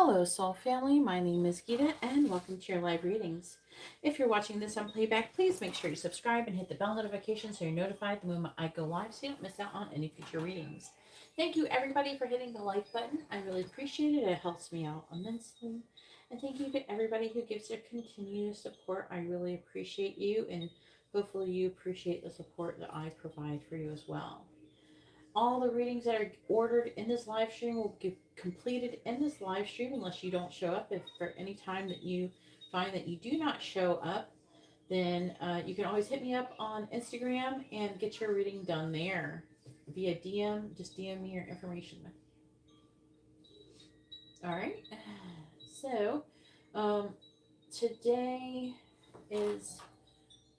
Hello, Soul Family. My name is Geeta, and welcome to your live readings. If you're watching this on playback, please make sure you subscribe and hit the bell notification so you're notified the moment I go live so you don't miss out on any future readings. Thank you, everybody, for hitting the like button. I really appreciate it. It helps me out immensely. And thank you to everybody who gives their continued support. I really appreciate you, and hopefully, you appreciate the support that I provide for you as well. All the readings that are ordered in this live stream will get completed in this live stream unless you don't show up. If for any time that you find that you do not show up, then you can always hit me up on Instagram and get your reading done there via DM. Just DM me your information. All right. So um, today is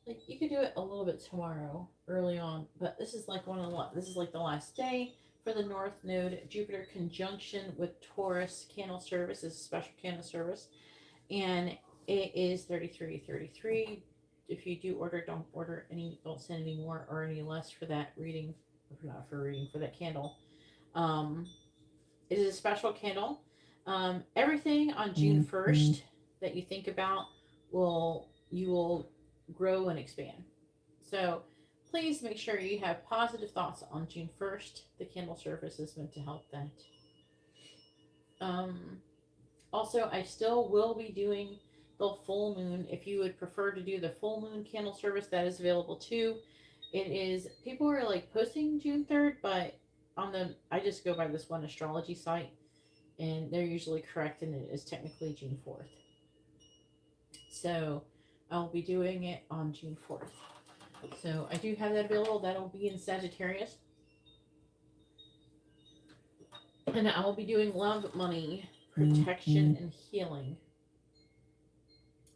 like you could do it a little bit tomorrow early on, but this is like this is like the last day for the North Node. Jupiter conjunction with Taurus candle service is a special candle service, and it is 3333. If you do order, don't send any more or any less for that reading, not for reading, for that candle. um it is a special candle. Everything on June 1st that you think about will grow and expand. So please make sure you have positive thoughts on June 1st. The candle service is meant to help that. Um, Also, I still will be doing the full moon. If you would prefer to do the full moon candle service, that is available too. It is, people are like posting June 3rd, but I just go by this one astrology site, and they're usually correct, and it is technically June 4th. So I'll be doing it on June 4th. So I do have that available. That'll be in Sagittarius. And I will be doing love, money, protection, and healing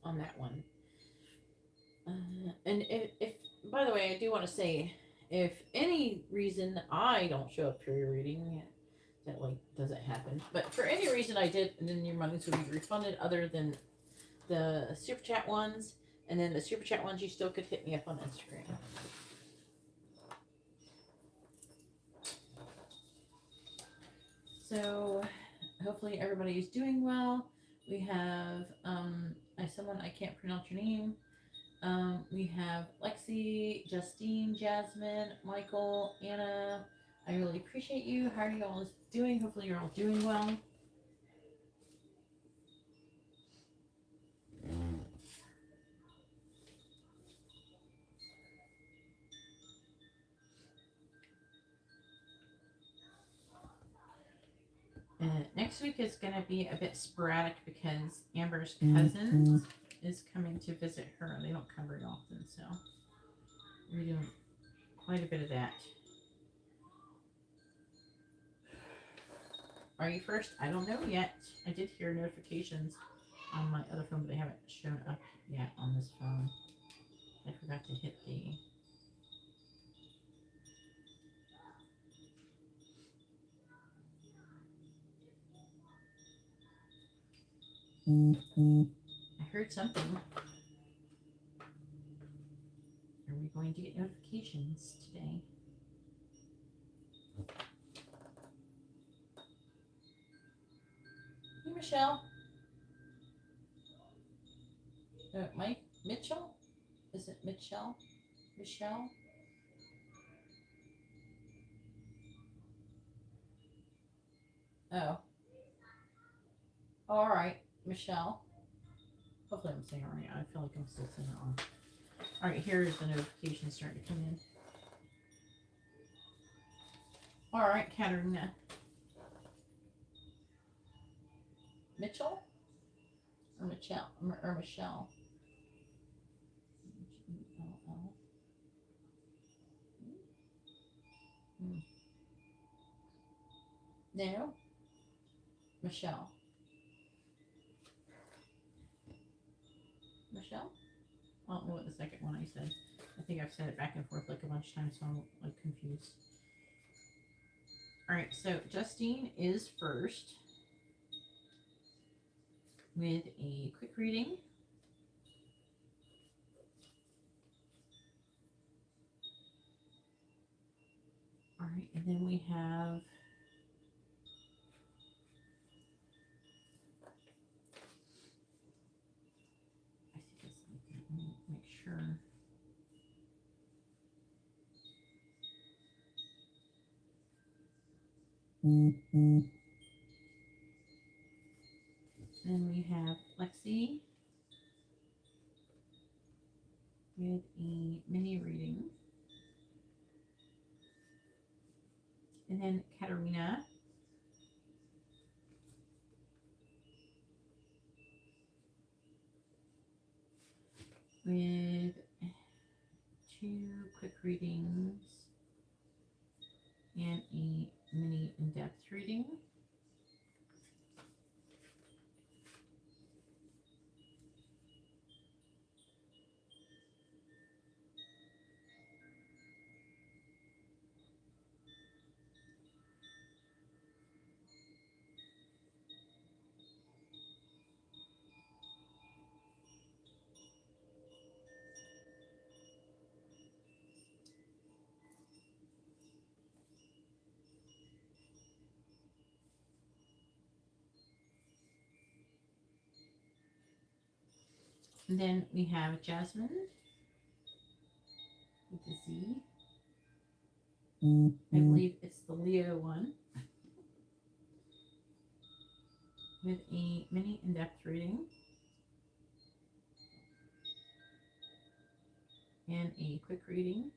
on that one. And if, by the way, I do want to say, if any reason I don't show up for your reading, that like doesn't happen. But for any reason I did, and then your monies will be refunded, other than the super chat ones. And then the super chat ones, you still could hit me up on Instagram. So hopefully everybody is doing well. We have someone, I can't pronounce your name. We have Lexi, Justine, Jasmine, Michael, Anna. I really appreciate you. How are you all doing? Hopefully you're all doing well. Next week is going to be a bit sporadic because Amber's cousin is coming to visit her. They don't come very often, so we're doing quite a bit of that. Are you first? I don't know yet. I did hear notifications on my other phone, but they haven't shown up yet on this phone. I forgot to hit the... I heard something. Are we going to get notifications today? Hey, Michelle. Mike? Mitchell? Is it Mitchell? Michelle? Oh. All right, Michelle. Hopefully I'm saying it right. I feel like I'm still saying it wrong. All right, here's the notification starting to come in. All right, Katarina. Mitchell? Or Michelle? Or Michelle? H-E-L-L. No? Michelle. Michelle? I don't know what the second one I said. I think I've said it back and forth like a bunch of times, so I'm like confused. All right, so Justine is first with a quick reading. All right, and then we have Then we have Lexi with a mini reading. And then Katarina with 2 quick readings and a mini in-depth reading. And then we have Jasmine with the Z. I believe it's the Leo one. With a mini in-depth reading and a quick reading.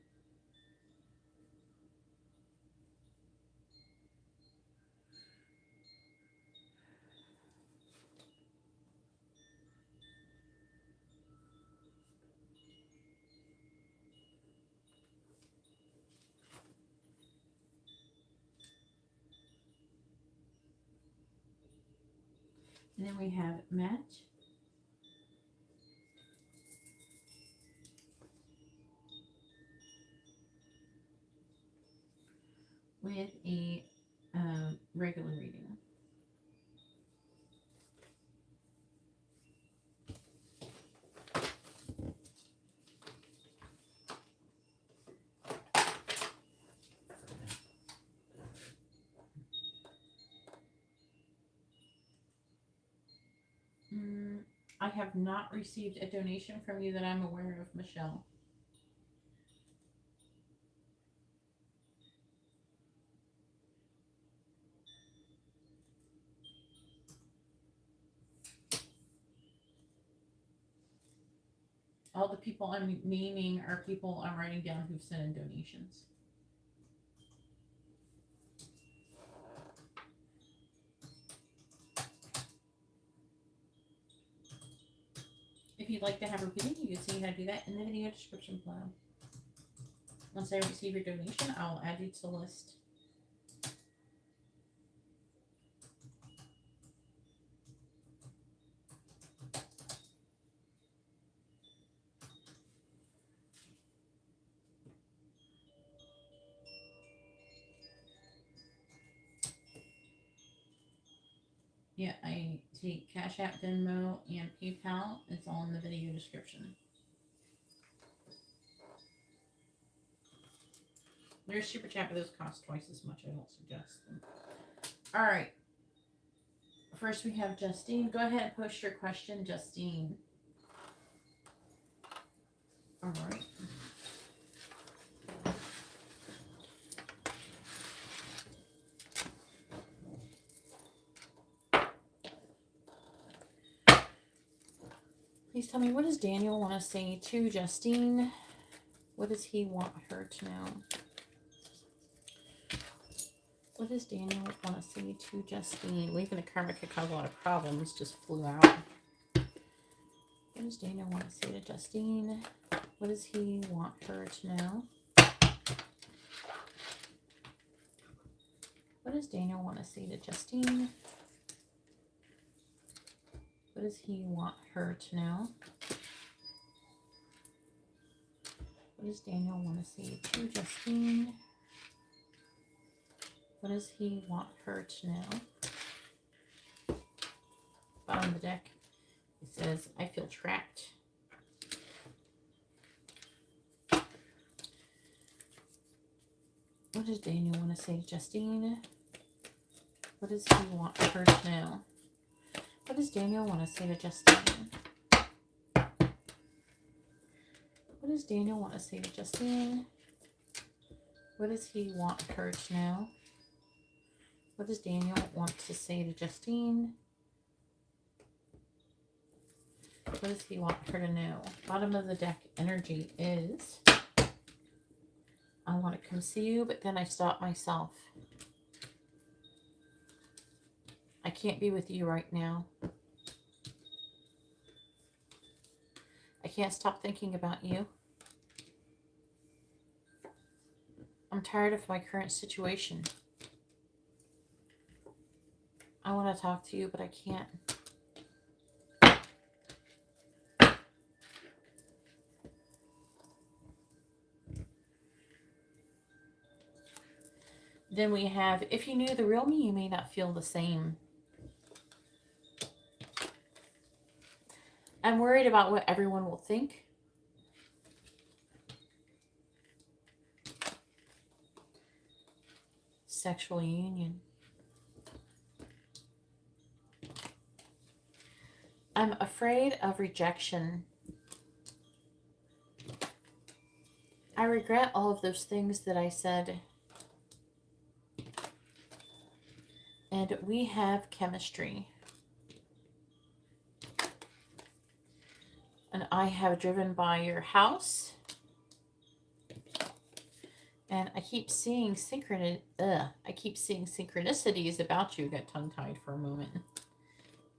And then we have Matt with a regular reading. I have not received a donation from you that I'm aware of, Michelle. All the people I'm naming are people I'm writing down who've sent in donations. If you'd like to have a reading, you can see how to do that in the video description below. Once I receive your donation, I'll add you to the list. Yeah, I take CashApp, Venmo, and PayPal. It's all in the video description. There's Super Chat, but those cost twice as much. I don't suggest them. All right. First, we have Justine. Go ahead and post your question, Justine. All right. Please tell me, what does Daniel want to say to Justine? What does he want her to know? What does Daniel want to say to Justine? Leaving the karma could cause a lot of problems. Just flew out. What does Daniel want to say to Justine? What does he want her to know? What does Daniel want to say to Justine? What does he want her to know? What does Daniel want to say to Justine? What does he want her to know? Bottom of the deck, it says, I feel trapped. What does Daniel want to say to Justine? What does he want her to know? What does Daniel want to say to Justine? What does Daniel want to say to Justine? What does he want her to know? What does Daniel want to say to Justine? What does he want her to know? Bottom of the deck energy is, I want to come see you, but then I stop myself. I can't be with you right now. I can't stop thinking about you. I'm tired of my current situation. I want to talk to you, but I can't. Then we have, if you knew the real me, you may not feel the same. I'm worried about what everyone will think. Sexual union. I'm afraid of rejection. I regret all of those things that I said. And we have chemistry. And I have driven by your house. And I keep seeing synchronicities about you. Got tongue-tied for a moment.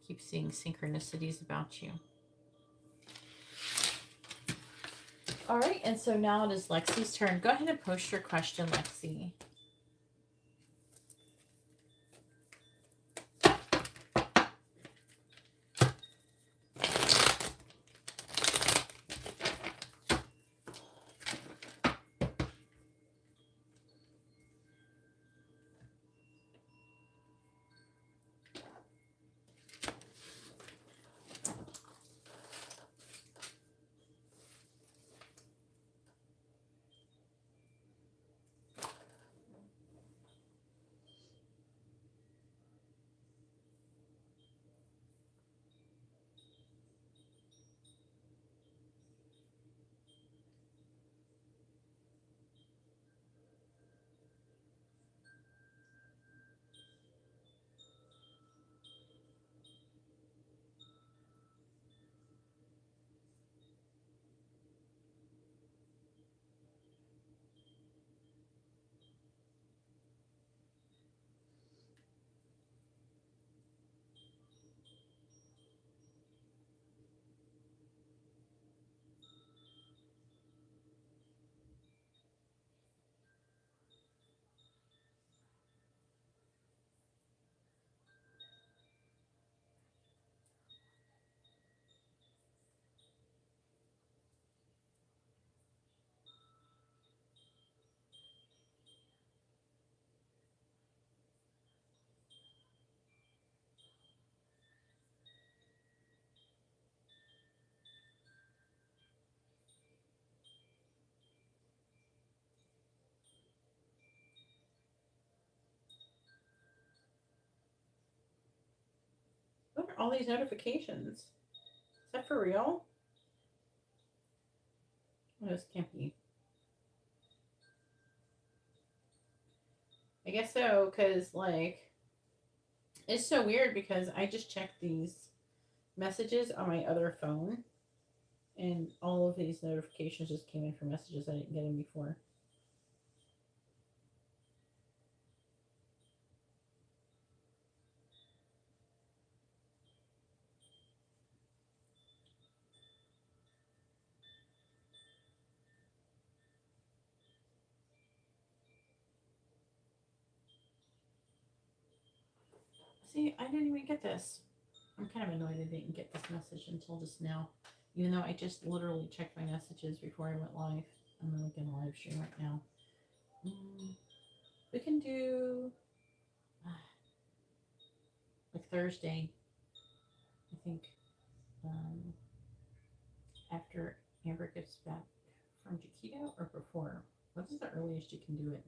Keep seeing synchronicities about you. All right, and so now it is Lexi's turn. Go ahead and post your question, Lexi. What are all these notifications? Is that for real? Oh, this can't be. I guess so, because, like, it's so weird because I just checked these messages on my other phone, and all of these notifications just came in for messages I didn't get in before. See, I didn't even get this. I'm kind of annoyed I didn't get this message until just now. Even though I just literally checked my messages before I went live. I'm like in a live stream right now. We can do like Thursday, I think, after Amber gets back from Jaquito, or before. What is the earliest you can do it?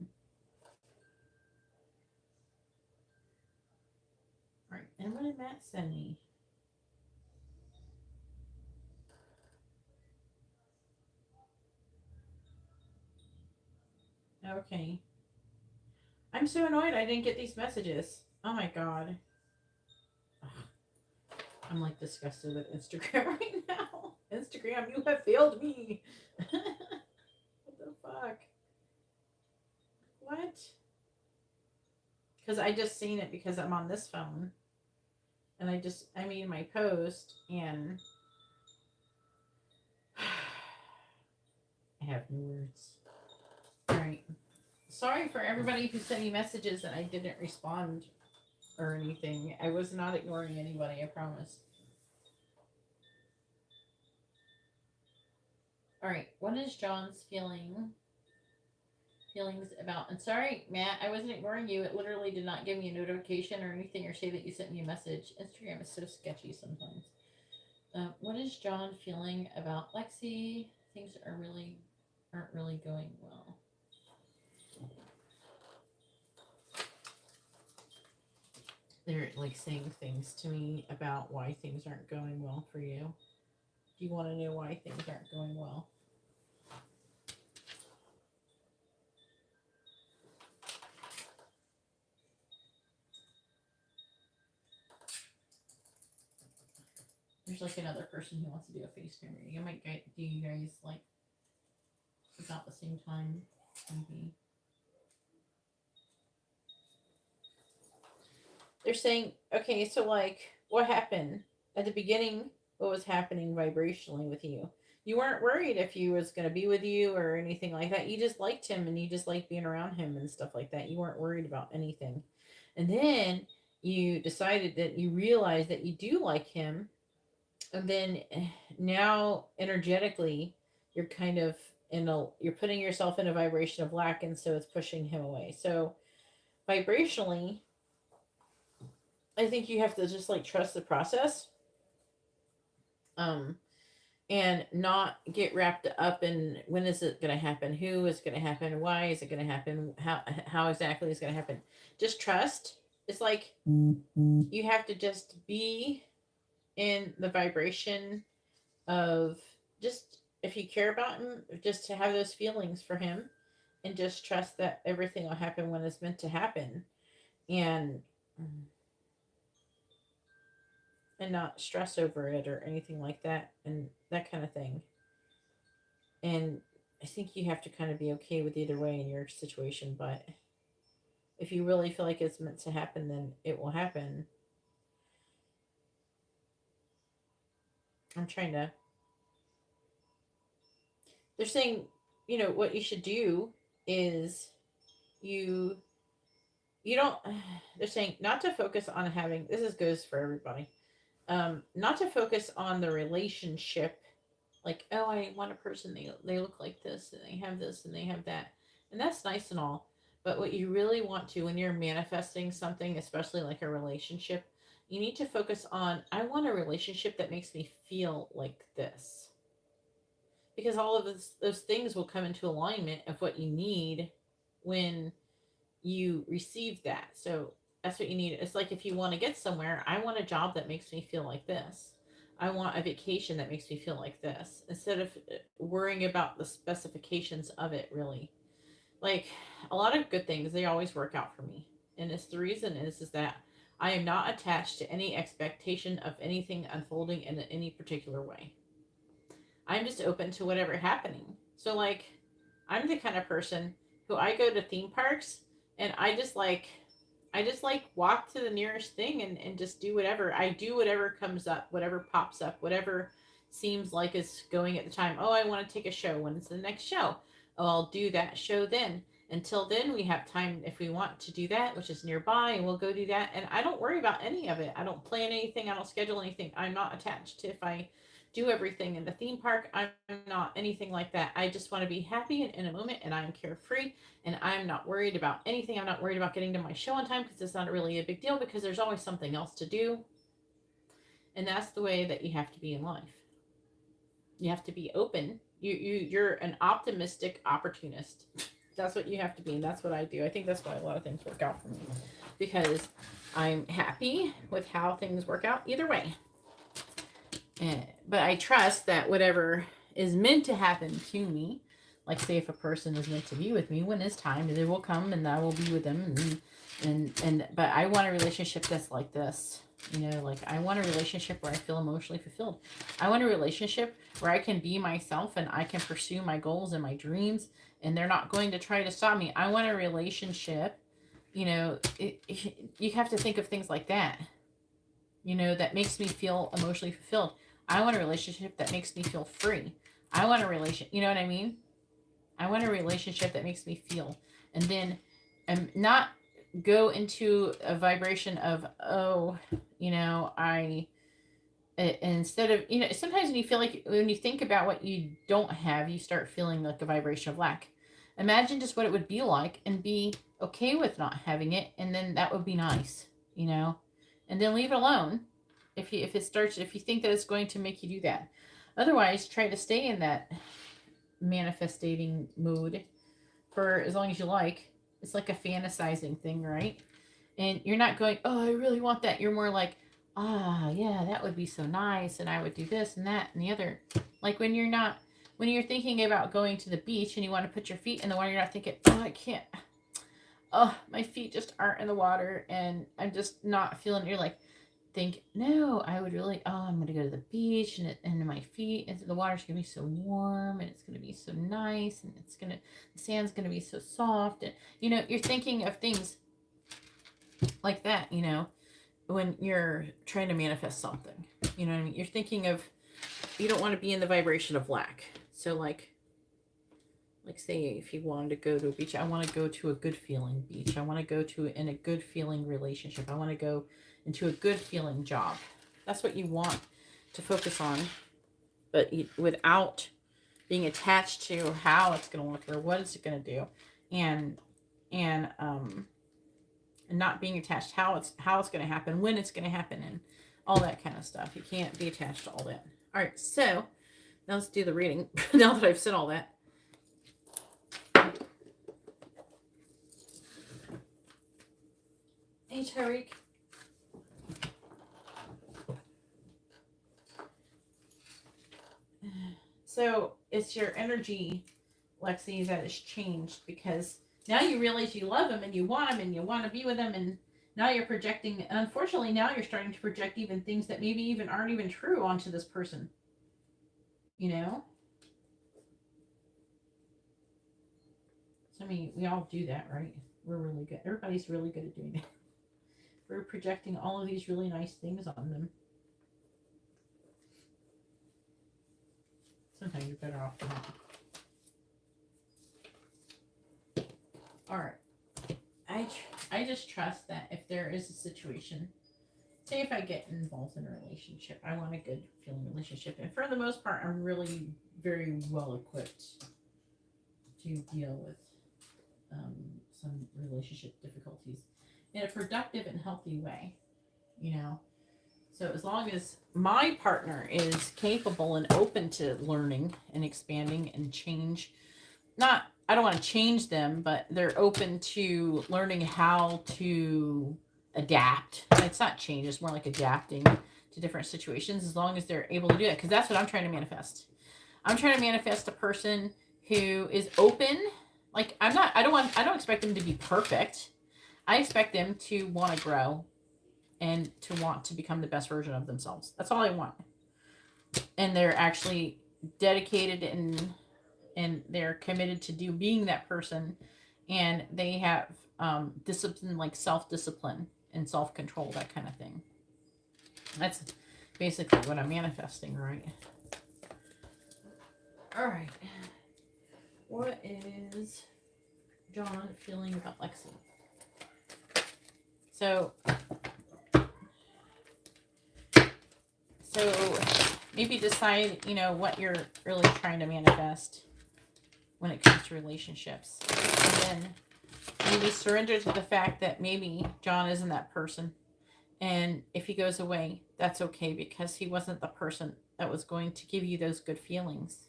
All right, and what did Matt send me? Okay. I'm so annoyed I didn't get these messages. Oh my god. Ugh, I'm like disgusted with Instagram right now. Instagram, you have failed me. What the fuck? What? Because I just seen it because I'm on this phone. And I made my post and I have no words. Alright. Sorry for everybody who sent me messages and I didn't respond or anything. I was not ignoring anybody, I promise. Alright, what is John's feelings about? And sorry, Matt, I wasn't ignoring you. It literally did not give me a notification or anything or say that you sent me a message. Instagram is so sketchy sometimes. What is John feeling about Lexi? Things aren't really going well. They're like saying things to me about why things aren't going well for you. Do you want to know why things aren't going well? There's like another person who wants to do a FaceTime reading. I might do you guys like about the same time, maybe. They're saying, okay, so like what happened at the beginning? What was happening vibrationally with you? You weren't worried if he was going to be with you or anything like that. You just liked him and you just liked being around him and stuff like that. You weren't worried about anything. And then you decided that you realized that you do like him. And then now energetically, you're kind of you're putting yourself in a vibration of lack. And so it's pushing him away. So vibrationally, I think you have to just like trust the process. And not get wrapped up in when is it going to happen, who is going to happen, why is it going to happen, how exactly is going to happen. Just trust. It's like you have to just be in the vibration of just if you care about him, just to have those feelings for him and just trust that everything will happen when it's meant to happen and not stress over it or anything like that and that kind of thing. And I think you have to kind of be okay with either way in your situation, but if you really feel like it's meant to happen, then it will happen. I'm trying to. They're saying, what you should do is you you don't. They're saying not to focus on having. Goes for everybody. Not to focus on the relationship. Like, oh, I want a person. They look like this, and they have this, and they have that, and that's nice and all. But what you really want to, when you're manifesting something, especially like a relationship, you need to focus on, I want a relationship that makes me feel like this. Because all of those things will come into alignment of what you need when you receive that. So that's what you need. It's like if you want to get somewhere, I want a job that makes me feel like this. I want a vacation that makes me feel like this. Instead of worrying about the specifications of it, really. Like a lot of good things, they always work out for me. And it's the reason is that I am not attached to any expectation of anything unfolding in any particular way. I'm just open to whatever happening. So like I'm the kind of person who I go to theme parks and I just like walk to the nearest thing and just do whatever. I do whatever comes up, whatever pops up, whatever seems like is going at the time. Oh, I want to take a show. When is the next show? Oh, I'll do that show then. Until then, we have time if we want to do that, which is nearby, and we'll go do that. And I don't worry about any of it. I don't plan anything. I don't schedule anything. I'm not attached to if I do everything in the theme park. I'm not anything like that. I just want to be happy and in a moment, and I'm carefree, and I'm not worried about anything. I'm not worried about getting to my show on time because it's not really a big deal because there's always something else to do. And that's the way that you have to be in life. You have to be open. You're an optimistic opportunist. That's what you have to be, and that's what I do. I think that's why a lot of things work out for me because I'm happy with how things work out either way. But I trust that whatever is meant to happen to me, Like, say if a person is meant to be with me, when it's time, they will come and I will be with them. But I want a relationship that's like this. You know, like, I want a relationship where I feel emotionally fulfilled. I want a relationship where I can be myself and I can pursue my goals and my dreams, and they're not going to try to stop me. I want a relationship, you know, you have to think of things like that, you know, that makes me feel emotionally fulfilled. I want a relationship that makes me feel free. I want a you know what I mean? I want a relationship that makes me feel, and then not go into a vibration of, oh, you know, instead of, you know, sometimes when you feel like, when you think about what you don't have, you start feeling like a vibration of lack. Imagine just what it would be like and be okay with not having it, and then that would be nice, you know, and then leave it alone if you think that it's going to make you do that. Otherwise, try to stay in that manifesting mood for as long as you like. It's like a fantasizing thing, right? And you're not going, oh, I really want that. You're more like, ah, yeah, that would be so nice, and I would do this and that and the other. Like, when you're thinking about going to the beach and you want to put your feet in the water, you're not thinking, oh, I can't. Oh, my feet just aren't in the water and I'm just not feeling it. You're like, think, no, I would really, oh, I'm going to go to the beach and my feet into the water's going to be so warm and it's going to be so nice and the sand's going to be so soft. And, you know, you're thinking of things like that, you know, when you're trying to manifest something, you know what I mean? You're thinking of, you don't want to be in the vibration of lack. So like say if you wanted to go to a beach, I want to go to a good feeling beach. I want to go to in a good feeling relationship. I want to go into a good feeling job. That's what you want to focus on, but without being attached to how it's going to look or what it's going to do, and not being attached how it's going to happen, when it's going to happen, and all that kind of stuff. You can't be attached to all that. All right, so now let's do the reading. Now that I've said all that. Hey, Tyreek. So it's your energy, Lexi, that has changed, because now you realize you love him and you want him and you want to be with him, and now you're projecting. Unfortunately, now you're starting to project even things that maybe even aren't even true onto this person. You know? So, I mean, we all do that, right? We're really good. Everybody's really good at doing that. We're projecting all of these really nice things on them. Sometimes you're better off not. All right. I just trust that if there is a situation, say if I get involved in a relationship, I want a good feeling relationship, and for the most part, I'm really very well equipped to deal with some relationship difficulties in a productive and healthy way, you know. So as long as my partner is capable and open to learning and expanding and change, I don't want to change them, but they're open to learning how to adapt. It's not change, it's more like adapting to different situations, as long as they're able to do that, because that's what I'm trying to manifest. I'm trying to manifest a person who is open. Like, I don't expect them to be perfect. I expect them to want to grow and to want to become the best version of themselves. That's all I want. And they're actually dedicated and they're committed to being that person, and they have discipline, like self-discipline and self-control, that kind of thing. That's basically what I'm manifesting, right? All right. What is John feeling about Lexi? So maybe decide, you know, what you're really trying to manifest when it comes to relationships. And then maybe surrender to the fact that maybe John isn't that person. And if he goes away, that's okay, because he wasn't the person that was going to give you those good feelings.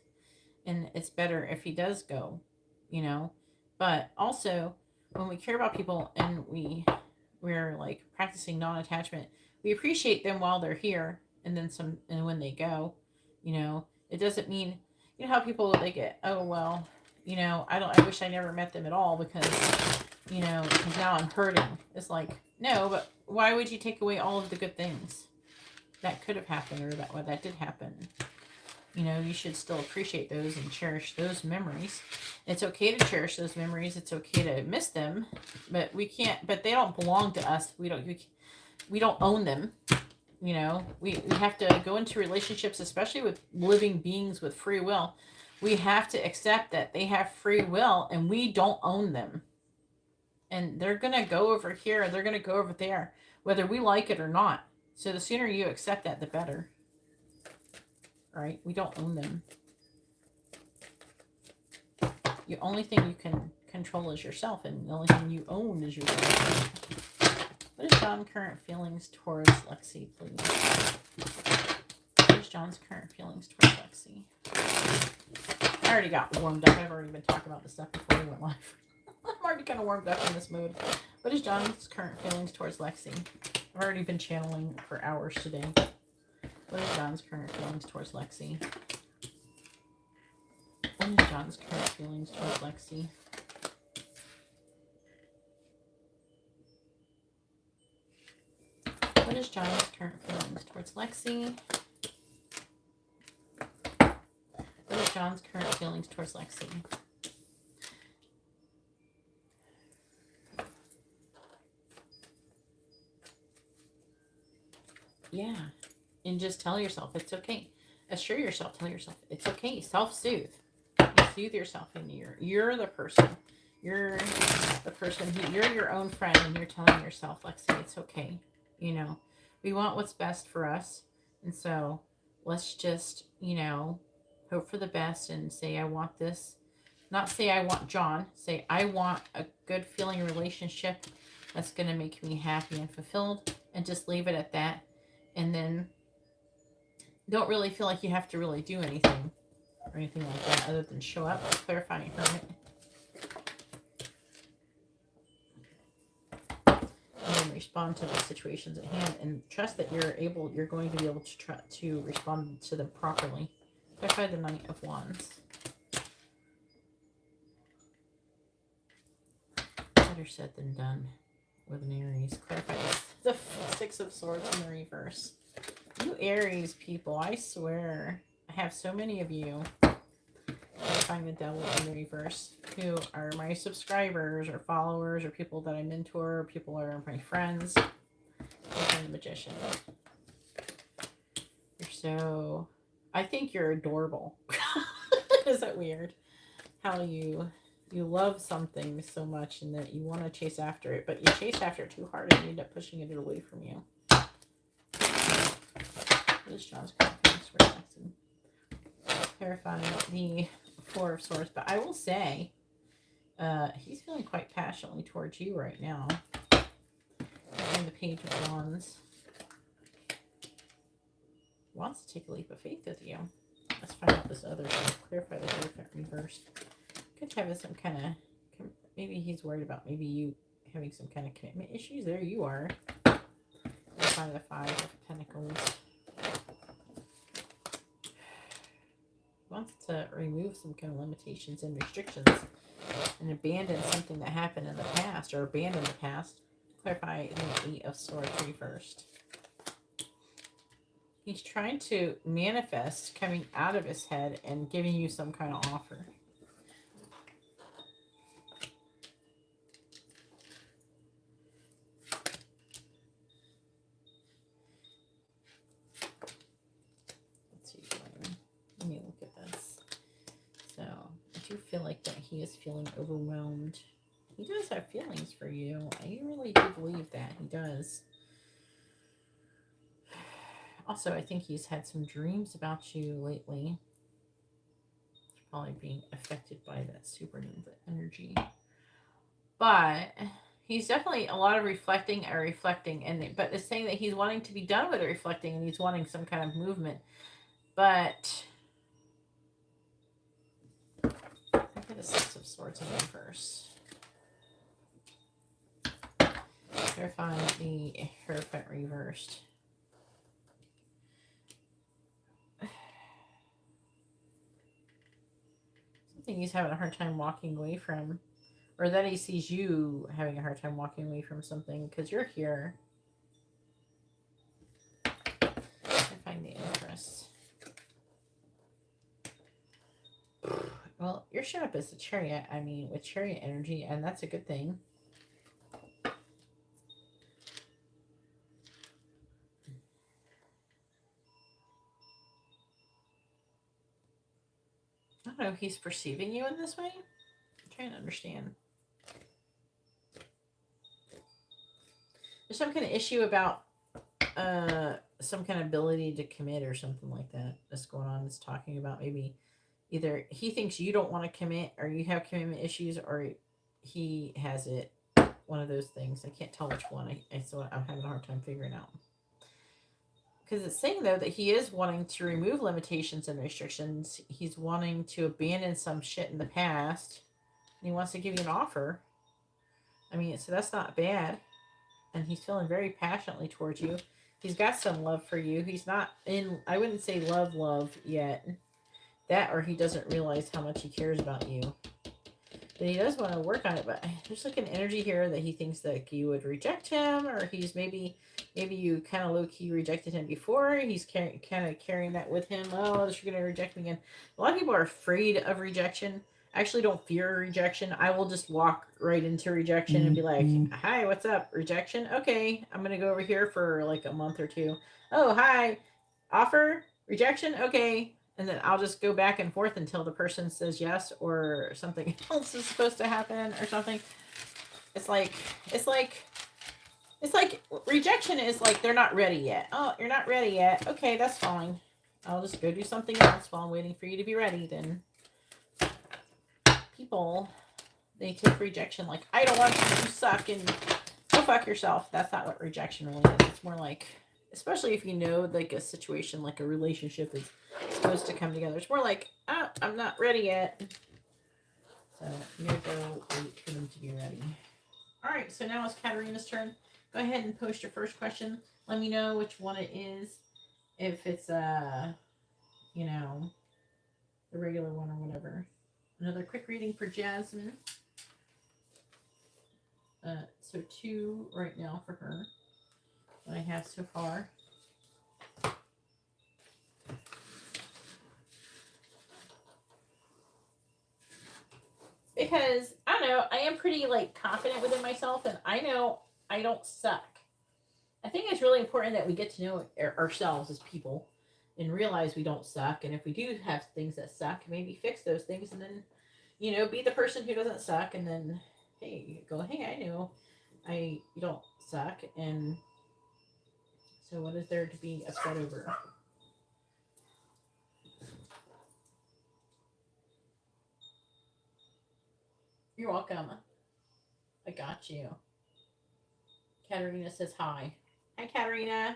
And it's better if he does go, you know. But also, when we care about people and we're like practicing non-attachment, we appreciate them while they're here, and then when they go, you know, it doesn't mean, you know how people, they get, oh well, you know, I wish I never met them at all because, you know, because now I'm hurting. It's like, no, but why would you take away all of the good things that could have happened or that did happen? You know, you should still appreciate those and cherish those memories. It's okay to cherish those memories. It's okay to miss them, but we can't, but they don't belong to us. We don't own them. You know, we have to go into relationships, especially with living beings with free will. We have to accept that they have free will and we don't own them. And they're going to go over here, they're going to go over there, whether we like it or not. So the sooner you accept that, the better. Right? We don't own them. The only thing you can control is yourself, and the only thing you own is yourself. What is John's current feelings towards Lexi, please? What is John's current feelings towards Lexi? I already got warmed up. I've already been talking about this stuff before we went live. I'm already kind of warmed up in this mood. What is John's current feelings towards Lexi? I've already been channeling for hours today. What is John's current feelings towards Lexi? What is John's current feelings towards Lexi? What is John's current feelings towards Lexi? What is John's current feelings towards Lexi? Yeah. And just tell yourself it's okay. Assure yourself, tell yourself it's okay. Self-soothe. You soothe yourself, and you're the person. You're the person who, you're your own friend, and you're telling yourself, Lexi, it's okay. You know, we want what's best for us. And so let's just, you know, hope for the best and say, I want this. Not say I want John. Say, I want a good feeling relationship that's going to make me happy and fulfilled. And just leave it at that. And then don't really feel like you have to really do anything or anything like that other than show up, clarify, and hermit. And then respond to the situations at hand and trust that you're going to be able to try to respond to them properly. Clarify the Knight of Wands. Better said than done with an Aries. Clarify the Six of Swords in the reverse. You Aries people, I swear, I have so many of you clarifying the Devil in the reverse who are my subscribers or followers or people that I mentor, or people who are my friends. Clarifying the Magician. You're so, I think you're adorable. Is that weird? How you love something so much and that you want to chase after it, but you chase after it too hard and you end up pushing it away from you. This John's confidence relaxing. Clarifying the Four of Swords, but I will say he's feeling quite passionately towards you right now. And the Page of Wands. Wants to take a leap of faith with you. Let's find out this other thing. Clarify the Hierophant reversed. Could have some kind of, maybe he's worried about maybe you having some kind of commitment issues. There you are. Clarify the Five of Pentacles. Wants to remove some kind of limitations and restrictions and abandon something that happened in the past or abandon the past. Clarify the Eight of Swords reversed. He's trying to manifest coming out of his head and giving you some kind of offer. Let me look at this. So, I do feel like that he is feeling overwhelmed. He does have feelings for you. I really do believe that. He does. Also, I think he's had some dreams about you lately. He's probably being affected by that supernova energy. But he's definitely a lot of reflecting, but it's saying that he's wanting to be done with the reflecting and he's wanting some kind of movement. But look at the Six of Swords in reverse. Clarifying the Hierophant reversed. think he's having a hard time walking away from, or that he sees you having a hard time walking away from something because you're here. I find the interest. Well, you're showing up as a chariot. I mean, with chariot energy, and that's a good thing. I don't know if he's perceiving you in this way. I'm trying to understand. There's some kind of issue about some kind of ability to commit or something like that that's going on. It's talking about maybe either he thinks you don't want to commit or you have commitment issues or he has it. One of those things. I can't tell which one. So I'm having a hard time figuring out. Because it's saying, though, that he is wanting to remove limitations and restrictions. He's wanting to abandon some shit in the past. And he wants to give you an offer. I mean, so that's not bad. And he's feeling very passionately towards you. He's got some love for you. He's not in, I wouldn't say love yet. That or he doesn't realize how much he cares about you. But he does want to work on it. But there's like an energy here that he thinks that you would reject him. Or he's maybe you kind of low-key rejected him before. He's kind of carrying that with him. Oh, you're going to reject me again. A lot of people are afraid of rejection. I actually don't fear rejection. I will just walk right into rejection and be like, hi, what's up? Rejection? Okay, I'm going to go over here for like a month or two. Oh, hi. Offer? Rejection? Okay. And then I'll just go back and forth until the person says yes or something else is supposed to happen or something. It's like rejection is like they're not ready yet. Oh, you're not ready yet. Okay, that's fine. I'll just go do something else while I'm waiting for you to be ready then. People, they take rejection like, I don't want you, you suck, and go fuck yourself. That's not what rejection really is. It's more like, especially if you know like a situation, like a relationship is supposed to come together. It's more like, oh, I'm not ready yet. So I'm going to go wait for them to be ready. All right, so now it's Katarina's turn. Go ahead and post your first question. Let me know which one it is. If it's, you know, the regular one or whatever. Another quick reading for Jasmine. So 2 right now for her. What I have so far. Because, I don't know, I am pretty, like, confident within myself, and I know I don't suck. I think it's really important that we get to know ourselves as people and realize we don't suck. And if we do have things that suck, maybe fix those things and then, you know, be the person who doesn't suck. And then, hey, go, hey, I know you don't suck. And so what is there to be upset over? You're welcome. I got you. Katarina says hi. Hi, Katarina.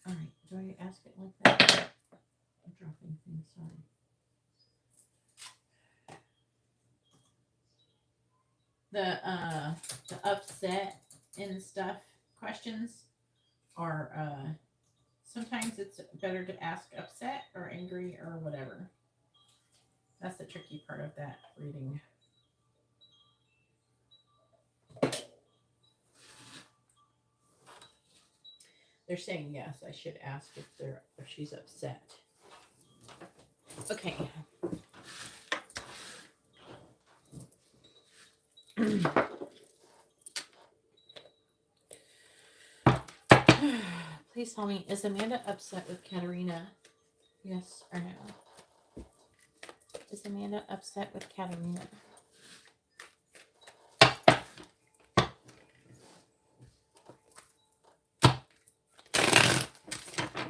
All right. Do I ask it like that? I'm dropping things. Sorry. The upset and stuff questions are sometimes it's better to ask upset or angry or whatever. That's the tricky part of that reading. They're saying yes, I should ask if she's upset. Okay. Please tell me, is Amanda upset with Katarina? Yes or no? Is Amanda upset with Katarina?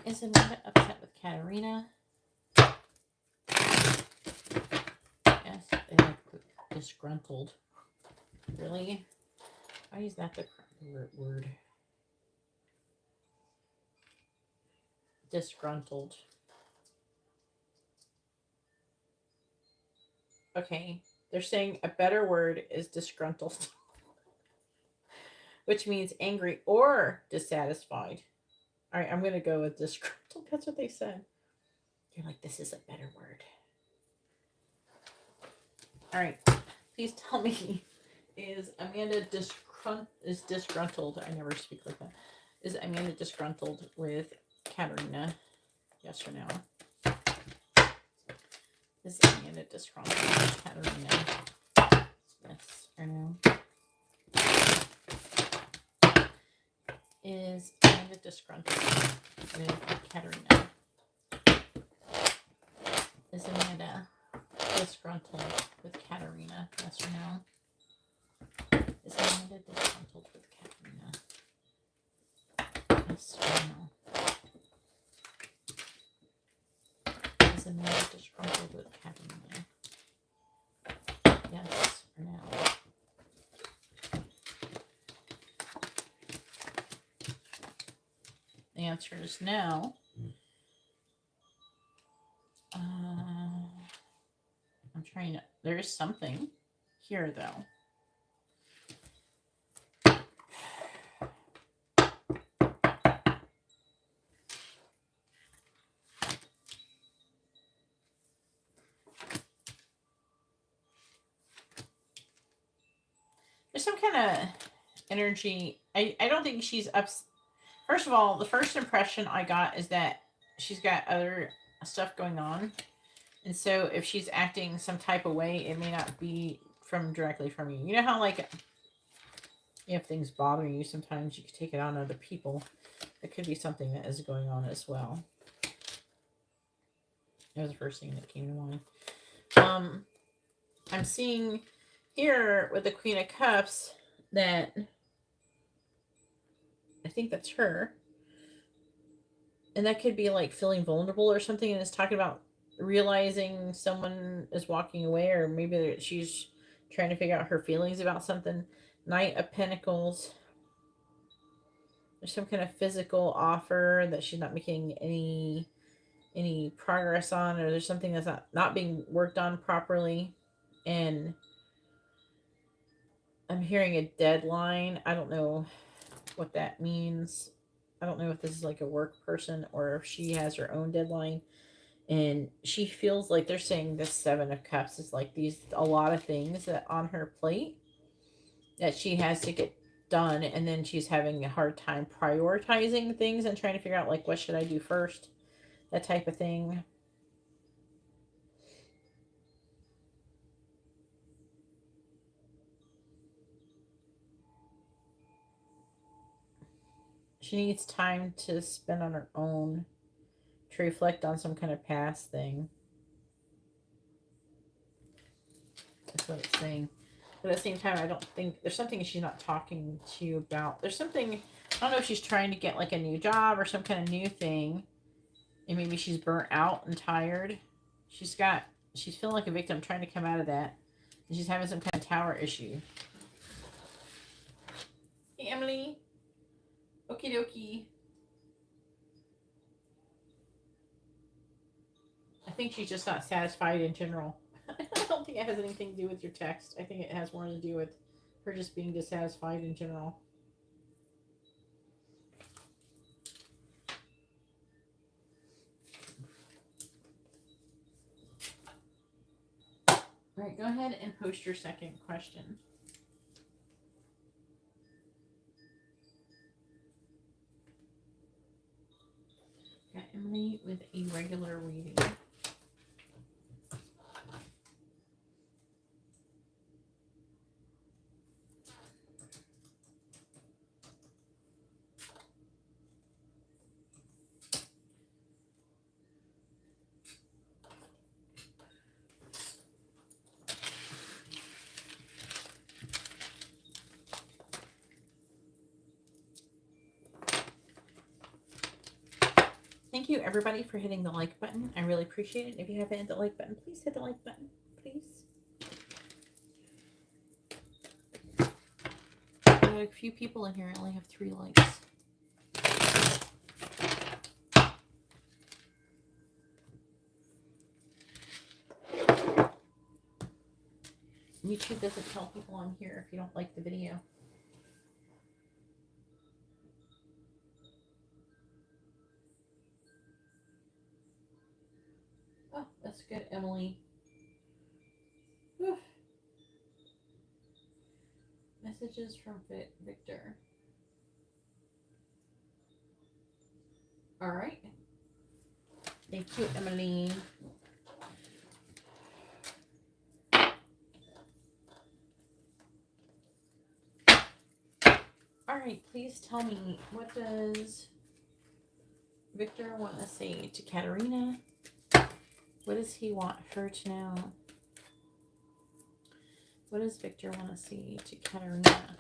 Is Amanda upset with Katarina? Yes, they like disgruntled. Really? Why is that the word? Disgruntled. Okay. They're saying a better word is disgruntled, which means angry or dissatisfied. All right, I'm going to go with disgruntled. That's what they said. You're like, this is a better word. All right, please tell me, is Amanda disgruntled? I never speak like that. Is Amanda disgruntled with Katarina? Yes or no? Is Amanda disgruntled with Katarina? Yes or no? Is Amanda disgruntled with Katarina? Is Amanda disgruntled with Katarina? Yes or no? Is Amanda disgruntled with Katarina? Yes or no? Is Amanda disgruntled with Katarina? Yes or no? The answer is no. I'm trying to. There is something here, though. There's some kind of energy. I don't think she's up. First of all, the first impression I got is that she's got other stuff going on. And so if she's acting some type of way, it may not be directly from you. You know how, like, if things bother you, sometimes you can take it on other people. It could be something that is going on as well. That was the first thing that came to mind. I'm seeing here with the Queen of Cups that I think that's her. And that could be like feeling vulnerable or something. And it's talking about realizing someone is walking away, or maybe she's trying to figure out her feelings about something. Knight of Pentacles. There's some kind of physical offer that she's not making any progress on, or there's something that's not being worked on properly. And I'm hearing a deadline. I don't know what that means. I don't know if this is like a work person or if she has her own deadline. And she feels like they're saying this Seven of Cups is like a lot of things that on her plate that she has to get done. And then she's having a hard time prioritizing things and trying to figure out, like, what should I do first? That type of thing. She needs time to spend on her own to reflect on some kind of past thing. That's what it's saying. But at the same time, I don't think there's something she's not talking to you about. There's something, I don't know if she's trying to get like a new job or some kind of new thing. And maybe she's burnt out and tired. She's feeling like a victim trying to come out of that. And she's having some kind of tower issue. Hey, Emily. Okie dokie. I think she's just not satisfied in general. I don't think it has anything to do with your text. I think it has more to do with her just being dissatisfied in general. All right, go ahead and post your second question. Got Emily with a regular reading. Thank you, everybody, for hitting the like button. I really appreciate it. If you haven't hit the like button, please hit the like button, please. I have a few people in here. I only have 3 likes. YouTube doesn't tell people I'm here if you don't like the video. Oh, that's good, Emily. Whew. Messages from Victor. All right. Thank you, Emily. All right, please tell me, what does Victor want to say to Katarina? What does he want her to know? What does Victor want to say to Katarina?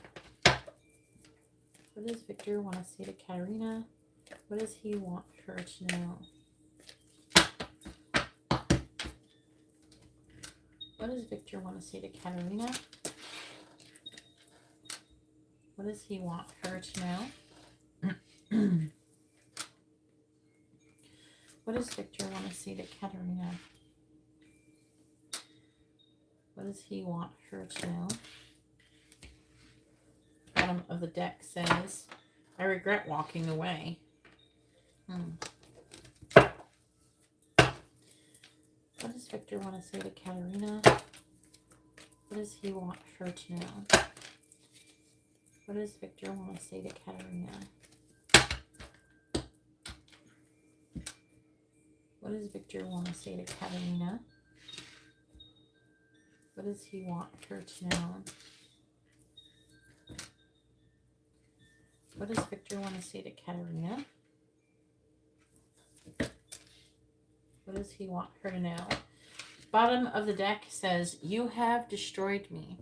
What does Victor want to say to Katarina? What does he want her to know? What does Victor want to say to Katarina? What does he want her to know? What does Victor want to say to Katarina? What does he want her to know? Bottom of the deck says, I regret walking away. What does Victor want to say to Katarina? What does he want her to know? What does Victor want to say to Katarina? What does Victor want to say to Katarina? What does he want her to know? What does Victor want to say to Katarina? What does he want her to know? Bottom of the deck says, you have destroyed me.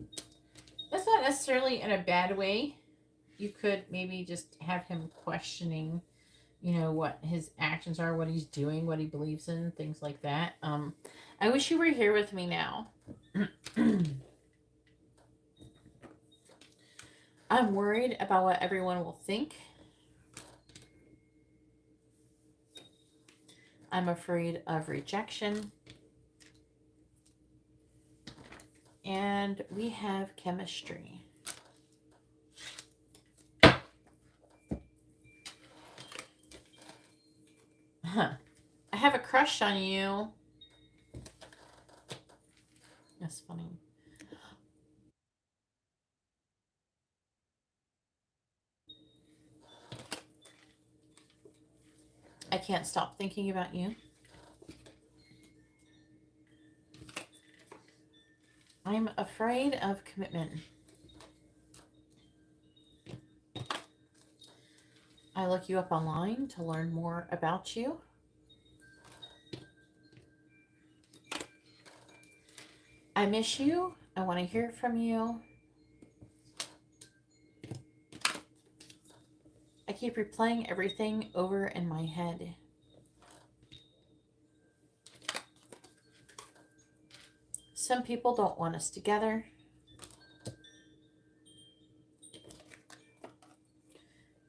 That's not necessarily in a bad way. You could maybe just have him questioning, you know, what his actions are, what he's doing, what he believes in, things like that. I wish you were here with me now. I'm worried about what everyone will think. I'm afraid of rejection. And we have chemistry. Huh. I have a crush on you. That's funny. I can't stop thinking about you. I'm afraid of commitment. I look you up online to learn more about you. I miss you. I want to hear from you. I keep replaying everything over in my head. Some people don't want us together.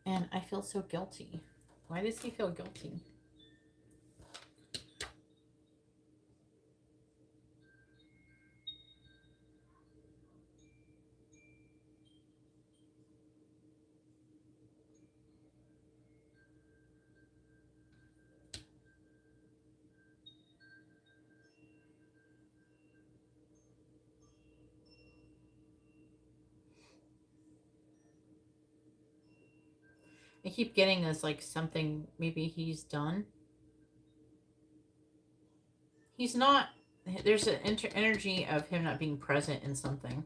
And I feel so guilty. Why does he feel guilty? I keep getting this, like, something maybe he's done. He's not, there's an energy of him not being present in something.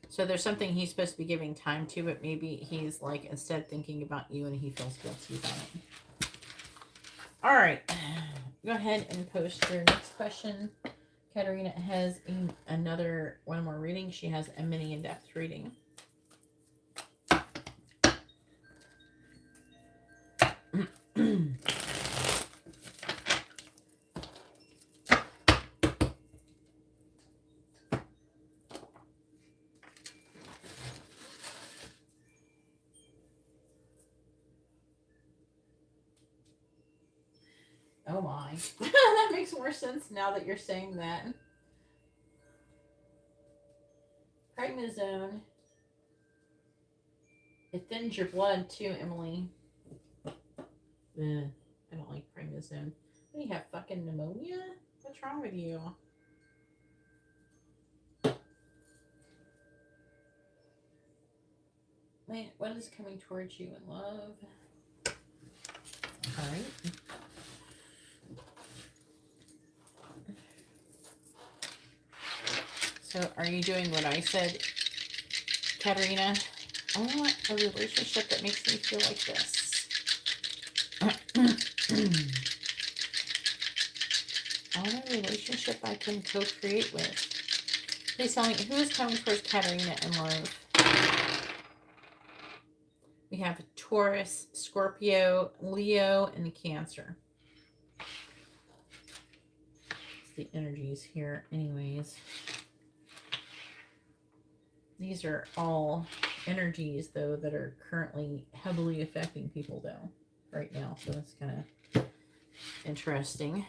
So there's something he's supposed to be giving time to, but maybe he's, like, instead thinking about you and he feels guilty about it. All right. Go ahead and post your next question. Katarina has another one more reading. She has a mini in-depth reading. Oh my. That makes more sense now that you're saying that. Prednisone. It thins your blood too, Emily. I don't like prednisone. What do you have, fucking pneumonia? What's wrong with you? Wait, what is coming towards you in love? Alright. So, are you doing what I said, Katarina? I want a relationship that makes me feel like this. I want a relationship I can co-create with. Please tell me, who is coming towards Katarina in love? We have Taurus, Scorpio, Leo, and Cancer. It's the energies here anyways. These are all energies, though, that are currently heavily affecting people, though, right now. So that's kind of interesting.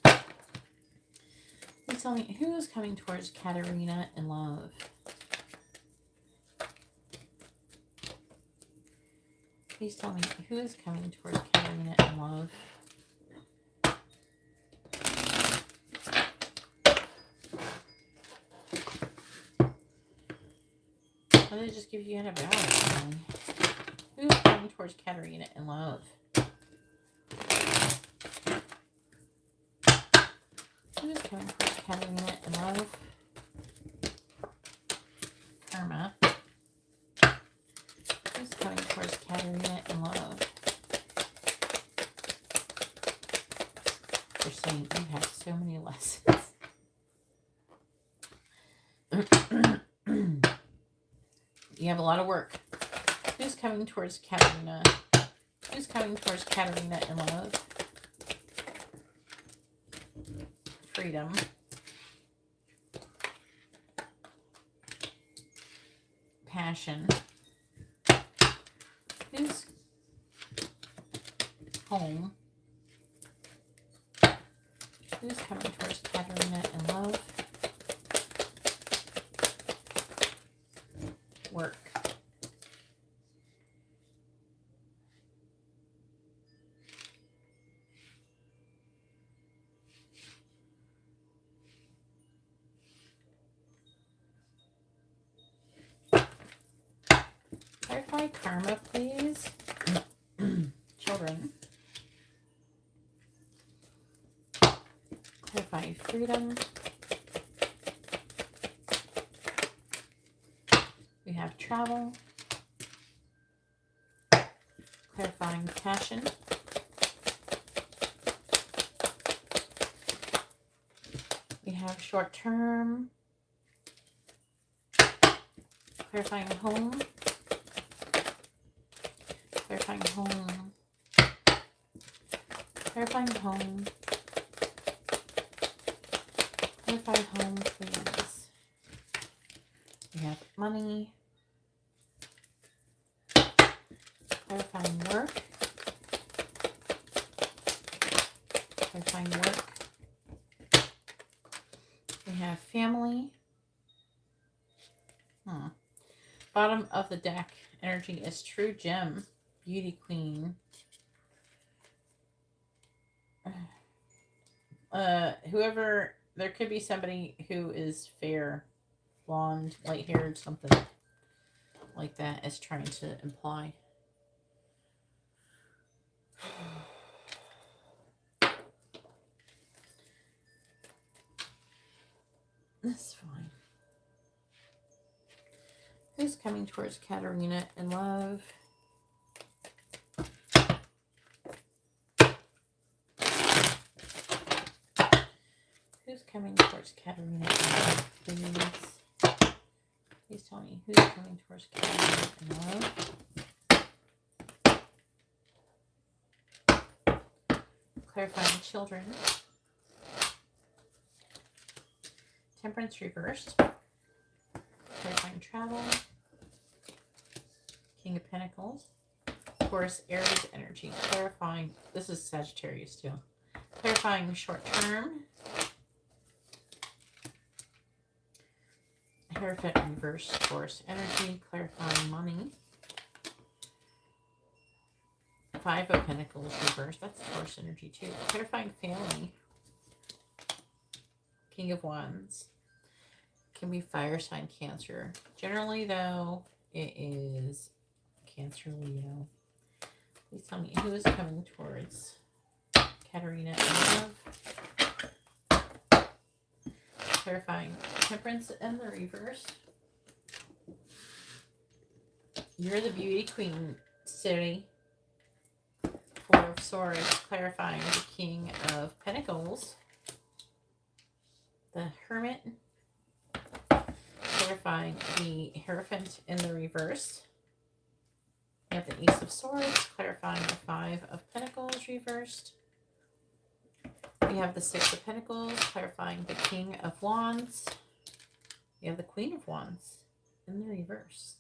Please tell me, who is coming towards Katarina in love? Please tell me, who is coming towards Katarina in love? Why did I just give you an about? Who's coming towards Katarina in love? Who's coming towards Katarina in love? Karma. Who's coming towards Katarina in love? You're saying you have so many lessons. You have a lot of work. Who's coming towards Katarina? Who's coming towards Katarina in love? Freedom. Passion. Who's home? Who's coming towards Katarina in love? Work. Clarify karma, please. Children. Clarify freedom. We have travel. Clarifying passion. We have short term. Clarifying home. Clarifying home. Clarifying home. Clarify home, please. We have money. Clarifying work. Clarifying work. We have family. Bottom of the deck energy is true gem. Beauty queen. Whoever, there could be somebody who is fair, blonde, light-haired, something like that is trying to imply. That's fine. Who's coming towards Katarina in love? Who's coming towards Katarina in love, please? Please tell me who's coming towards Katarina in love. Clarifying children. Temperance reversed. Clarifying travel. King of Pentacles. Taurus, Aries energy. Clarifying, this is Sagittarius too. Clarifying short term. Hierophant reverse, Taurus energy, clarifying money. Five of Pentacles reverse, that's Taurus energy too. Clarifying family. King of Wands. Can be fire sign Cancer. Generally though, it is Cancer, Leo. Please tell me who is coming towards Katarina in love. Clarifying Temperance and the reverse. You're the beauty queen, city. Four of Swords, clarifying the King of Pentacles. The Hermit, clarifying the Hierophant in the reverse. You have the Ace of Swords, clarifying the Five of Pentacles reversed. We have the Six of Pentacles, clarifying the King of Wands. You have the Queen of Wands in the reverse.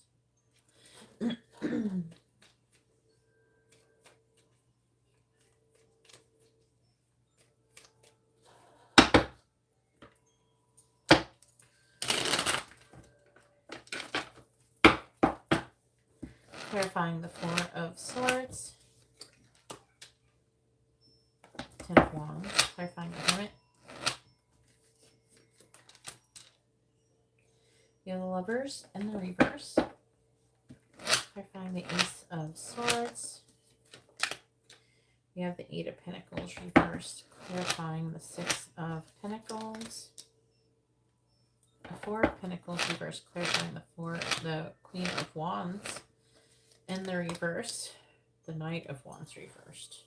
Clarifying the Four of Swords. Ten of Wands, clarifying the Hermit. You have the Lovers in the reverse. Clarifying the Ace of Swords. You have the Eight of Pentacles reversed, clarifying the Six of Pentacles. The Four of Pentacles reversed, clarifying the Queen of Wands in the reverse. The Knight of Wands reversed.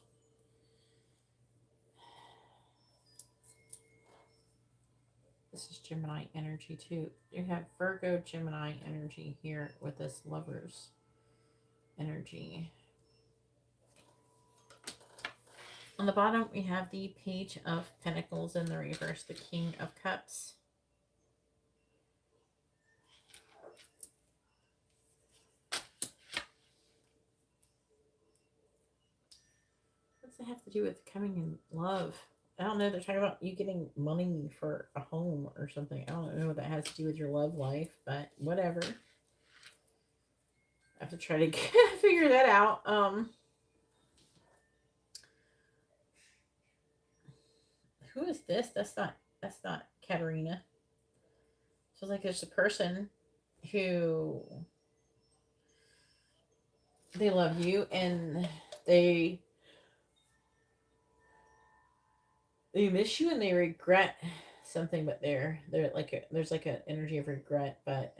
This is Gemini energy too. You have Virgo Gemini energy here with this Lovers energy. On the bottom, we have the Page of Pentacles in the reverse, the King of Cups. What does it have to do with coming in love? I don't know. They're talking about you getting money for a home or something. I don't know what that has to do with your love life, but whatever. I have to try to figure that out. Who is this? That's not Katarina. So it's like there's a person who they love you and they miss you and they regret something, but they're like there's like an energy of regret, but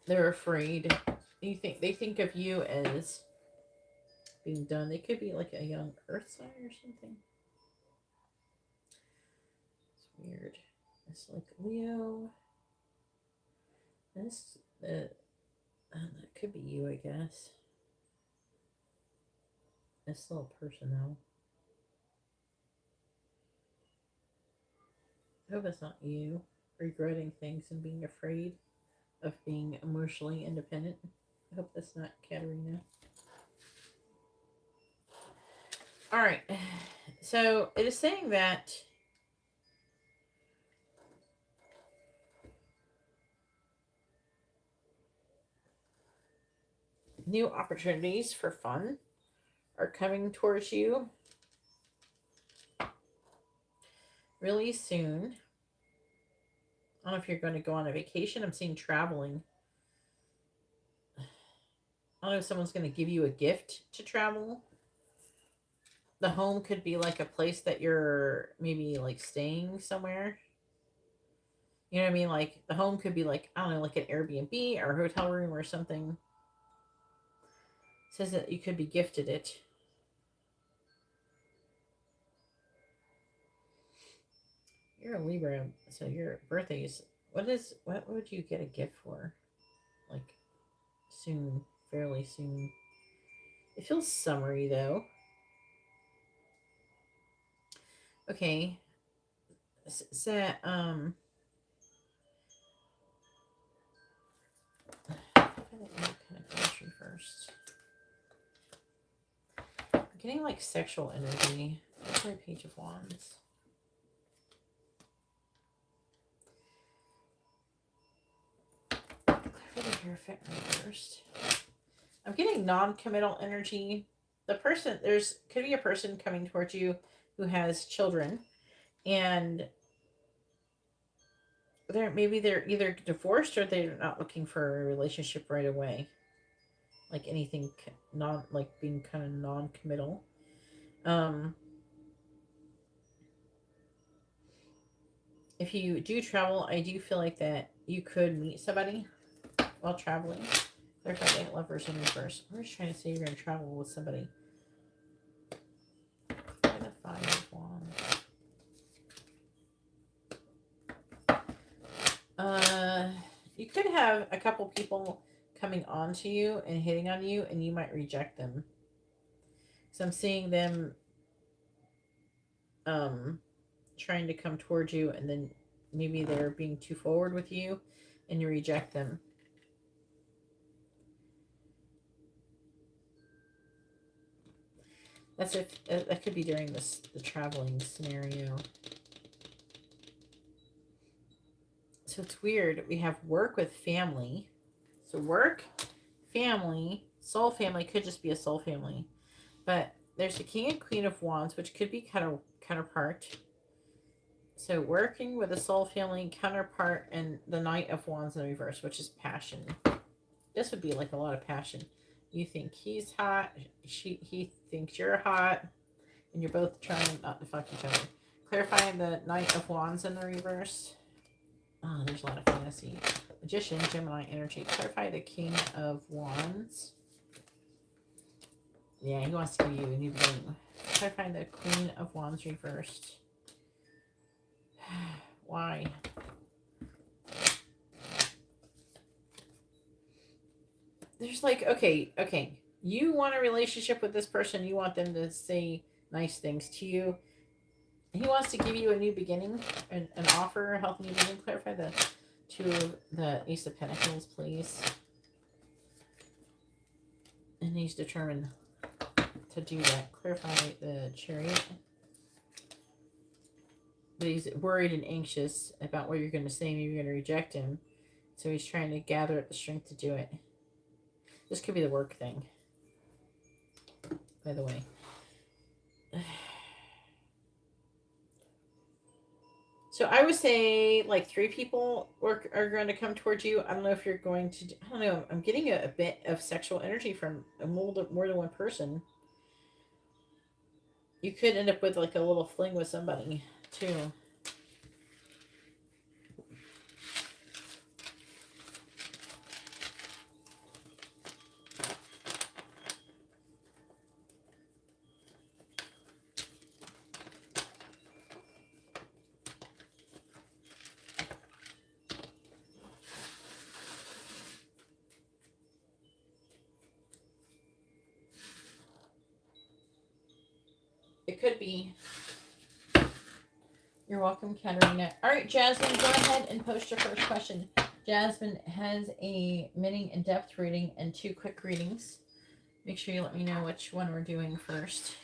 they're afraid. They think of you as being done. They could be like a young earth sign or something. It's weird. It's like Leo. This that could be you, I guess. It's still a person though. I hope it's not you regretting things and being afraid of being emotionally independent. I hope that's not Katarina. All right. So it is saying that new opportunities for fun are coming towards you really soon. I don't know if you're going to go on a vacation. I'm seeing traveling. I don't know if someone's going to give you a gift to travel. The home could be like a place that you're maybe like staying somewhere. You know what I mean? Like the home could be like, I don't know, like an Airbnb or a hotel room or something. It says that you could be gifted it. You're a Libra, so your birthday is, what would you get a gift for? Like soon, fairly soon. It feels summery though. Okay. So, first. I'm getting like sexual energy. That's my Page of Wands. Hierophant reversed. I'm getting non-committal energy. The person, could be a person coming towards you who has children, and maybe they're either divorced or they're not looking for a relationship right away. Like anything like being kind of non-committal. If you do travel, I do feel like that you could meet somebody while traveling. Clarify the lovers in reverse. We're just trying to say you're going to travel with somebody. The 5 of Wands. You could have a couple people coming on to you and hitting on you, and you might reject them. So I'm seeing them trying to come towards you, and then maybe they're being too forward with you, and you reject them. That's if that could be during the traveling scenario. So it's weird. We have work with family. So work, family, soul family could just be a soul family. But there's the King and Queen of Wands, which could be counterpart. So working with a soul family counterpart, and the Knight of Wands in the reverse, which is passion. This would be like a lot of passion. You think he's hot, he thinks you're hot, and you're both trying not to fuck each other. Clarifying the Knight of Wands in the reverse. Oh, there's a lot of fantasy. Magician, Gemini energy. Clarify the King of Wands. Yeah, he wants to give you a new beginning. Clarify the Queen of Wands reversed. Why? There's like, okay. You want a relationship with this person. You want them to say nice things to you. He wants to give you a new beginning, an offer, a healthy new beginning. Clarify the Ace of Pentacles, please. And he's determined to do that. Clarify the Chariot. But he's worried and anxious about what you're going to say. Maybe you're going to reject him. So he's trying to gather up the strength to do it. This could be the work thing, by the way. So I would say like 3 people are going to come towards you. I don't know if you're going to, I don't know. I'm getting a bit of sexual energy from more than one person. You could end up with like a little fling with somebody too. It could be. You're welcome, Katarina. All right, Jasmine, go ahead and post your first question. Jasmine has a mini in-depth reading and 2 quick readings. Make sure you let me know which one we're doing first.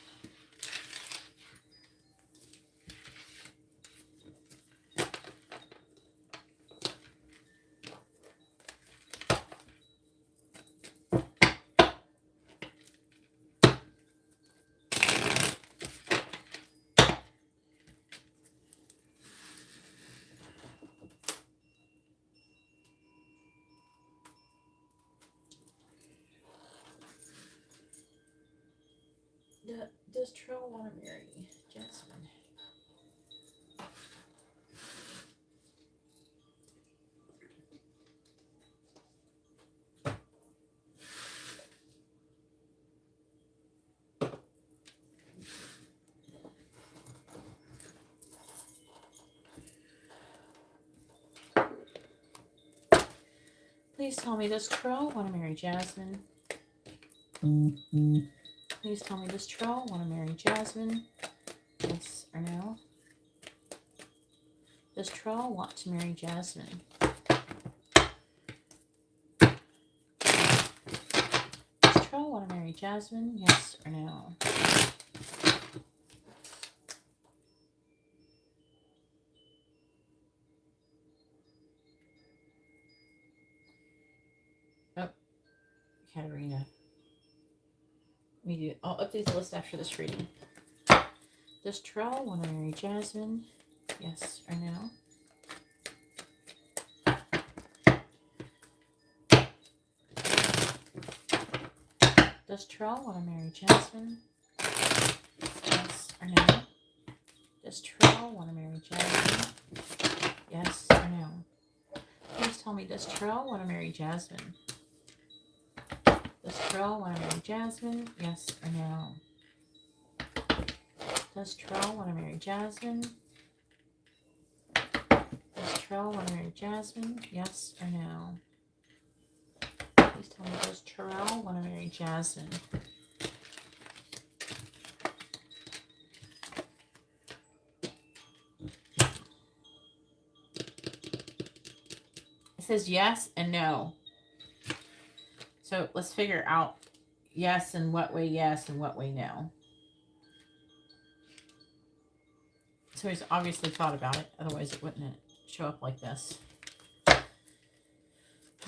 Does Troll want to marry Jasmine? Please tell me, does Troll want to marry Jasmine? Please tell me, does Troll want to marry Jasmine? Yes or no? Does Troll want to marry Jasmine? Does Troll want to marry Jasmine? Yes or no? Katarina. I'll update the list after this reading. Does Terrell want to marry Jasmine? Yes or no? Does Terrell want to marry Jasmine? Yes or no? Does Terrell want to marry Jasmine? Yes or no? Please tell me, does Terrell want to marry Jasmine? Does Terrell want to marry Jasmine? Yes or no? Does Terrell want to marry Jasmine? Does Terrell want to marry Jasmine? Yes or no? Please tell me, does Terrell want to marry Jasmine? It says yes and no. So let's figure out yes and what way yes and what way no. So he's obviously thought about it. Otherwise it wouldn't show up like this.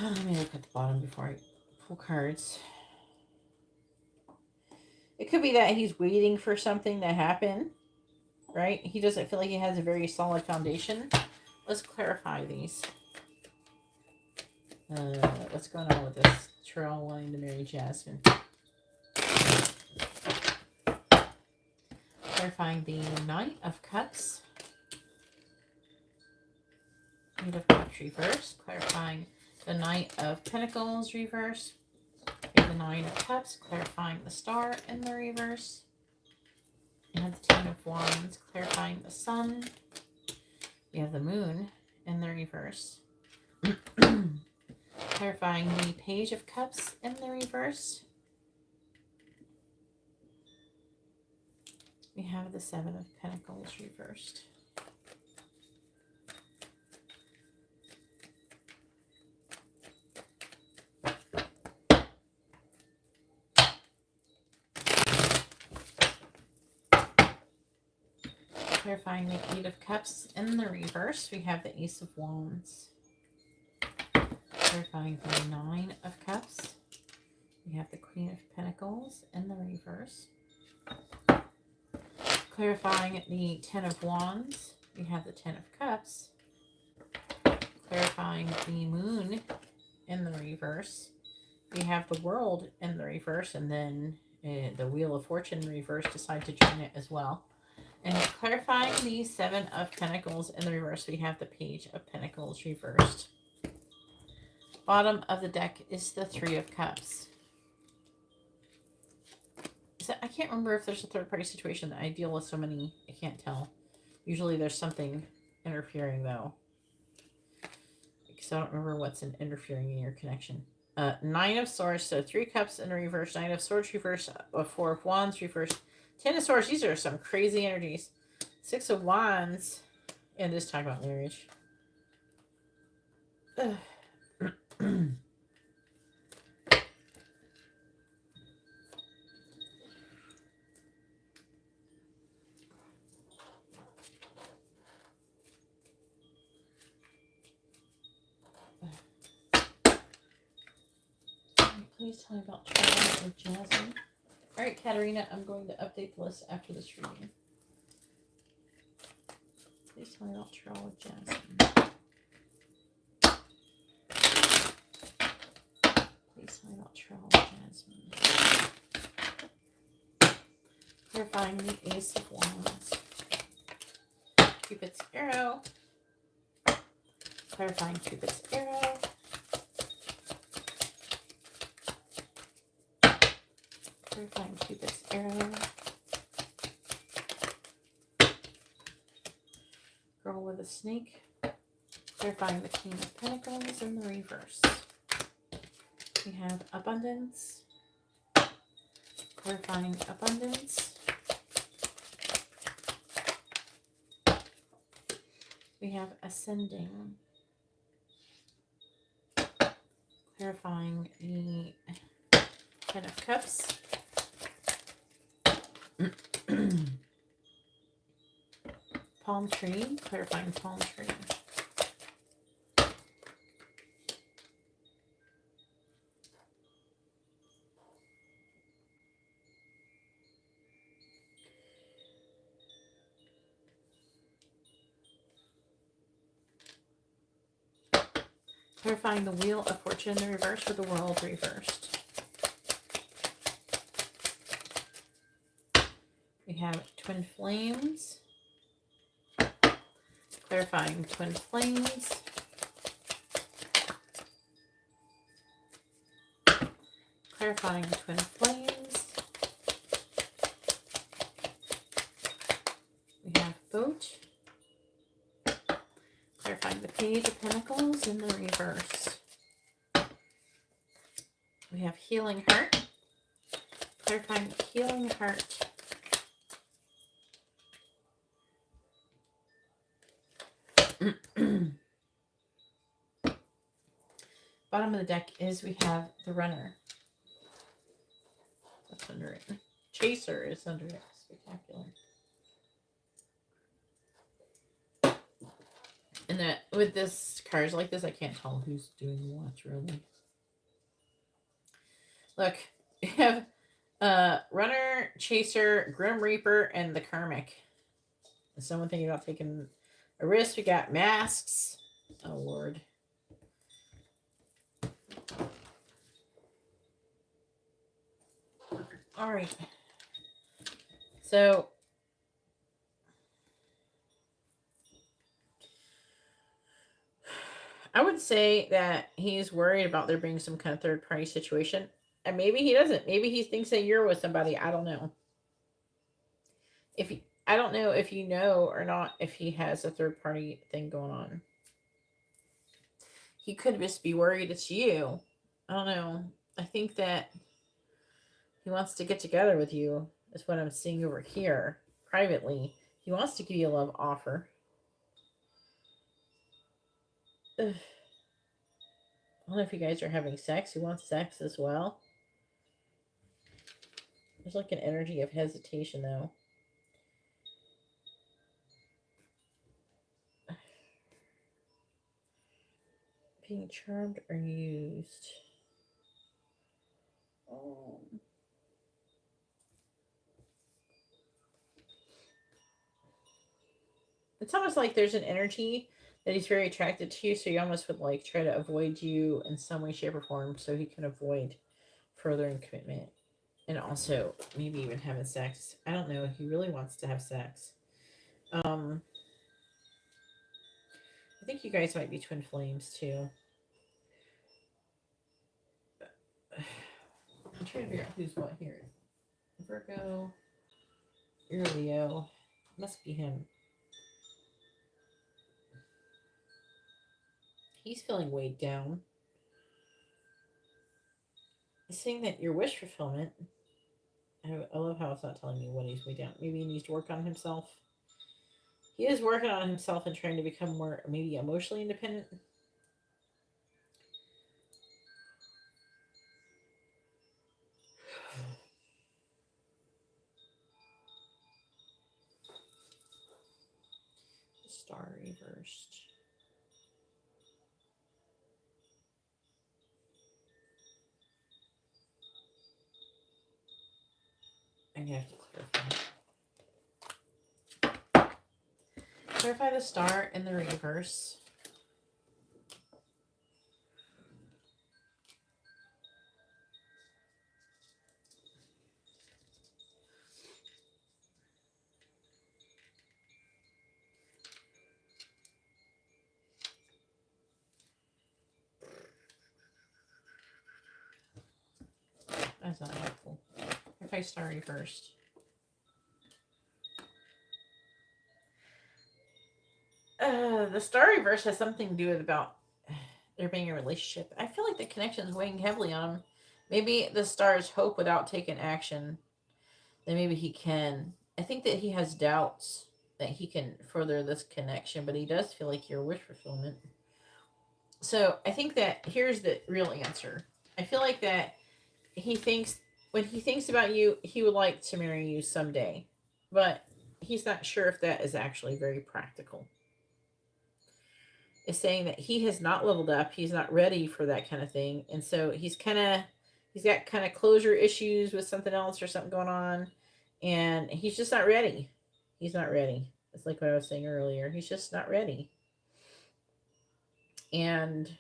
Let me look at the bottom before I pull cards. It could be that he's waiting for something to happen, right? He doesn't feel like he has a very solid foundation. Let's clarify these. What's going on with this Terrell wanting to marry Jasmine? Clarifying the Knight of Cups. Knight of Cups reverse. Clarifying the Knight of Pentacles reverse. The Nine of Cups, clarifying the Star in the reverse. You have the Ten of Wands, clarifying the Sun. You have the Moon in the reverse. Clarifying the Page of Cups in the reverse. We have the Seven of Pentacles reversed. Clarifying the Eight of Cups in the reverse, we have the Ace of Wands. Clarifying the Nine of Cups, we have the Queen of Pentacles in the reverse. Clarifying the Ten of Wands, we have the Ten of Cups. Clarifying the Moon in the reverse, we have the World in the reverse, and then the Wheel of Fortune reverse decide to join it as well. And clarifying the Seven of Pentacles in the reverse, we have the Page of Pentacles reversed. Bottom of the deck is the Three of Cups. I can't remember if there's a third-party situation that I deal with so many. I can't tell. Usually there's something interfering, though. Because I don't remember what's interfering in your connection. Nine of Swords, so Three Cups in the reverse. Nine of Swords reverse. Four of Wands reverse. Ten of Swords, these are some crazy energies. Six of Wands, and just talk about marriage. Please tell me about Charlie or Jasmine. All right, Katarina, I'm going to update the list after this reading. Please tell me about Charlie or Jasmine. Please tell me about Charlie or Jasmine. Clarifying the Ace of Wands. Cupid's arrow. Clarifying Cupid's arrow. Clarifying Cupid's arrow. Girl with a snake. Clarifying the King of Pentacles in the reverse. We have abundance. Clarifying abundance. We have ascending. Clarifying the Ten of Cups. Palm tree, clarifying palm tree. Clarifying the Wheel of Fortune in the reverse for the World reversed. We have Twin Flames. Clarifying Twin Flames. Clarifying Twin Flames. We have Boat. Clarifying the Page of Pentacles in the reverse. We have Healing Heart. Clarifying Healing Heart. Bottom of the deck is we have the Runner. That's under it. Chaser is under it. Spectacular. And that with this cards like this, I can't tell who's doing what really. Look, we have Runner, Chaser, Grim Reaper, and the Karmic. Is someone thinking about taking a risk? We got Masks. Oh Lord. All right. So I would say that he's worried about there being some kind of third party situation. And maybe he doesn't. Maybe he thinks that you're with somebody. I don't know. I don't know if you know or not if he has a third party thing going on. He could just be worried it's you. I don't know. I think that he wants to get together with you, is what I'm seeing over here privately. He wants to give you a love offer. Ugh. I don't know if you guys are having sex. He wants sex as well. There's like an energy of hesitation, though. Being charmed or used. Oh. It's almost like there's an energy that he's very attracted to you, so he almost would like try to avoid you in some way, shape, or form so he can avoid furthering commitment. And also maybe even having sex. I don't know. He really wants to have sex. I think you guys might be twin flames too. I'm trying to figure out who's what here. Virgo. You're Leo. Must be him. He's feeling weighed down. It's saying that your wish fulfillment. I love how it's not telling me when he's weighed down. Maybe he needs to work on himself. He is working on himself and trying to become more maybe emotionally independent. Star reversed. I have to clarify. Clarify the star in the reverse. That's not helpful. Clarify star reversed. The star reverse has something to do with about there being a relationship. I feel like the connection is weighing heavily on him. Maybe the stars hope without taking action. Then maybe he can. I think that he has doubts that he can further this connection, but he does feel like your wish fulfillment. So I think that here's the real answer. I feel like that he thinks when he thinks about you, he would like to marry you someday, but he's not sure if that is actually very practical. Is saying that he has not leveled up. He's not ready for that kind of thing. And so he's got kind of closure issues with something else or something going on. And he's just not ready. He's not ready. It's like what I was saying earlier. He's just not ready. And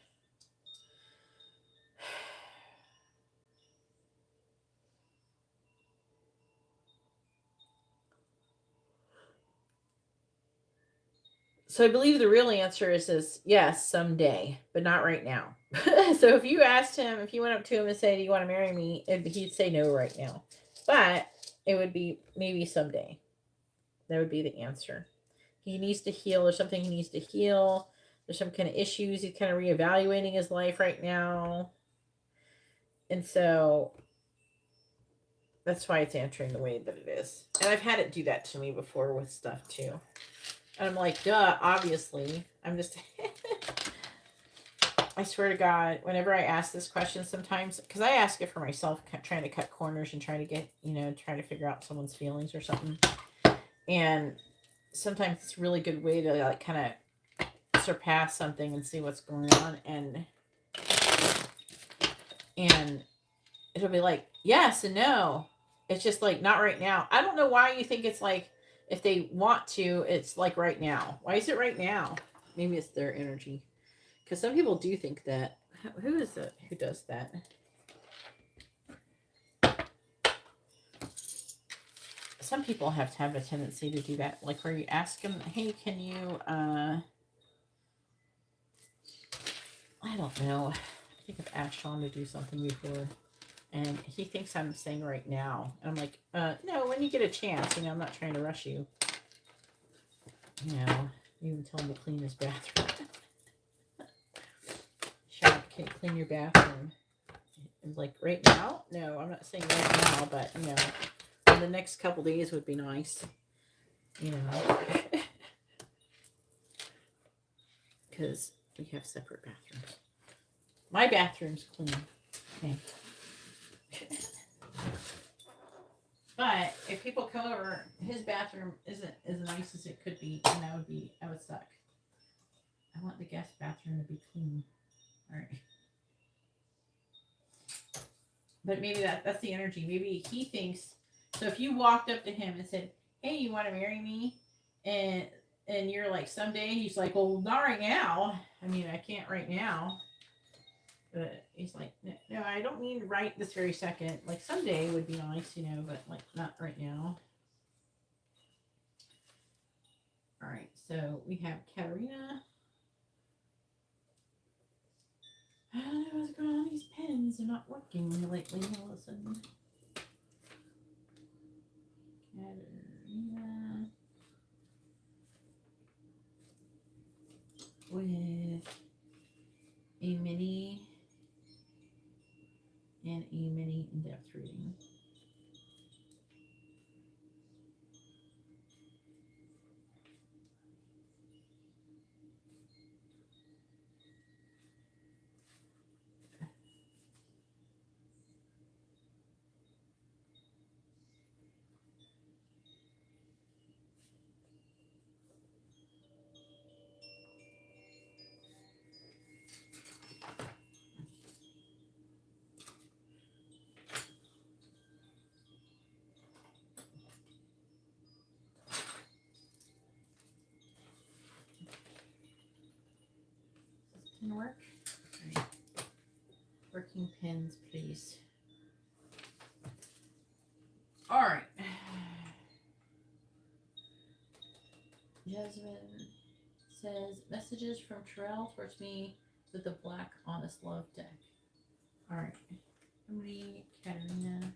So I believe the real answer is yes, someday, but not right now. So if you asked him, if you went up to him and said, "Do you want to marry me?" He'd say no right now. But it would be maybe someday. That would be the answer. He needs to heal. There's something he needs to heal. There's some kind of issues. He's kind of reevaluating his life right now. And so that's why it's answering the way that it is. And I've had it do that to me before with stuff too. And I'm like, duh, obviously. I'm just... I swear to God, whenever I ask this question sometimes, because I ask it for myself, trying to cut corners and trying to get, trying to figure out someone's feelings or something. And sometimes it's a really good way to like kind of surpass something and see what's going on. And it'll be like, yes and no. It's just like, not right now. I don't know why you think it's like, if they want to, it's like right now. Why is it right now? Maybe it's their energy. Because some people do think that. Who is it? Who does that? Some people have to have a tendency to do that. Like where you ask them, hey, can you, I don't know. I think I've asked Sean to do something before. And he thinks I'm saying right now. And I'm like, no, when you get a chance. I'm not trying to rush you. Even tell him to clean his bathroom. Sean, can you clean your bathroom? And like, right now? No, I'm not saying right now, but, in the next couple days would be nice. Because we have separate bathrooms. My bathroom's clean. Okay. But if people come over, his bathroom isn't as nice as it could be, and I would suck. I want the guest bathroom to be clean. All right. But maybe that's the energy. Maybe he thinks, so if you walked up to him and said, hey, you want to marry me? And you're like, someday, he's like, well, not right now. I can't right now. But he's like, no, I don't mean right this very second. Like someday would be nice, but like not right now. All right, so we have Katarina. I don't know what's going on. These pens are not working lately. All of a sudden. Katarina. With a mini and a mini in-depth reading. Can work. Right. Working pens, please. All right. Jasmine says messages from Terrell towards me with the Black Honest Love deck. All right. Somebody, Katarina.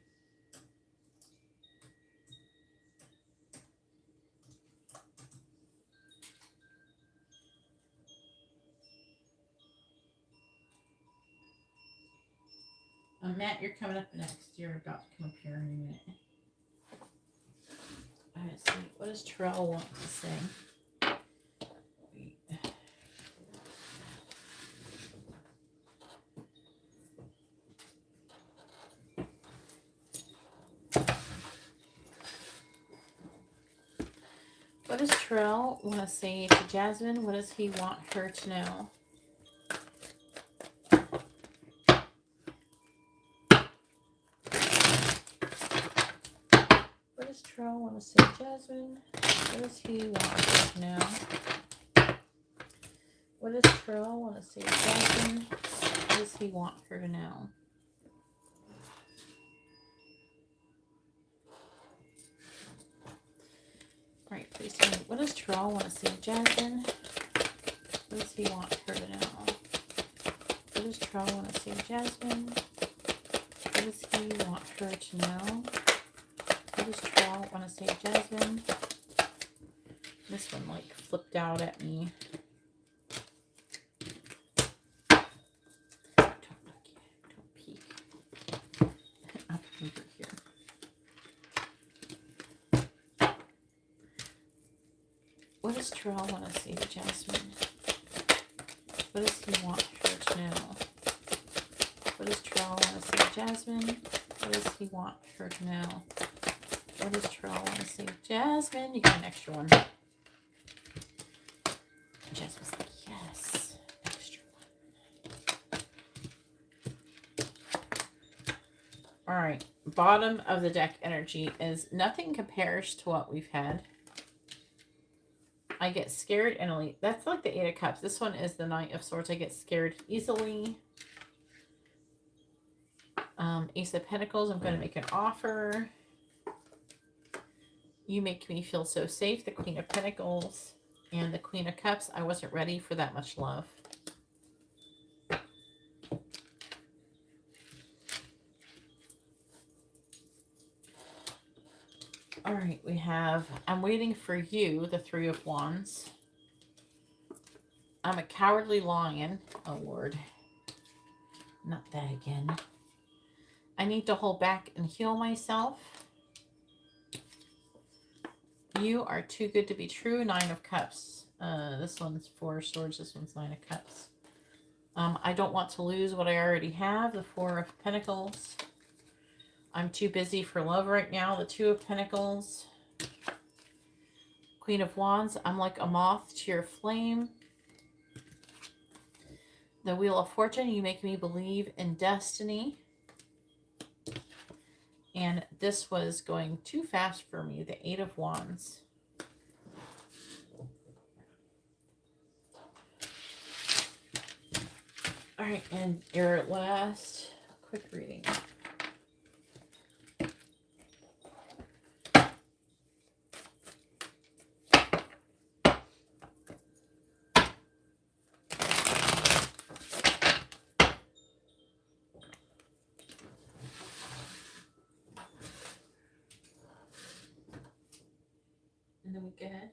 Matt, you're coming up next. You're about to come up here in a minute. All right, so what does Terrell want to say? What does Terrell want to say to Jasmine? What does he want her to know? What does Terrell want to say to Jasmine? What does he want her to know? What does Terrell want to say to Jasmine? What does he want her to know? All right, please tell me. What does Terrell want to say to Jasmine? What does he want her to know? What does Trell want to say to Jasmine? What does he want her to know? What does Trell want to say to Jasmine? This one like flipped out at me. Don't peek. Up over here. What does Trell want to say to Jasmine? What does he want her to know? What does Trell want to say to Jasmine? What does he want her to know? What does Trell want to say to Jasmine? You got an extra one. Jasmine's like, yes, extra one. All right, bottom of the deck energy is nothing compares to what we've had. I get scared and elite. That's like the Eight of Cups. This one is the Knight of Swords. I get scared easily. Ace of Pentacles. I'm going to make an offer. You make me feel so safe. The Queen of Pentacles and the Queen of Cups. I wasn't ready for that much love. All right, we have, I'm waiting for you, the Three of Wands. I'm a cowardly lion. Oh, Lord. Not that again. I need to hold back and heal myself. You are too good to be true. Nine of Cups. This one's Four of Swords. This one's Nine of Cups. I don't want to lose what I already have. The Four of Pentacles. I'm too busy for love right now. The Two of Pentacles. Queen of Wands. I'm like a moth to your flame. The Wheel of Fortune. You make me believe in destiny. And this was going too fast for me. The Eight of Wands. All right, and your last quick reading. And then we go ahead.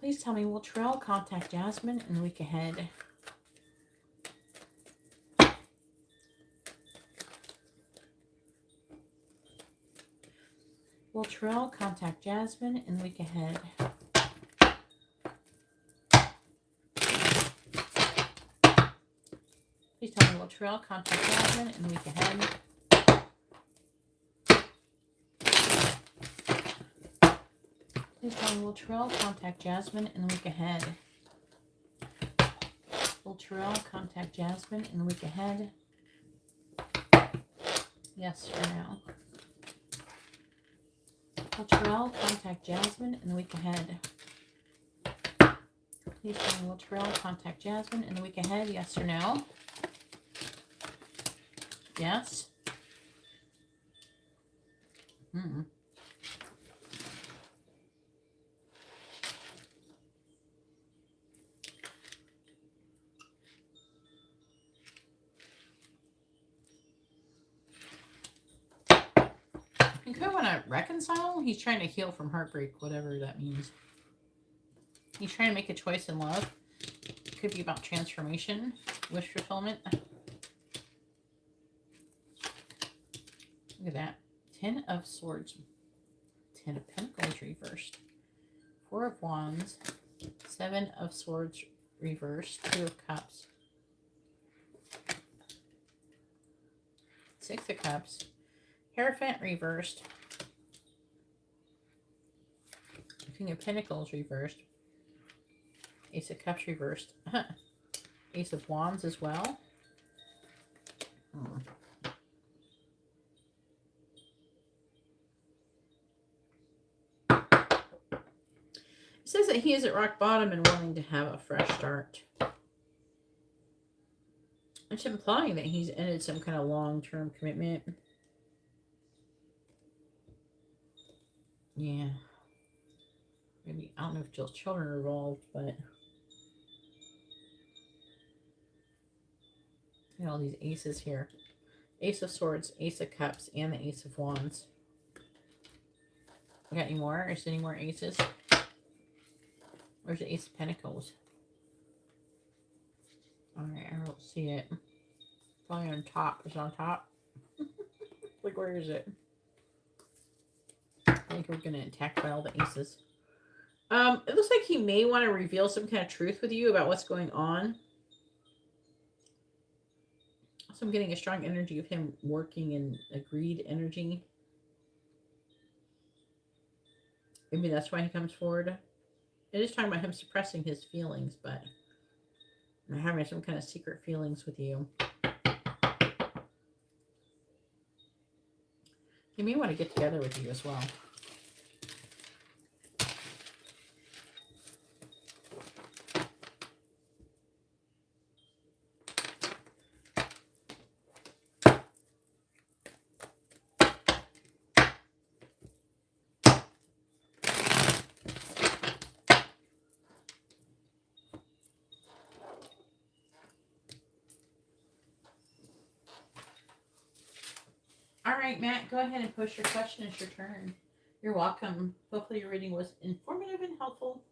Please tell me, will Trell contact Jasmine in the week ahead? Will Trell contact Jasmine in the week ahead? Please tell me, will Trell contact Jasmine in the week ahead? Please tell me, will Trell contact Jasmine in the week ahead? Will Trell contact Jasmine in the week ahead? Yes for now. Will Trell contact Jasmine in the week ahead? Please tell me, will Trell contact Jasmine in the week ahead? Yes or no? Yes? You could want to reconcile. He's trying to heal from heartbreak, whatever that means. He's trying to make a choice in love. It could be about transformation, wish fulfillment. Look at that. 10 of Swords. 10 of Pentacles reversed. 4 of Wands. 7 of Swords reversed. 2 of Cups. 6 of Cups. Hierophant reversed. King of Pentacles reversed. Ace of Cups reversed. Ace of Wands as well. It says that he is at rock bottom and wanting to have a fresh start. It's implying that he's ended some kind of long-term commitment. Yeah. Maybe, I don't know if Jill's children are involved, but... Look at all these aces here. Ace of Swords, Ace of Cups, and the Ace of Wands. We got any more? Is there any more aces? Where's the Ace of Pentacles? Alright, I don't see it. Probably on top. Is it on top? Like, where is it? I think we're going to attack by all the aces. It looks like he may want to reveal some kind of truth with you about what's going on. So I'm getting a strong energy of him working in a greed energy. Maybe that's why he comes forward. It is talking about him suppressing his feelings, but I'm having some kind of secret feelings with you. He may want to get together with you as well. All right, Matt, go ahead and post your question. It's your turn. You're welcome. Hopefully your reading was informative and helpful.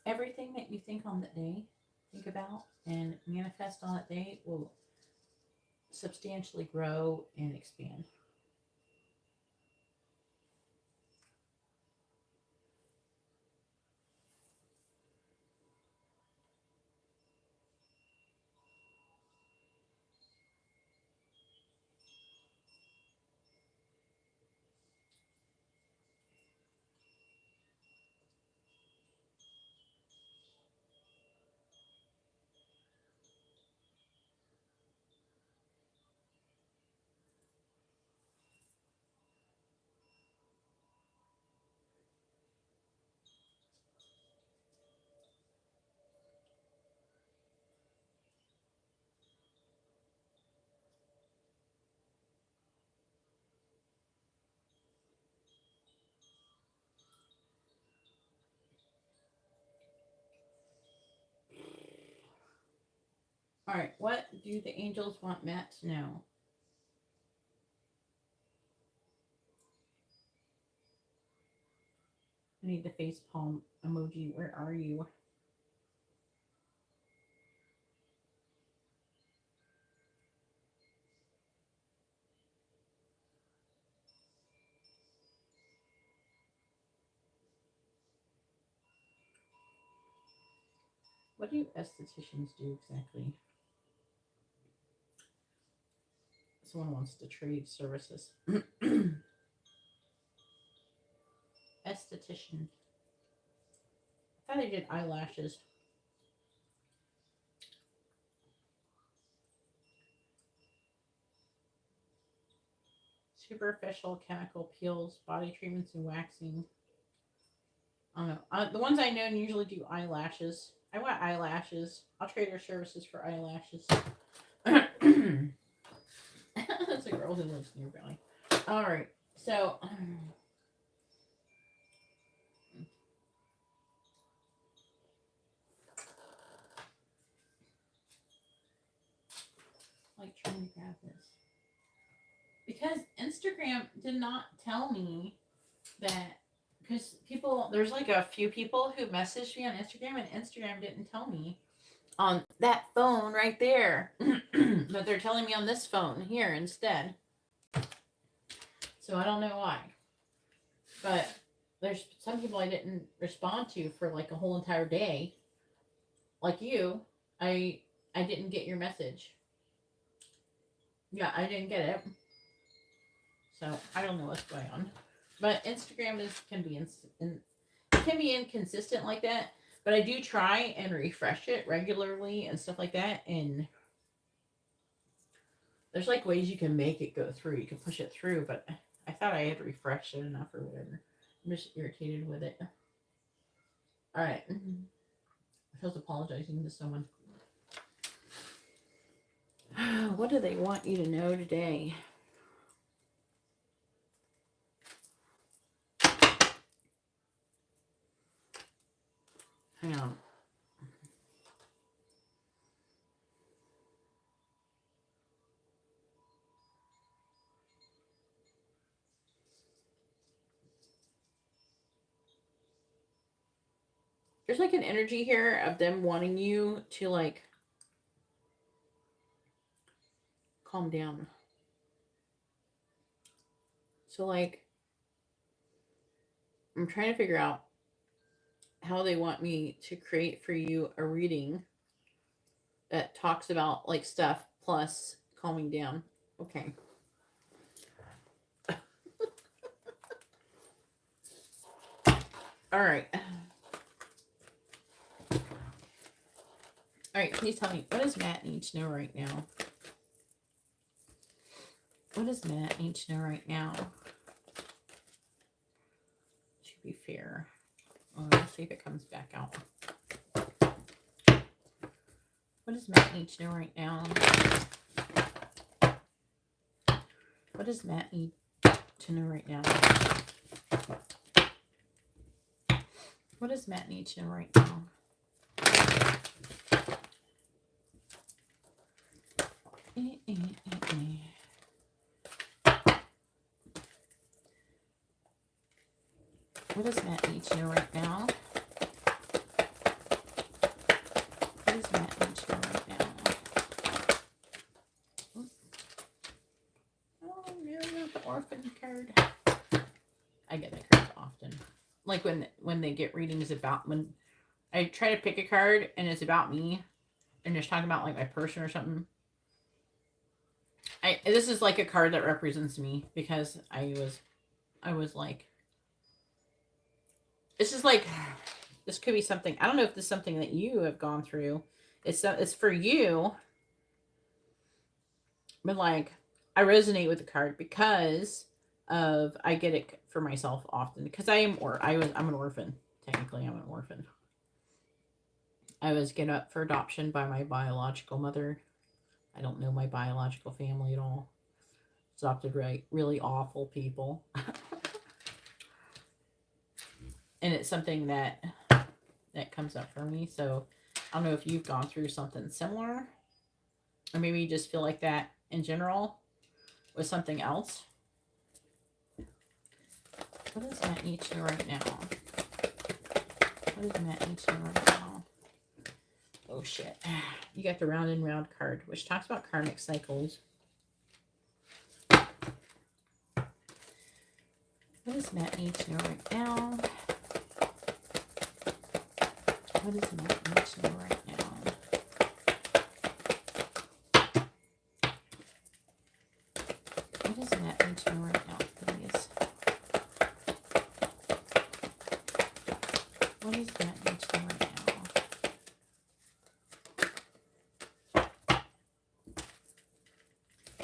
Everything that you think on that day, think about, and manifest on that day will substantially grow and expand. All right, what do the angels want Matt to know? I need the face palm emoji. Where are you? What do estheticians do exactly? Someone wants to trade services. Esthetician. I thought they did eyelashes. Superficial chemical peels, body treatments, and waxing. I don't know. The ones I know usually do eyelashes. I want eyelashes. I'll trade her services for eyelashes. That's a girl who lives nearby. All right. So, like trying to grab this. Because Instagram did not tell me that, because people, there's like a few people who messaged me on Instagram, and Instagram didn't tell me on that phone right there, but they're telling me on this phone here instead. So I don't know why. But there's some people I didn't respond to for like a whole entire day. Like you, I didn't get your message. Yeah, I didn't get it. So I don't know what's going on. But Instagram can be inconsistent like that. But I do try and refresh it regularly and stuff like that. And there's like ways you can make it go through. You can push it through, but I thought I had refreshed it enough or whatever. I'm just irritated with it. All right. I was apologizing to someone. What do they want you to know today? Hang on. There's like an energy here of them wanting you to like calm down. So like I'm trying to figure out how they want me to create for you a reading that talks about like stuff plus calming down. Okay. All right. All right, please tell me, what does Matt need to know right now? What does Matt need to know right now? To be fair. Let's see if it comes back out. What does Matt need to know right now? What does Matt need to know right now? What does Matt need to know right now? What does Matt need to know right now? What does Matt need to know right now? Oh no, not the orphan card. I get that card often. Like when they get readings about, when I try to pick a card and it's about me and it's talking about like my person or something. This is like a card that represents me because I was like, this is like, this could be something. I don't know if this is something that you have gone through. It's for you, but like I resonate with the card because of I get it for myself often because I'm an orphan. Technically, I'm an orphan. I was given up for adoption by my biological mother. I don't know my biological family at all. Adopted really awful people. And it's something that comes up for me. So I don't know if you've gone through something similar, or maybe you just feel like that in general with something else. What does Matt need to know right now? What does Matt need to know right now? Oh shit. You got the round and round card, which talks about karmic cycles. What does Matt need to know right now? What does Matt need to know right now? What does Matt need to know right now, please? What does Matt need to know right now?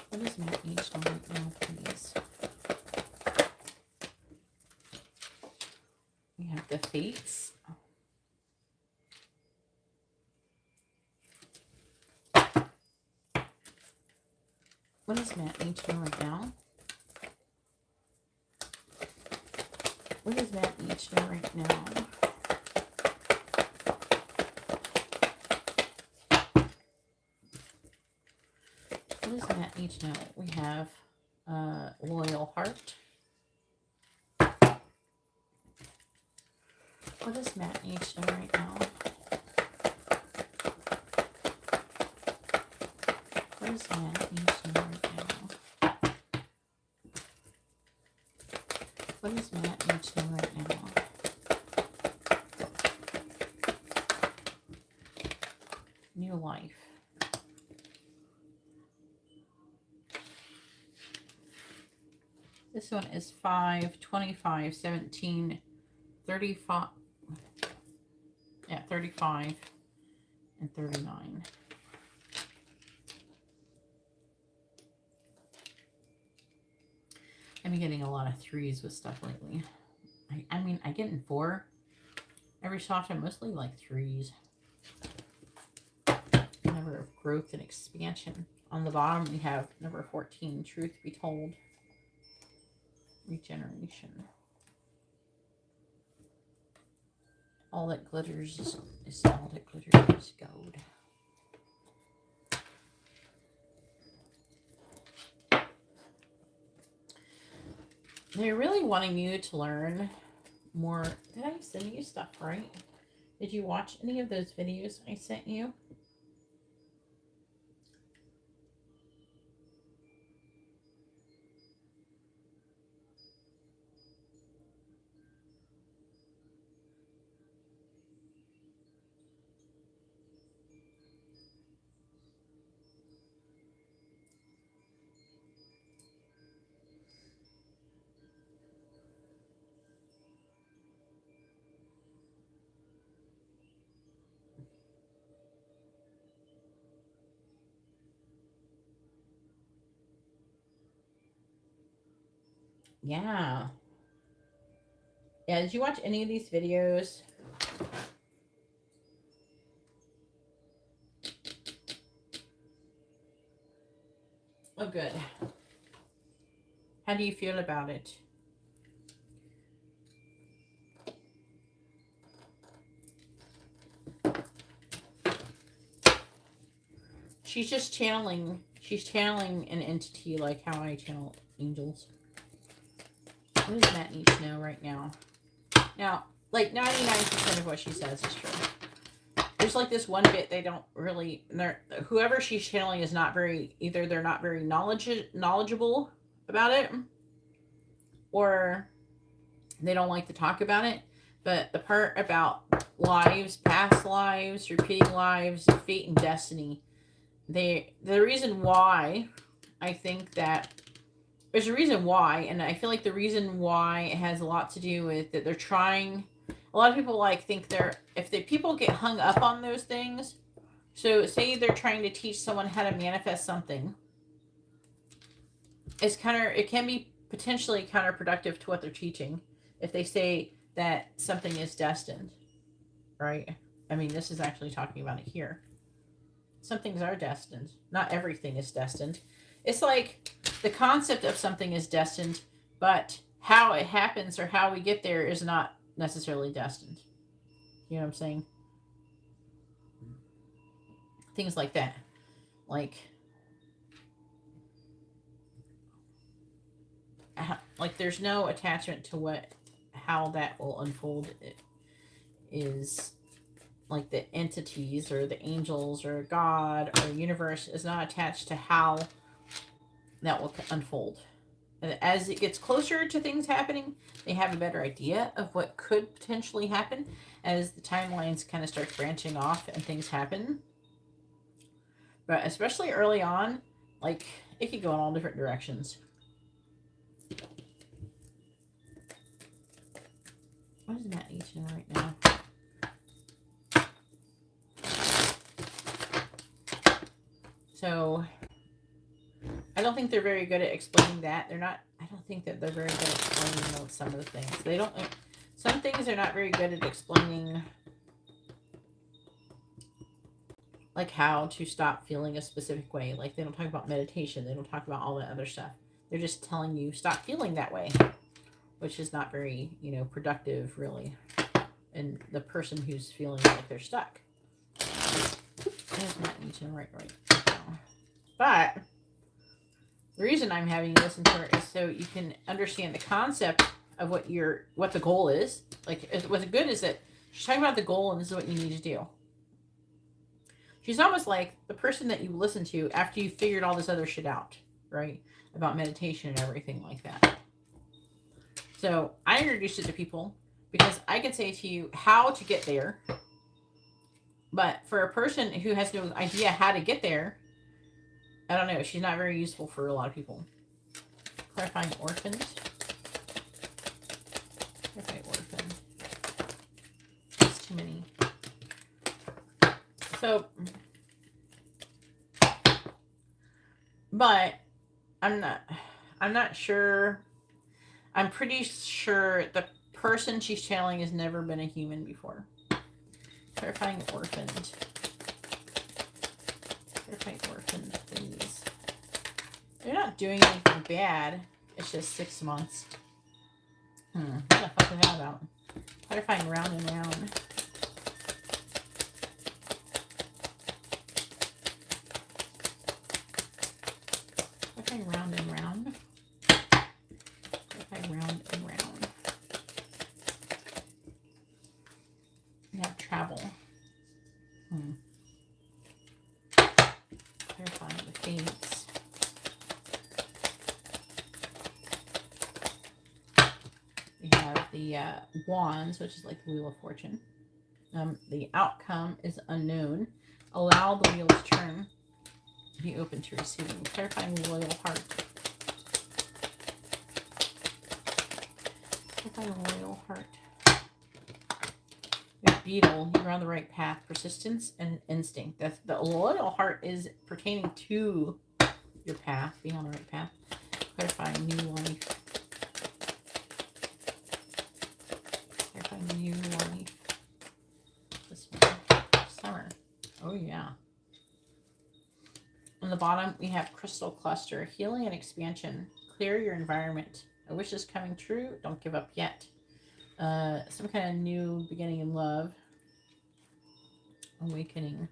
What does Matt need to know right now, please? We have the Fates. What does Matt need to know right now? What does Matt need to know right now? What does Matt need to know? We have Loyal heart. What does Matt need to know right now? What does Matt need to know right now? What does Matt need to know right now? New life. This one is 5, 25, 17, 35. Yeah, 35 and 39. I've been getting a lot of 3s with stuff lately. I mean, I get in 4 every so often, mostly like 3s. Number of growth and expansion. On the bottom, we have number 14, truth be told. Regeneration. All that glitters is all that glitters is gold. They're really wanting you to learn more. Did I send you stuff, right? Did you watch any of those videos I sent you? Yeah. Yeah, did you watch any of these videos? Oh, good. How do you feel about it? She's just channeling. She's channeling an entity like how I channel angels. What does Matt need to know right now? Now, like 99% of what she says is true. There's like this one bit they don't really. Whoever she's channeling is not very. Either they're not very knowledgeable about it, or they don't like to talk about it. But the part about lives, past lives, repeating lives, fate and destiny. The reason why I think that there's a reason why, and I feel like the reason why it has a lot to do with that they're trying. A lot of people like think people get hung up on those things. So say they're trying to teach someone how to manifest something. It can be potentially counterproductive to what they're teaching if they say that something is destined, right? I mean, this is actually talking about it here. Some things are destined. Not everything is destined. It's like the concept of something is destined, but how it happens or how we get there is not necessarily destined. You know what I'm saying? Things like that. Like there's no attachment to how that will unfold. It is like the entities or the angels or God or universe is not attached to how that will unfold. And as it gets closer to things happening, they have a better idea of what could potentially happen as the timelines kind of start branching off and things happen. But especially early on, like it could go in all different directions. What is Matt eating right now? So I don't think they're very good at explaining that. I don't think that they're very good at explaining some of the things. Some things they're not very good at explaining, like how to stop feeling a specific way. Like they don't talk about meditation. They don't talk about all that other stuff. They're just telling you stop feeling that way, which is not very, productive really. And the person who's feeling like they're stuck. There's not eating right now. But The reason I'm having you listen to her is so you can understand the concept of what the goal is. Like, what's good is that she's talking about the goal and this is what you need to do. She's almost like the person that you listen to after you figured all this other shit out, right? About meditation and everything like that. So I introduced it to people because I can say to you how to get there. But for a person who has no idea how to get there, I don't know. She's not very useful for a lot of people. Clarifying orphans. Clarifying orphan. That's too many. So, but I'm not sure. I'm pretty sure the person she's channeling has never been a human before. Clarifying orphaned. Clarifying orphaned, please. They're not doing anything bad. It's just 6 months. What the fuck is that about? Clarifying round and round. Clarifying round and round. Clarifying round and round. We have travel. Clarifying the fates. We have the wands, which is like the Wheel of Fortune. The outcome is unknown. Allow the wheel to turn. Be open to receiving. Clarifying royal heart. Clarifying royal heart. Your beetle, you're on the right path. Persistence and instinct. That's the loyal heart is pertaining to your path, being on the right path. Clarifying new life. Clarifying new life. This one. Summer. Oh yeah. On the bottom, we have crystal cluster, healing and expansion. Clear your environment. A wish is coming true. Don't give up yet. Some kind of new beginning in love. Awakening.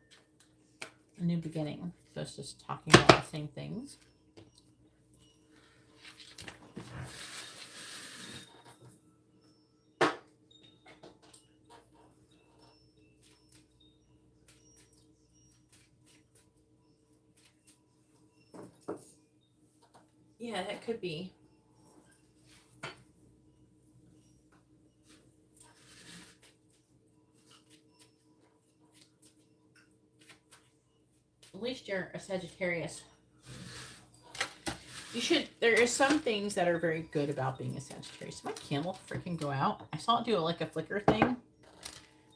A new beginning. So it's just talking about the same things. Yeah, that could be. At least you're a Sagittarius. You should, there is some things that are very good about being a Sagittarius. My candle freaking go out. I saw it do like a flicker thing.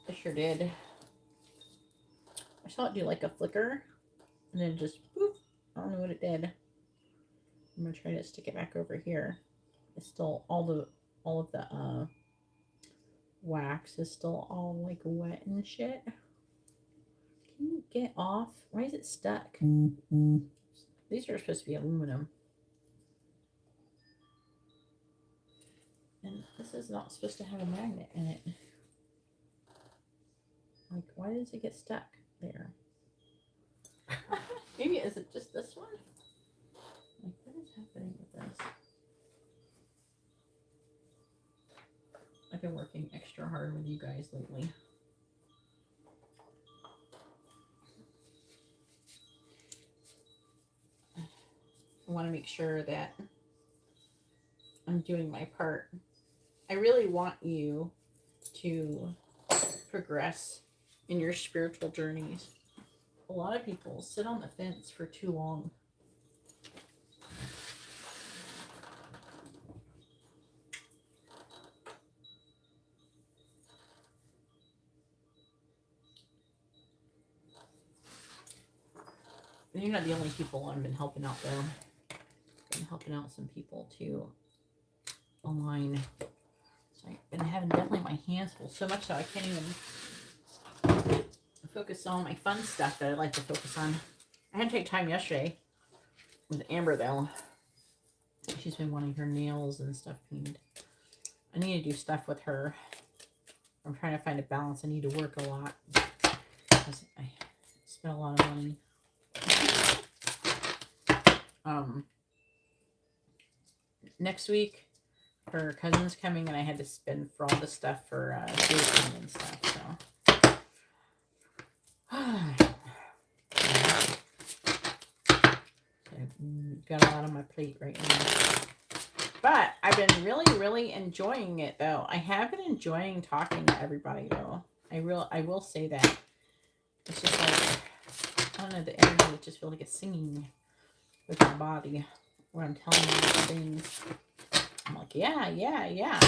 I sure did. I saw it do like a flicker. And then just, boop. I don't know what it did. I'm going to try to stick it back over here. It's still, all of the wax is still all like wet and shit. Can you get off? Why is it stuck? These are supposed to be aluminum. And this is not supposed to have a magnet in it. Like, why does it get stuck there? Maybe, is it just this one? Like, what is happening with this? I've been working extra hard with you guys lately. I want to make sure that I'm doing my part. I really want you to progress in your spiritual journeys. A lot of people sit on the fence for too long. And you're not the only people I've been helping out though. I've been helping out some people too online. So I've been having definitely my hands full so much so I can't even focus on my fun stuff that I like to focus on. I had to take time yesterday with Amber though. She's been wanting her nails and stuff painted. I need to do stuff with her. I'm trying to find a balance. I need to work a lot because I spent a lot of money. next week her cousin's coming, and I had to spend for all the stuff for baking and stuff. So got a lot on my plate right now. But I've been really enjoying it, though. I have been enjoying talking to everybody, though. I will say that. It's just like, I don't know, the energy that just feels like it's singing with my body when I'm telling you these things. I'm like, yeah.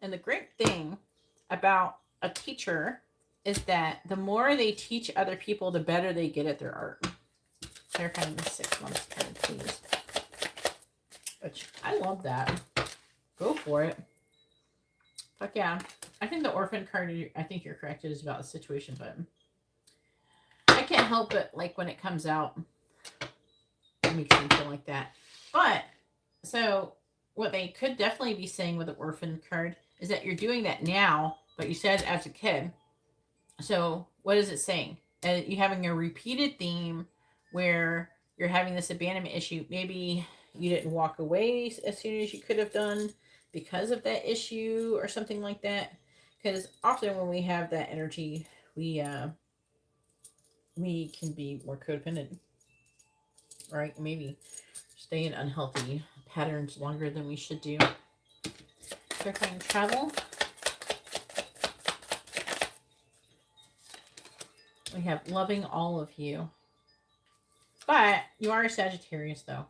And the great thing about a teacher is that the more they teach other people, the better they get at their art. Clarifying the 6 months card, please. Which I love that. Go for it. Fuck yeah. I think the orphan card, I think you're correct, it is about the situation, but I can't help it, like, when it comes out, it makes me feel like that. But, so, what they could definitely be saying with the orphan card is that you're doing that now, but you said as a kid. So, what is it saying? You're having a repeated theme where you're having this abandonment issue. Maybe you didn't walk away as soon as you could have done because of that issue or something like that. Because often when we have that energy, we can be more codependent, right? Maybe stay in unhealthy patterns longer than we should do. Clarifying travel. We have loving all of you. But you are a Sagittarius, though.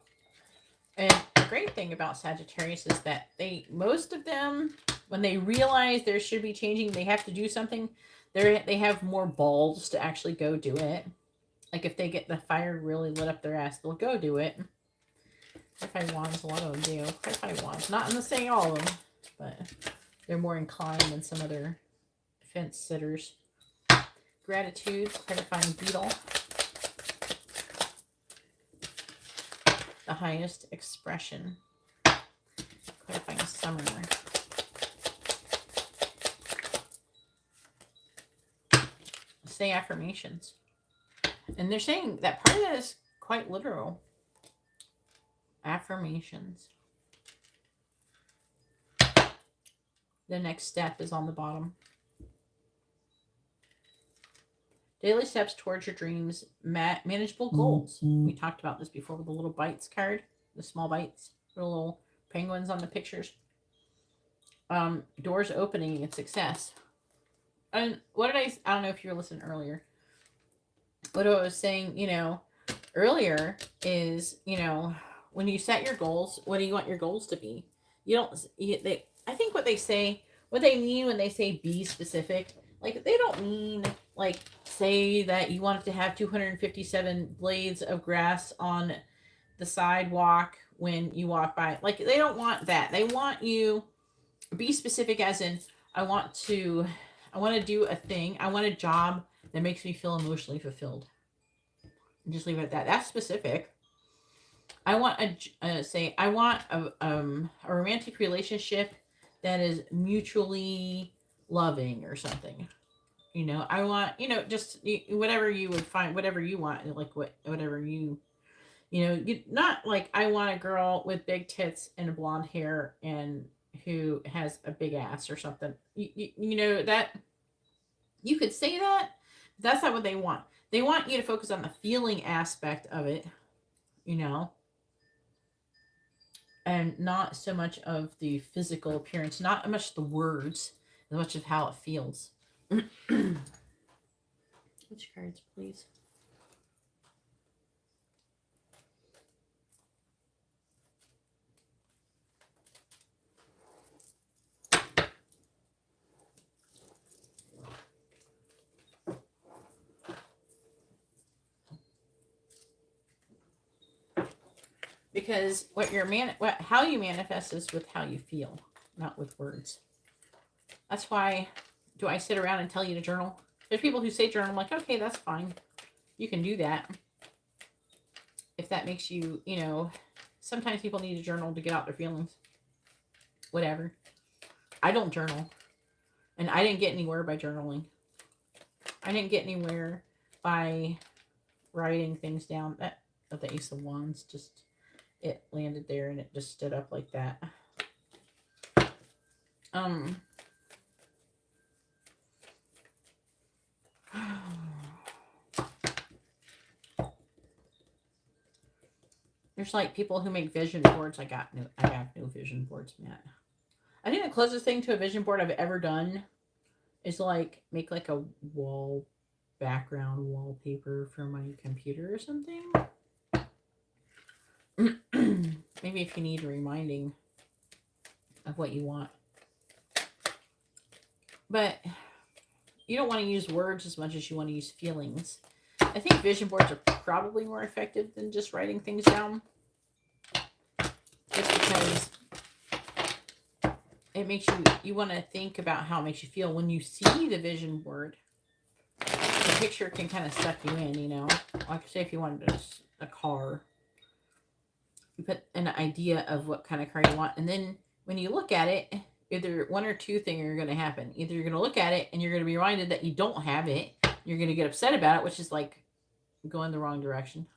And the great thing about Sagittarius is that most of them, when they realize there should be changing, they have to do something, they have more balls to actually go do it. Like if they get the fire really lit up their ass, they'll go do it. Clarify wands, a lot of them do. Clarify wands. Not in the saying all of them, but they're more inclined than some other fence sitters. Gratitude, clarifying beetle. The highest expression. Clarifying summoner. Say affirmations. And they're saying that part of that is quite literal. Affirmations. The next step is on the bottom. Daily steps towards your dreams, manageable goals. We talked about this before with the little bites card, the small bites, the little penguins on the pictures. Doors opening and success. And what did I don't know if you were listening earlier. What I was saying, earlier is, when you set your goals, what do you want your goals to be? I think what they mean when they say be specific, like they don't mean like say that you want to have 257 blades of grass on the sidewalk when you walk by. Like they don't want that. They want you be specific as in I want to do a thing. I want a job that makes me feel emotionally fulfilled. And just leave it at that. That's specific. I want a romantic relationship that is mutually loving or something. I want, just whatever you would find, whatever you want, like whatever you not like I want a girl with big tits and blonde hair and who has a big ass or something. That you could say that. That's not what they want. They want you to focus on the feeling aspect of it, and not so much of the physical appearance, not much the words, as much of how it feels. Which cards, please? Because how you manifest is with how you feel, not with words. That's why, do I sit around and tell you to journal? There's people who say journal. I'm like, okay, that's fine. You can do that. If that makes you, sometimes people need to journal to get out their feelings. Whatever. I don't journal. And I didn't get anywhere by journaling. I didn't get anywhere by writing things down. That of the Ace of Wands, just, it landed there and it just stood up like that. There's like people who make vision boards. I have no vision boards, Matt. I think the closest thing to a vision board I've ever done is like make like a wall background wallpaper for my computer or something. Maybe if you need reminding of what you want. But you don't want to use words as much as you want to use feelings. I think vision boards are probably more effective than just writing things down. Just because it makes you want to think about how it makes you feel when you see the vision board. The picture can kind of suck you in, you know. Like say if you wanted a car, you put an idea of what kind of car you want, and then when you look at it, either one or two things are going to happen. Either you're going to look at it and you're going to be reminded that you don't have it. You're going to get upset about it, which is like going the wrong direction.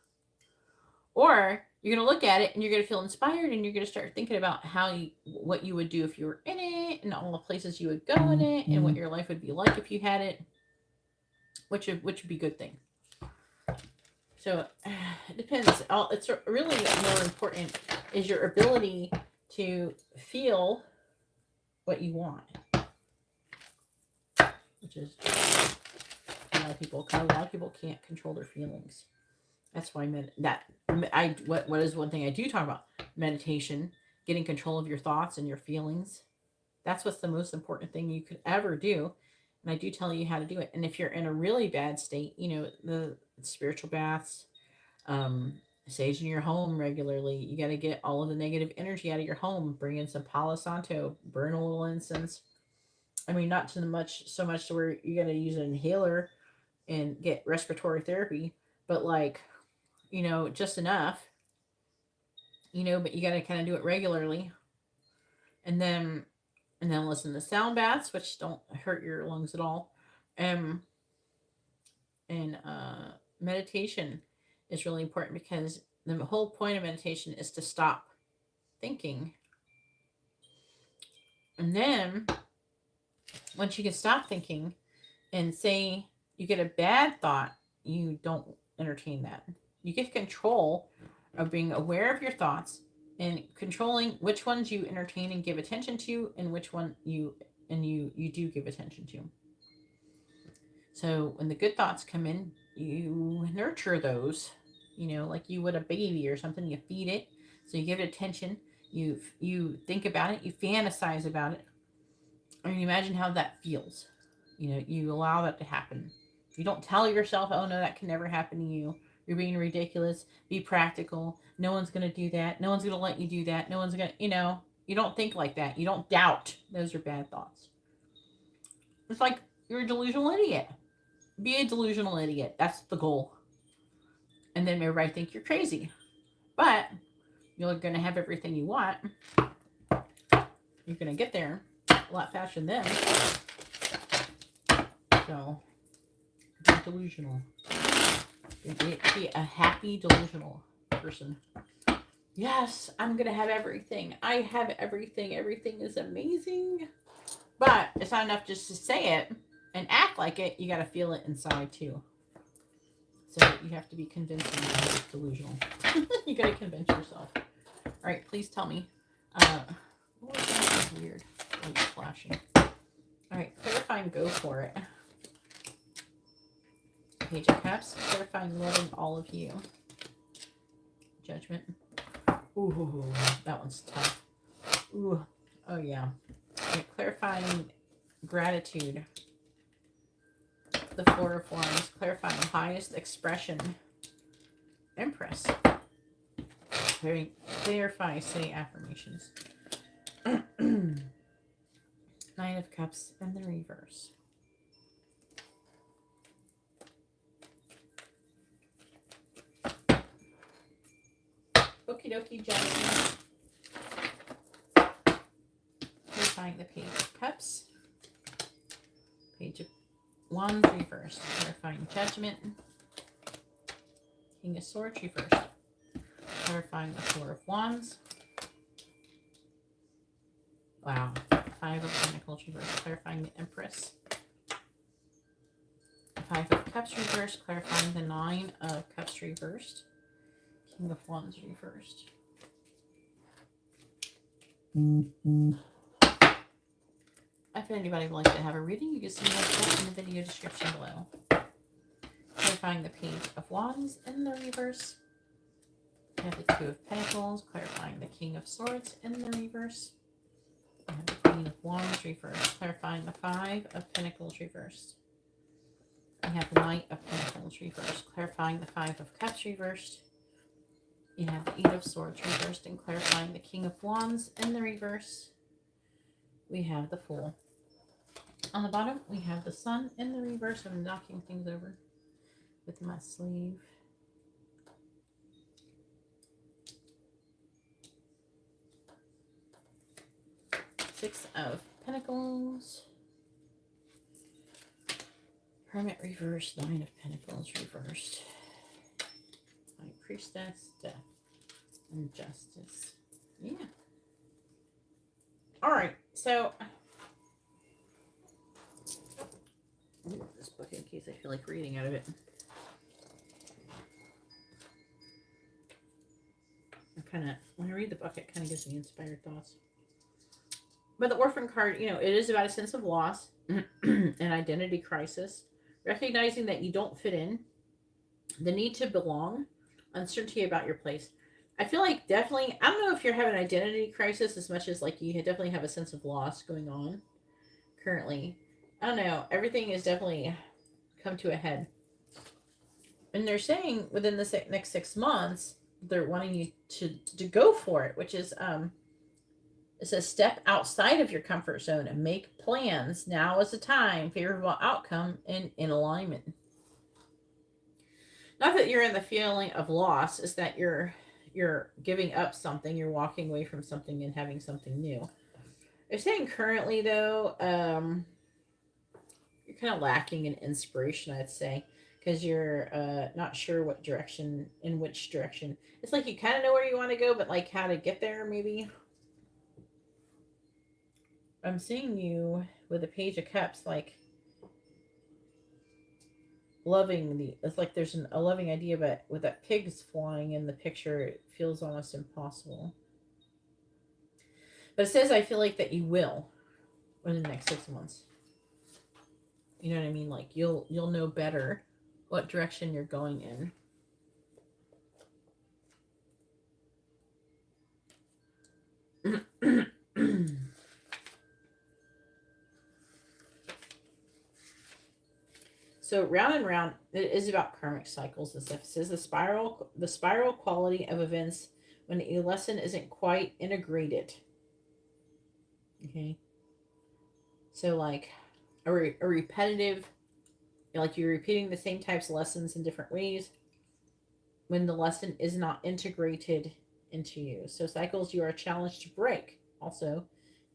Or you're going to look at it and you're going to feel inspired and you're going to start thinking about what you would do if you were in it and all the places you would go in it and what your life would be like if you had it, which would be a good thing. So it depends. It's really more important is your ability to feel what you want, which is a lot of people can't control their feelings. That's why what is one thing I do talk about? Meditation, getting control of your thoughts and your feelings. That's what's the most important thing you could ever do. And I do tell you how to do it. And if you're in a really bad state, you know, the spiritual baths, sage in your home regularly. You got to get all of the negative energy out of your home. Bring in some Palo Santo, burn a little incense. I mean, not so much to where you got to use an inhaler and get respiratory therapy, but like, you know, just enough, you know, but you got to kind of do it regularly. And then listen to sound baths, which don't hurt your lungs at all. And meditation is really important because the whole point of meditation is to stop thinking. And then once you can stop thinking and say you get a bad thought, you don't entertain that. You get control of being aware of your thoughts and controlling which ones you entertain and give attention to and which one you do give attention to. So when the good thoughts come in, you nurture those, you know, like you would a baby or something. You feed it, so you give it attention. You think about it, you fantasize about it, and you imagine how that feels. You know, you allow that to happen. You don't tell yourself, oh no, that can never happen to you. You're being ridiculous. Be practical. No one's going to do that. No one's going to let you do that. No one's going to, you know, you don't think like that. You don't doubt. Those are bad thoughts. It's like you're a delusional idiot. Be a delusional idiot. That's the goal. And then everybody think you're crazy. But you're going to have everything you want. You're going to get there a lot faster than them. So, be delusional. Be a happy, delusional person. Yes, I'm going to have everything. I have everything. Everything is amazing. But it's not enough just to say it and act like it. You got to feel it inside too. So you have to be convincing that it's delusional. You got to convince yourself. All right, please tell me. What was that? Weird. Light flashing. All right, clarifying, go for it. Page of Cups, clarifying, loving all of you. Judgment. Ooh, that one's tough. Ooh, oh yeah. Okay, clarifying gratitude. The Four of Wands, clarifying highest expression. Empress. Clarify, say affirmations. Nine of Cups and the reverse. Okie dokie, Jasmine. Clarifying the Page of Cups. Page of Wands reversed. Clarifying Judgment. King of Swords reversed. Clarifying the Four of Wands. Wow. Five of Pentacles reversed, clarifying the Empress. Five of Cups reversed, clarifying the Nine of Cups reversed. King of Wands reversed. If anybody would like to have a reading, you can see that in the video description below. Clarifying the Page of Wands in the reverse. We have the Two of Pentacles, clarifying the King of Swords in the reverse. We have the Queen of Wands reversed, clarifying the Five of Pentacles reversed. We have the Knight of Pentacles reversed, clarifying the Five of Cups reversed. You have the Eight of Swords reversed and clarifying the King of Wands in the reverse. We have the Fool. On the bottom, we have the Sun in the reverse. I'm knocking things over with my sleeve. Six of Pentacles. Hermit reversed. Nine of Pentacles reversed. High Priestess, Death, and Justice. Yeah. Alright, so this book in case I feel like reading out of it. When I read the book, it kind of gives me inspired thoughts. But the Orphan card, you know, it is about a sense of loss, an identity crisis, recognizing that you don't fit in, the need to belong, uncertainty about your place. I feel like definitely, I don't know if you're having an identity crisis as much as like you definitely have a sense of loss going on currently. I don't know. Everything is definitely come to a head. And they're saying within the next 6 months, they're wanting you to go for it, which is, it says step outside of your comfort zone and make plans. Now is the time, favorable outcome, and in alignment. Not that you're in the feeling of loss, is that you're giving up something, you're walking away from something and having something new. They're saying currently though, you're kind of lacking in inspiration, I'd say, because you're not sure in which direction. It's like you kind of know where you want to go, but like how to get there, maybe. I'm seeing you with a Page of Cups, like loving it's like there's a loving idea, but with that pig's flying in the picture, it feels almost impossible. But it says, I feel like that you will within the next 6 months. You know what I mean? Like you'll know better what direction you're going in. So round and round, it is about karmic cycles and stuff. It says the spiral quality of events when a lesson isn't quite integrated. Okay. So like a repetitive, like you're repeating the same types of lessons in different ways when the lesson is not integrated into you. So cycles you are challenged to break also,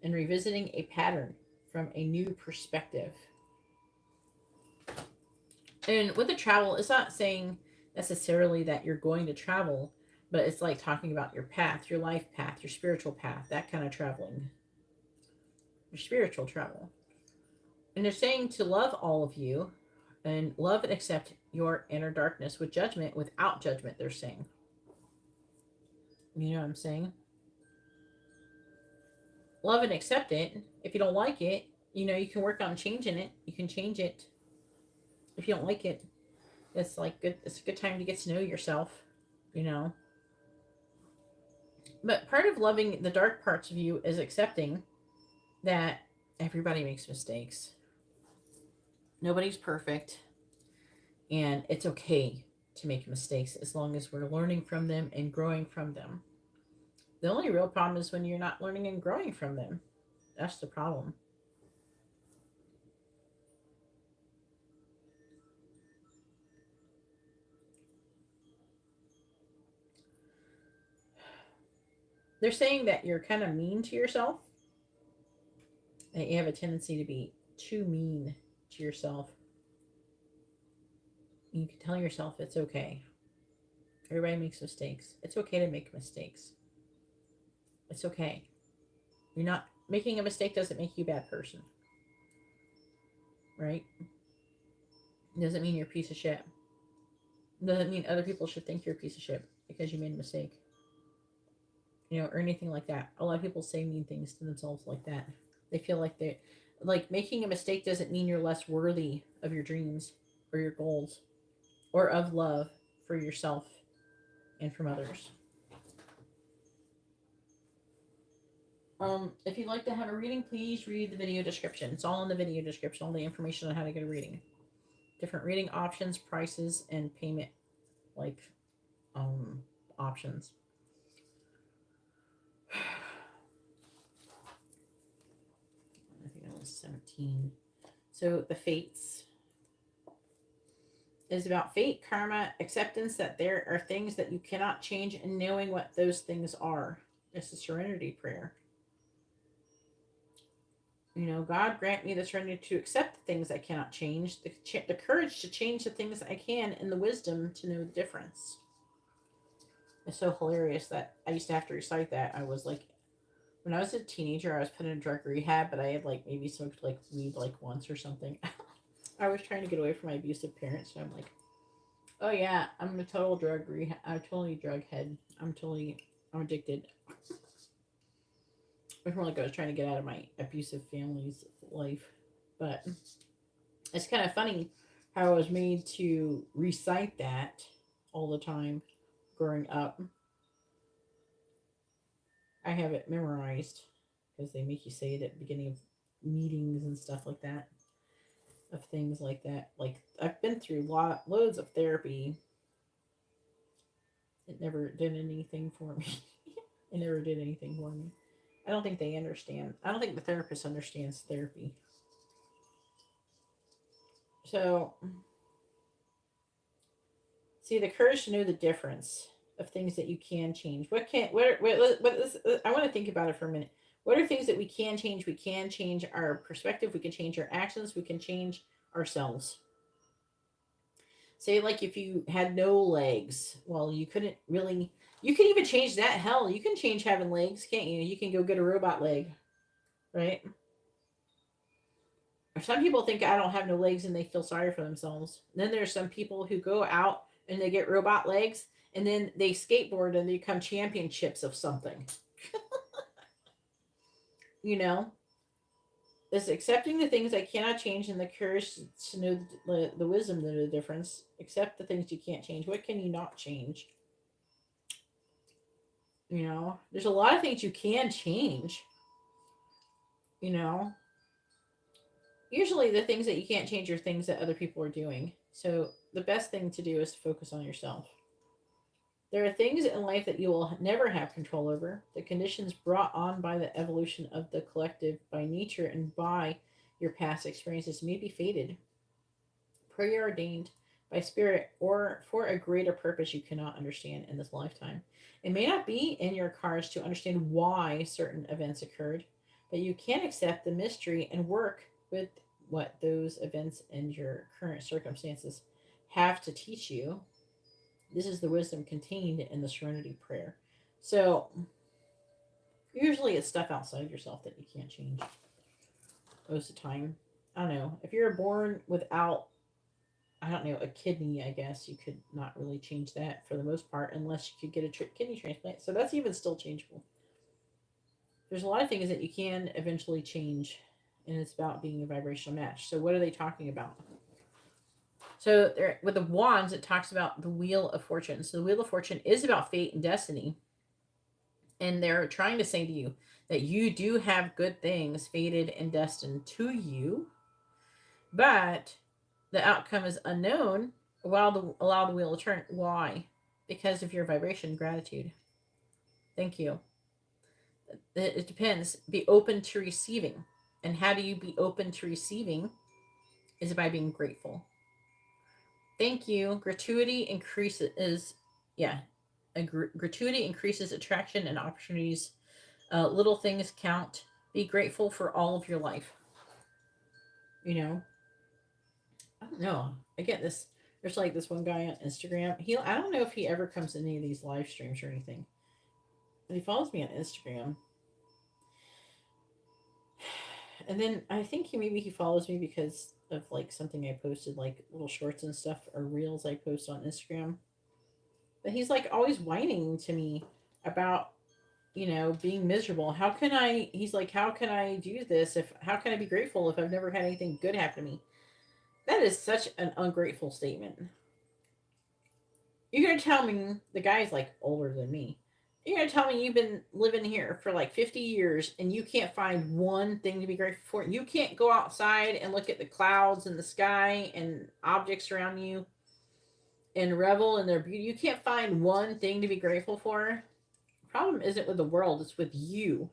and revisiting a pattern from a new perspective. And with the travel, it's not saying necessarily that you're going to travel, but it's like talking about your path, your life path, your spiritual path, that kind of traveling. Your spiritual travel. And they're saying to love all of you and love and accept your inner darkness with judgment, without judgment, they're saying. You know what I'm saying? Love and accept it. If you don't like it, you know, you can work on changing it. You can change it. If you don't like it, it's like good. It's a good time to get to know yourself, you know. But part of loving the dark parts of you is accepting that everybody makes mistakes. Nobody's perfect, and it's okay to make mistakes as long as we're learning from them and growing from them. The only real problem is when you're not learning and growing from them. That's the problem. They're saying that you're kind of mean to yourself. That you have a tendency to be too mean to yourself. You can tell yourself it's okay. Everybody makes mistakes. It's okay to make mistakes. It's okay. You're not making a mistake doesn't make you a bad person, right? It doesn't mean you're a piece of shit. It doesn't mean other people should think you're a piece of shit because you made a mistake, or anything like that. A lot of people say mean things to themselves like that. They feel like making a mistake doesn't mean you're less worthy of your dreams or your goals or of love for yourself and from others. If you'd like to have a reading, please read the video description. It's all in the video description, all the information on how to get a reading. Different reading options, prices, and payment options. I think that was 17. So the fates is about fate, karma, acceptance that there are things that you cannot change, and knowing what those things are. It's a serenity prayer. God grant me the serenity to accept the things I cannot change, the courage to change the things I can, and the wisdom to know the difference. It's so hilarious that I used to have to recite that. I was like, when I was a teenager, I was put in a drug rehab, but I had maybe smoked weed once or something. I was trying to get away from my abusive parents, so I'm like, oh yeah, I'm a total drug rehab. I'm totally drug head. I'm addicted. It's more like I was trying to get out of my abusive family's life. But it's kind of funny how I was made to recite that all the time growing up. I have it memorized because they make you say it at the beginning of meetings and stuff like that. Of things like that. I've been through loads of therapy. It never did anything for me. It never did anything for me. I don't think they understand. I don't think the therapist understands therapy. So, see, the courage to know the difference of things that you can change. What can't? I want to think about it for a minute. What are things that we can change? We can change our perspective. We can change our actions. We can change ourselves. Say, if you had no legs, well, you couldn't really. You can even change that. Hell, you can change having legs, can't you? You can go get a robot leg, right? Some people think I don't have no legs and they feel sorry for themselves. Then there's some people who go out and they get robot legs and then they skateboard and they become championships of something. It's accepting the things I cannot change and the courage to know the wisdom to know the difference. Accept the things you can't change. What can you not change? There's a lot of things you can change. Usually the things that you can't change are things that other people are doing. So the best thing to do is to focus on yourself. There are things in life that you will never have control over. The conditions brought on by the evolution of the collective, by nature, and by your past experiences may be fated, preordained by spirit, or for a greater purpose you cannot understand in this lifetime. It may not be in your cards to understand why certain events occurred, but you can accept the mystery and work with what those events and your current circumstances have to teach you. This is the wisdom contained in the Serenity Prayer. So, usually it's stuff outside yourself that you can't change most of the time. I don't know. If you're born without, I don't know, a kidney, I guess you could not really change that for the most part unless you could get a kidney transplant. So that's even still changeable. There's a lot of things that you can eventually change, and it's about being a vibrational match. So what are they talking about? So there, with the wands, it talks about the Wheel of Fortune. So the Wheel of Fortune is about fate and destiny. And they're trying to say to you that you do have good things fated and destined to you, but the outcome is unknown while allow the wheel to turn. Why? Because of your vibration, gratitude. Thank you. It depends. Be open to receiving. And how do you be open to receiving? Is by being grateful. Thank you. Gratuity increases, gratuity increases attraction and opportunities. Little things count. Be grateful for all of your life. I don't know. I get this. There's this one guy on Instagram. I don't know if he ever comes to any of these live streams or anything, but he follows me on Instagram. And then I think he follows me because of like something I posted, like little shorts and stuff or reels I post on Instagram. But he's like always whining to me about, being miserable. How can I, he's like, how can I do this? How can I be grateful if I've never had anything good happen to me? That is such an ungrateful statement. You're going to tell me the guy's like older than me. You're going to tell me you've been living here for like 50 years and you can't find one thing to be grateful for. You can't go outside and look at the clouds and the sky and objects around you and revel in their beauty. You can't find one thing to be grateful for. The problem isn't with the world, it's with you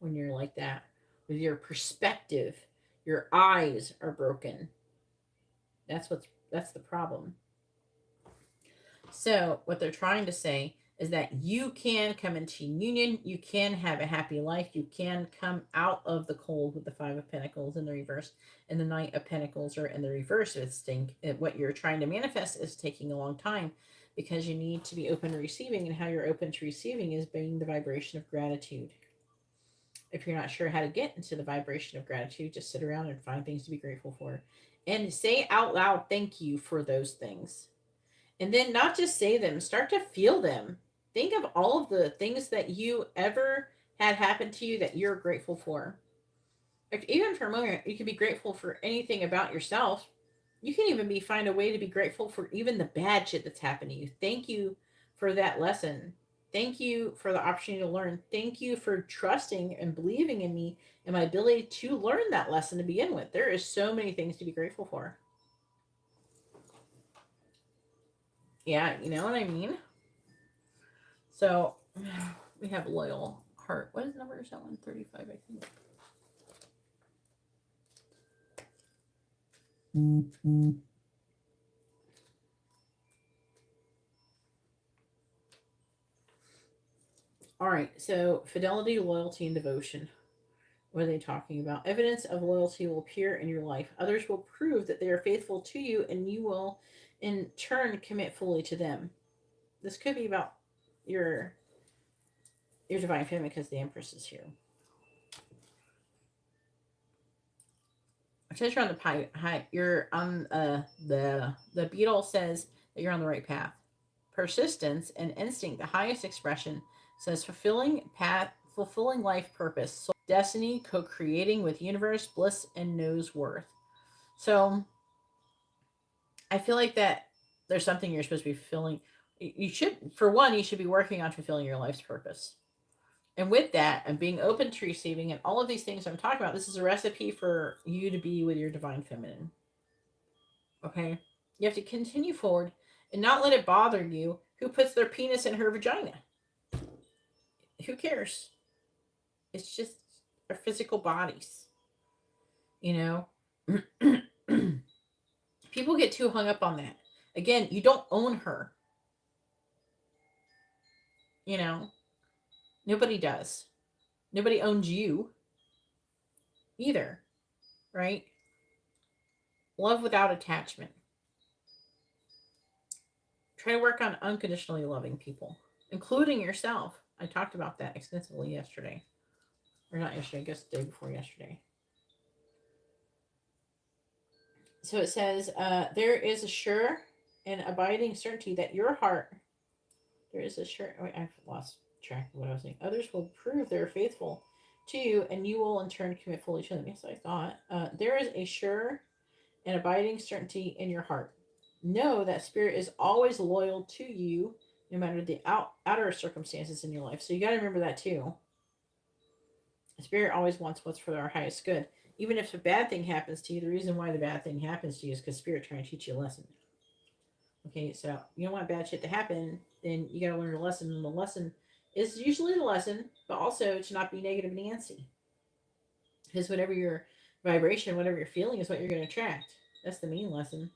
when you're like that. With your perspective, your eyes are broken. That's the problem. So, what they're trying to say is that you can come into union, you can have a happy life, you can come out of the cold with the Five of Pentacles in the reverse, and the Knight of Pentacles are in the reverse. What you're trying to manifest is taking a long time because you need to be open to receiving, and how you're open to receiving is being the vibration of gratitude. If you're not sure how to get into the vibration of gratitude, just sit around and find things to be grateful for. And say out loud, thank you for those things. And then not just say them, start to feel them. Think of all of the things that you ever had happen to you that you're grateful for. Like even for a moment, you can be grateful for anything about yourself. You can even find a way to be grateful for even the bad shit that's happened to you. Thank you for that lesson. Thank you for the opportunity to learn. Thank you for trusting and believing in me and my ability to learn that lesson to begin with. There is so many things to be grateful for. Yeah, you know what I mean? So we have loyal heart. What is number? Is that one? 35, I think. Mm-hmm. All right. So fidelity, loyalty, and devotion. What are they talking about? Evidence of loyalty will appear in your life. Others will prove that they are faithful to you, and you will, in turn, commit fully to them. This could be about your divine family because the Empress is here. It says you're on the pie. You're on the beetle says that you're on the right path. Persistence and instinct, the highest expression, says fulfilling life purpose, soul destiny, co-creating with universe, bliss, and knows worth. So I feel like that there's something you're supposed to be fulfilling. You should, for one, you should be working on fulfilling your life's purpose. And with that, and being open to receiving, and all of these things I'm talking about, this is a recipe for you to be with your divine feminine. Okay? You have to continue forward and not let it bother you who puts their penis in her vagina. Who cares? It's just our physical bodies. You know? People get too hung up on that. Again, you don't own her. You know? Nobody does. Nobody owns you either. Right? Love without attachment. Try to work on unconditionally loving people, including yourself. I talked about that extensively yesterday. Or not yesterday, I guess the day before yesterday. So it says, there is a sure and abiding certainty that your heart, there is a sure, wait, I've lost track of what I was saying. Others will prove they're faithful to you, and you will in turn commit fully to them. Yes, I thought. There is a sure and abiding certainty in your heart. Know that spirit is always loyal to you, no matter the outer circumstances in your life. So you got to remember that too. Spirit always wants what's for our highest good. Even if a bad thing happens to you, the reason why the bad thing happens to you is because Spirit trying to teach you a lesson. Okay, so you don't want bad shit to happen, then you got to learn a lesson, and the lesson is usually the lesson, but also to not be negative Nancy. Because whatever your vibration, whatever you're feeling is what you're going to attract. That's the main lesson.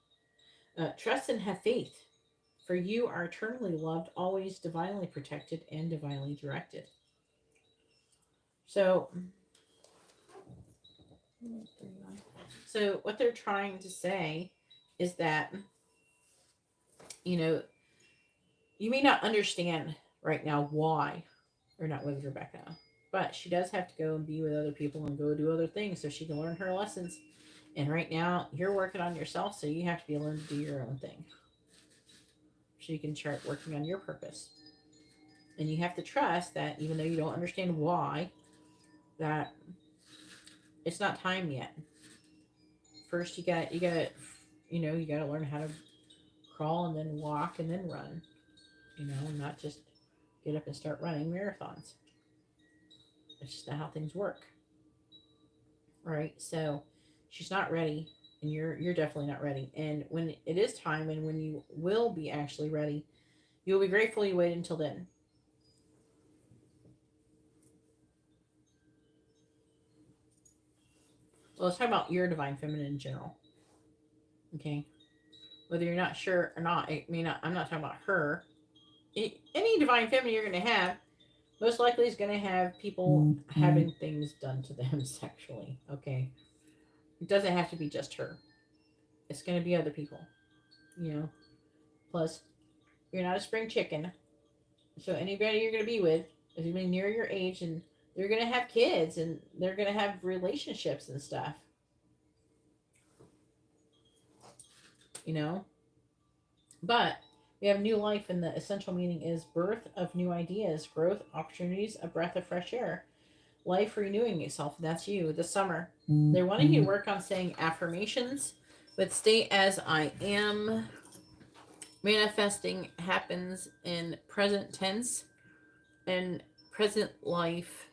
Trust and have faith, for you are eternally loved, always divinely protected, and divinely directed. So what they're trying to say is that, you may not understand right now why, or not with Rebecca, But she does have to go and be with other people and go do other things so she can learn her lessons. And right now, you're working on yourself, so you have to be able to do your own thing. So you can start working on your purpose. And you have to trust that even though you don't understand why, that it's not time yet. First, you gotta learn how to crawl and then walk and then run. Not just get up and start running marathons. It's just not how things work, right? So she's not ready, and you're definitely not ready. And when it is time, and when you will be actually ready, you'll be grateful you waited until then. Well, let's talk about your divine feminine in general. Okay, whether you're not sure or not, I'm not talking about her. Any divine feminine you're going to have, most likely is going to have people having things done to them sexually. Okay, it doesn't have to be just her. It's going to be other people. Plus, you're not a spring chicken, so anybody you're going to be with is going to be near your age, and they're going to have kids, and they're going to have relationships and stuff. But we have new life, and the essential meaning is birth of new ideas, growth, opportunities, a breath of fresh air, life renewing itself. That's you this summer. They're wanting you to work on saying affirmations, but stay as I am. Manifesting happens in present tense, and present life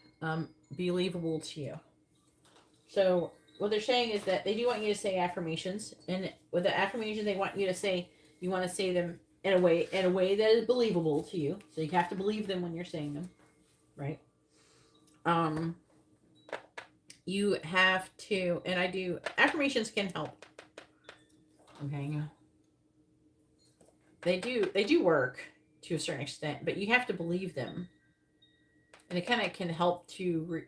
believable to you. So what they're saying is that they do want you to say affirmations, and with the affirmations they want you to say, you want to say them in a way that is believable to you. So you have to believe them when you're saying them, right? You have to, and I do, affirmations can help. Okay. They do work to a certain extent, but you have to believe them, and it kind of can help to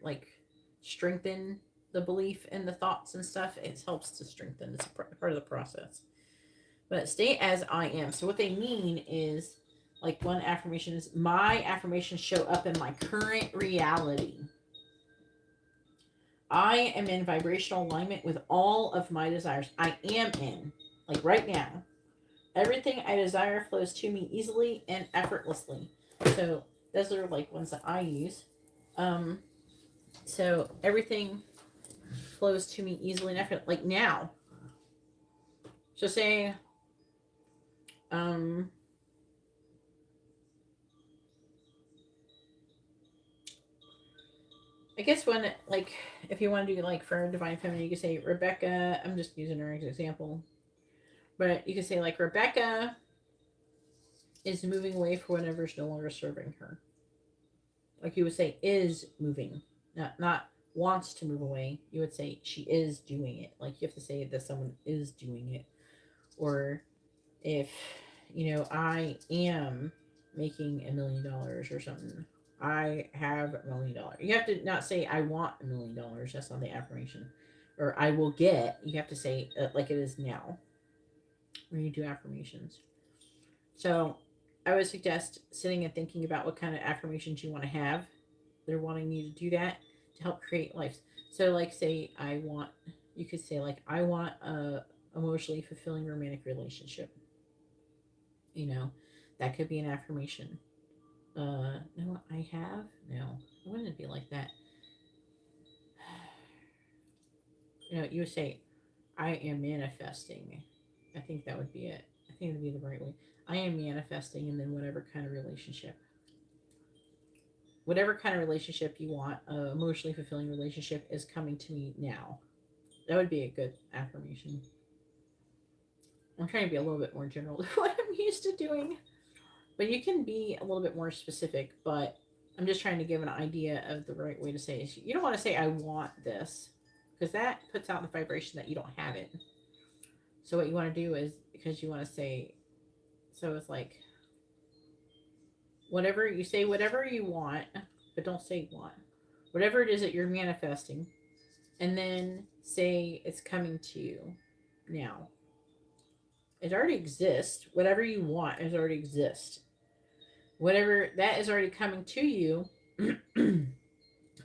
strengthen the belief in the thoughts and stuff. It helps to strengthen. It's part of the process. But stay as I am. So what they mean is, like, one affirmation is, my affirmations show up in my current reality. I am in vibrational alignment with all of my desires. I am in, like right now. Everything I desire flows to me easily and effortlessly. So those are like ones that I use. So everything flows to me easily and effortlessly, like now. So saying, I guess when, like, if you want to do, like, for divine feminine, you could say Rebecca. I'm just using her as an example, but you could say, like, Rebecca is moving away for whatever is no longer serving her. Like, you would say is moving, not wants to move away. You would say she is doing it. Like, you have to say that someone is doing it. Or if I am making $1 million or something, I have $1 million. You have to not say I want $1 million. That's not the affirmation. Or I will get. You have to say like it is now when you do affirmations. So I would suggest sitting and thinking about what kind of affirmations you want to have. They're wanting you to do that to help create life. So, like, say you could say, like, I want a emotionally fulfilling romantic relationship. That could be an affirmation. No, I have? No, it wouldn't be like that. You would say, I am manifesting. I think that would be it. I think it would be the right way. I am manifesting, and then whatever kind of relationship. Whatever kind of relationship you want, emotionally fulfilling relationship is coming to me now. That would be a good affirmation. I'm trying to be a little bit more general than what I'm used to doing. But you can be a little bit more specific, but I'm just trying to give an idea of the right way to say it. You don't want to say, I want this, because that puts out the vibration that you don't have it. So what you want to do is, because you want to say, so it's like, whatever you want, but don't say want. Whatever it is that you're manifesting, and then say it's coming to you now. It already exists. Whatever you want is already exists. Whatever that is already coming to you,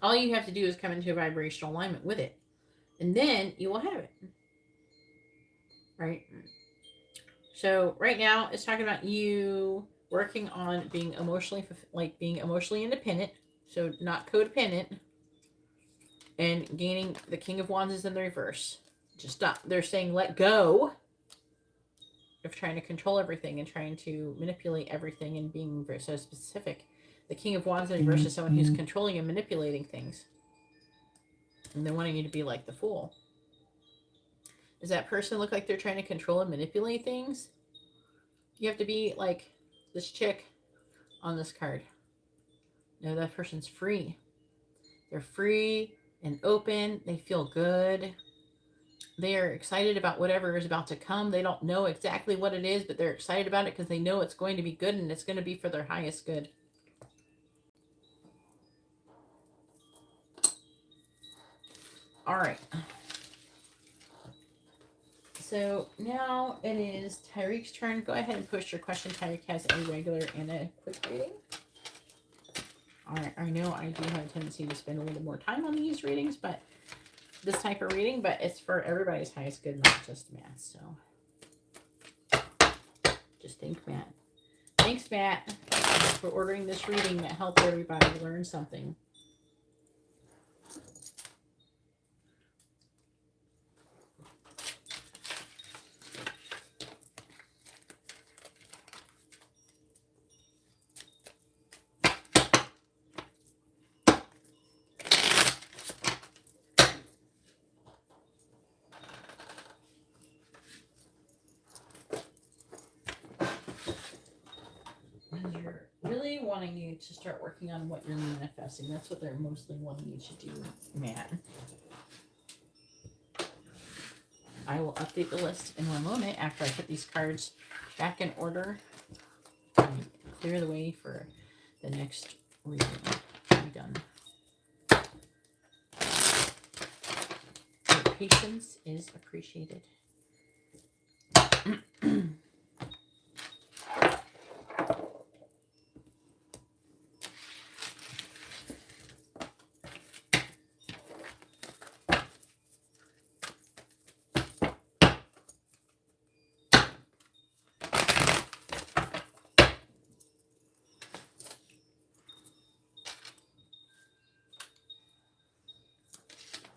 All you have to do is come into a vibrational alignment with it, and then you will have it. Right? So right now it's talking about you working on being emotionally, like being emotionally independent, so not codependent, and gaining the King of Wands is in the reverse. Just stop. They're saying let go of trying to control everything and trying to manipulate everything and being very so specific. The King of Wands in reverse is someone who's controlling and manipulating things, and they're wanting you to be like the Fool. Does that person look like they're trying to control and manipulate things? You have to be like this chick on this card. No, that person's free. They're free and open. They feel good. They are excited about whatever is about to come. They don't know exactly what it is, but they're excited about it because they know it's going to be good and it's going to be for their highest good. All right. So now it is Tyreek's turn. Go ahead and post your question. Tyreek has a regular and a quick reading. All right. I know I do have a tendency to spend a little more time on these readings, but this type of reading, but it's for everybody's highest good, not just Matt. So just think, Matt. Thanks, Matt, for ordering this reading that helped everybody learn something. You're really wanting you to start working on what you're manifesting. That's what they're mostly wanting you to do, Matt. I will update the list in one moment after I put these cards back in order and clear the way for the next reading to be done. Your patience is appreciated.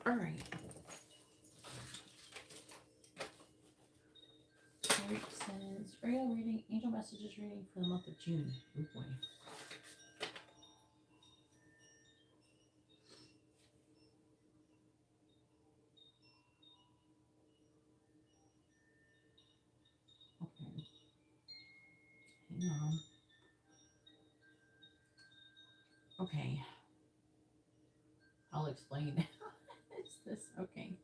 All right. Tyreek says, regular reading, angel messages reading for the month of June. Oh boy. Okay. Hang on. Okay. I'll explain. Is this okay?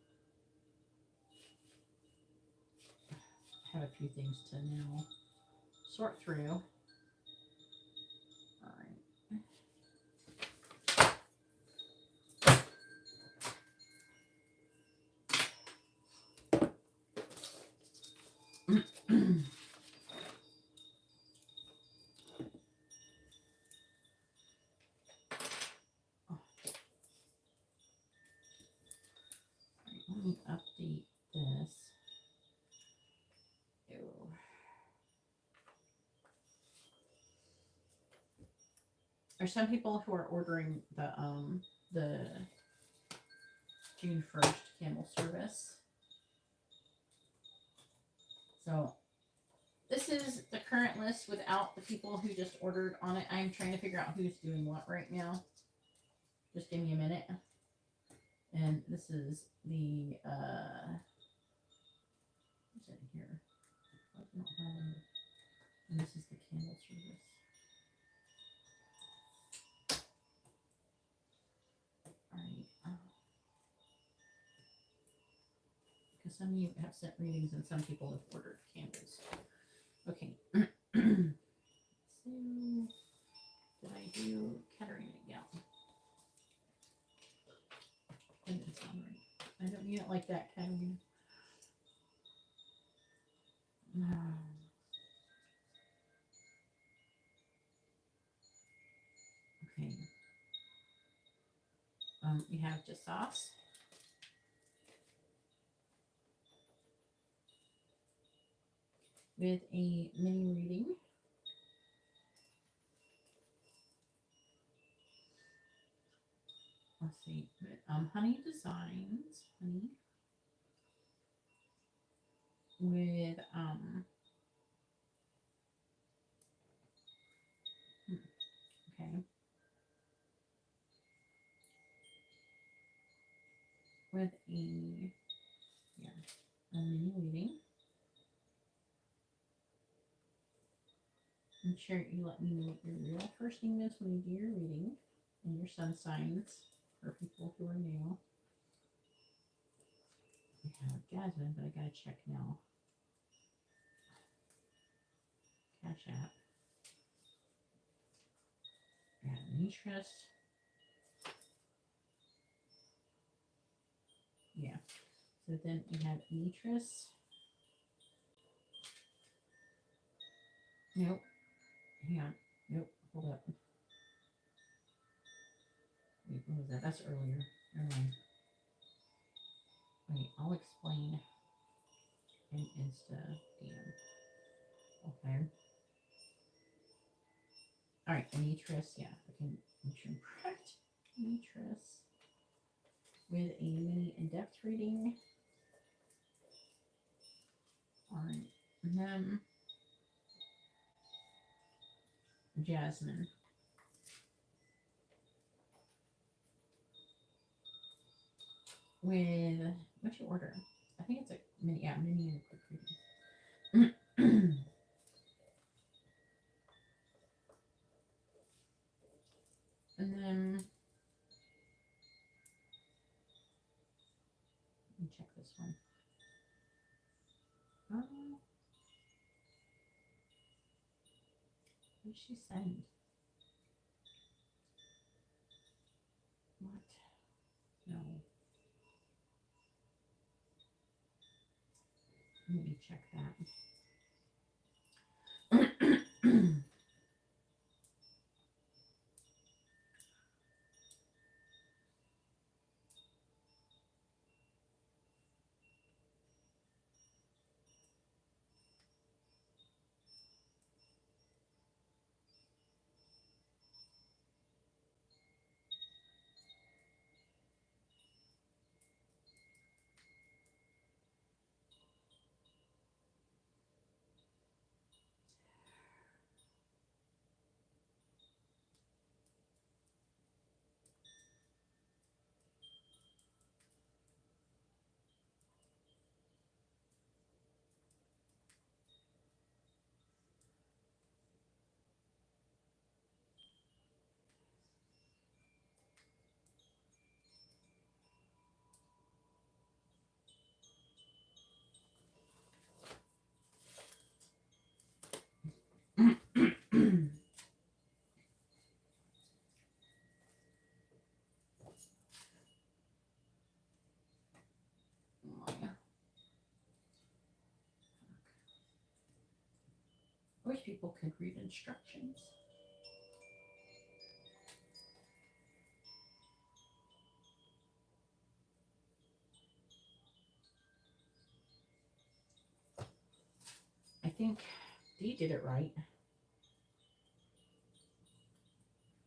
I have a few things to now sort through. All right. Let me update this. Ew. There's some people who are ordering the June 1st candle service. So this is the current list without the people who just ordered on it. I'm trying to figure out who's doing what right now. Just give me a minute. And this is the what's it here? And this is the candle service. Alright. Because some of you have sent readings and some people have ordered candles. Okay. So did I do Katarina? Yeah. That didn't sound right. I don't mean it like that, Katarina. Okay. We have just sauce. With a mini reading. Let's see. Honey Designs. Honey. With okay. With a mini reading. I'm sure you let me know what your real first name is when you do your reading and your sun signs for people who are new. We have Jasmine, but I gotta check now. CashApp. We have Nutris. Yeah. So then we have Nutris. Nope. Hang on. Nope. Hold up. Wait, what was that? That's earlier. Never mind. Wait, I'll explain in Insta DM. Okay. All right, Nutris. Yeah, I can make sure I'm correct. Nutris with a mini in-depth reading on them. Jasmine. With what you order? I think it's a mini, mini and quick reading. And then let me check this one. What did she send? What? No. Let me check that. I wish people could read instructions. I think Dee did it right. I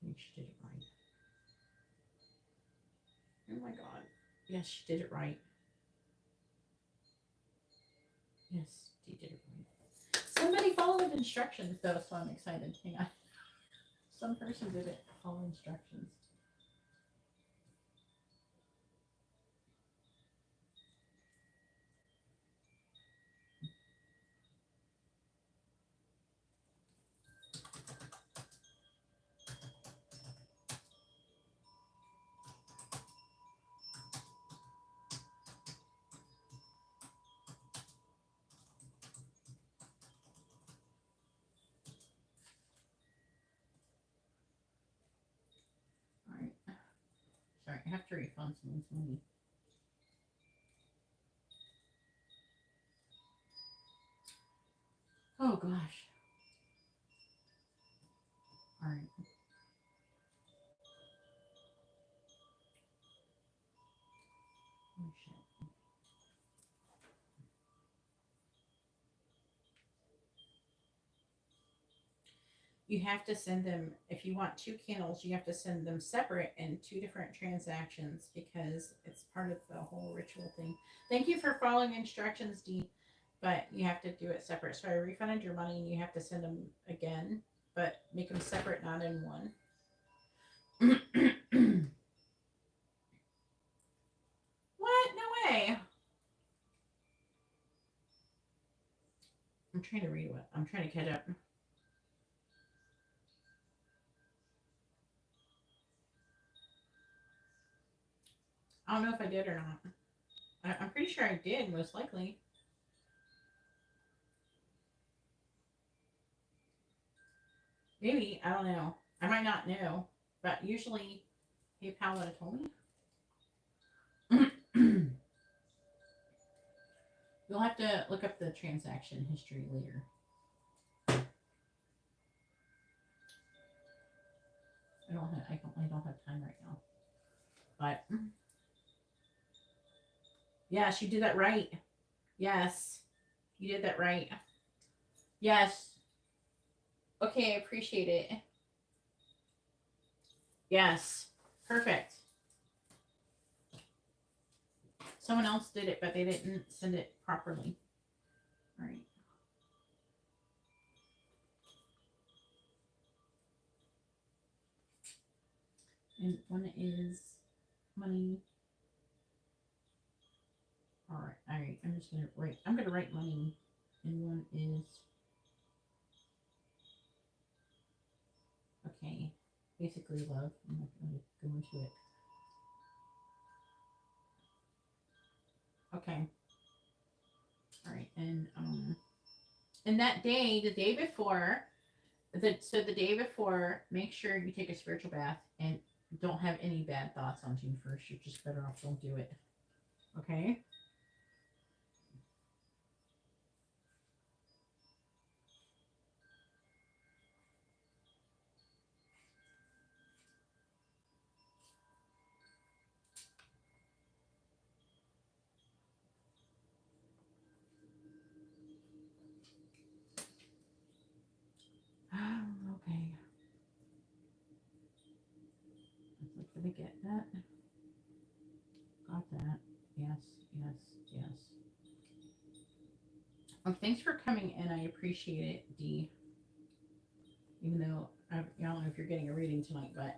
think she did it right. Oh my god. Yes, she did it right. Yes, Dee did it right. Somebody followed instructions though, so I'm excited. Hang on. Some person did it. Follow instructions. Sorry, I have to refund someone's money. Oh gosh. Alright. Oh, shit. You have to send them, if you want 2 candles, you have to send them separate in 2 different transactions because it's part of the whole ritual thing. Thank you for following instructions, Dee, but you have to do it separate. So I refunded your money and you have to send them again, but make them separate, not in one. What? No way. I'm trying to read what. I'm trying to catch up. I don't know if I did or not. I'm pretty sure I did, most likely. Maybe. I don't know. I might not know. But usually PayPal would have told me. You'll have to look up the transaction history later. I don't have time right now. But yes, you did that right. Yes. You did that right. Yes. Okay, I appreciate it. Yes. Perfect. Someone else did it, but they didn't send it properly. All right. And one is money. All right. All right. I'm just gonna write. I'm gonna write money, and one is okay. Basically, love. I'm not gonna go into it. Okay. All right. And that day, the day before, the day before, make sure you take a spiritual bath and don't have any bad thoughts on June 1st. You're just better off don't do it. Okay? Okay. Let's look for the get that. Got that. Yes, yes, yes. Oh, thanks for coming in. I appreciate it, Dee. Even though I don't know if you're getting a reading tonight, but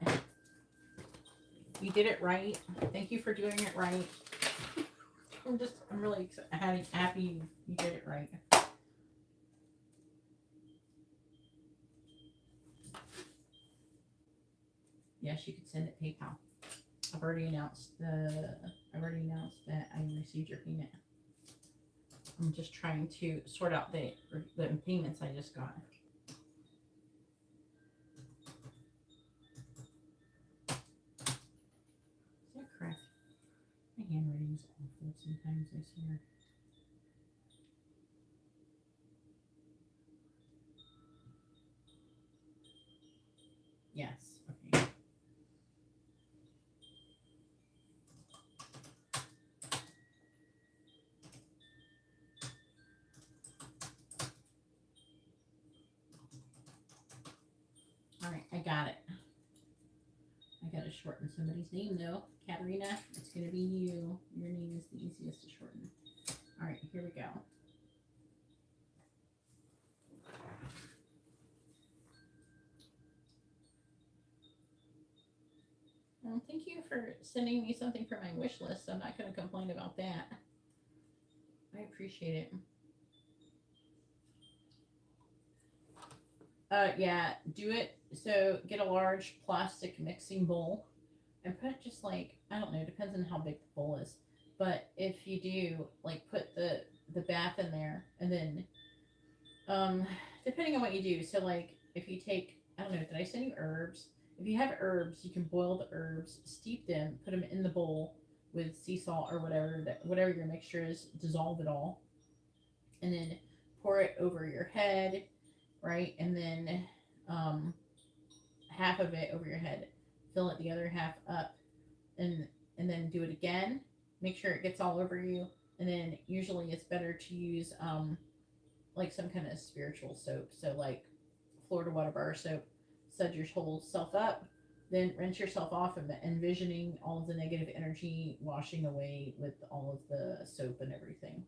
you did it right. Thank you for doing it right. I'm really happy you did it right. Yes, you could send it PayPal. I've already announced that I received your payment. I'm just trying to sort out the payments I just got. Is that correct? My handwriting's awful sometimes, I swear. Yes. Okay. All right, I got it. I gotta shorten somebody's name though. Katarina, it's gonna be you. Your name is the easiest to shorten. All right, here we go. Well, thank you for sending me something for my wish list. I'm not gonna complain about that. I appreciate it. Yeah, do it. So get a large plastic mixing bowl and put just like, I don't know, depends on how big the bowl is. But if you do, like put the bath in there and then depending on what you do. So like if you take, I don't know, did I send you herbs? If you have herbs, you can boil the herbs, steep them, put them in the bowl with sea salt or whatever your mixture is, dissolve it all, and then pour it over your head, right? And then um, half of it over your head, fill it the other half up, and then do it again, make sure it gets all over you. And then usually it's better to use like some kind of spiritual soap. So like Florida water bar soap, suds your whole self up, then rinse yourself off and envisioning all of the negative energy washing away with all of the soap and everything.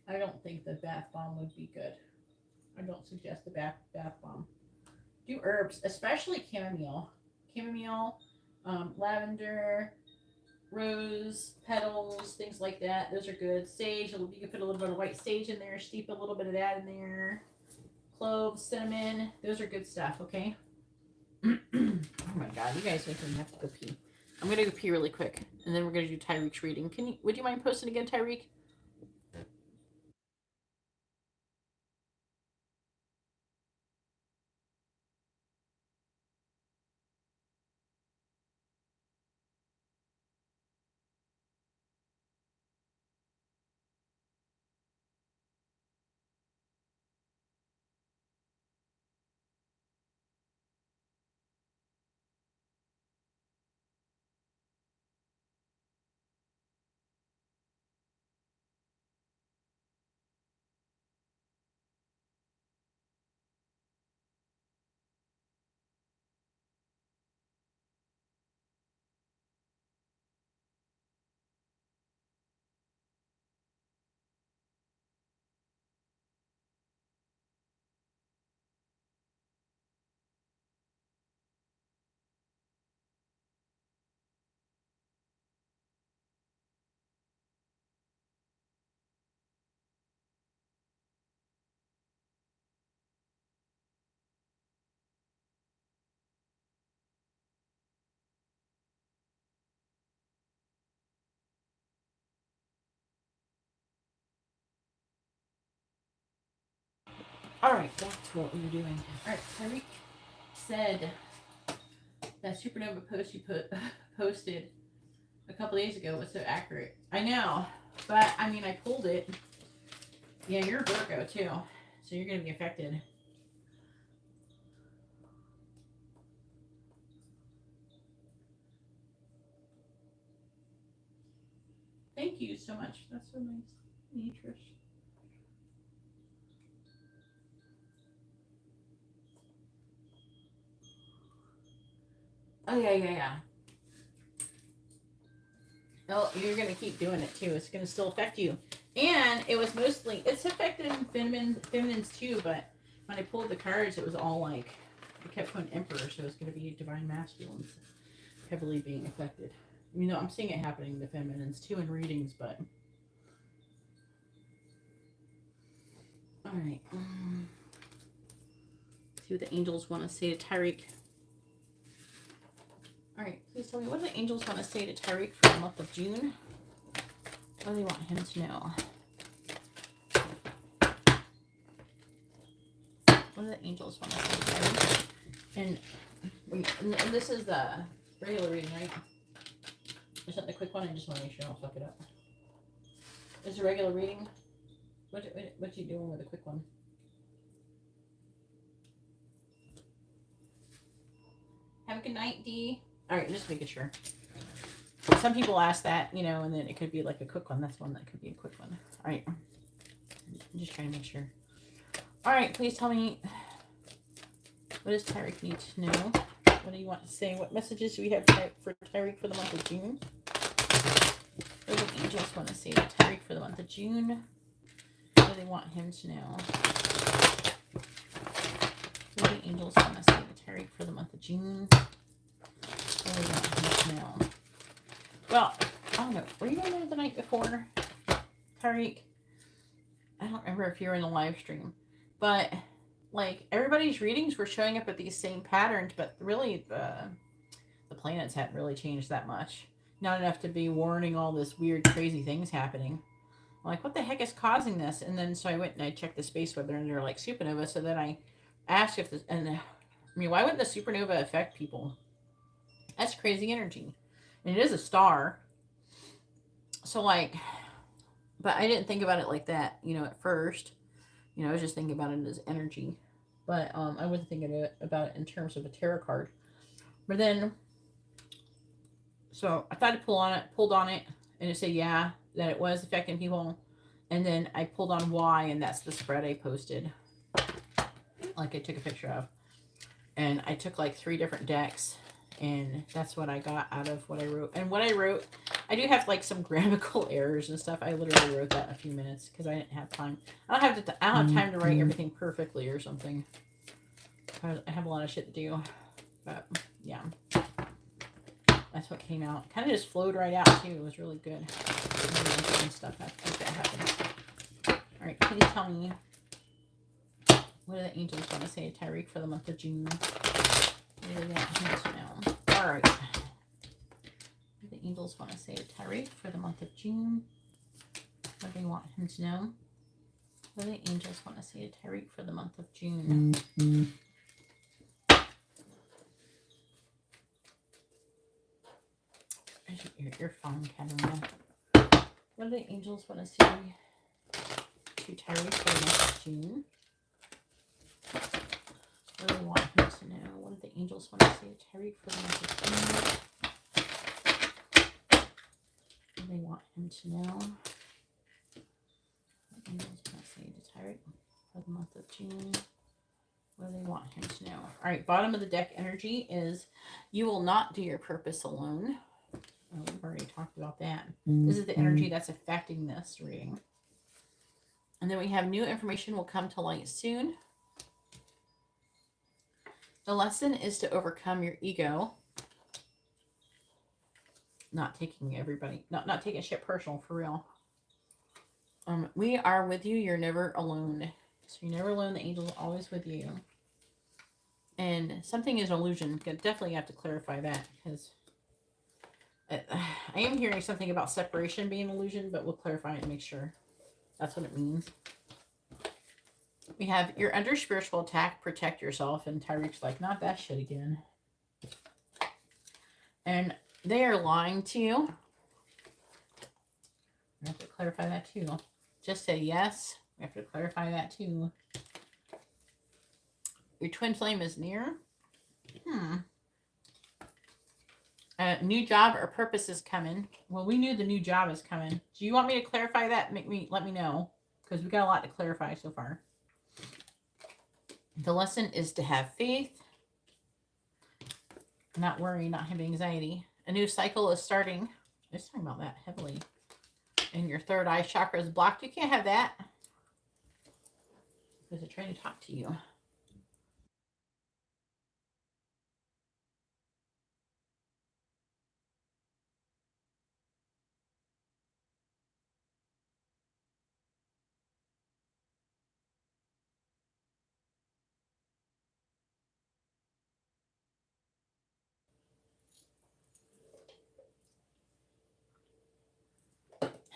I don't think the bath bomb would be good. I don't suggest the bath bomb. Do herbs, especially chamomile. Chamomile, lavender, rose petals, things like that. Those are good. Sage, you can put a little bit of white sage in there, steep a little bit of that in there. Cloves, cinnamon, those are good stuff, okay? Oh my god, you guys make me have to go pee. I'm gonna go pee really quick, and then we're gonna do Tyreek's reading. Would you mind posting again, Tyreek? All right, back to what we were doing. All right, Tyreek said that supernova post you posted a couple days ago was so accurate. I know, but I mean, I pulled it. Yeah, you're a Virgo too, so you're gonna be affected. Thank you so much. That's so nice, Nutris. Oh yeah. Oh, you're gonna keep doing it too. It's gonna still affect you. And it's affected feminines too. But when I pulled the cards, it was all like it kept going Emperor, so it's gonna be divine masculines heavily being affected. You know, I'm seeing it happening in the feminines too in readings, but all right. See what the angels want to say to Tyreek. All right, please tell me what do the angels want to say to Tyreek for the month of June. What do they want him to know? What do the angels want to say to Tyreek? And this is the regular reading, right? Is that the quick one? I just want to make sure I don't fuck it up. Is a regular reading? What you doing with a quick one? Have a good night, Dee. All right, just making sure. Some people ask that, you know, and then it could be like a quick one. That's one that could be a quick one. All right. I'm just trying to make sure. All right, please tell me, what does Tyreek need to know? What do you want to say? What messages do we have for Tyreek for the month of June? What do the angels want to say to Tyreek for the month of June? What do they want him to know? What do the angels want to say to Tyreek for the month of June? What do they want him to know? Well, I don't know. Were you in there the night before, Tyreek? I don't remember if you were in the live stream, but like everybody's readings were showing up at these same patterns, but really the planets hadn't really changed that much. Not enough to be warning all this weird, crazy things happening. I'm like, what the heck is causing this? And then so I went and I checked the space weather, and they're like supernova. So then I asked if this, and I mean, why wouldn't the supernova affect people? That's crazy energy, and it is a star. So like, but I didn't think about it like that, you know, at first. You know, I was just thinking about it as energy, but I wasn't thinking about it in terms of a tarot card. But then So I thought I pulled on it, and it said yeah, that it was affecting people. And then I pulled on why, and that's the spread I posted. Like I took a picture of. And I took like 3 different decks, and that's what I got out of what I wrote. And what I wrote, I do have like some grammatical errors and stuff. I literally wrote that in a few minutes because I didn't have time. I don't have time to write everything perfectly or something. I have a lot of shit to do. But yeah, that's what came out. Kind of just flowed right out too. It was really good. And stuff like that happened. All right, please tell me, what do the angels want to say to Tyreek for the month of June? What do they want him to know? All right. What do the angels want to say to Tyreek for the month of June? What do they want him to know? What do the angels want to say to Tyreek for the month of June? You're fine, Katarina. What do the angels want to say to Tyreek for the month of June? What do they want him to know? What do the angels want to say to Tyreek for the month of June? What do they want him to know? What do the angels want to say to Tyreek for the month of June? What do they want him to know? All right, bottom of the deck energy is you will not do your purpose alone. Oh, we've already talked about that. This is the energy that's affecting this reading. And then we have new information will come to light soon. The lesson is to overcome your ego. Not taking shit personal, for real. We are with you. You're never alone. So you're never alone. The angels are always with you. And something is an illusion. Definitely have to clarify that, because I am hearing something about separation being an illusion, but we'll clarify it and make sure that's what it means. We have, you're under spiritual attack, protect yourself. And Tyreek's like, not that shit again. And they are lying to you. We have to clarify that too. Just say yes. We have to clarify that too. Your twin flame is near. A new job or purpose is coming. Well, we knew the new job is coming. Do you want me to clarify that? Let me know, because we got a lot to clarify so far. The lesson is to have faith, not worry, not have anxiety. A new cycle is starting. I was talking about that heavily. And your third eye chakra is blocked. You can't have that, because they're trying to talk to you.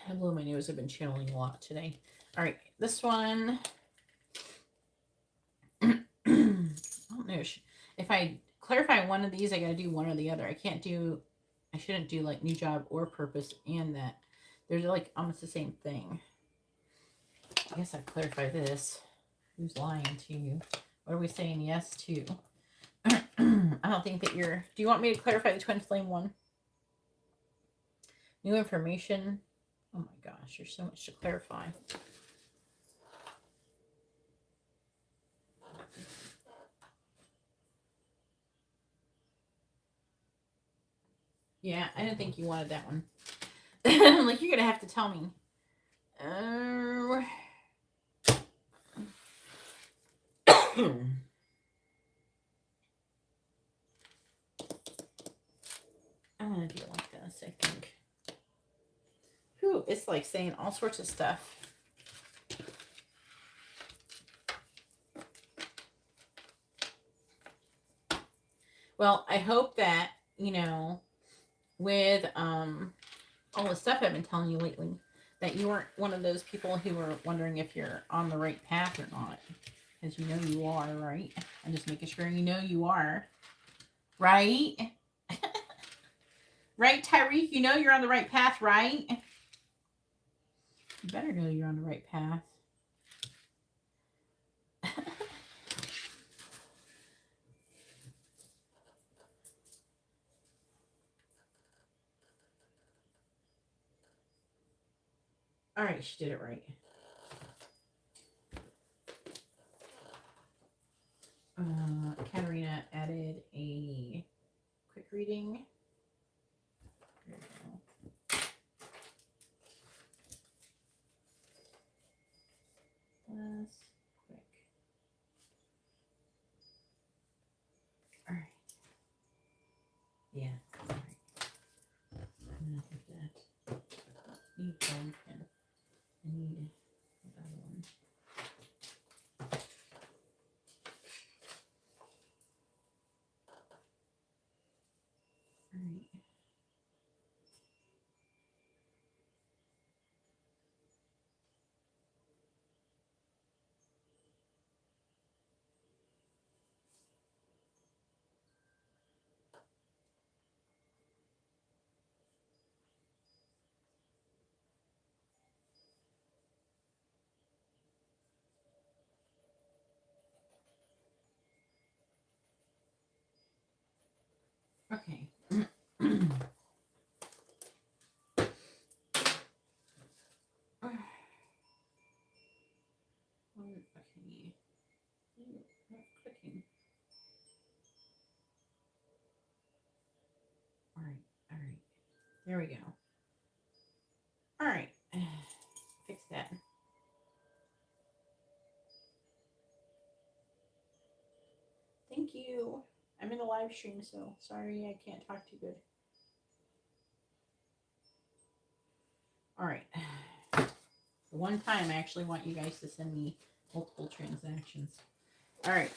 I blew my nose. I've been channeling a lot today. All right, this one. I don't know if I clarify one of these, I got to do one or the other. I shouldn't do like new job or purpose and that. They're like almost the same thing. I guess I clarify this. Who's lying to you? What are we saying yes to? I don't think that do you want me to clarify the twin flame one? New information. Oh my gosh, there's so much to clarify. Yeah, I didn't think you wanted that one. Like, you're gonna have to tell me. I'm gonna do it like this, I think. Whew, it's like saying all sorts of stuff. Well, I hope that, with all the stuff I've been telling you lately, that you weren't one of those people who were wondering if you're on the right path or not. Because you know you are, right? I'm just making sure you know you are. Right? Right, Tyreek? You know you're on the right path, right? You better know you're on the right path. All right, she did it right. Katarina added a quick reading. There we go. Last quick. All right. Yeah. All right. I'm gonna put that. Need one pen. I need another one. All right. Okay. Okay. Not clicking. All right. All right. There we go. All right. Fix that. Thank you. I'm in a live stream, so sorry I can't talk too good. All right. One time I actually want you guys to send me multiple transactions. All right.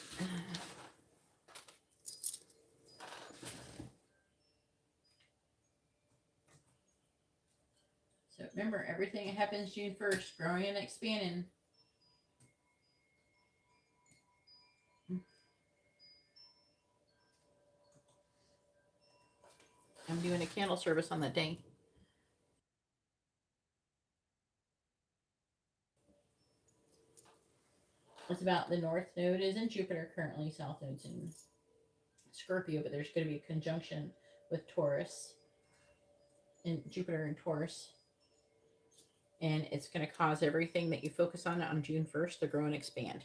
So remember, everything happens June 1st, growing and expanding. I'm doing a candle service on that day. It's about the North Node is in Jupiter currently, South Node's in Scorpio, but there's going to be a conjunction with Taurus, in Jupiter and Taurus. And it's going to cause everything that you focus on June 1st to grow and expand.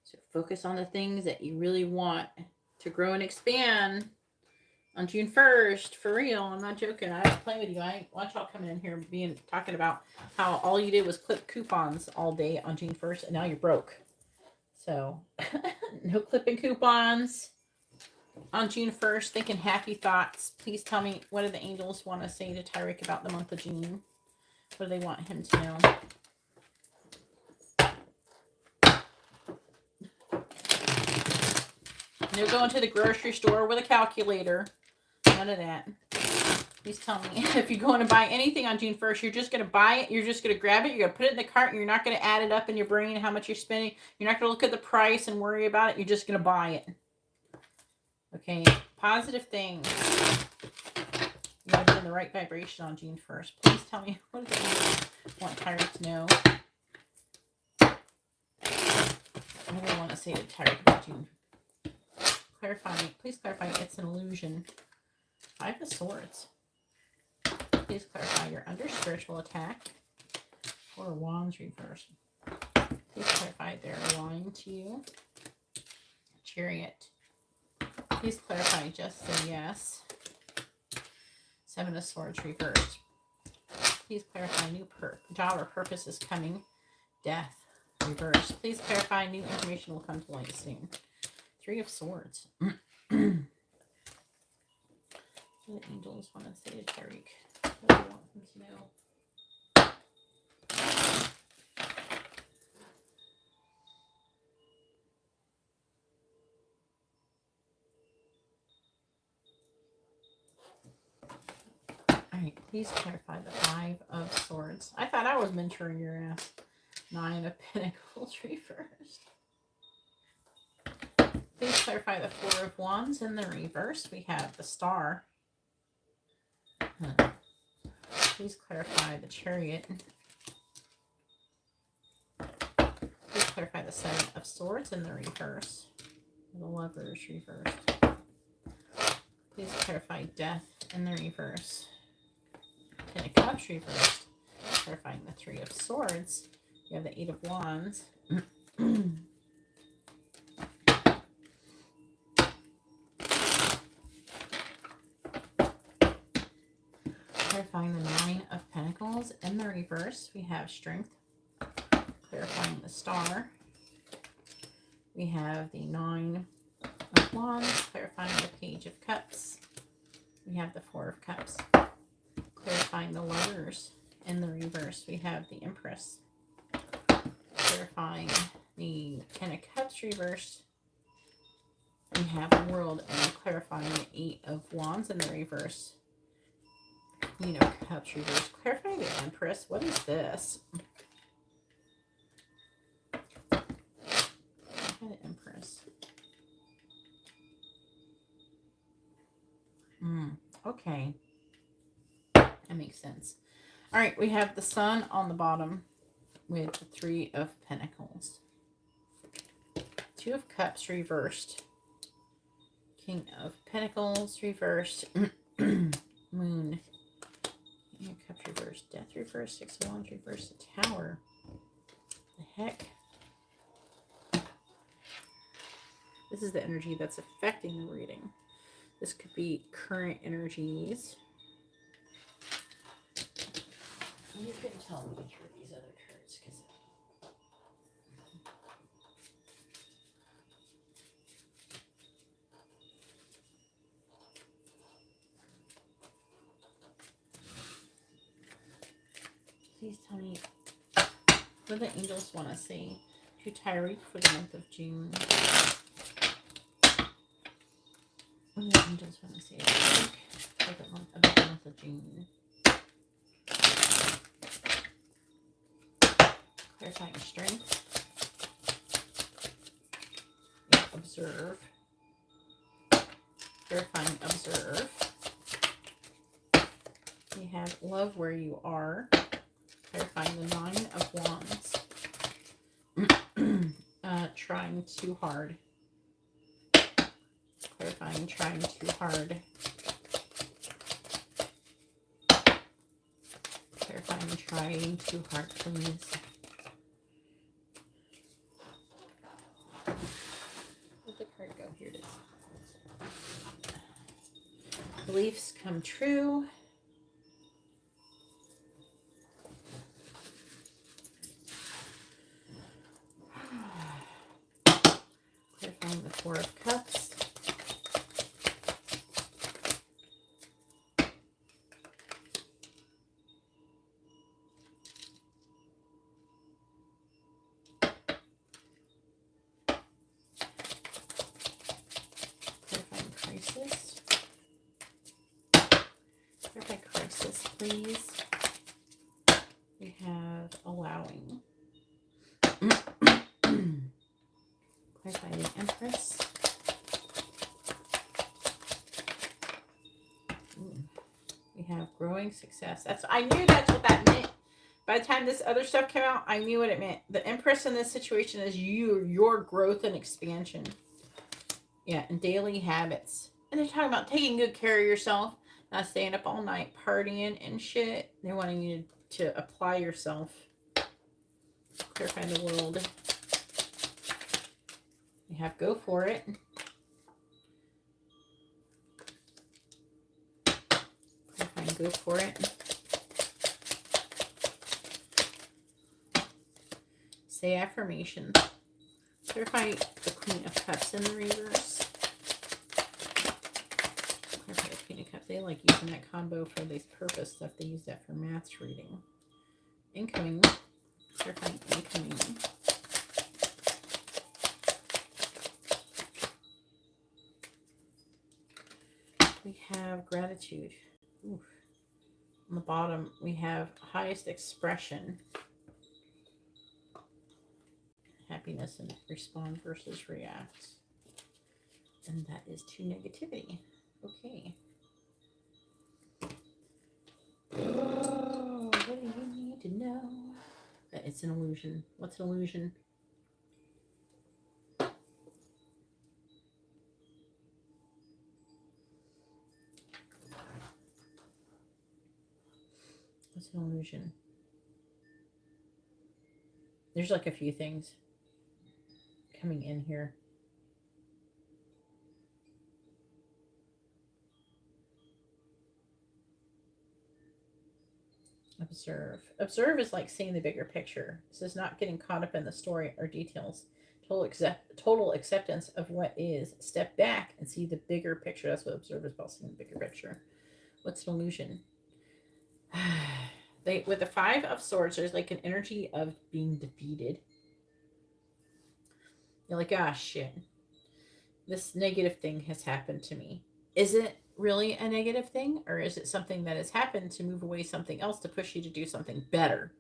So focus on the things that you really want to grow and expand on June 1st. For real, I'm not joking. I was playing with you. I watch y'all coming in here talking about how all you did was clip coupons all day on June 1st, and now you're broke. So no clipping coupons on June 1st. Thinking happy thoughts. Please tell me, what do the angels want to say to Tyreek about the month of June? What do they want him to know? No going to the grocery store with a calculator. None of that. Please tell me, if you're going to buy anything on June 1st, you're just going to buy it. You're just going to grab it. You're going to put it in the cart. And you're not going to add it up in your brain how much you're spending. You're not going to look at the price and worry about it. You're just going to buy it. Okay. Positive things. You got to be in the right vibration on June 1st. Please tell me, what do they want Tyreek to know? What do I want to say to Tyreek about June? Please clarify, it's an illusion. 5 of Swords. Please clarify, you're under spiritual attack. 4 of Wands reversed. Please clarify, they're lying to you. Chariot. Please clarify, just say yes. 7 of Swords reversed. Please clarify, new job or purpose is coming. Death reversed. Please clarify, new information will come to light soon. 3 of Swords. What do the angels want to say to Tyreek? What do they want him to know? Alright, please clarify the 5 of Swords. I thought I was mentoring your ass. 9 of Pentacles reversed. Please clarify the 4 of Wands in the reverse. We have the Star. Please clarify the Chariot. Please clarify the 7 of Swords in the reverse. The Lovers reversed. Please clarify Death in the reverse. 10 of Cups reversed. Clarifying the Three of Swords. You have the Eight of Wands. Clarifying the Nine of Pentacles. In the reverse, we have Strength. Clarifying the Star. We have the Nine of Wands. Clarifying the Page of Cups. We have the Four of Cups. Clarifying the Lovers. In the reverse, we have the Empress. Clarifying the Ten of Cups reversed. We have the World, and clarifying the Eight of Wands in the reverse. Queen of Cups reversed. Clarifying the Empress. What is this? The Empress. Okay. That makes sense. All right, we have the Sun on the bottom with the Three of Pentacles. Two of Cups reversed. King of Pentacles reversed. Moon. King of Cups reversed. Death reversed. Six of Wands reversed. The Tower. The heck? This is the energy that's affecting the reading. This could be current energies. You can tell me through these other cards because please tell me what the angels want to say to Tyreek for the month of June. What do the angels want to say to Tyreek for the month of June? Clarifying Strength. Yeah, observe. Clarifying Observe. We have Love Where You Are. Clarifying the Nine of Wands. Trying Too Hard. Clarifying Trying Too Hard. Clarifying Trying Too Hard, please. Where'd the card go? Here it is. Beliefs come true. Clarifying the Four of Cups. Clarifying Crisis. Clarify Crisis, please. We have Allowing. Clarify the Empress. We have Growing Success. I knew that's what that meant. By the time this other stuff came out, I knew what it meant. The Empress in this situation is your growth and expansion. Yeah, and daily habits. And they're talking about taking good care of yourself, not staying up all night partying and shit. They're wanting you to apply yourself. Clarify the World. You have Go For It. Clarifying Go For It. Say affirmations. Clarify the Queen of Cups in the reverse. Clarify the Queen of Cups. They like using that combo for this purpose stuff. They use that for maths reading. Incoming. Clarifying incoming. We have Gratitude. Oof. On the bottom, we have Highest Expression. Happiness and Respond versus React. And that is to Negativity. Okay. Oh, what do you need to know? That it's an illusion. What's an illusion? What's an illusion? There's like a few things coming in here. Observe. Observe is like seeing the bigger picture. This is not getting caught up in the story or details. Total acceptance of what is. Step back and see the bigger picture. That's what observe is about, seeing the bigger picture. What's an illusion? With the Five of Swords, there's like an energy of being defeated. You're like, ah, shit. This negative thing has happened to me. Is it really a negative thing, or is it something that has happened to move away something else to push you to do something better?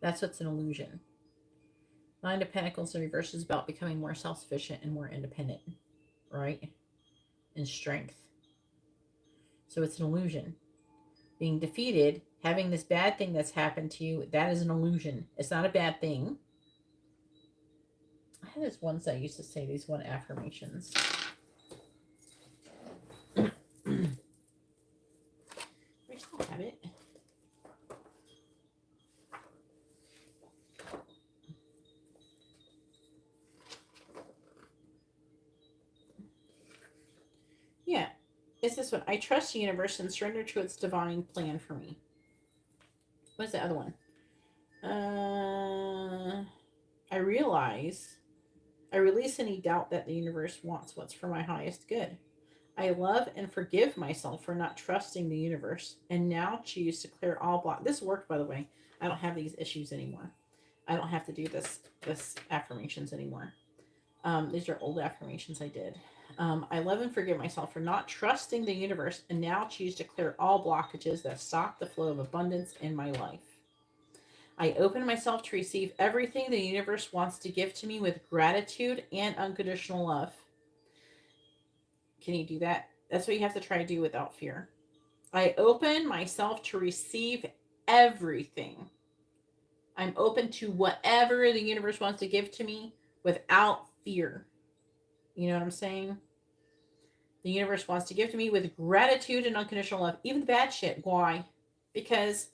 That's what's an illusion. Nine of Pentacles in reverse is about becoming more self-sufficient and more independent, right? And strength. So it's an illusion. Being defeated, having this bad thing that's happened to you, that is an illusion. It's not a bad thing. I had this ones I used to say, these one affirmations. I still have it. Yeah. It's this one. I trust the universe and surrender to its divine plan for me. What's the other one? I release any doubt that the universe wants what's for my highest good. I love and forgive myself for not trusting the universe and now choose to clear all block. This worked, by the way. I don't have these issues anymore. I don't have to do this affirmations anymore. These are old affirmations I did. I love and forgive myself for not trusting the universe and now choose to clear all blockages that stop the flow of abundance in my life. I open myself to receive everything the universe wants to give to me with gratitude and unconditional love. Can you do that? That's what you have to try to do without fear. I open myself to receive everything. I'm open to whatever the universe wants to give to me without fear. You know what I'm saying? The universe wants to give to me with gratitude and unconditional love. Even the bad shit. Why? Because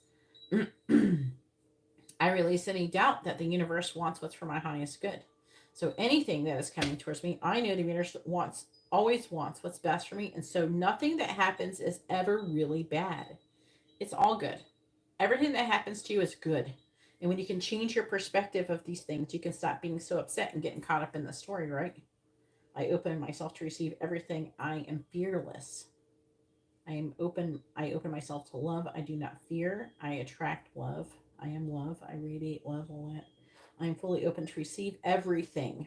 I release any doubt that the universe wants what's for my highest good. So anything that is coming towards me, I know the universe always wants what's best for me. And so nothing that happens is ever really bad. It's all good. Everything that happens to you is good. And when you can change your perspective of these things, you can stop being so upset and getting caught up in the story, right? I open myself to receive everything. I am fearless. I open myself to love. I do not fear. I attract love. I am love. I radiate love. All that. I am fully open to receive everything.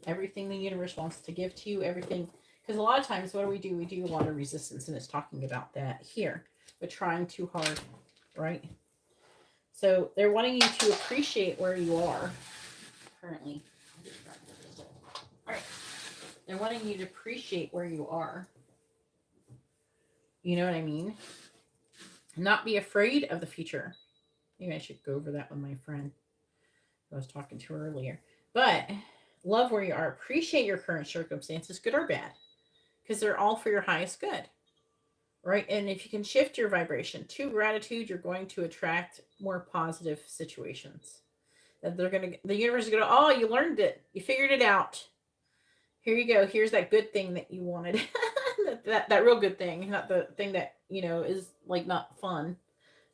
Everything the universe wants to give to you. Everything. Because a lot of times, what do? We do a lot of resistance, and it's talking about that here. But trying too hard, right? So they're wanting you to appreciate where you are currently. All right. They're wanting you to appreciate where you are. You know what I mean? Not be afraid of the future. Maybe I should go over that with my friend I was talking to earlier. But love where you are. Appreciate your current circumstances, good or bad, because they're all for your highest good. Right? And if you can shift your vibration to gratitude, you're going to attract more positive situations. That the universe is gonna, oh, you learned it. You figured it out. Here you go. Here's that good thing that you wanted. that real good thing, not the thing that, is like not fun.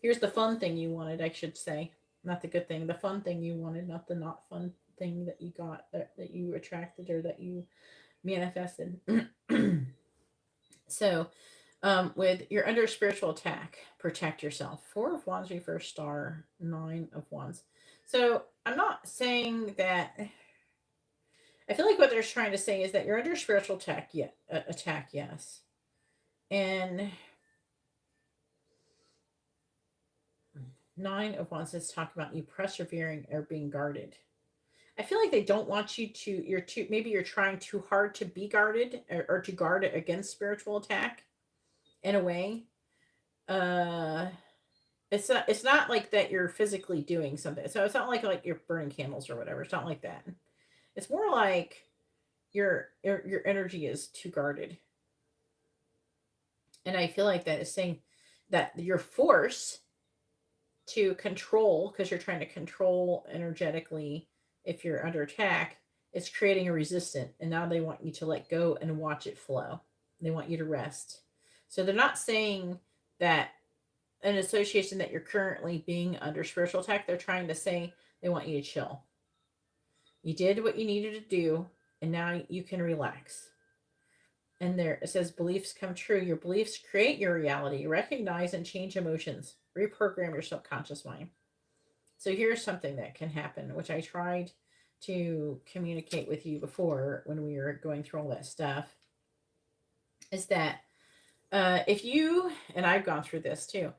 Here's the fun thing you wanted, I should say. Not the good thing. The fun thing you wanted, not the not fun thing that you got, that you attracted or that you manifested. So, with you're under spiritual attack, protect yourself. 4 of Wands, reverse star, 9 of Wands. So I'm not saying that. I feel like what they're trying to say is that you're under spiritual attack, yes, and 9 of Wands is talking about you persevering or being guarded. I feel like they don't want you to. Maybe you're trying too hard to be guarded or to guard it against spiritual attack. In a way, it's not like that you're physically doing something. So it's not like you're burning candles or whatever. It's not like that. It's more like your energy is too guarded. And I feel like that is saying that your force to control, because you're trying to control energetically if you're under attack, it's creating a resistance. And now they want you to let go and watch it flow. They want you to rest. So they're not saying that an association that you're currently being under spiritual attack, they're trying to say they want you to chill. You did what you needed to do, and now you can relax. And there it says beliefs come true. Your beliefs create your reality. Recognize and change emotions. Reprogram your subconscious mind. So here's something that can happen, which I tried to communicate with you before when we were going through all that stuff, is that if you, and I've gone through this too,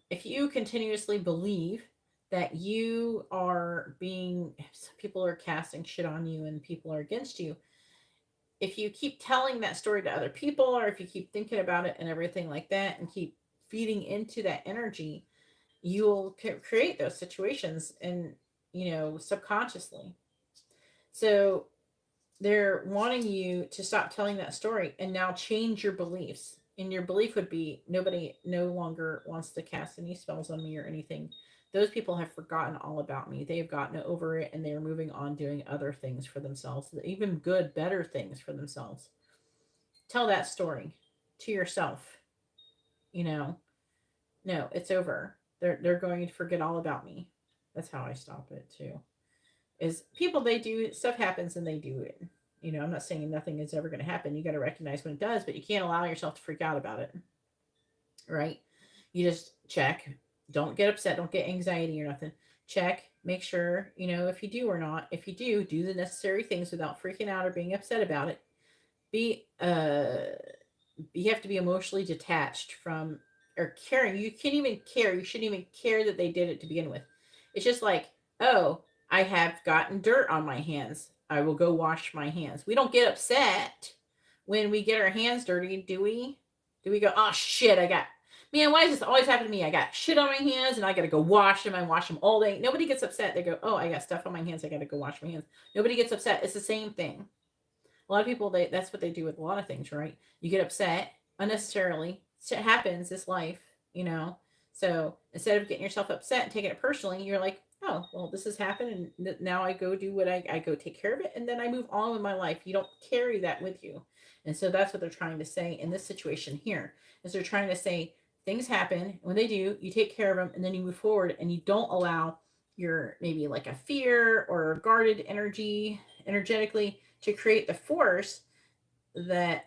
if you continuously believe that you are being, people are casting shit on you and people are against you, if you keep telling that story to other people, or if you keep thinking about it and everything like that and keep feeding into that energy, you'll create those situations and, subconsciously. So they're wanting you to stop telling that story and now change your beliefs. And your belief would be nobody no longer wants to cast any spells on me or anything. Those people have forgotten all about me. They've gotten over it and they are moving on doing other things for themselves, even good, better things for themselves. Tell that story to yourself. No, it's over. They're going to forget all about me. That's how I stop it too. Is people, they do stuff happens and they do it. I'm not saying nothing is ever going to happen. You got to recognize when it does, but you can't allow yourself to freak out about it. Right? You just check. Don't get upset. Don't get anxiety or nothing. Check. Make sure, if you do or not. If you do the necessary things without freaking out or being upset about it. You have to be emotionally detached from, or caring. You can't even care. You shouldn't even care that they did it to begin with. It's just like, oh, I have gotten dirt on my hands. I will go wash my hands. We don't get upset when we get our hands dirty, do we? Do we go, oh shit, man, why does this always happen to me? I got shit on my hands and I got to go wash them. I wash them all day. Nobody gets upset. They go, oh, I got stuff on my hands. I got to go wash my hands. Nobody gets upset. It's the same thing. A lot of people, that's what they do with a lot of things, right? You get upset unnecessarily. It happens, this life. So instead of getting yourself upset and taking it personally, you're like, oh, well, this has happened, and now I go do what I go take care of it, and then I move on with my life. You don't carry that with you. And so that's what they're trying to say in this situation here, is they're trying to say things happen. When they do, you take care of them, and then you move forward, and you don't allow your, maybe like a fear or a guarded energetically, to create the force that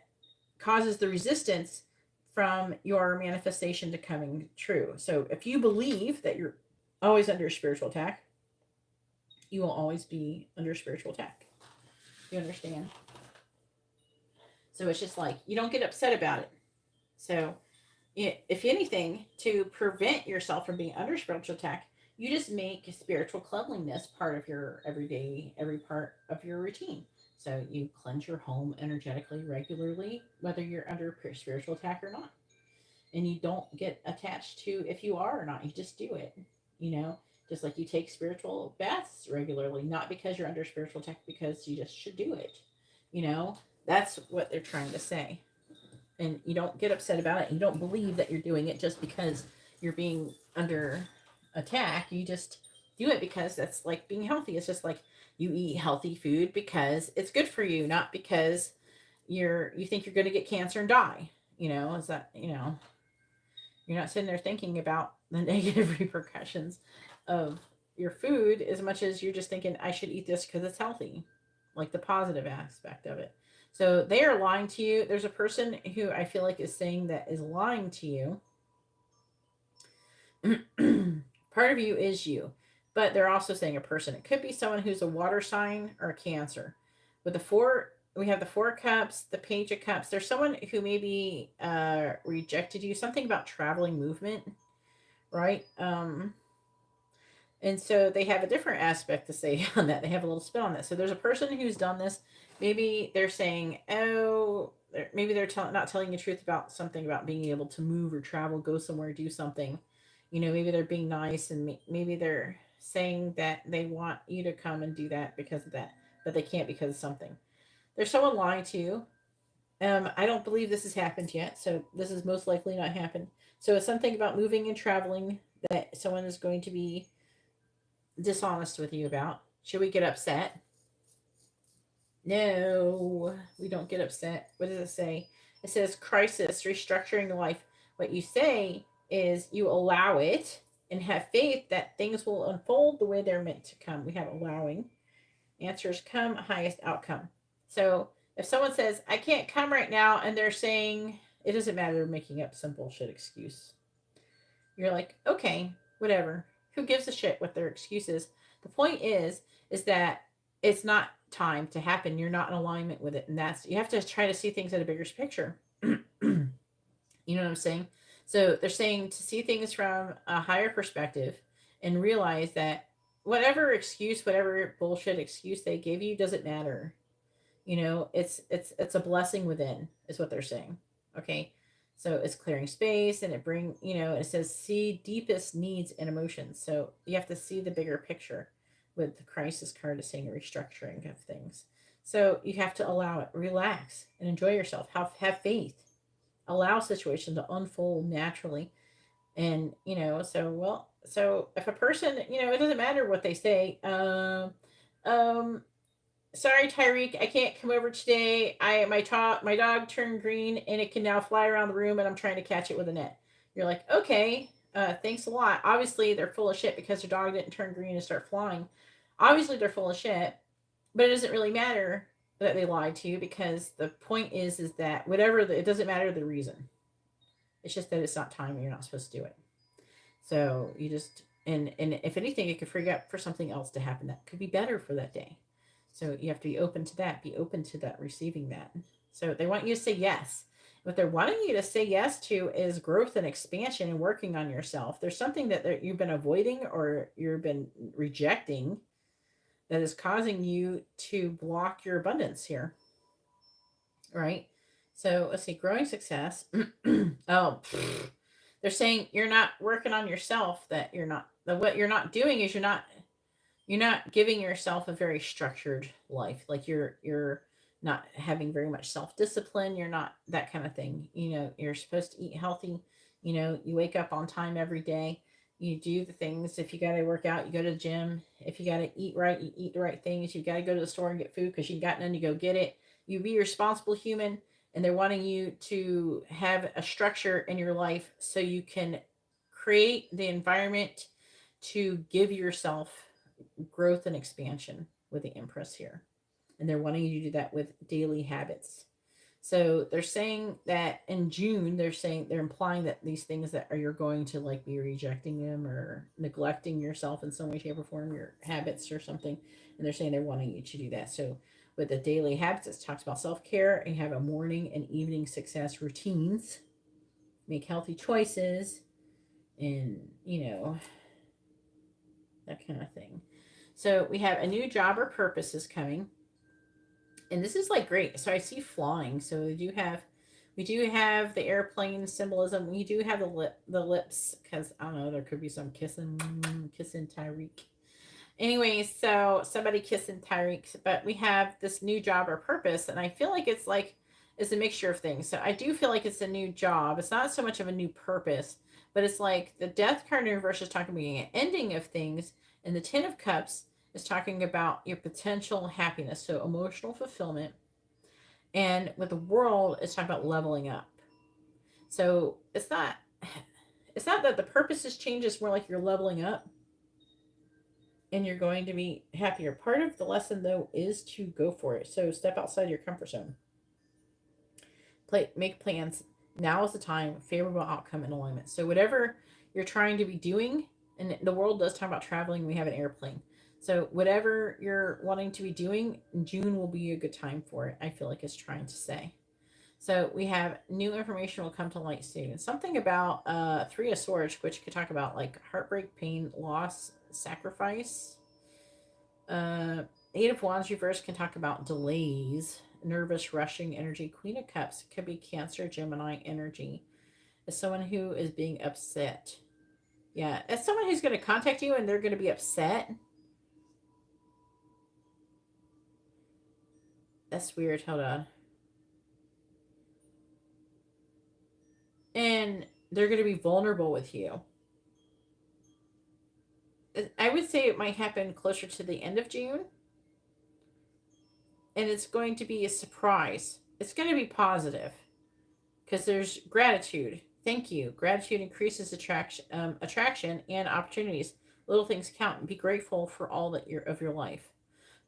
causes the resistance from your manifestation to coming true. So if you believe that you're always under spiritual attack, you will always be under spiritual attack. You understand? So it's just like, you don't get upset about it. So if anything, to prevent yourself from being under spiritual attack, you just make spiritual cleanliness part of your everyday, every part of your routine. So you cleanse your home energetically regularly, whether you're under spiritual attack or not. And you don't get attached to if you are or not. You just do it. You know, just like you take spiritual baths regularly, not because you're under spiritual attack, because you just should do it. That's what they're trying to say. And you don't get upset about it. You don't believe that you're doing it just because you're being under attack. You just do it because that's like being healthy. It's just like you eat healthy food because it's good for you, not because you think you're going to get cancer and die. Is that, you're not sitting there thinking about the negative repercussions of your food as much as you're just thinking, I should eat this because it's healthy, like the positive aspect of it. So they are lying to you. There's a person who I feel like is saying that is lying to you. Part of you is you, but they're also saying a person. It could be someone who's a water sign or a Cancer. With the four, we have the Four of Cups, the Page of Cups. There's someone who maybe rejected you. Something about traveling movement, right? And so they have a different aspect to say on that. They have a little spin on that. So there's a person who's done this. Maybe they're saying, oh, maybe they're not telling you the truth about something about being able to move or travel, go somewhere, do something. Maybe they're being nice, and maybe they're saying that they want you to come and do that because of that, but they can't because of something. There's someone lying to you. I don't believe this has happened yet, so this is most likely not happened. So it's something about moving and traveling, that someone is going to be dishonest with you about. Should we get upset? No, we don't get upset. What does it say? It says crisis, restructuring life. What you say is you allow it and have faith that things will unfold the way they're meant to come. We have allowing. Answers come, highest outcome. So if someone says, I can't come right now, and they're saying, it doesn't matter, they're making up some bullshit excuse. You're like, okay, whatever. Who gives a shit what their excuse is? The point is that it's not time to happen. You're not in alignment with it. And that's, you have to try to see things in a bigger picture. You know what I'm saying? So they're saying to see things from a higher perspective and realize that whatever excuse, whatever bullshit excuse they give you doesn't matter. You know, it's a blessing within is what they're saying. Okay. So it's clearing space and it says see deepest needs and emotions. So you have to see the bigger picture with the crisis card is saying a restructuring of things. So you have to allow it, relax and enjoy yourself. Have faith. Allow situations to unfold naturally. And, so if a person, it doesn't matter what they say. Um, Sorry, Tyreek, I can't come over today. My dog turned green and it can now fly around the room and I'm trying to catch it with a net. You're like, okay, thanks a lot. Obviously, they're full of shit because their dog didn't turn green and start flying. Obviously, they're full of shit, but it doesn't really matter that they lied to you because the point is that it doesn't matter the reason. It's just that it's not time and you're not supposed to do it. So you just and if anything, it could free up for something else to happen that could be better for that day. So you have to be open to that. Be open to that, receiving that. So they want you to say yes. What they're wanting you to say yes to is growth and expansion and working on yourself. There's something that you've been avoiding or you've been rejecting that is causing you to block your abundance here. Right? So let's see, growing success. Oh, they're saying you're not working on yourself, that what you're not doing is you're not giving yourself a very structured life. Like you're not having very much self-discipline. You're not that kind of thing. You're supposed to eat healthy. You wake up on time every day. You do the things. If you got to work out, you go to the gym. If you got to eat right, you eat the right things. You got to go to the store and get food because you got none, you go get it. You be a responsible human, and they're wanting you to have a structure in your life so you can create the environment to give yourself growth and expansion with the Empress here. And they're wanting you to do that with daily habits. So they're saying that in June, they're implying that these things that you're going to like be rejecting them or neglecting yourself in some way, shape, or form, your habits or something. And they're saying they're wanting you to do that. So with the daily habits, it talks about self-care and you have a morning and evening success routines, make healthy choices, and that kind of thing. So we have a new job or purpose is coming. And this is like great. So I see flying. So we do have the airplane symbolism. We do have the lips because I don't know, there could be some kissing Tyreek. Anyway, so somebody kissing Tyreek, but we have this new job or purpose, and I feel like it's a mixture of things. So I do feel like it's a new job. It's not so much of a new purpose, but it's like the Death card in reverse is talking about an ending of things, and the Ten of Cups is talking about your potential happiness, so emotional fulfillment. And with the World, it's talking about leveling up. So it's not that the purpose has changed, it's more like you're leveling up and you're going to be happier. Part of the lesson though is to go for it. So step outside your comfort zone. Make plans. Now is the time, favorable outcome and alignment. So whatever you're trying to be doing, and the World does talk about traveling, we have an airplane. So whatever you're wanting to be doing, June will be a good time for it. I feel like it's trying to say. So we have new information will come to light soon. Something about Three of Swords, which could talk about like heartbreak, pain, loss, sacrifice. Eight of Wands reverse can talk about delays, nervous, rushing energy. Queen of Cups could be Cancer, Gemini energy. As someone who is being upset. Yeah, as someone who's going to contact you and they're going to be upset. That's weird. Hold on. And they're going to be vulnerable with you. I would say it might happen closer to the end of June. And it's going to be a surprise. It's going to be positive because there's gratitude. Thank you. Gratitude increases attraction and opportunities. Little things count. Be grateful for all that of your life.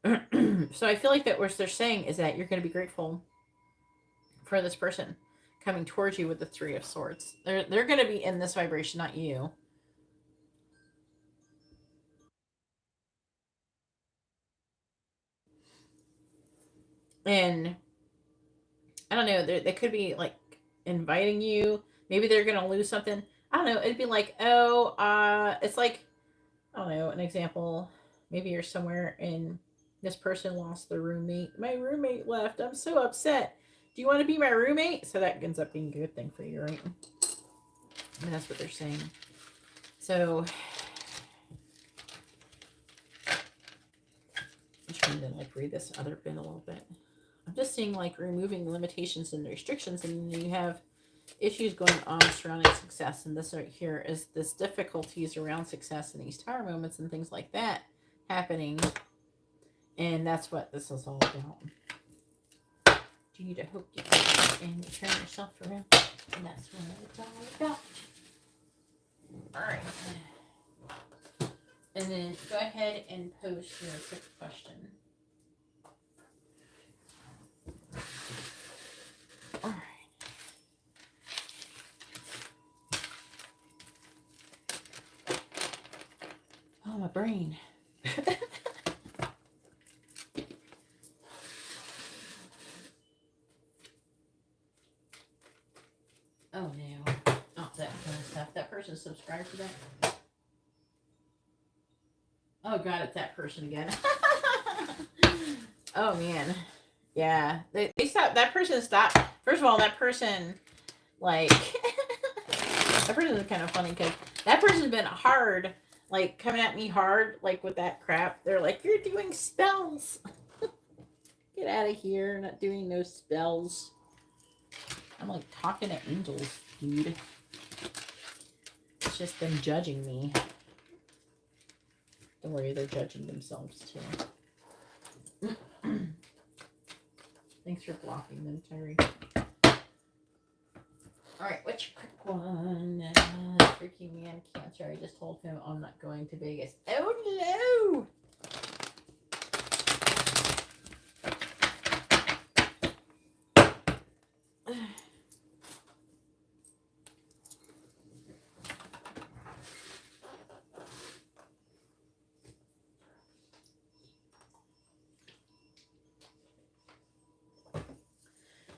So I feel like that what they're saying is that you're going to be grateful for this person coming towards you with the Three of Swords. They're going to be in this vibration, not you. And I don't know. They could be like inviting you. Maybe they're going to lose something. I don't know. It'd be like, oh, it's like, I don't know, an example. Maybe you're somewhere and this person lost their roommate. My roommate left. I'm so upset. Do you want to be my roommate? So that ends up being a good thing for you, right? I mean, that's what they're saying. So I'm trying to like read this other bit a little bit. I'm just seeing like removing limitations and restrictions, and you have issues going on surrounding success. And this right here is this difficulties around success and these tower moments and things like that happening. And that's what this is all about. You need to hook and turn yourself around. And that's what it's all about. Alright. And then go ahead and post your quick question. Alright. Oh, my brain. Oh, no. Oh, that kind of stuff. That person subscribed to that. Oh, God, it's that person again. Oh, man. Yeah. They stopped. That person stopped. First of all, that person, like, that person is kind of funny because that person's been hard, like, coming at me hard, like, with that crap. They're like, you're doing spells. Get out of here. Not doing no spells. I'm, like, talking to angels, dude. It's just them judging me. Don't worry, they're judging themselves, too. Thanks for blocking them, Tyreek. Alright, what's your quick one? Freaky man Cancer. I just told him I'm not going to Vegas. Oh, no!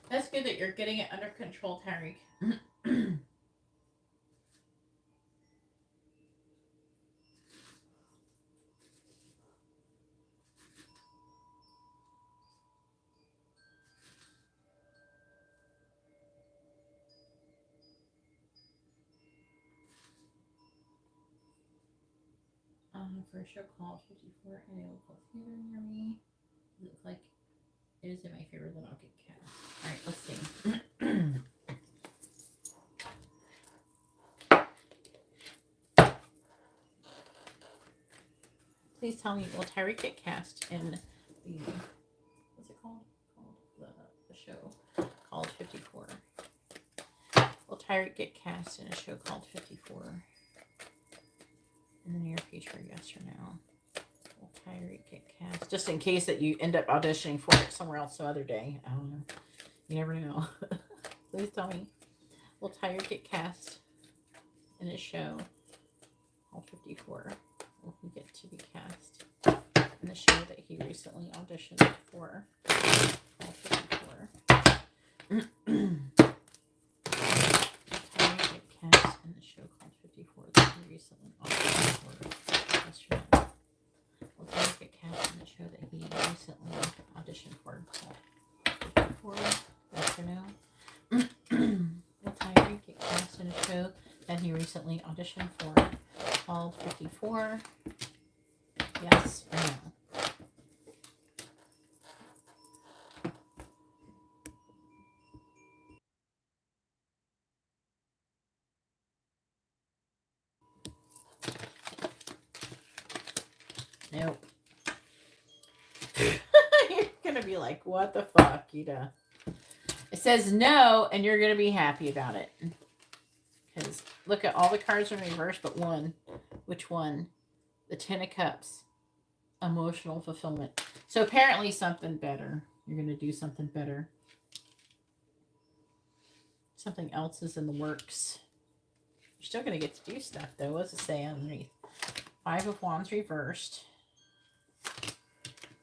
That's good that you're getting it under control, Tyreek. For a show called 54 in a local theater near me. It looks like it is in my favor, then I'll get cast. Alright, let's see. Please tell me, will Tyreek get cast in the, what's it called? The show called 54. Will Tyreek get cast in a show called 54? In the near future, yes or no? Will Tyreek get cast? Just in case that you end up auditioning for it somewhere else some other day. I don't know. You never know. Please tell me. Will Tyreek get cast in a show called 54? Will he get to be cast in the show that he recently auditioned for called 54? Tyreek get cast in the show called 54 that he recently auditioned for? Yes or no? Will Tyreek get cast in the show that he recently auditioned for called 54? Yes or no? Will Tyreek get cast in a show that he recently auditioned for called 54? Yes or no? Nope. You're going to be like, what the fuck, Gita? It says no, and you're going to be happy about it. Because look at all the cards in reverse, but one. Which one? The Ten of Cups. Emotional fulfillment. So apparently something better. You're going to do something better. Something else is in the works. You're still going to get to do stuff, though. What's it say underneath? Five of Wands reversed.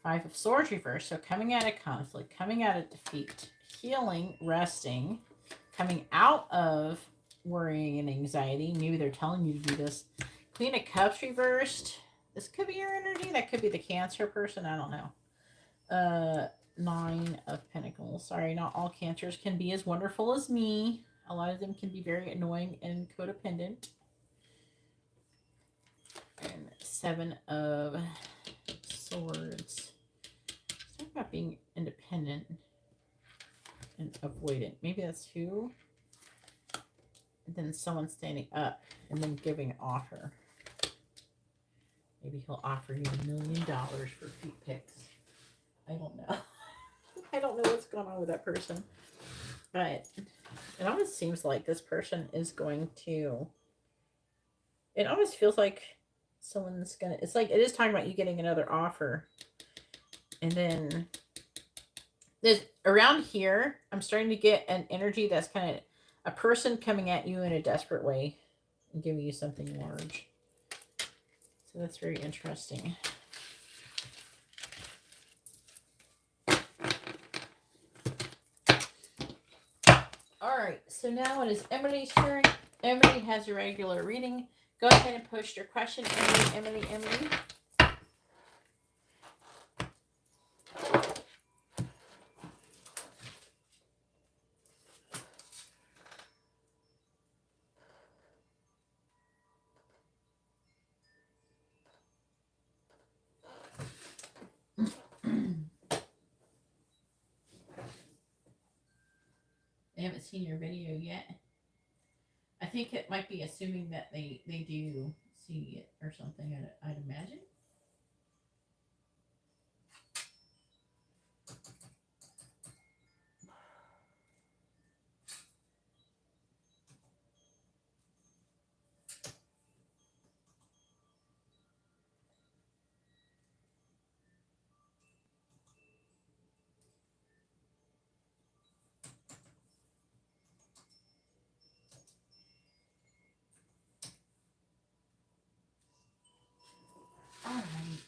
Five of Swords reversed. So coming out of conflict, coming out of defeat, healing, resting, coming out of worrying and anxiety. Maybe they're telling you to do this. Queen of Cups reversed. This could be your energy. That could be the Cancer person. I don't know. Nine of Pentacles. Sorry, not all Cancers can be as wonderful as me. A lot of them can be very annoying and codependent. And Seven of Swords. Talk about being independent and avoidant. Maybe that's who. And then someone standing up and then giving an offer. Maybe he'll offer you $1 million for feet pics. I don't know. I don't know what's going on with that person. But it almost seems like this person is going to... It almost feels like someone's going to... It's like it is talking about you getting another offer. And then there's around here, I'm starting to get an energy that's kind of a person coming at you in a desperate way and giving you something large. So that's very interesting. All right, so now it is Emily's turn. Emily has a regular reading. Go ahead and post your question, Emily. I haven't seen your video yet. I think it might be assuming that they do see it or something, I'd imagine. All right.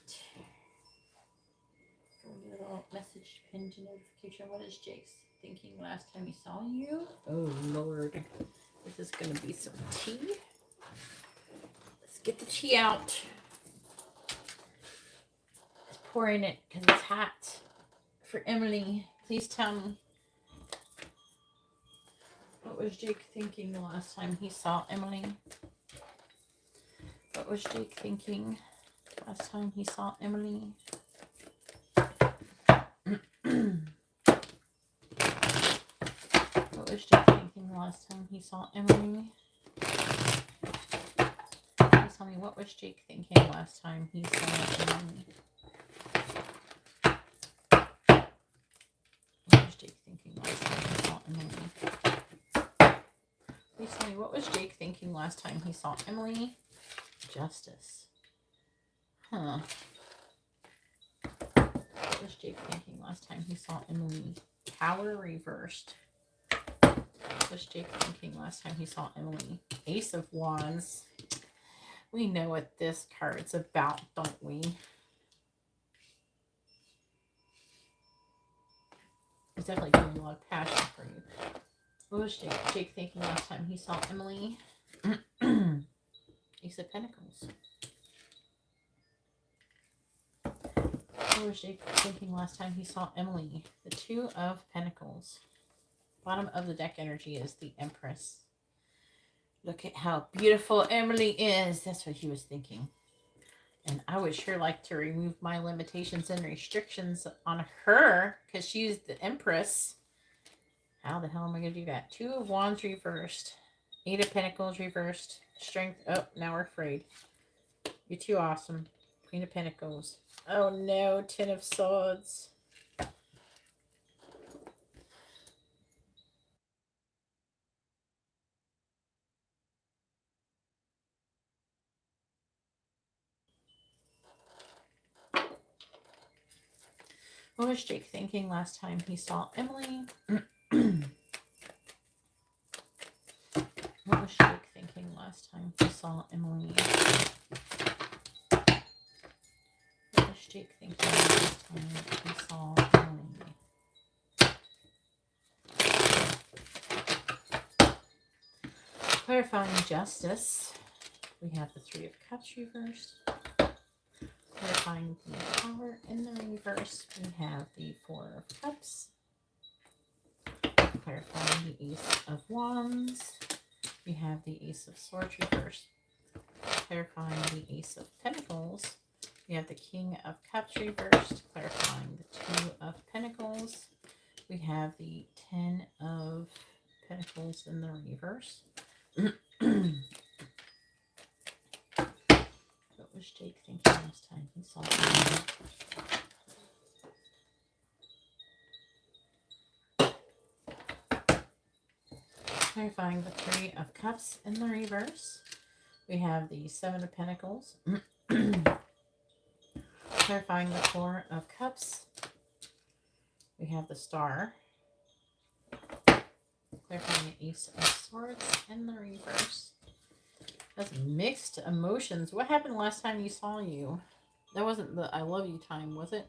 Little message pinned to notification. What is Jake's thinking last time he saw you? Oh, Lord. This is going to be some tea. Let's get the tea out. Let's pour in it because it's hot. For Emily, please tell me. What was Jake thinking the last time he saw Emily? What was Jake thinking last time he saw Emily? What was Jake thinking last time he saw Emily? Please tell me, what was Jake thinking last time he saw Emily? What was Jake thinking last time he saw Emily? Please tell me, what was Jake thinking last time he saw Emily? Justice. Huh. What was Jake thinking last time he saw Emily? Power reversed. What was Jake thinking last time he saw Emily? Ace of Wands. We know what this card's about, don't we? He's definitely feeling a lot of passion for you. What was Jake thinking last time he saw Emily? Ace of Pentacles. What was Jake thinking last time he saw Emily? The Two of Pentacles. Bottom of the deck energy is the Empress. Look at how beautiful Emily is. That's what he was thinking. And I would sure like to remove my limitations and restrictions on her because she's the Empress. How the hell am I going to do that? Two of Wands reversed. Eight of Pentacles reversed. Strength. Oh, now we're afraid. You're too awesome. Queen of Pentacles. Oh no, Ten of Swords. What was Jake thinking last time he saw Emily? What was Jake thinking last time he saw Emily? What was Jake thinking last time he saw Emily? Clarifying justice. We have the Three of Cups reversed. Clarifying the Tower in the reverse. We have the Four of Cups. Clarifying the Ace of Wands. We have the Ace of Swords reversed. Clarifying the Ace of Pentacles. We have the King of Cups reversed. Clarifying the Two of Pentacles. We have the Ten of Pentacles in the reverse. What was Jake thinking last time he saw Emily? Clarifying the Three of Cups in the reverse. We have the Seven of Pentacles. Clarifying the Four of Cups. We have the Star. Clarifying the Ace of Swords in the reverse. That's mixed emotions. What happened last time you saw you? That wasn't the I love you time, was it?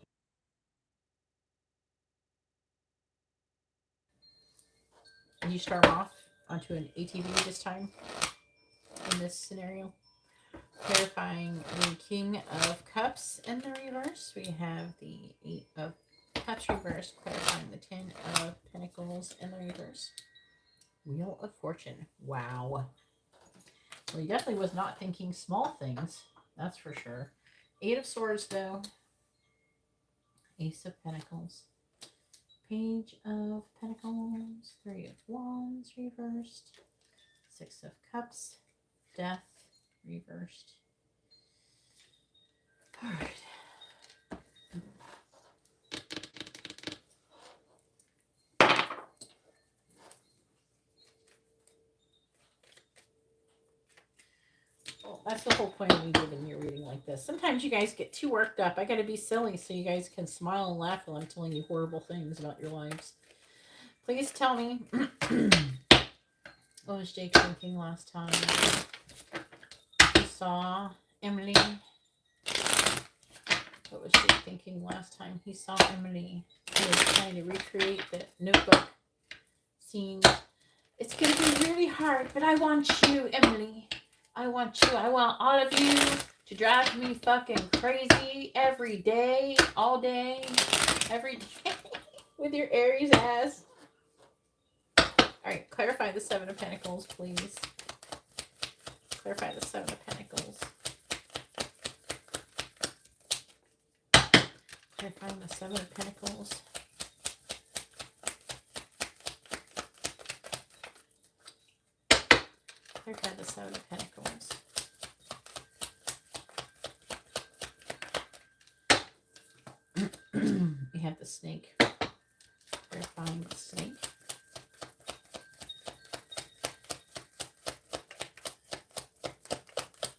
Did you start off onto an ATV this time in this scenario? Clarifying the King of Cups in the reverse. We have the Eight of Cups reversed. Clarifying the Ten of Pentacles in the reverse. Wheel of Fortune. Wow. Well, he definitely was not thinking small things. That's for sure. Eight of Swords, though. Ace of Pentacles. Page of Pentacles. Three of Wands reversed. Six of Cups. Death reversed. All right. Well, that's the whole point of me giving you a reading like this. Sometimes you guys get too worked up. I got to be silly so you guys can smile and laugh while I'm telling you horrible things about your lives. Please tell me. What was Jake thinking last time he saw Emily? What was Jake thinking last time he saw Emily? He was trying to recreate the Notebook scene. It's going to be really hard, but I want you, Emily. I want you. I want all of you to drive me fucking crazy every day, all day, every day with your Aries ass. All right, clarify the Seven of Pentacles, please. Clarify the Seven of Pentacles. Clarifying the Seven of Pentacles. Clarify the Seven of Pentacles. We have the Snake. Clarifying the Snake.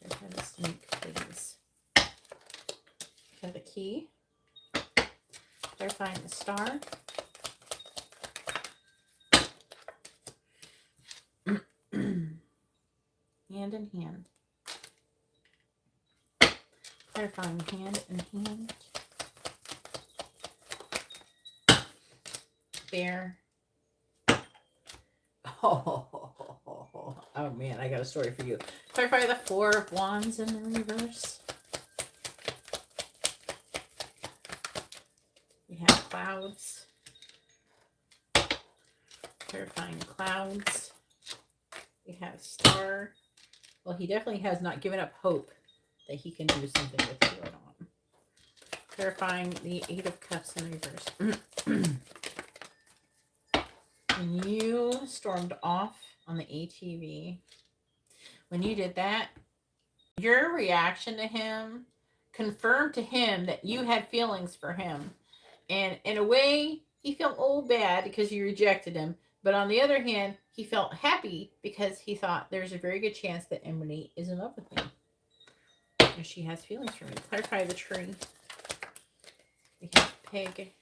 Clarify the Snake, please. We have the Key. Clarifying the Star. Hand in hand. Clarifying hand in hand. Bear. Oh man, I got a story for you. Clarify the Four of Wands in the reverse. We have clouds. Clarifying clouds. We have Star. Well, he definitely has not given up hope that he can do something with you at all. Clarifying the Eight of Cups in reverse. When you stormed off on the ATV, when you did that, your reaction to him confirmed to him that you had feelings for him. And in a way, he felt old bad because you rejected him. But on the other hand, he felt happy because he thought there's a very good chance that Emily is in love with me. And she has feelings for me. Clarify the tree. We have pig.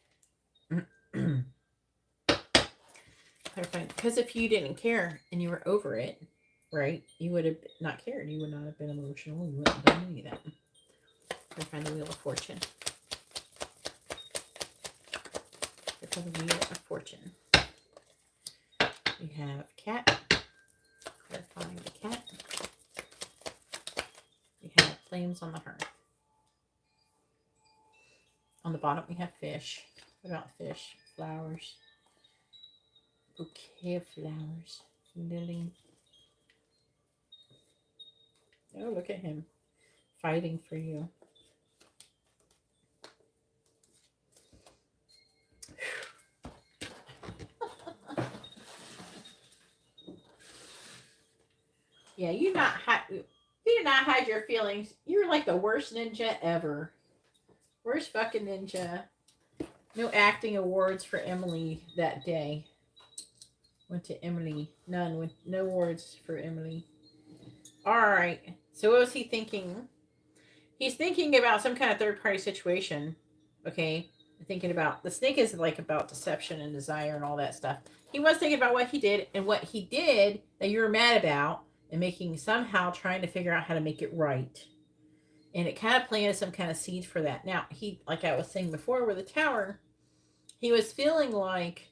Clarify. Because if you didn't care and you were over it, right, you would have not cared. You would not have been emotional. You wouldn't have done any of that. Clarify the Wheel of Fortune. Clarify the Wheel of Fortune. We have cat. Clarifying the cat. We have flames on the hearth. On the bottom, we have fish. What about fish? Flowers. Bouquet of flowers. Lily. Oh, look at him. Fighting for you. Yeah, you did not hide your feelings. You're like the worst ninja ever. Worst fucking ninja. No acting awards for Emily that day. Went to Emily. None. No awards for Emily. Alright. So what was he thinking? He's thinking about some kind of third party situation. Okay. Thinking about the snake is like about deception and desire and all that stuff. He was thinking about what he did and what he did that you were mad about and making somehow trying to figure out how to make it right. And it kind of planted some kind of seed for that. Now, he, like I was saying before with the tower, he was feeling like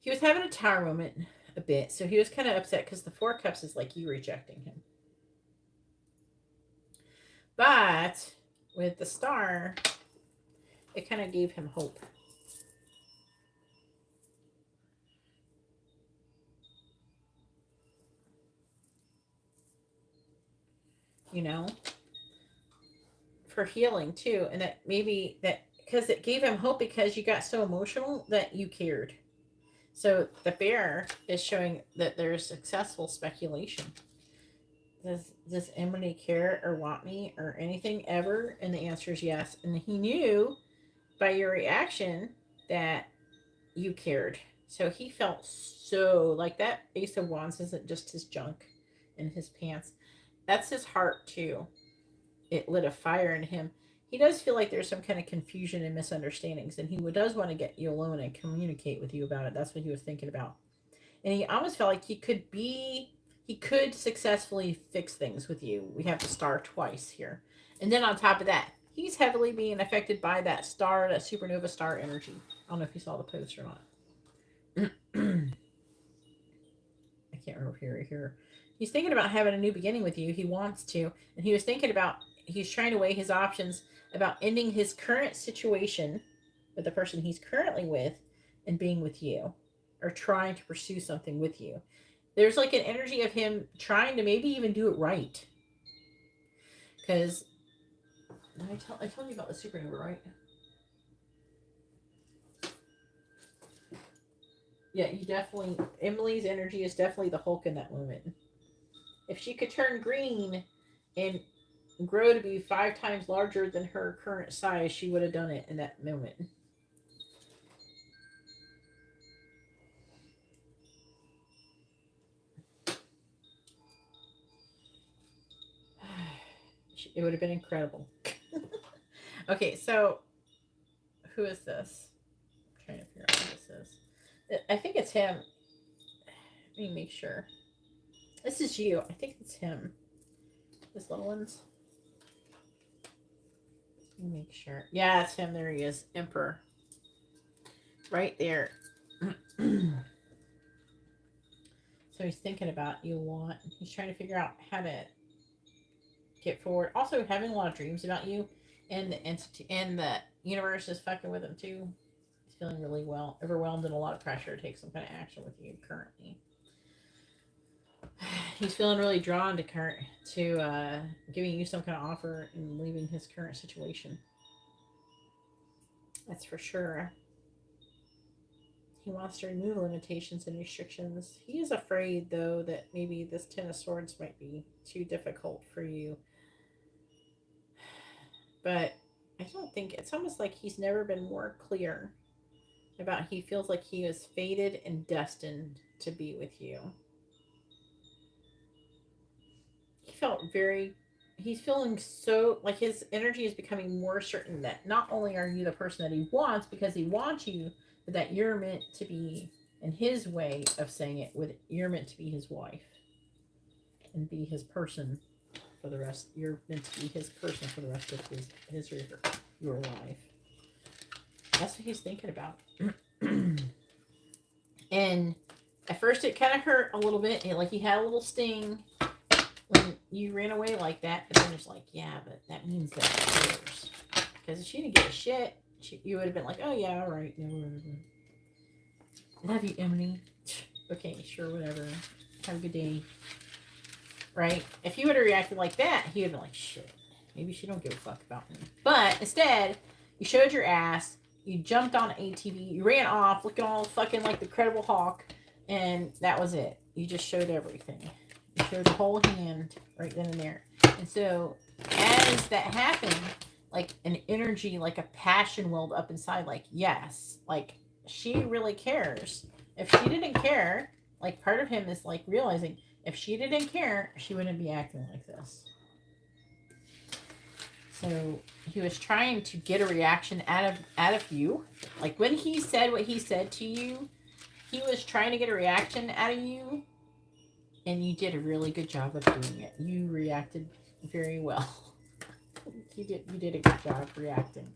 he was having a tower moment a bit. So he was kind of upset because the Four Cups is like you rejecting him. But with the Star, it kind of gave him hope. You know, for healing too. And that maybe that, because it gave him hope because you got so emotional that you cared. So the bear is showing that there's successful speculation. Does Emily care or want me or anything ever? And the answer is yes. And he knew by your reaction that you cared. So he felt so like that Ace of Wands isn't just his junk in his pants. That's his heart too. It lit a fire in him. He does feel like there's some kind of confusion and misunderstandings, and he does want to get you alone and communicate with you about it. That's what he was thinking about. And he almost felt like he could successfully fix things with you. We have the Star twice here. And then on top of that, he's heavily being affected by that star, that supernova star energy. I don't know if you saw the post or not. I can't remember here. He's thinking about having a new beginning with you. He wants to. And he was thinking about, he's trying to weigh his options about ending his current situation with the person he's currently with and being with you, or trying to pursue something with you. There's like an energy of him trying to maybe even do it right. Because I told you about the supernova, right? Yeah, you definitely, Emily's energy is definitely the Hulk in that moment. If she could turn green and grow to be 5 times larger than her current size, she would have done it in that moment. It would have been incredible. Okay, so who is this? I'm trying to figure out who this is. I think it's him. Let me make sure. This is you. I think it's him. This little ones. Let me make sure. Yeah, it's him. There he is. Emperor. Right there. So he's thinking about you a lot. He's trying to figure out how to get forward. Also having a lot of dreams about you, and the universe is fucking with him too. He's feeling really overwhelmed and a lot of pressure to take some kind of action with you currently. He's feeling really drawn to giving you some kind of offer and leaving his current situation. That's for sure. He wants to remove limitations and restrictions. He is afraid, though, that maybe this Ten of Swords might be too difficult for you. But I don't think it's almost like he's never been more clear about he feels like he was fated and destined to be with you. He felt very he's feeling so like his energy is becoming more certain that not only are you the person that he wants because he wants you, but that you're meant to be, in his way of saying it, with you're meant to be his wife and be his person for the rest. You're meant to be his person for the rest of his your life. That's what he's thinking about. And at first it kind of hurt a little bit. Like he had a little sting when you ran away like that. But then it's like, yeah, but that means that it's yours. Because if she didn't give a shit, you would have been like, oh yeah, all right. Yeah, whatever. Love you, Emily. Okay, sure, whatever. Have a good day. Right? If he would have reacted like that, he would have been like, shit, maybe she don't give a fuck about me. But instead, you showed your ass. You jumped on ATV. You ran off looking all fucking like the Incredible Hulk. And that was it. You just showed everything. You showed the whole hand right then and there. And so as that happened, like an energy, like a passion welled up inside. Like, yes, like she really cares. If she didn't care, like part of him is like realizing if she didn't care, she wouldn't be acting like this. So he was trying to get a reaction out of you. Like when he said what he said to you, he was trying to get a reaction out of you, and you did a really good job of doing it. You reacted very well. You did a good job reacting.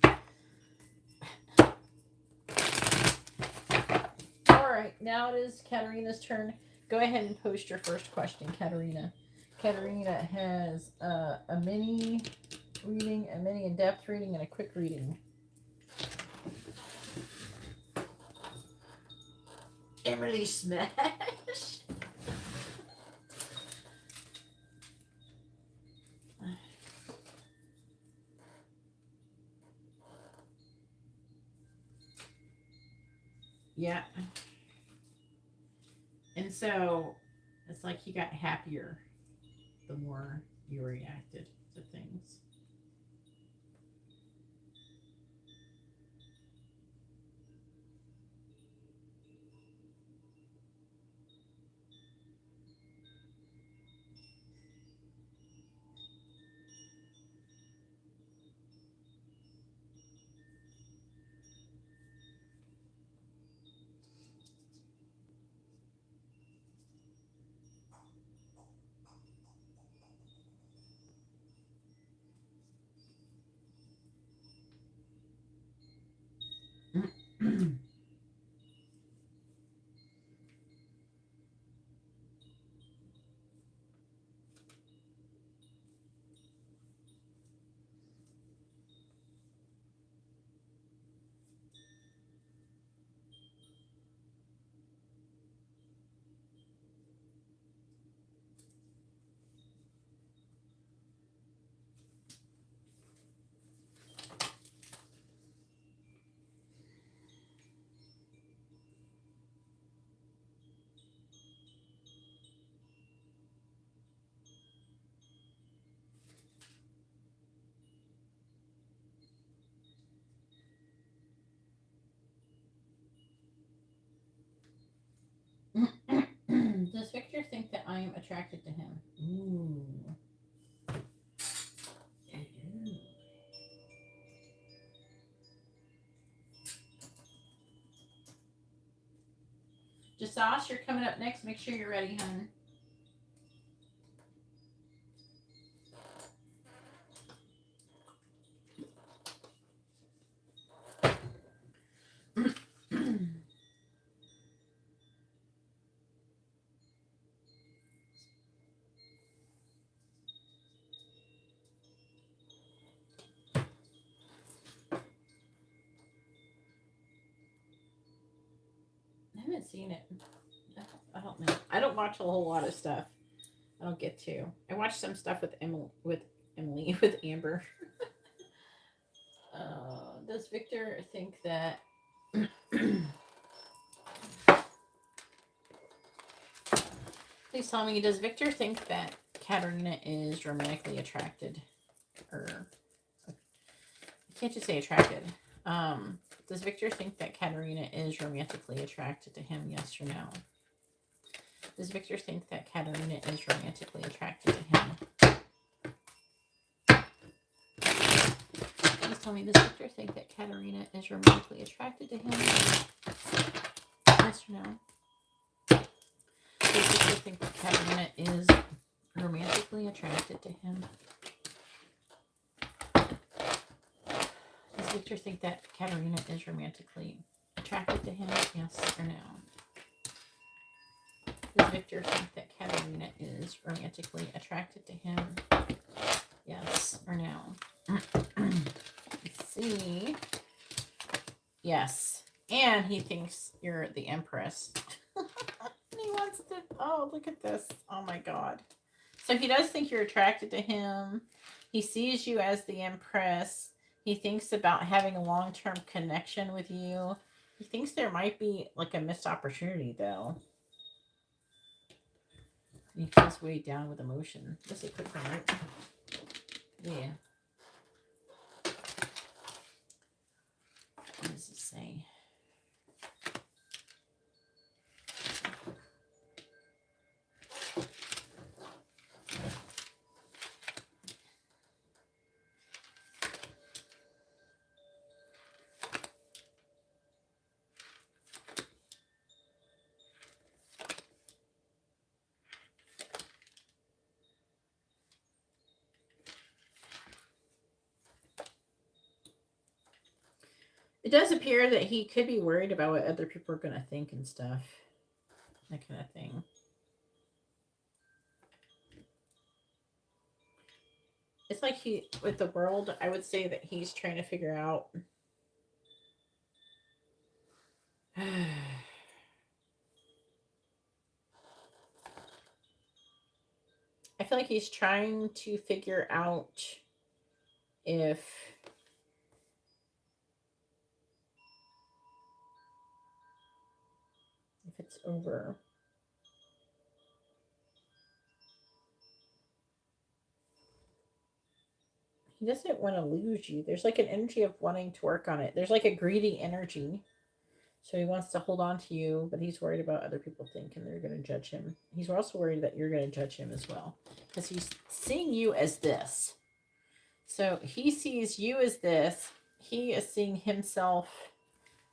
All right, now it is Katarina's turn. Go ahead and post your first question, Katarina. Katarina has a mini reading, a mini in-depth reading, and a quick reading. Emily Smash. Yeah. And so it's like he got happier the more you reacted to things. Does Victor think that I am attracted to him? Ooh. Jasas, you're coming up next. Make sure you're ready, hon. I haven't seen it. I don't know. I don't watch a whole lot of stuff. I don't get to. I watch some stuff with Emily, with Amber. Does Victor think that? Please tell me. Does Victor think that Katarina is romantically attracted, or Can't just say attracted. Does Victor think that Katarina is romantically attracted to him? Yes or no? Does Victor think that Katarina is romantically attracted to him? Please tell me, does Victor think that Katarina is romantically attracted to him? Yes or no? Does Victor think that Katarina is romantically attracted to him? Does Victor think that Katarina is romantically attracted to him? Yes or no? Does Victor think that Katarina is romantically attracted to him? Yes or no? Let's see. Yes. And he thinks you're the Empress. He wants to... Oh, look at this. Oh, my God. So he does think you're attracted to him. He sees you as the Empress. He thinks about having a long-term connection with you. He thinks there might be, like, a missed opportunity, though. He feels weighed down with emotion. That's a quick one, right? Yeah. What does it say? It does appear that he could be worried about what other people are going to think and stuff. That kind of thing. It's like he, with the world, I would say that he's trying to figure out. I feel like he's trying to figure out if it's over. He doesn't want to lose you. There's like an energy of wanting to work on it. There's like a greedy energy. So he wants to hold on to you, but he's worried about other people thinking they're going to judge him. He's also worried that you're going to judge him as well. Because he's seeing you as this. So he sees you as this. He is seeing himself.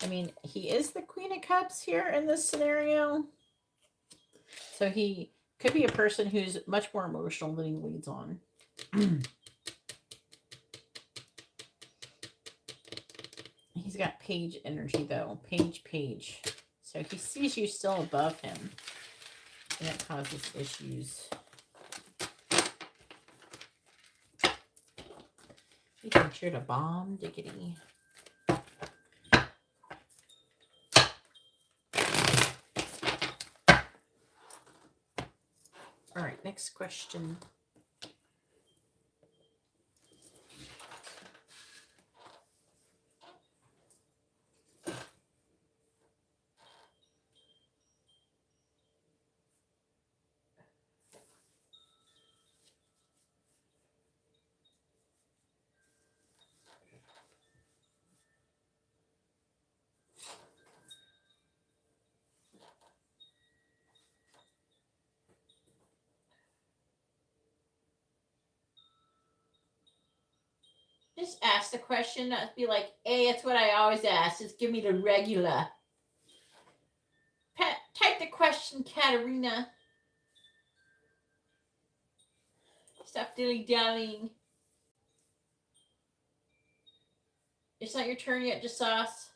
I mean, he is the Queen of Cups here in this scenario. So he could be a person who's much more emotional than he leads on. He's got page energy, though. Page. So he sees you still above him. And that causes issues. He thinks you're the bomb diggity. All right, next question. Just ask the question, not be like, hey, that's what I always ask. Just give me the regular. Type the question, Katarina. Stop dilly-dallying. It's not your turn yet, just sauce.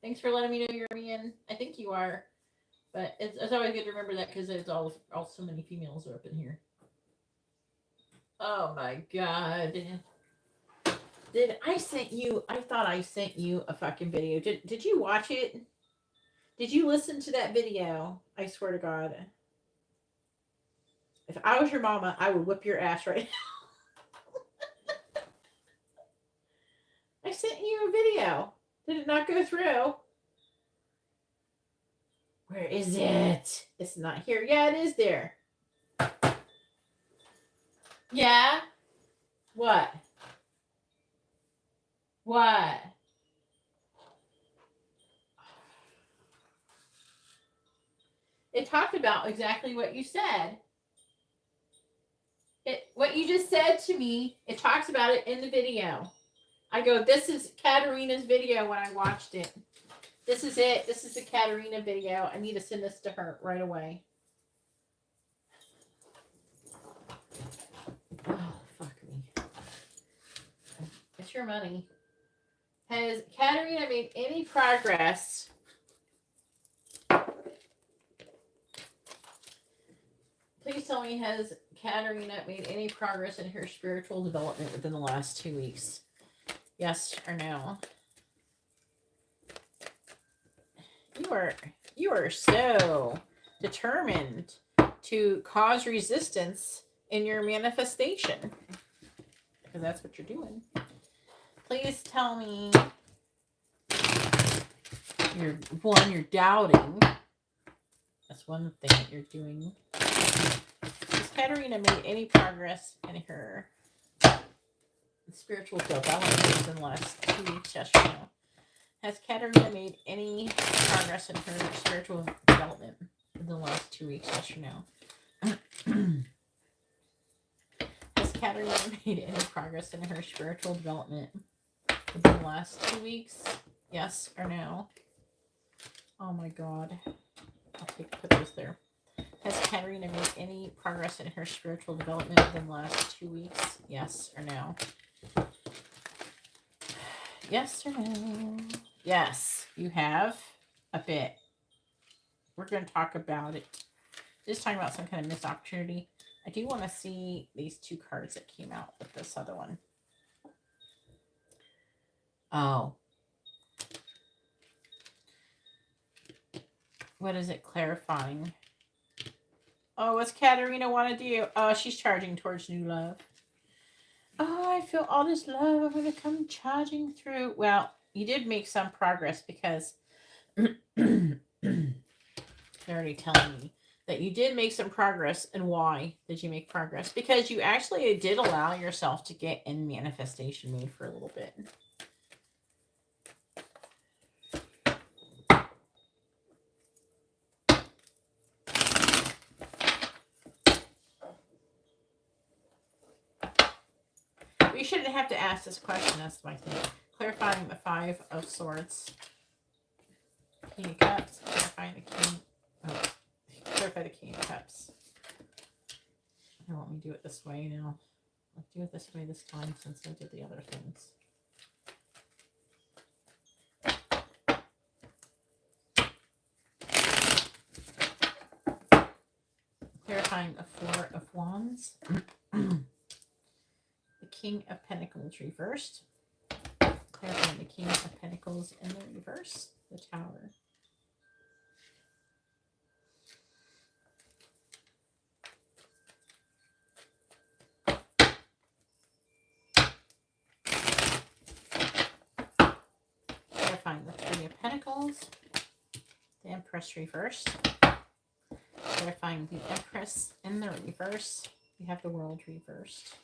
Thanks for letting me know you're in. I think you are. But it's always good to remember that because there's all so many females are up in here. Oh my God. I thought I sent you a fucking video. Did you watch it? Did you listen to that video? I swear to God. If I was your mama, I would whip your ass right now. I sent you a video. Did it not go through? Where is it? It's not here. Yeah, it is there. Yeah? What? What? It talked about exactly what you said. What you just said to me, it talks about it in the video. I go, this is Katarina's video when I watched it. This is it. This is the Katarina video. I need to send this to her right away. Oh, fuck me. It's your money. Has Katarina made any progress? Please tell me, has Katarina made any progress in her spiritual development within the last 2 weeks? Yes or no? You are so determined to cause resistance in your manifestation, because that's what you're doing. Please tell me you're doubting. That's one thing that you're doing. Has Katarina made any progress in her spiritual development in the last 2 weeks? Yes or no? Has Katarina made any progress in her spiritual development in the last 2 weeks? Yes or no? Has Katarina made any progress in her spiritual development within the last 2 weeks? Yes or no? Oh my god. I'll put those there. Has Katarina made any progress in her spiritual development within the last 2 weeks? Yes or no? Yes or no? Yes, you have a bit. We're going to talk about it. Just talking about some kind of missed opportunity. I do want to see these 2 cards that came out with this other one. Oh. What is it clarifying? Oh, what's Katarina want to do? Oh, she's charging towards new love. Oh, I feel all this love. I'm going to come charging through. Well, you did make some progress because they're already telling me that you did make some progress. And why did you make progress? Because you actually did allow yourself to get in manifestation mode for a little bit. You shouldn't have to ask this question. That's my thing. Clarifying the 5 of Swords. King of Cups. Clarifying the King. Oh, clarify the King of Cups. I want me to do it this way now. Let's do it this way this time since I did the other things. Clarifying the 4 of Wands. The King of Pentacles reversed. Clarifying the King of Pentacles in the reverse. The Tower. Clarifying the 3 of Pentacles. The Empress reversed. Clarifying the Empress in the reverse. We have the World reversed.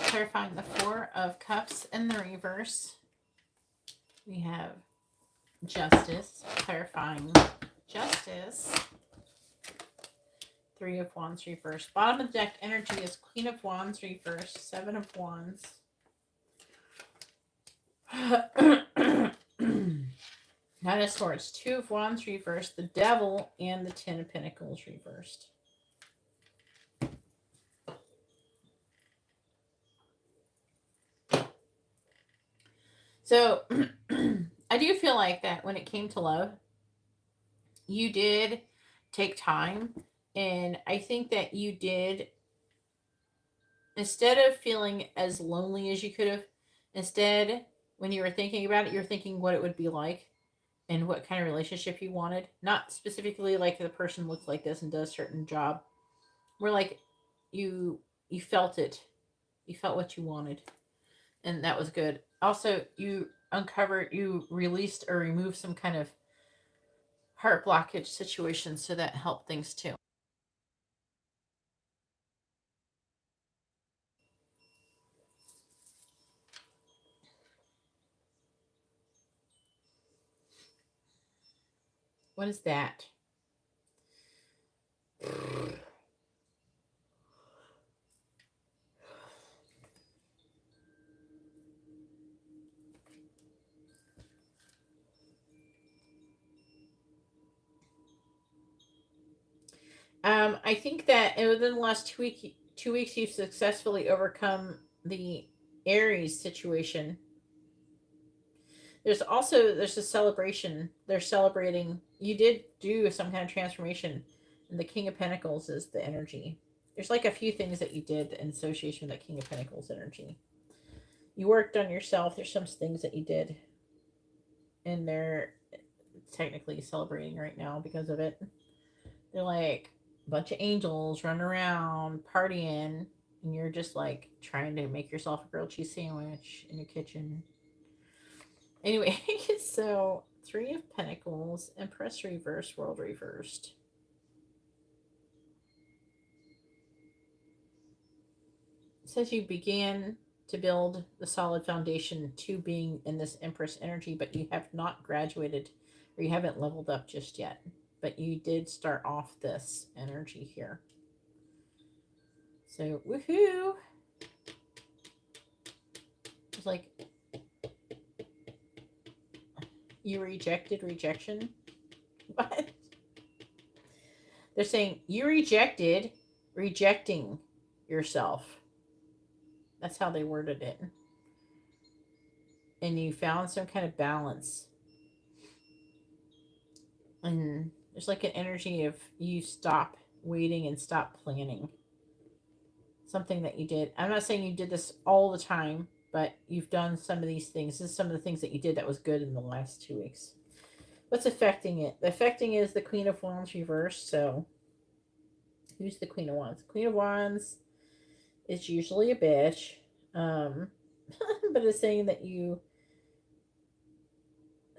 Clarifying the 4 of Cups in the reverse. We have Justice. Clarifying Justice. 3 of Wands reversed. Bottom of the deck energy is Queen of Wands reversed. 7 of Wands. Nine of Swords. 2 of Wands reversed. The Devil and the 10 of Pentacles reversed. So, I do feel like that when it came to love, you did take time. And I think that you did, instead of feeling as lonely as you could have, instead, when you were thinking about it, you're thinking what it would be like and what kind of relationship you wanted. Not specifically like the person looks like this and does a certain job. More like you felt it. You felt what you wanted. and that was good. Also, you uncovered, you released or removed some kind of heart blockage situation, so that helped things too. What is that? I think that within the last 2 weeks, you've successfully overcome the Aries situation. There's a celebration. They're celebrating. You did do some kind of transformation, and the King of Pentacles is the energy. There's like a few things that you did in association with that King of Pentacles energy. You worked on yourself. There's some things that you did, and they're technically celebrating right now because of it. They're like a bunch of angels running around partying, and you're just like trying to make yourself a grilled cheese sandwich in your kitchen. Anyway, so Three of Pentacles, Empress reversed, World reversed. It says you began to build the solid foundation to being in this Empress energy, but you have not graduated or you haven't leveled up just yet. But you did start off this energy here. So, woohoo! It's like you rejected rejection. What? They're saying you rejected rejecting yourself. That's how they worded it. And you found some kind of balance. And there's like an energy of you stop waiting and stop planning. Something that you did. I'm not saying you did this all the time, but you've done some of these things. This is some of the things that you did that was good in the last 2 weeks. What's affecting it? The affecting is the Queen of Wands reversed. So, who's the Queen of Wands? Queen of Wands is usually a bitch. But it's saying that you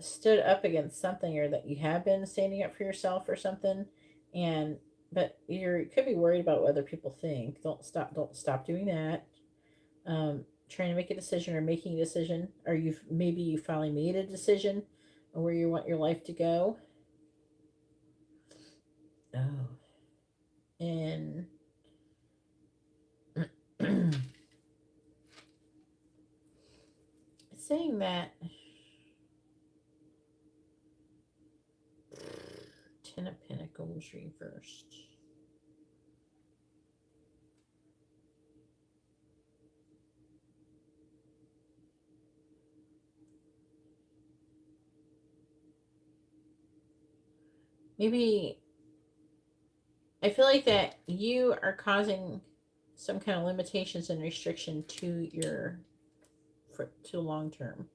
stood up against something, or that you have been standing up for yourself or something, and but you could be worried about what other people think. Don't stop doing that. Trying to make a decision or making a decision, or maybe you finally made a decision on where you want your life to go. Oh, and it's saying that Ten of Pentacles reversed. Maybe I feel like that you are causing some kind of limitations and restriction to to long term.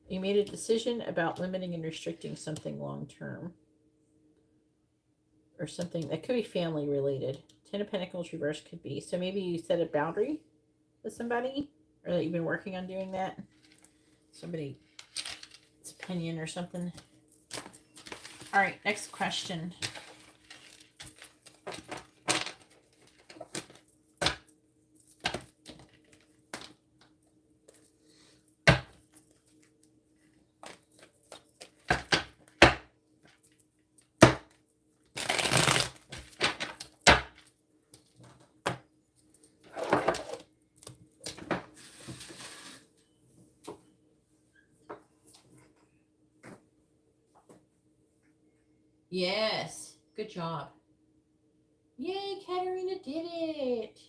You made a decision about limiting and restricting something long term, or something that could be family related. Ten of Pentacles reverse could be. So maybe you set a boundary with somebody, or that you've been working on doing that. Somebody's opinion or something. All right, next question. Yes, good job. Yay, Katarina did it.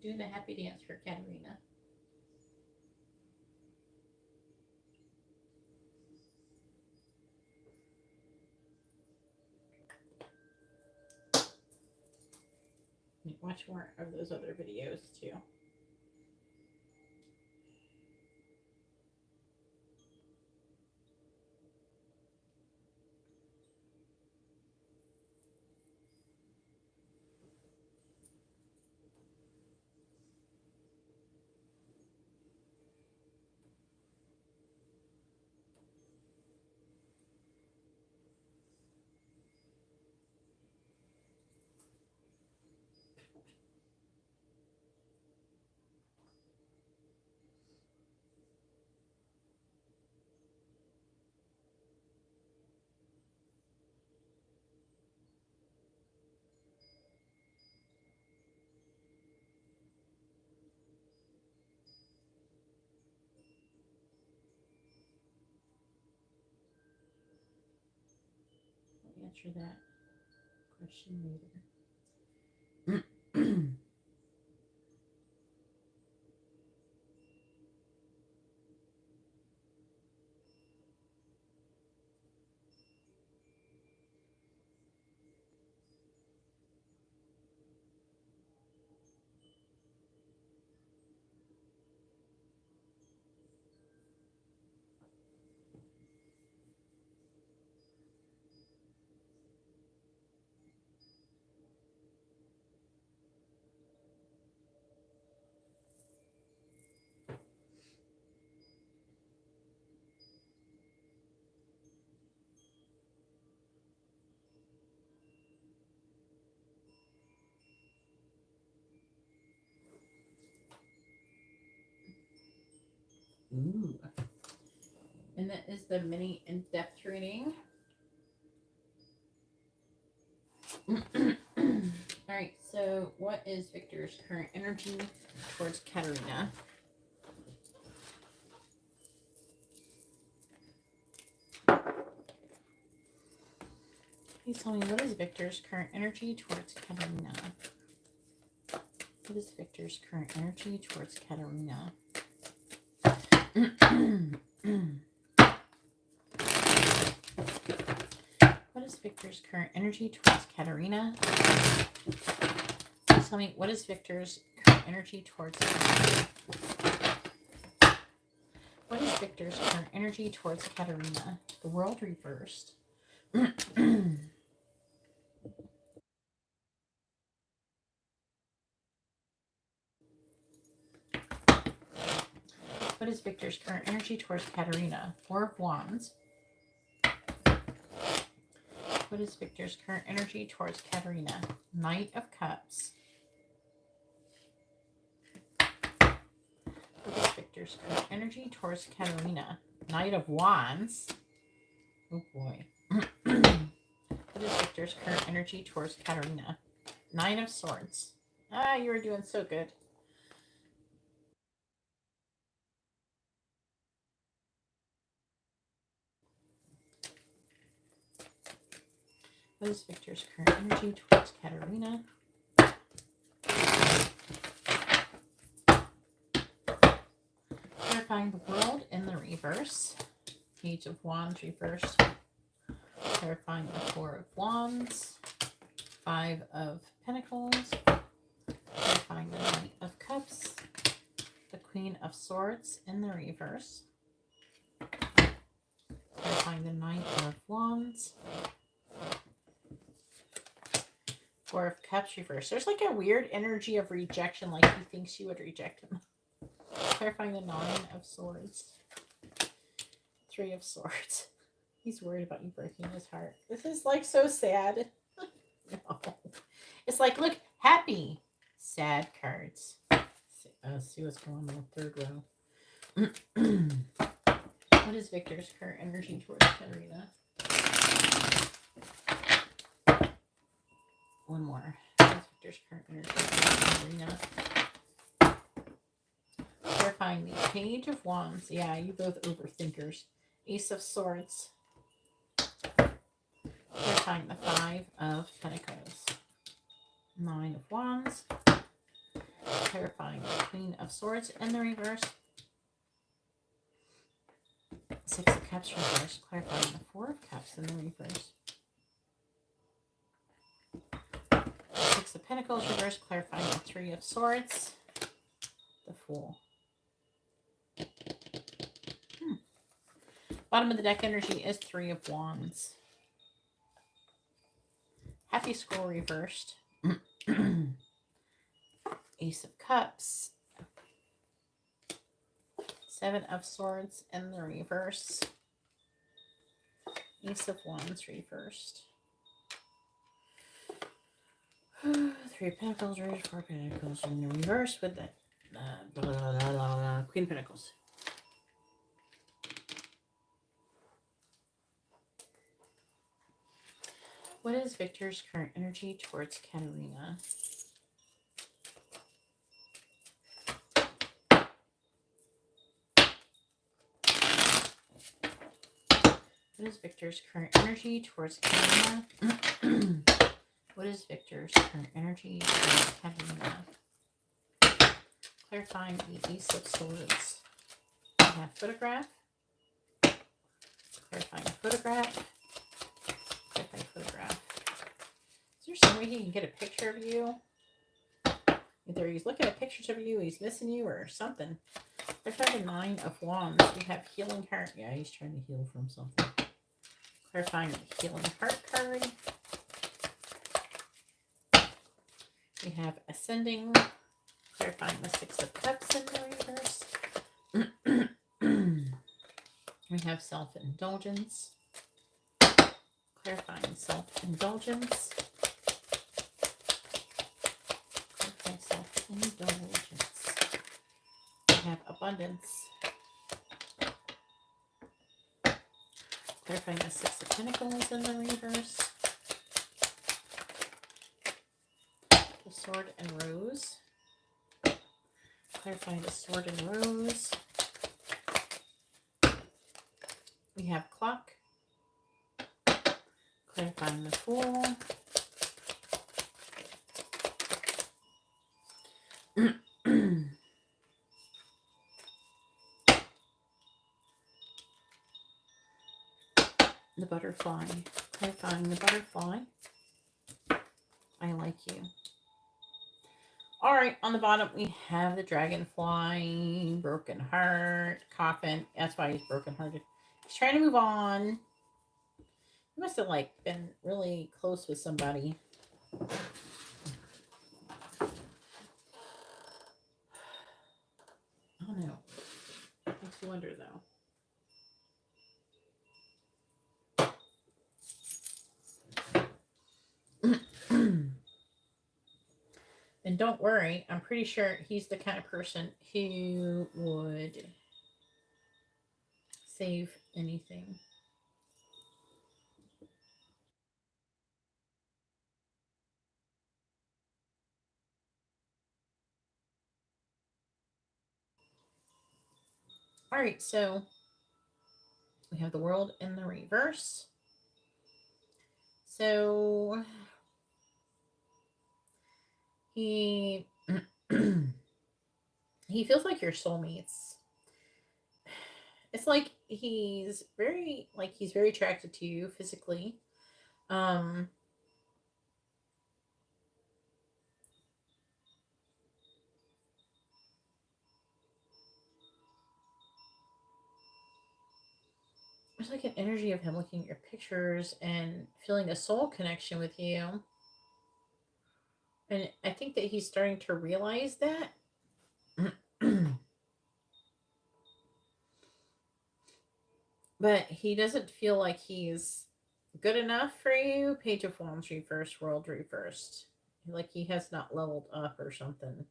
Doing the happy dance for Katarina. Watch more of those other videos too. answer that question later. Ooh. And that is the mini in-depth reading. Alright, so what is Victor's current energy towards Katarina? Please tell me, what is Victor's current energy towards Katarina? What is Victor's current energy towards Katarina? What is Victor's current energy towards Katarina? Please tell me, what is Victor's current energy towards Katarina? What is Victor's current energy towards Katarina? The world reversed. What is Victor's current energy towards Katarina? Four of Wands. What is Victor's current energy towards Katarina? Knight of Cups. What is Victor's current energy towards Katarina? Knight of Wands. Oh boy. What is Victor's current energy towards Katarina? Nine of Swords. Ah, you were doing so good. What is Victor's current energy towards Katarina? Clarifying the world in the reverse. Page of Wands reversed. Clarifying the Four of Wands. Five of Pentacles. Clarifying the Knight of Cups. The Queen of Swords in the reverse. Clarifying the Knight of Wands. Four of Cups reversed. There's like a weird energy of rejection, like he thinks you would reject him. Clarifying the Nine of Swords. Three of Swords. He's worried about you breaking his heart. This is like so sad. No. It's like, look, happy, sad cards. See what's going on in the third row. What is Victor's current energy towards Katarina? One more. What is Victor's current energy towards Katarina? Clarifying the Page of Wands. Yeah, you both overthinkers. Ace of Swords. Clarifying the Five of Pentacles. Nine of Wands. Clarifying the Queen of Swords in the reverse. Six of Cups reversed. Clarifying the Four of Cups in the reverse. Six of Pentacles reversed. Clarifying the Three of Swords. The Fool. Bottom of the deck energy is Three of Wands. Happy Squirrel reversed. Ace of Cups. Seven of Swords in the reverse. Ace of Wands reversed. Three of Pentacles reversed. Four of Pentacles in the reverse with the Queen of Pentacles. What is Victor's current energy towards Katarina? What What is Victor's current energy towards Katarina? What is Victor's current energy towards Katarina? Clarifying the Ace of Swords. We have photograph. Clarifying photograph. Clarifying photograph. Is there some way he can get a picture of you? Either he's looking at pictures of you, he's missing you, or something. Clarify the Nine of Wands. We have healing heart. Yeah, he's trying to heal from something. Clarifying the healing heart card. We have ascending. Clarifying the Six of Cups in the reverse. We have self-indulgence. Clarifying self-indulgence. Clarifying self-indulgence. We have abundance. Clarifying the Six of Pentacles in the reverse. The Sword and Rose. Clarifying the Sword and Rose. We have Clock. Clarifying the Fool. The Butterfly. Clarifying the Butterfly. I like you. All right, on the bottom, we have the Dragonfly, Broken Heart, Coffin. That's why he's brokenhearted. He's trying to move on. He must have, like, been really close with somebody. I don't know. Makes you wonder, though. And don't worry, I'm pretty sure he's the kind of person who would save anything. All right, so we have the World in the reverse. So he he feels like your soulmates. It's like he's very attracted to you physically. There's like an energy of him looking at your pictures and feeling a soul connection with you. And I think that he's starting to realize that. But he doesn't feel like he's good enough for you. Page of Wands reversed, World reversed. Like he has not leveled up or something.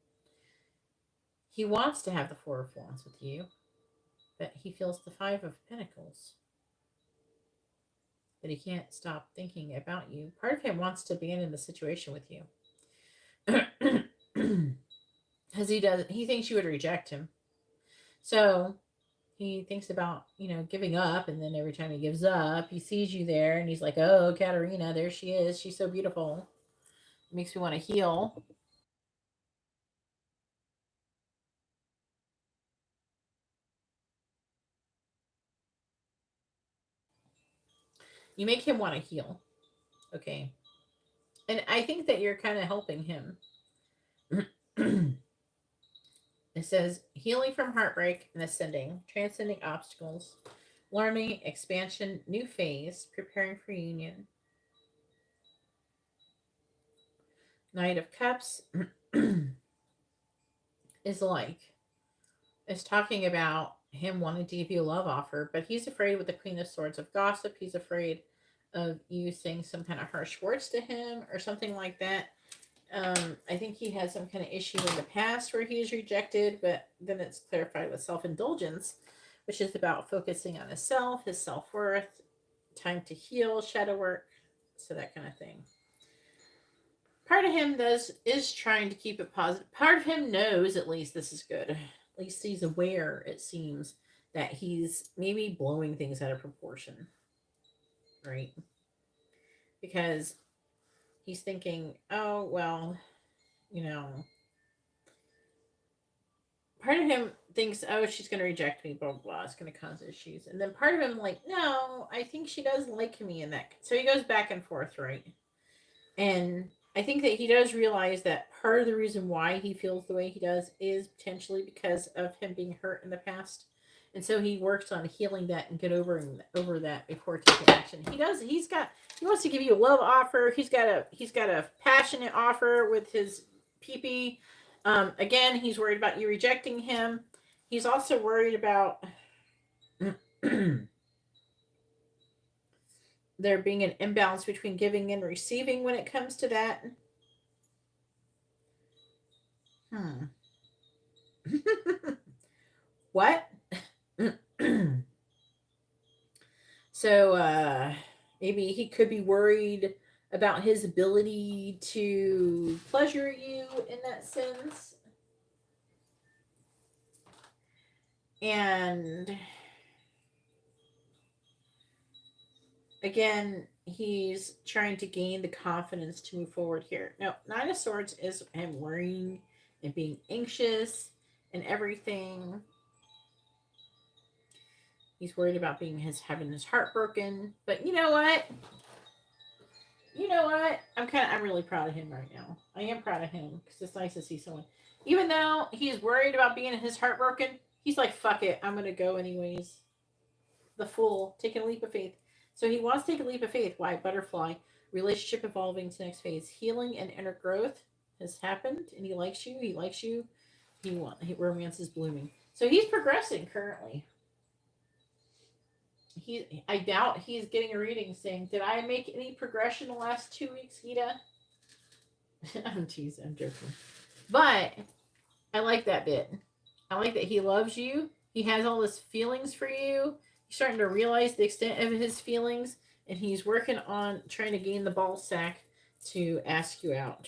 He wants to have the Four of Wands with you, but he feels the Five of Pentacles. But he can't stop thinking about you. Part of him wants to be in the situation with you. Because he thinks you would reject him. So he thinks about, giving up, and then every time he gives up, he sees you there, and he's like, oh, Katarina, there she is. She's so beautiful. It makes me want to heal. You make him want to heal. Okay. And I think that you're kind of helping him. It says healing from heartbreak and ascending, transcending obstacles, learning, expansion, new phase, preparing for union. Knight of Cups is talking about him wanting to give you a love offer, but he's afraid with the Queen of Swords of gossip. He's afraid of you saying some kind of harsh words to him or something like that. I think he had some kind of issue in the past where he was rejected, but then it's clarified with self-indulgence, which is about focusing on himself, his self-worth, time to heal, shadow work, so that kind of thing. Part of him is trying to keep it positive. Part of him knows at least this is good. At least he's aware, it seems, that he's maybe blowing things out of proportion. right? Because he's thinking, oh, well, you know, part of him thinks, oh, she's going to reject me, blah, blah, blah. It's going to cause issues. And then part of him, like, no, I think she does like me in that. So he goes back and forth, right? And I think that he does realize that part of the reason why he feels the way he does is potentially because of him being hurt in the past. And so he works on healing that and get over that before taking action. He wants to give you a love offer. He's got a passionate offer with his peepee. Again, he's worried about you rejecting him. He's also worried about there being an imbalance between giving and receiving when it comes to that. What? So maybe he could be worried about his ability to pleasure you in that sense. And again, he's trying to gain the confidence to move forward here. Now, Nine of Swords is him worrying and being anxious and everything. He's worried about having his heart broken. But you know what? I'm really proud of him right now. I am proud of him because it's nice to see someone. Even though he's worried about being his heart broken, he's like, fuck it, I'm gonna go anyways. The fool, taking a leap of faith. So he wants to take a leap of faith. Why? Butterfly. Relationship evolving to next phase. Healing and inner growth has happened, and he likes you. Romance is blooming. So he's progressing currently. I doubt he's getting a reading saying, did I make any progression the last 2 weeks, Gita? I'm teasing, I'm joking. But I like that bit. I like that he loves you. He has all his feelings for you. He's starting to realize the extent of his feelings, and he's working on trying to gain the ball sack to ask you out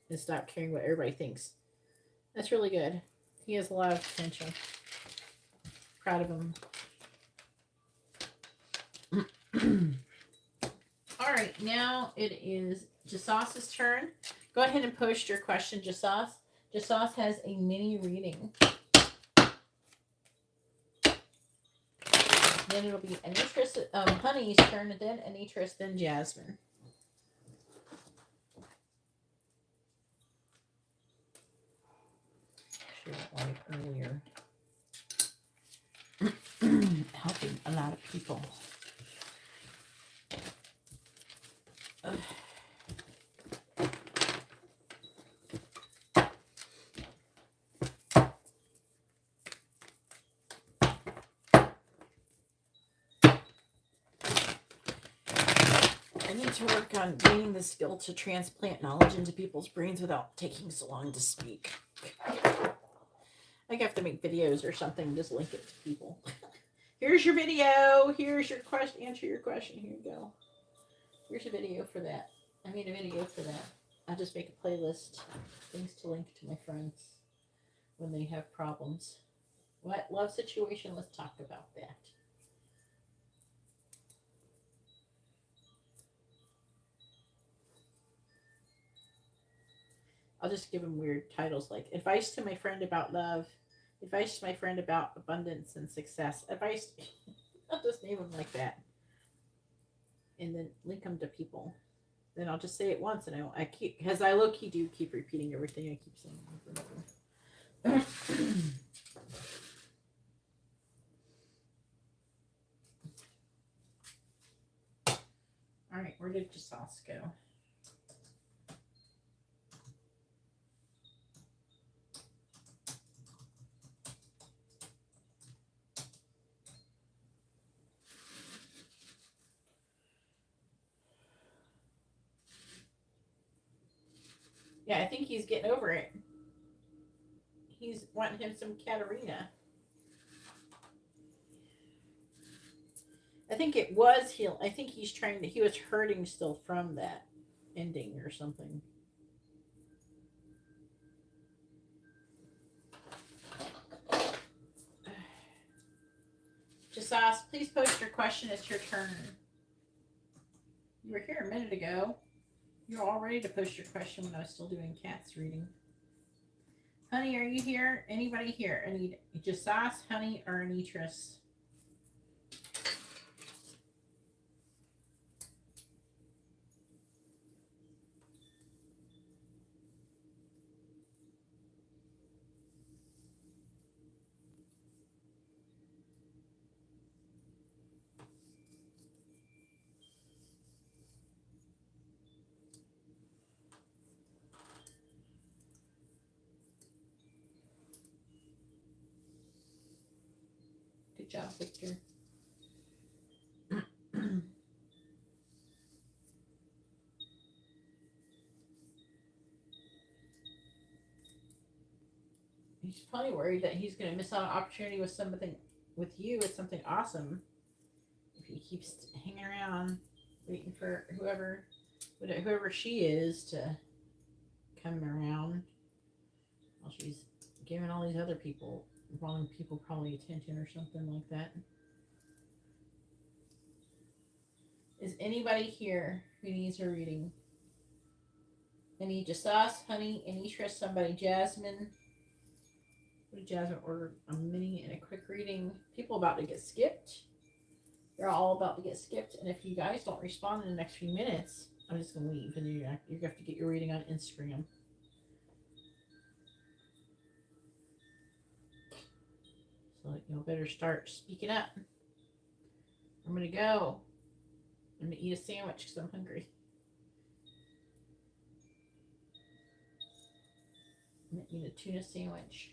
and stop caring what everybody thinks. That's really good. He has a lot of potential. Proud of him. All right, now it is Jasas's turn. Go ahead and post your question, Jasas. Jasas has a mini reading. Then it'll be Anitris, Honey's turn, and then Anitris, then Jasmine. Earlier. Helping a lot of people. I need to work on gaining the skill to transplant knowledge into people's brains without taking so long to speak. I have to make videos or something, just link it to people. Here's your video. Here's your question. Answer your question. Here you go. Here's a video for that. I made a video for that. I'll just make a playlist. Things to link to my friends when they have problems. What? Love situation? Let's talk about that. I'll just give them weird titles like advice to my friend about love, advice to my friend about abundance and success, advice. I'll just name them like that. And then link them to people. Then I'll just say it once, and I keep, because I low-key do keep repeating everything I keep saying over and over. All right, where did Jasas go? Yeah, I think he's getting over it. He's wanting him some Katarina. I think it was heal. I think he was hurting still from that ending or something. Jasas, please post your question. It's your turn. You were here a minute ago. You're all ready to post your question when I was still doing Cat's reading. Honey, are you here? Anybody here? I need just sauce, honey, or a Nutris. Good job, Victor. He's probably worried that he's going to miss out on an opportunity with something with you. It's something awesome. If he keeps hanging around waiting for whoever she is to come around while she's giving all these other people, wrong people, probably attention or something like that. Is anybody here who needs a reading? Any sauce, honey, any trust somebody, Jasmine. What did Jasmine order? A mini and a quick reading. People about to get skipped. They're all about to get skipped. And if you guys don't respond in the next few minutes, I'm just going to leave. And you're going to have to get your reading on Instagram. So you better start speaking up. I'm going to go. I'm going to eat a sandwich because I'm hungry. I'm going to eat a tuna sandwich.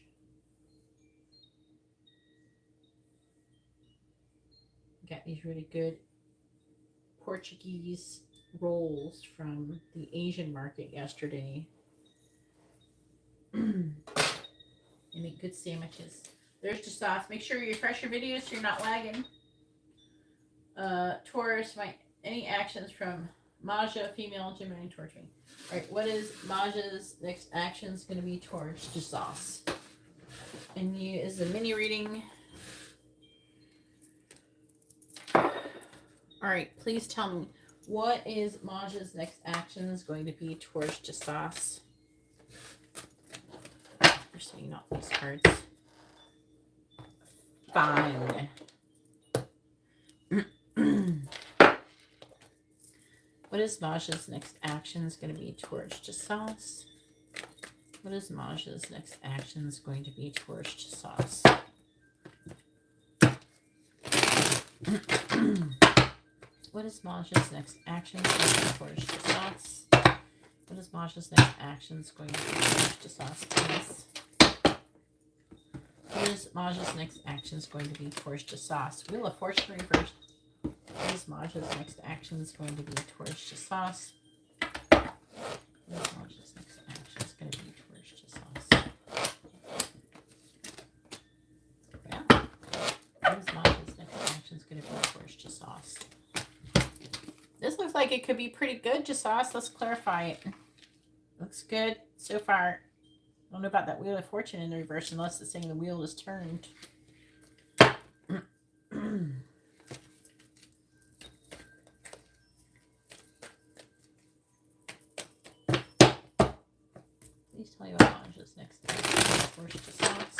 Got these really good Portuguese rolls from the Asian market yesterday. They make good sandwiches. There's the sauce. Make sure you refresh your videos so you're not lagging. Taurus, any actions from Maja, female, Gemini, towards me. Alright, what is Maja's next actions going to be towards the sauce? And you is a mini reading. Alright, please tell me, what is Maja's next actions going to be towards the sauce? We're seeing out these cards. Fine. What is Maja's next actions going to be towards the sauce? What is Maja's next actions going to be towards the sauce? What is Maja's next actions going to be towards the sauce? What is Maja's next actions going to be towards the sauce, please? What is Maja's next actions going to be towards the sauce? Wheel of Fortune reversed. What is Maja's next actions going to be towards the sauce? What is Maja's next actions going to be towards the sauce? Yeah. What is Maja's next actions going to be towards the sauce? This looks like it could be pretty good, Jasauce. Let's clarify it. Looks good so far. I don't know about that Wheel of Fortune in the reverse unless it's saying the wheel is turned. Please tell you what Maja's next towards Jasauce.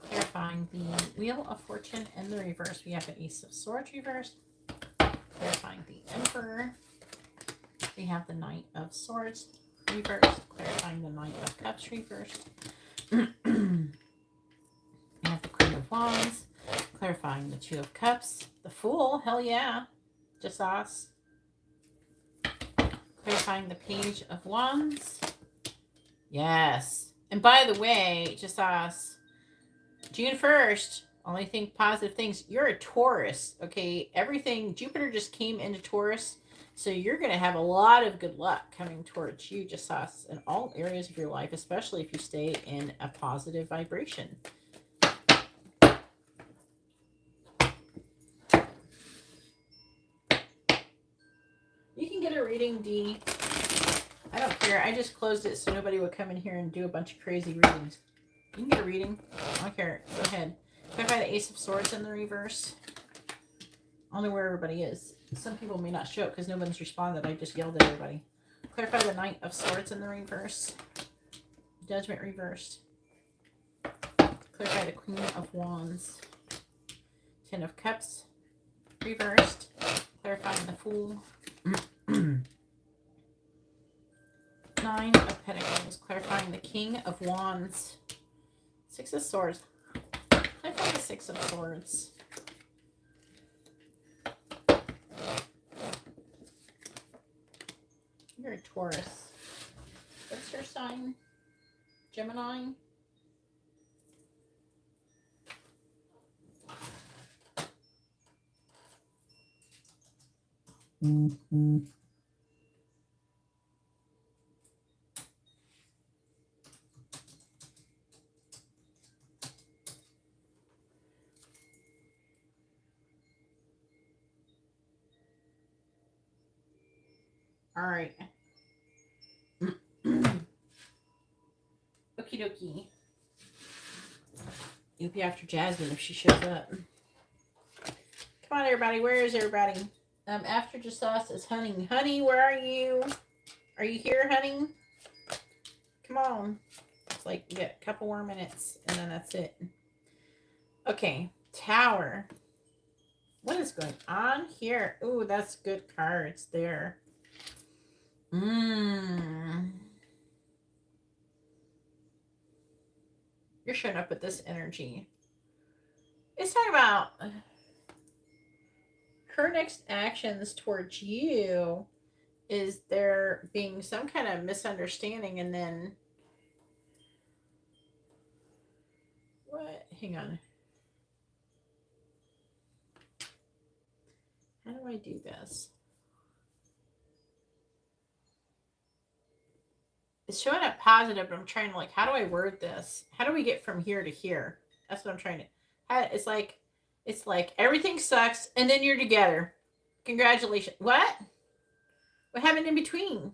Clarifying the Wheel of Fortune in the reverse. We have an Ace of Swords reversed. Clarifying the Emperor. We have the Knight of Swords reversed. Clarifying the Knight of Cups reversed. We have the Queen of Wands. Clarifying the Two of Cups. The Fool. Hell yeah. Jasauce. Clarifying the Page of Wands. Yes. And by the way, Jasauce, June 1st, only think positive things. You're a Taurus, okay? Everything, Jupiter just came into Taurus, so you're going to have a lot of good luck coming towards you, Jasauce, in all areas of your life, especially if you stay in a positive vibration. You can get a reading, D. I don't care. I just closed it so nobody would come in here and do a bunch of crazy readings. You can get a reading. I don't care. Go ahead. Clarify the Ace of Swords in the reverse. I don't know where everybody is. Some people may not show it because no one's responded. I just yelled at everybody. Clarify the Knight of Swords in the reverse. Judgment reversed. Clarify the Queen of Wands. Ten of Cups reversed. Clarifying the Fool. 9 of Pentacles. Clarifying the King of Wands. 6 of Swords. Clarify the 6 of Swords. You're a Taurus. What's your sign? Gemini? All right. Okie dokie. You'll be after Jasmine if she shows up. Come on, everybody. Where is everybody? After just us is Honey. Honey, where are you? Are you here, Honey? Come on. It's like you get a couple more minutes, and then that's it. Okay. Tower. What is going on here? Ooh, that's good cards there. You're showing up with this energy. It's talking about her next actions towards you is there being some kind of misunderstanding, and then what? Hang on. How do I do this? It's showing up positive, but I'm trying to, like, how do I word this? How do we get from here to here? That's what I'm trying to. It's like everything sucks, and then you're together. Congratulations. What? What happened in between?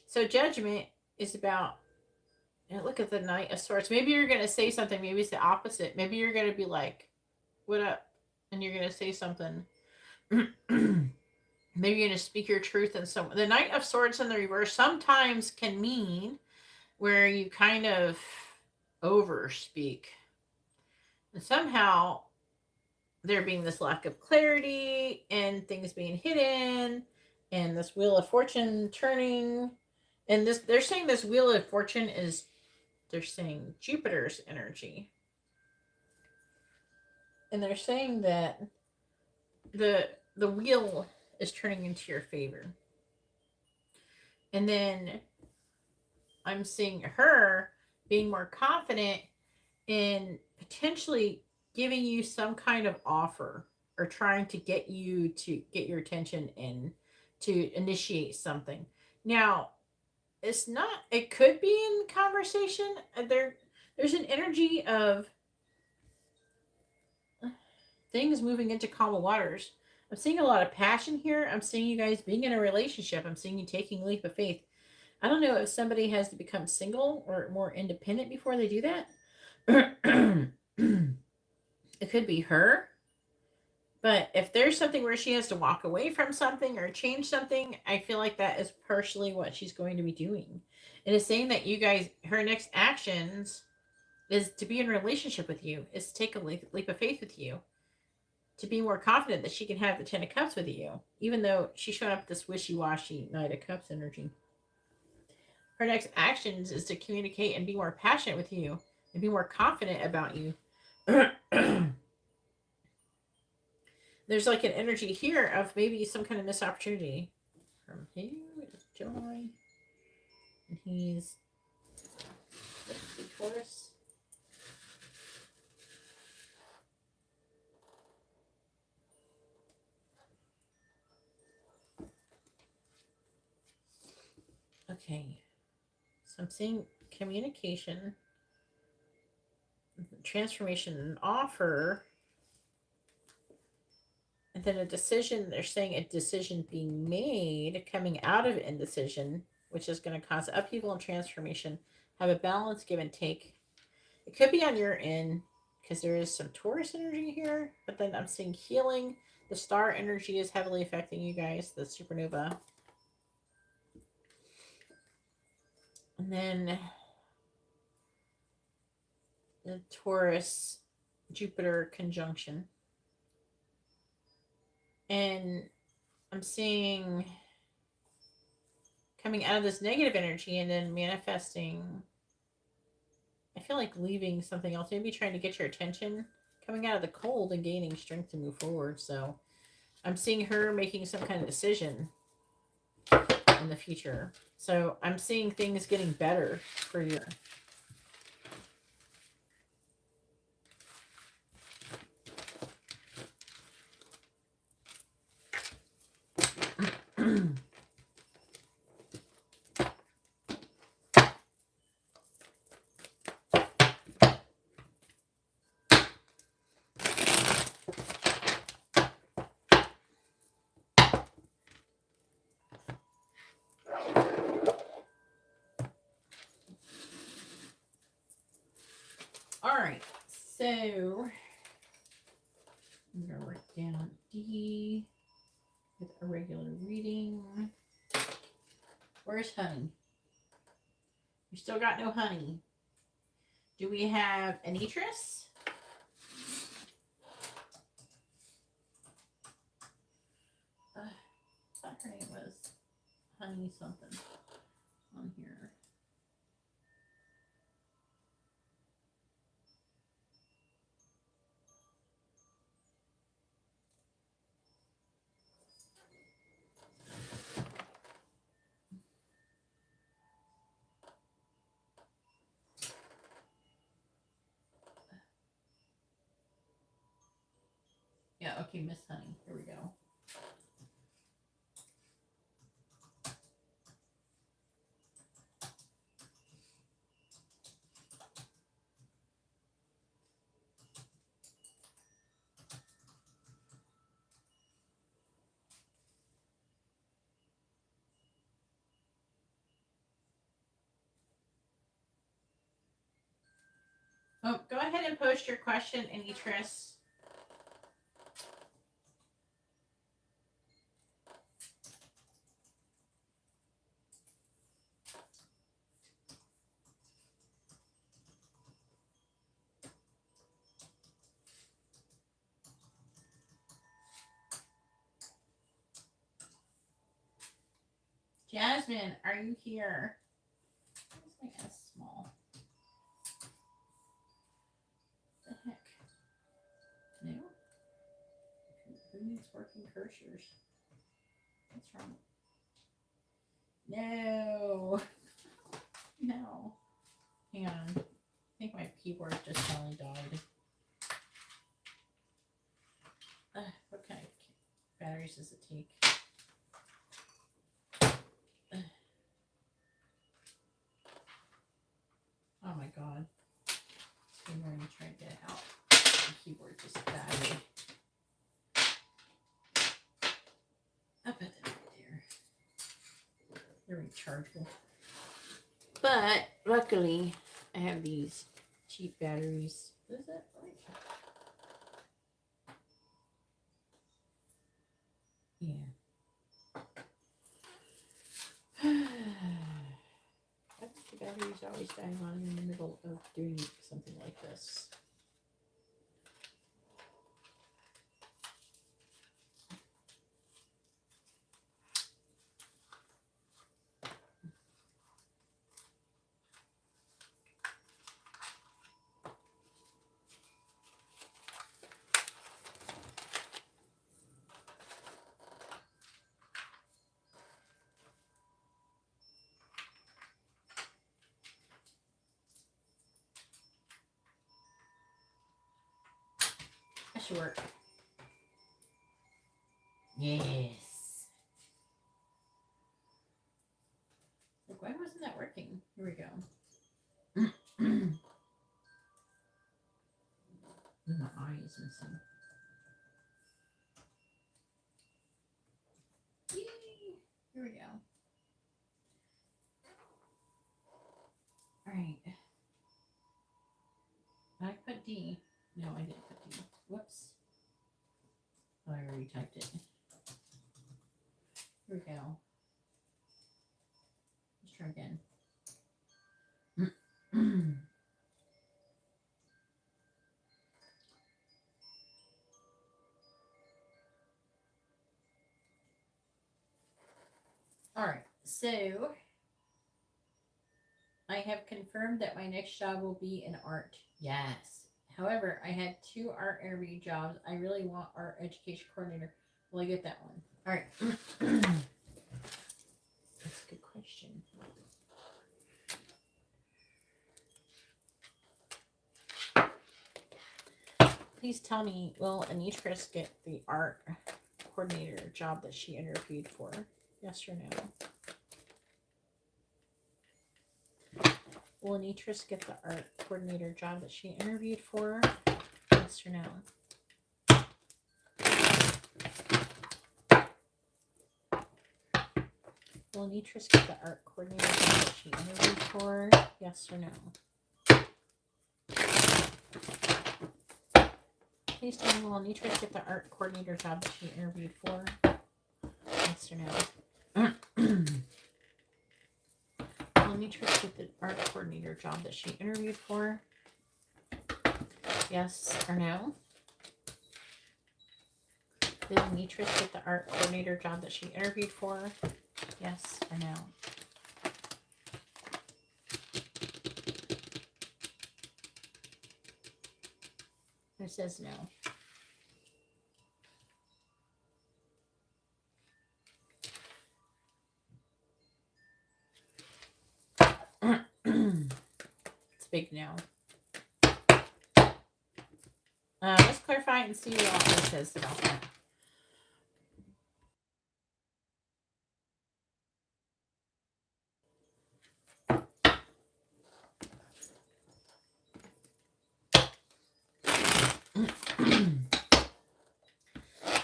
So Judgment is about, and look at the Knight of Swords. Maybe you're going to say something. Maybe it's the opposite. Maybe you're going to be like, what up? And you're going to say something. Maybe you're going to speak your truth in some. The Knight of Swords in the reverse sometimes can mean where you kind of overspeak. And somehow there being this lack of clarity and things being hidden and this Wheel of Fortune turning. And this, they're saying this Wheel of Fortune is, they're saying Jupiter's energy. And they're saying that the wheel is turning into your favor. And then I'm seeing her being more confident in potentially giving you some kind of offer or trying to get you to get your attention and to initiate something. Now, it's not, it could be in conversation. There's an energy of things moving into calmer waters. I'm seeing a lot of passion here. I'm seeing you guys being in a relationship. I'm seeing you taking a leap of faith. I don't know if somebody has to become single or more independent before they do that. It could be her. But if there's something where she has to walk away from something or change something, I feel like that is partially what she's going to be doing. It is saying that you guys, her next actions is to be in a relationship with you, is to take a leap of faith with you, to be more confident that she can have the 10 of Cups with you, even though she's showing up this wishy-washy Knight of Cups energy. Her next actions is to communicate and be more passionate with you and be more confident about you. There's like an energy here of maybe some kind of missed opportunity. From here, it's Gemini. And he's Taurus. Okay. So I'm seeing communication, transformation, and offer. And then a decision, they're saying a decision being made coming out of indecision, which is going to cause upheaval and transformation. Have a balance, give and take. It could be on your end because there is some Taurus energy here, but then I'm seeing healing. The star energy is heavily affecting you guys, the supernova. And then the Taurus Jupiter conjunction. And I'm seeing coming out of this negative energy and then manifesting. I feel like leaving something else, maybe trying to get your attention, coming out of the cold and gaining strength to move forward. So I'm seeing her making some kind of decision in the future. So I'm seeing things getting better for you. All right, so I'm going to write down D with a regular reading. Where's honey? We still got no honey. Do we have a Nutris? I thought her name was honey something on here. Yeah, okay, Miss Honey. Here we go. Oh, go ahead and post your question, Anitris. Jasmine, are you here? Why is my S small? What the heck? No? Who needs working cursors? What's wrong? No. No. Hang on. I think my keyboard just finally died. What kind of batteries does it take? Oh my god. I'm going to try to get it out. The keyboard just died. I'll put that right there. They're rechargeable. But luckily, I have these cheap batteries. What is that? Yeah. I think the batteries always die on in the middle of doing something like this. That should work. Yes. Like, why wasn't that working? Here we go. My eye is missing. Yay! Here we go. Alright. I put D. No, I didn't put D. Whoops. Oh, I already typed we go. Let's try again. All right, so I have confirmed that my next job will be in art. Yes. However, I had 2 art interview jobs. I really want art education coordinator. Will I get that one? All right. That's a good question. Please tell me, will Nutris get the art coordinator job that she interviewed for? Yes or no? Will Nutris get the art coordinator job that she interviewed for? Yes or no? Will Nutris get the art coordinator job that she interviewed for? Yes or no? Please tell me, will Nutris get the art coordinator job that she interviewed for? Yes or no? Will Nutris get the art coordinator job that she interviewed for? Yes or no? Did Nutris get the art coordinator job that she interviewed for? Yes or no? Who says no? It's a big no. Let's clarify and see what it says about that.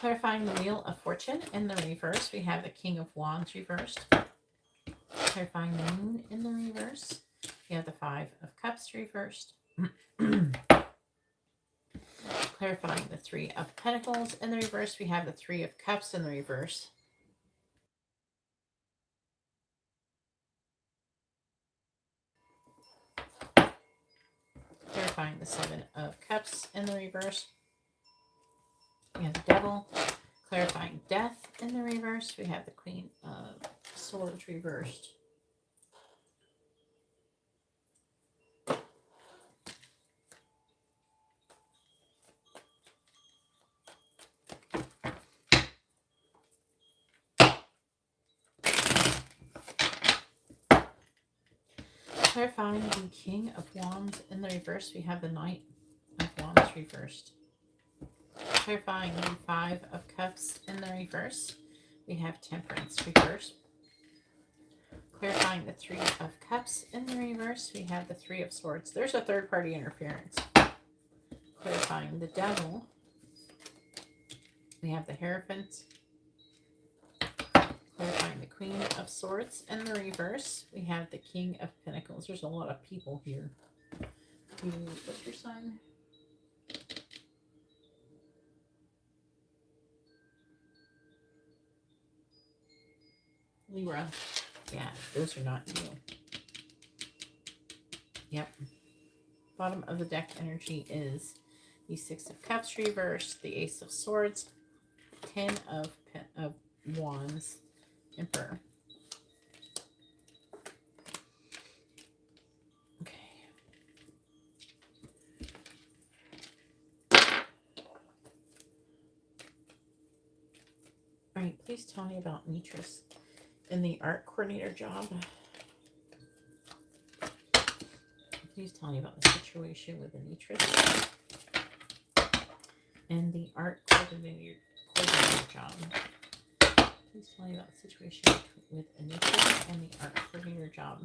Clarifying the Wheel of Fortune in the reverse, we have the King of Wands reversed. Clarifying the Moon in the reverse, we have the 5 of Cups reversed. Clarifying the 3 of Pentacles in the reverse, we have the 3 of Cups in the reverse. Clarifying the 7 of Cups in the reverse, we have the Devil. Clarifying Death in the reverse, we have the Queen of Swords reversed. Clarifying the King of Wands in the reverse, we have the Knight of Wands reversed. Clarifying the 5 of Cups in the reverse, we have Temperance reversed. Clarifying the 3 of Cups in the reverse, we have the 3 of Swords. There's a third-party interference. Clarifying the Devil, we have the Hierophant. Clarifying the Queen of Swords in the reverse, we have the King of Pentacles. There's a lot of people here. What's your sign? Libra. Yeah, those are not you. Yep. Bottom of the deck energy is the 6 of Cups reversed, the Ace of Swords, 10 of Wands, Emperor. Okay. All right, please tell me about Nutris in the art coordinator job. Please tell me about the situation with the Nutris and the art coordinator job. Please tell me about the situation with Nutris and the art coordinator job.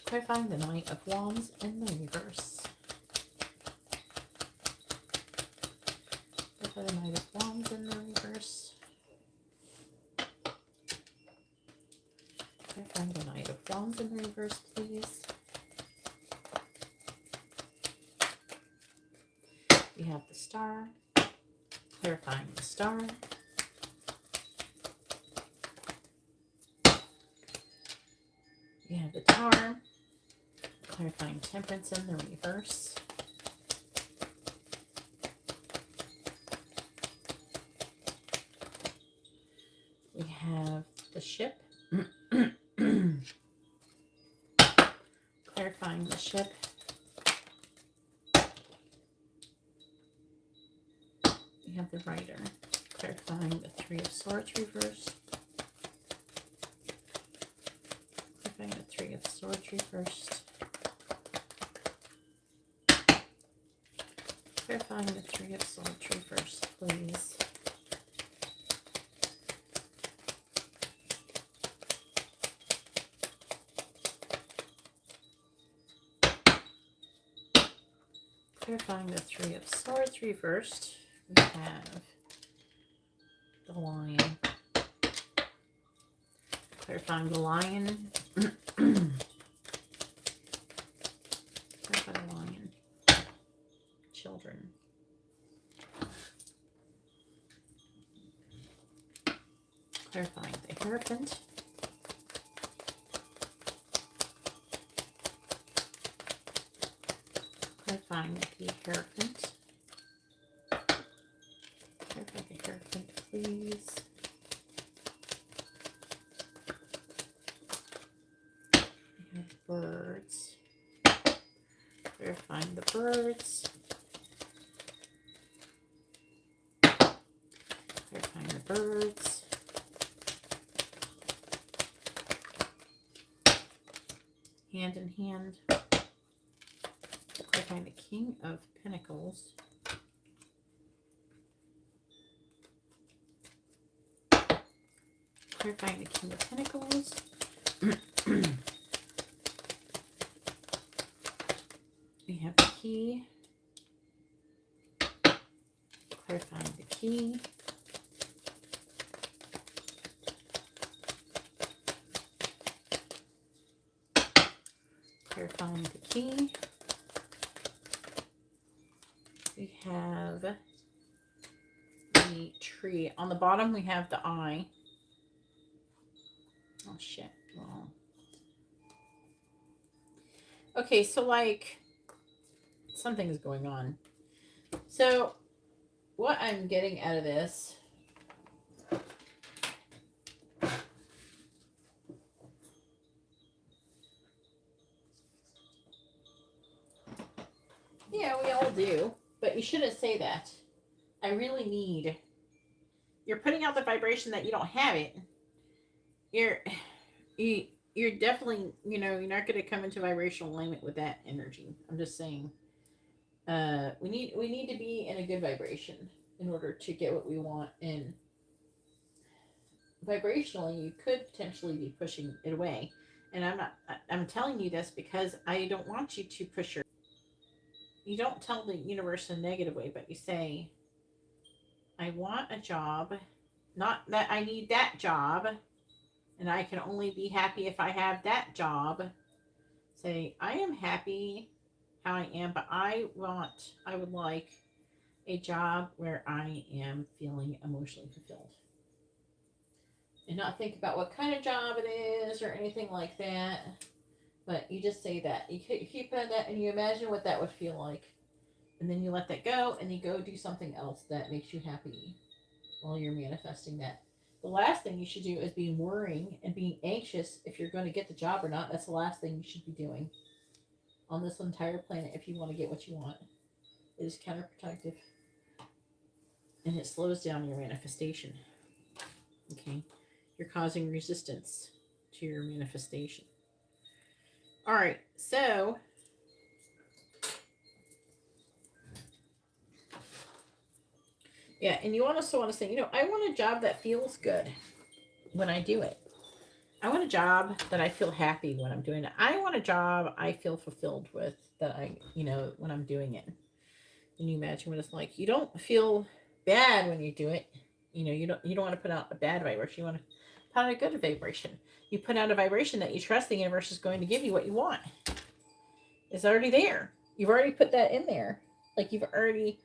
Clarifying the Knight of Wands in the reverse. Clarify the Knight of Wands in the reverse. Clarifying the Knight of Wands in the reverse, please. We have the Star. Clarifying the Star. We have the Tower, clarifying Temperance in the reverse. We have the Ship, clarifying the Ship. We have the Rider, clarifying the Three of Swords reversed. Clarifying the Three of Swords reversed. Clarifying the Three of Swords reversed, please. Clarifying the Three of Swords reversed. We have the Lion. Clarifying the Lion. Clarify the Lion. Children. Clarifying the Hierophant. Clarifying the Hierophant. Clarify the Hierophant, please. We have birds. Clarifying the birds. Clarifying the birds. Hand in hand. Clarifying the King of Pentacles. Clarifying the King of Pentacles. We have the Key. Clarifying the Key. Clarifying the Key. We have the Tree. On the bottom, we have the Eye. Oh, shit. Wrong. Okay, so, like, something is going on. So, what I'm getting out of this... Yeah, we all do. But you shouldn't say that. I really need... You're putting out the vibration that you don't have it. You're definitely, you know, you're not going to come into vibrational alignment with that energy. I'm just saying. We need to be in a good vibration in order to get what we want. And vibrationally, you could potentially be pushing it away. And I'm telling you this because I don't want you to push your... You don't tell the universe in a negative way, but you say, I want a job, not that I need that job, and I can only be happy if I have that job. Say, I am happy how I am, but I would like a job where I am feeling emotionally fulfilled. And not think about what kind of job it is or anything like that. But you just say that. You keep on that and you imagine what that would feel like. And then you let that go and you go do something else that makes you happy while you're manifesting that. The last thing you should do is be worrying and being anxious if you're going to get the job or not. That's the last thing you should be doing on this entire planet if you want to get what you want. It is counterproductive. And it slows down your manifestation. Okay? You're causing resistance to your manifestation. All right, so... Yeah, and you also want to say, you know, I want a job that feels good when I do it. I want a job that I feel happy when I'm doing it. I want a job I feel fulfilled with, that I, you know, when I'm doing it. Can you imagine what it's like? You don't feel bad when you do it. You know, you don't want to put out a bad vibration. You want to put out a good vibration. You put out a vibration that you trust the universe is going to give you what you want. It's already there. You've already put that in there. Like you've already...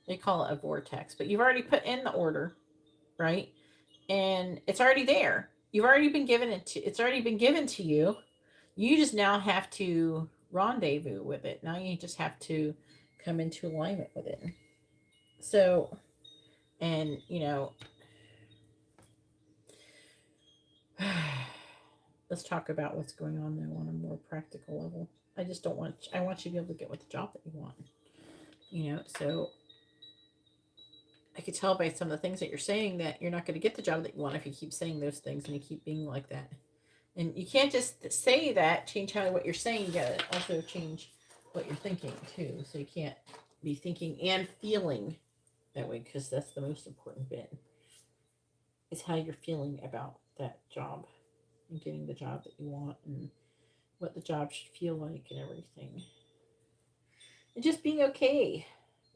They call it a vortex, but you've already put in the order, right? And it's already there. You've already been given it to, it's already been given to you. You just now have to rendezvous with it. Now you just have to come into alignment with it. So, and let's talk about what's going on though on a more practical level. I just don't want, I want you to be able to get with the job that you want. So I could tell by some of the things that you're saying that you're not going to get the job that you want if you keep saying those things and you keep being like that. And you can't just say that, change how what you're saying. You got to also change what you're thinking too. So you can't be thinking and feeling that way, because that's the most important bit, is how you're feeling about that job and getting the job that you want and what the job should feel like and everything. And just being okay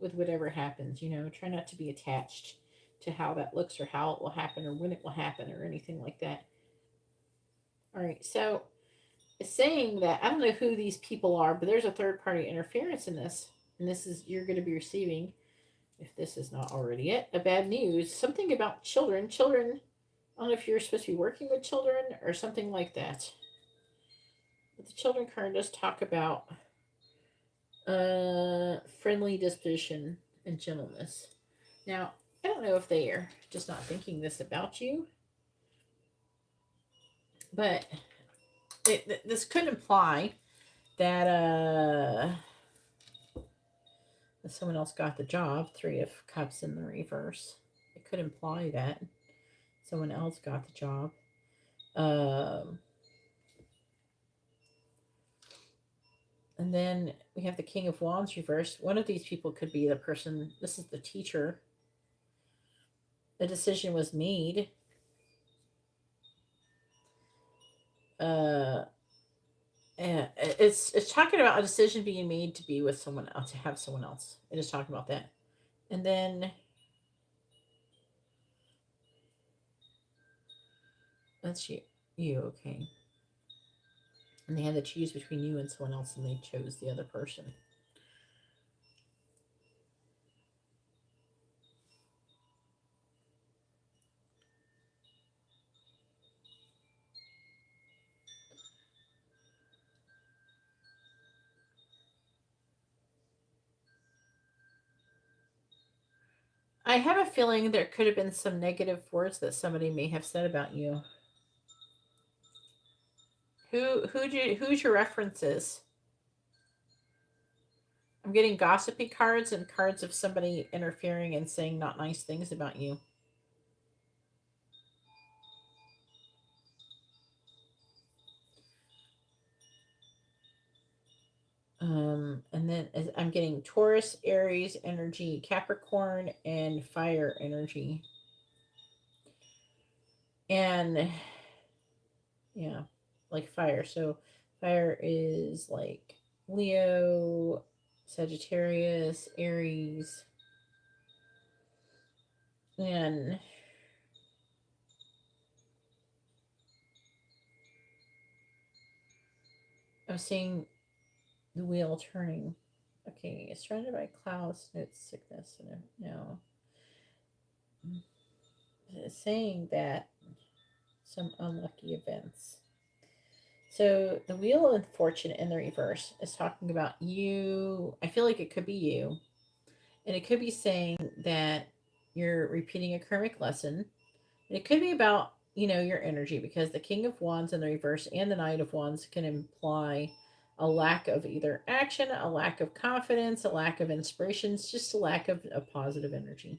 with whatever happens, try not to be attached to how that looks or how it will happen or when it will happen or anything like that. All right, so it's saying that I don't know who these people are, but there's a third party interference in this. And this is, you're going to be receiving, if this is not already it, a bad news. Something about children. Children, I don't know if you're supposed to be working with children or something like that. But the children card does talk about friendly disposition and gentleness. Now, I don't know if they are just not thinking this about you, but this could imply that someone else got the job. 3 of Cups in the reverse. It could imply that someone else got the job. And then we have the King of Wands reversed. One of these people could be the person, this is the teacher. A decision was made. It's talking about a decision being made to be with someone else, to have someone else. It is talking about that. And then that's you, okay. And they had to choose between you and someone else, and they chose the other person. I have a feeling there could have been some negative words that somebody may have said about you. Who's your references? I'm getting gossipy cards and cards of somebody interfering and saying not nice things about you. And then I'm getting Taurus, Aries energy, Capricorn, and fire energy. And yeah, like fire. So fire is like Leo, Sagittarius, Aries, and I'm seeing the wheel turning. Okay, it's surrounded by clouds, no sickness, no. It's saying that some unlucky events. So the wheel of fortune in the reverse is talking about you. I feel like it could be you. And it could be saying that you're repeating a karmic lesson. And it could be about, your energy, because the King of Wands in the reverse and the Knight of Wands can imply a lack of either action, a lack of confidence, a lack of inspiration. It's just a lack of a positive energy.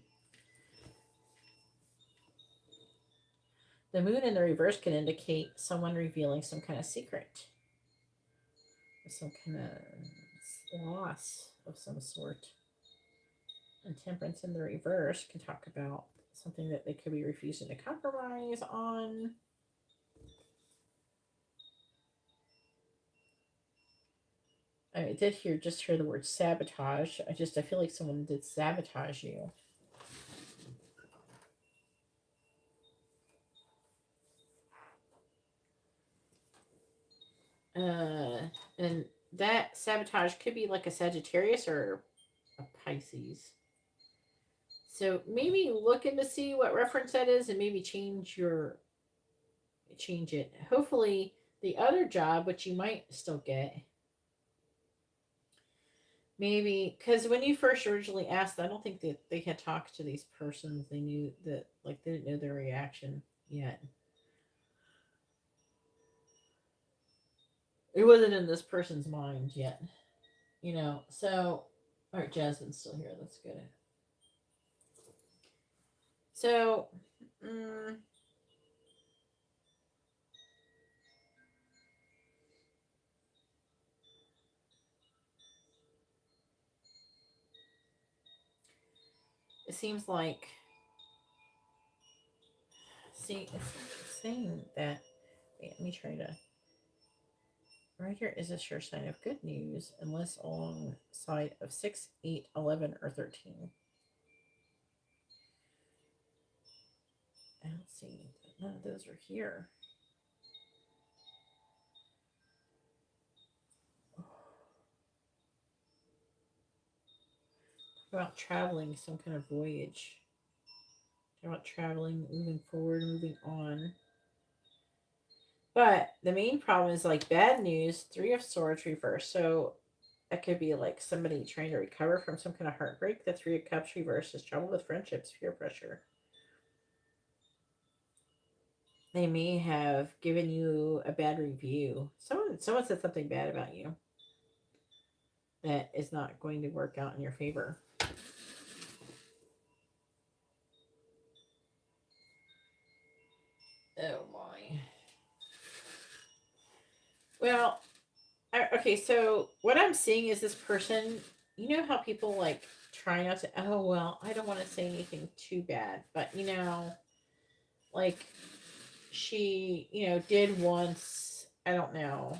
The moon in the reverse can indicate someone revealing some kind of secret, some kind of loss of some sort. And temperance in the reverse can talk about something that they could be refusing to compromise on. I did just hear the word sabotage. I feel like someone did sabotage you. And that sabotage could be like a Sagittarius or a Pisces. So maybe looking to see what reference that is and maybe change it. Hopefully The other job, which you might still get, maybe because when you first originally asked, I don't think that they had talked to these persons. They knew that, like, they didn't know their reaction yet. It wasn't in this person's mind yet, you know. So, all right, Jasmine's still here. That's good. So, mm, it seems like, see, it's saying that. Wait, let me try to. Right here is a sure sign of good news, unless alongside of 6, 8, 11, or 13. I don't see none of those are here. About traveling, some kind of voyage. About traveling, moving forward, moving on. But the main problem is like bad news, 3 of Swords reversed. So that could be like somebody trying to recover from some kind of heartbreak. The 3 of Cups reversed is trouble with friendships, peer pressure. They may have given you a bad review. Someone said something bad about you that is not going to work out in your favor. Oh my. Well, okay, so what I'm seeing is this person, you know how people like try not to, oh, well, I don't want to say anything too bad, but you know, like she, you know, did once, I don't know,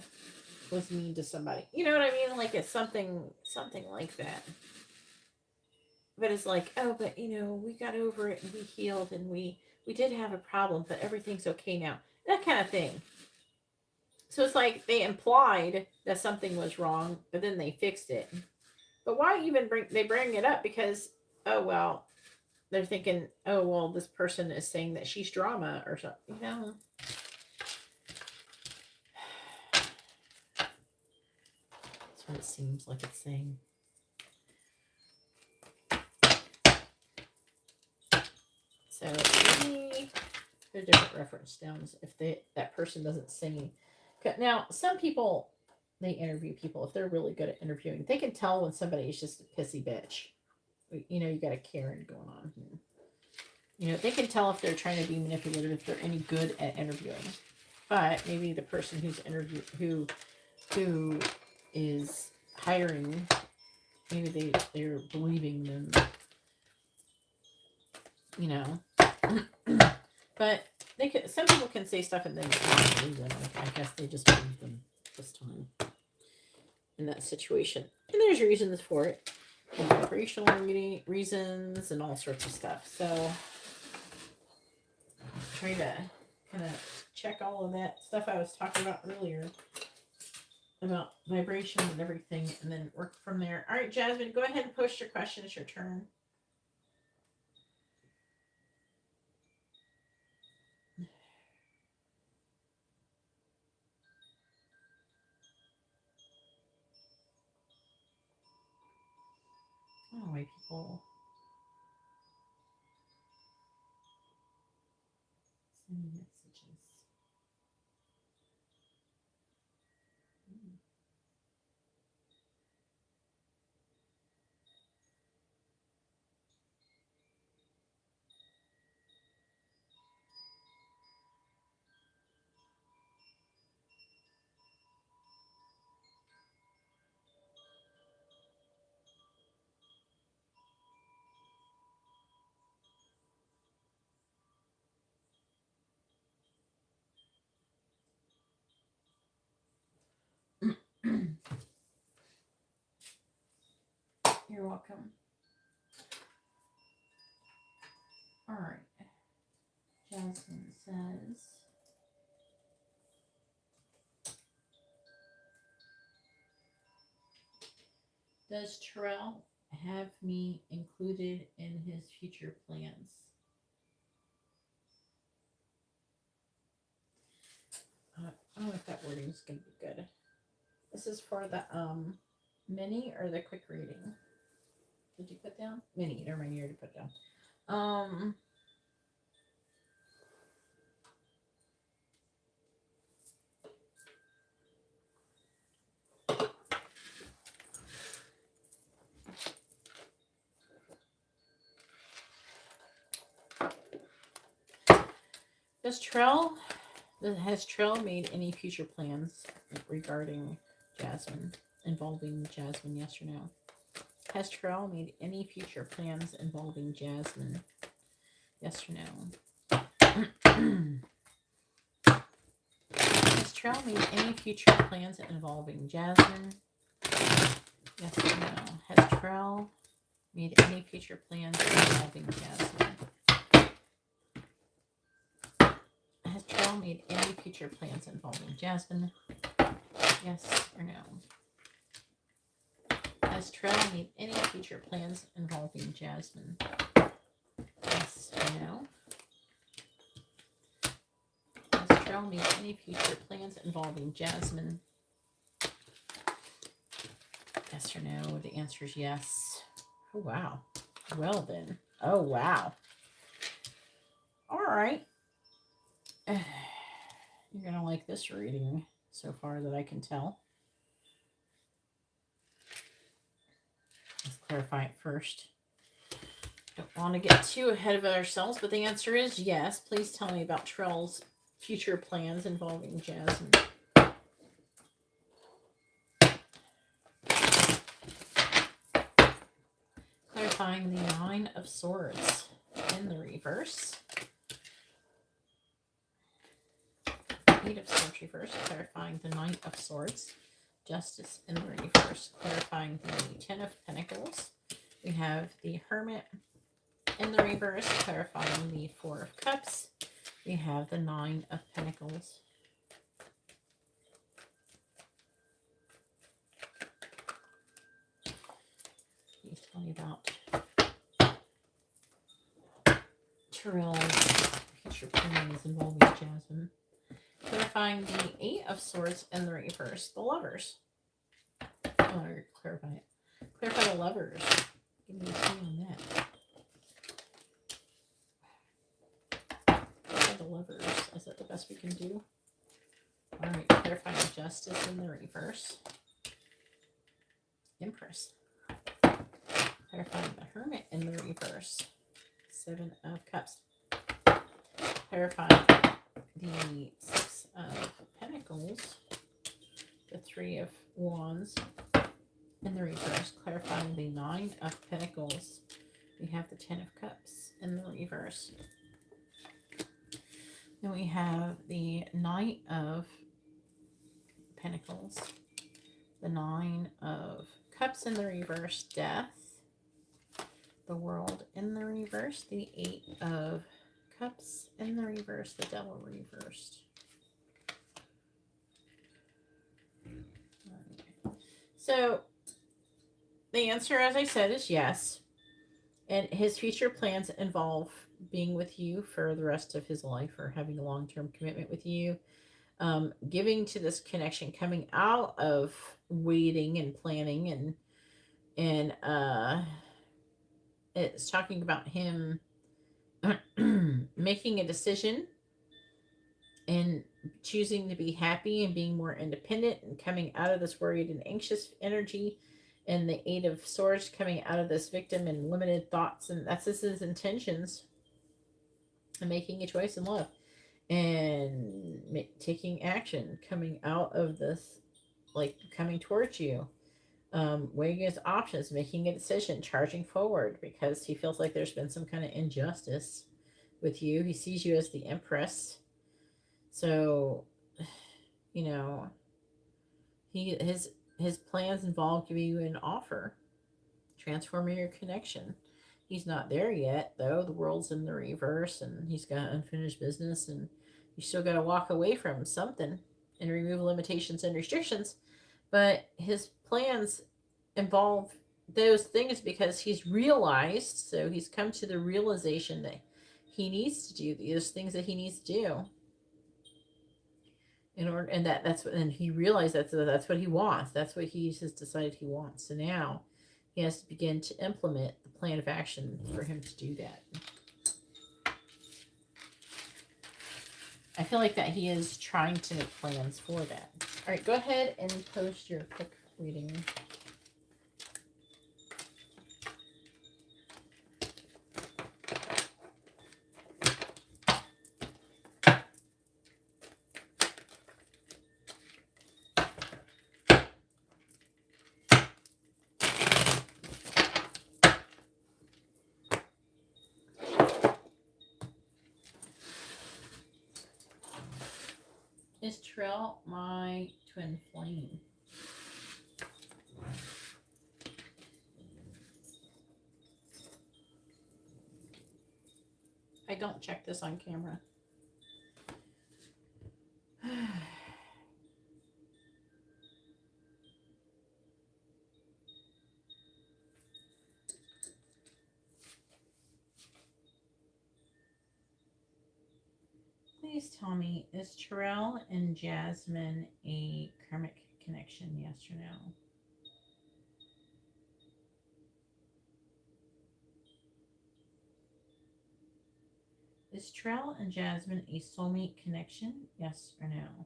was mean to somebody. You know what I mean? Like it's something like that. But it's like, oh, but you know, we got over it and we healed and we did have a problem, but everything's okay now. That kind of thing. So it's like they implied that something was wrong, but then they fixed it. But why even bring it up? Because, oh well, they're thinking, oh well, this person is saying that she's drama or something. You know, that's what it seems like it's saying. So maybe put a different reference down if that person doesn't say. Now, some people, they interview people. If they're really good at interviewing, they can tell when somebody is just a pissy bitch. You know, you got a Karen going on here. You know, they can tell if they're trying to be manipulative, if they're any good at interviewing. But maybe the person who is hiring, maybe they're believing them. You know, but some people can say stuff and then not believe them. I guess they just believe them this time in that situation. And there's reasons for it, vibrational reasons and all sorts of stuff. So try to kind of check all of that stuff I was talking about earlier about vibration and everything, and then work from there. All right, Jasmine, go ahead and post your question. It's your turn. I don't know why people send me messages. You're welcome. All right. Jasmine says, does Terrell have me included in his future plans? I don't know if that reading is going to be good. This is for the mini or the quick reading. Did you put down? Mini. Never mind, you already put down. Has Trell made any future plans regarding Jasmine, involving Jasmine, yes or no? Has Trell made any future plans involving Jasmine, yes or no? Has Trell made any future plans involving Jasmine, yes or no? Has Trell made any future plans involving Jasmine? Has Trell made any future plans involving Jasmine? Yes or no? Has Trell made any future plans involving Jasmine? Yes or no? Has Trell made any future plans involving Jasmine? Yes or no? The answer is yes. Oh, wow. Well then. Oh, wow. All right. You're going to like this reading so far that I can tell. Let's clarify it first. Don't want to get too ahead of ourselves, but the answer is yes. Please tell me about Trell's future plans involving Jasmine. Clarifying the Nine of Swords in the reverse. Eight of Swords reverse, clarifying the Knight of Swords. Justice in the reverse, clarifying the Ten of Pentacles. We have the Hermit in the reverse, clarifying the Four of Cups. We have the Nine of Pentacles. Please tell me about Trell's future plans involving Jasmine. Clarifying the Eight of Swords in the reverse, the Lovers. Oh, clarify it. Clarify the Lovers. Give me a key on that. Clarify the Lovers. Is that the best we can do? Alright, clarifying Justice in the reverse. Empress. Clarifying the Hermit in the reverse. Seven of Cups. Clarifying the Six of Pentacles, the Three of Wands in the reverse, clarifying the Nine of Pentacles. We have the Ten of Cups in the reverse. Then we have the Knight of Pentacles, the Nine of Cups in the reverse, Death, the World in the reverse, the Eight of Cups in the reverse, the Devil reversed. So the answer, as I said, is yes. And his future plans involve being with you for the rest of his life, or having a long-term commitment with you. Giving to this connection, coming out of waiting and planning, and it's talking about him making a decision and choosing to be happy and being more independent and coming out of this worried and anxious energy, and the Eight of Swords coming out of this victim and limited thoughts, and that's his intentions, and making a choice in love and taking action, coming out of this, like coming towards you, weighing his options, making a decision, charging forward, because he feels like there's been some kind of injustice with you. He sees you as the Empress. So, you know, his plans involve giving you an offer, transforming your connection. He's not there yet, though. The world's in the reverse, and he's got unfinished business, and you still got to walk away from something and remove limitations and restrictions. But his plans involve those things because he's realized, so he's come to the realization that he needs to do these things that he needs to do. And that's what, and he realized that's what he wants. That's what he's just decided he wants. So now he has to begin to implement the plan of action for him to do that. I feel like that he is trying to make plans for that. All right, go ahead and post your quick reading. Is Trill my twin flame? I don't check this on camera. Please tell me, is Terrell and Jasmine a karmic connection, yes or no? Is Terrell and Jasmine a soulmate connection, yes or no?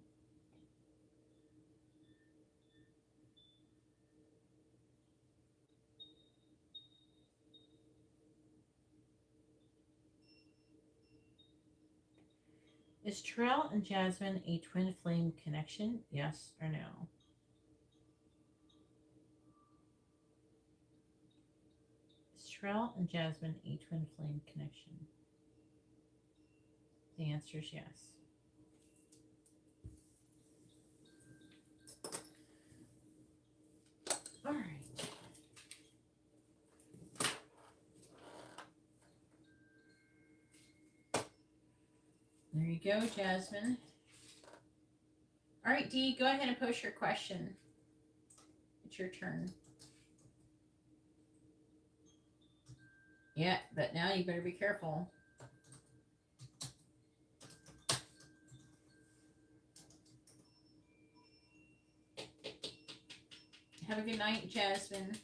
Is Terrell and Jasmine a twin flame connection, yes or no? Is Terrell and Jasmine a twin flame connection? The answer is yes. All right. There you go, Jasmine. All right, Dee, go ahead and post your question. It's your turn. Yeah, but now you better be careful. Have a good night, Jasmine.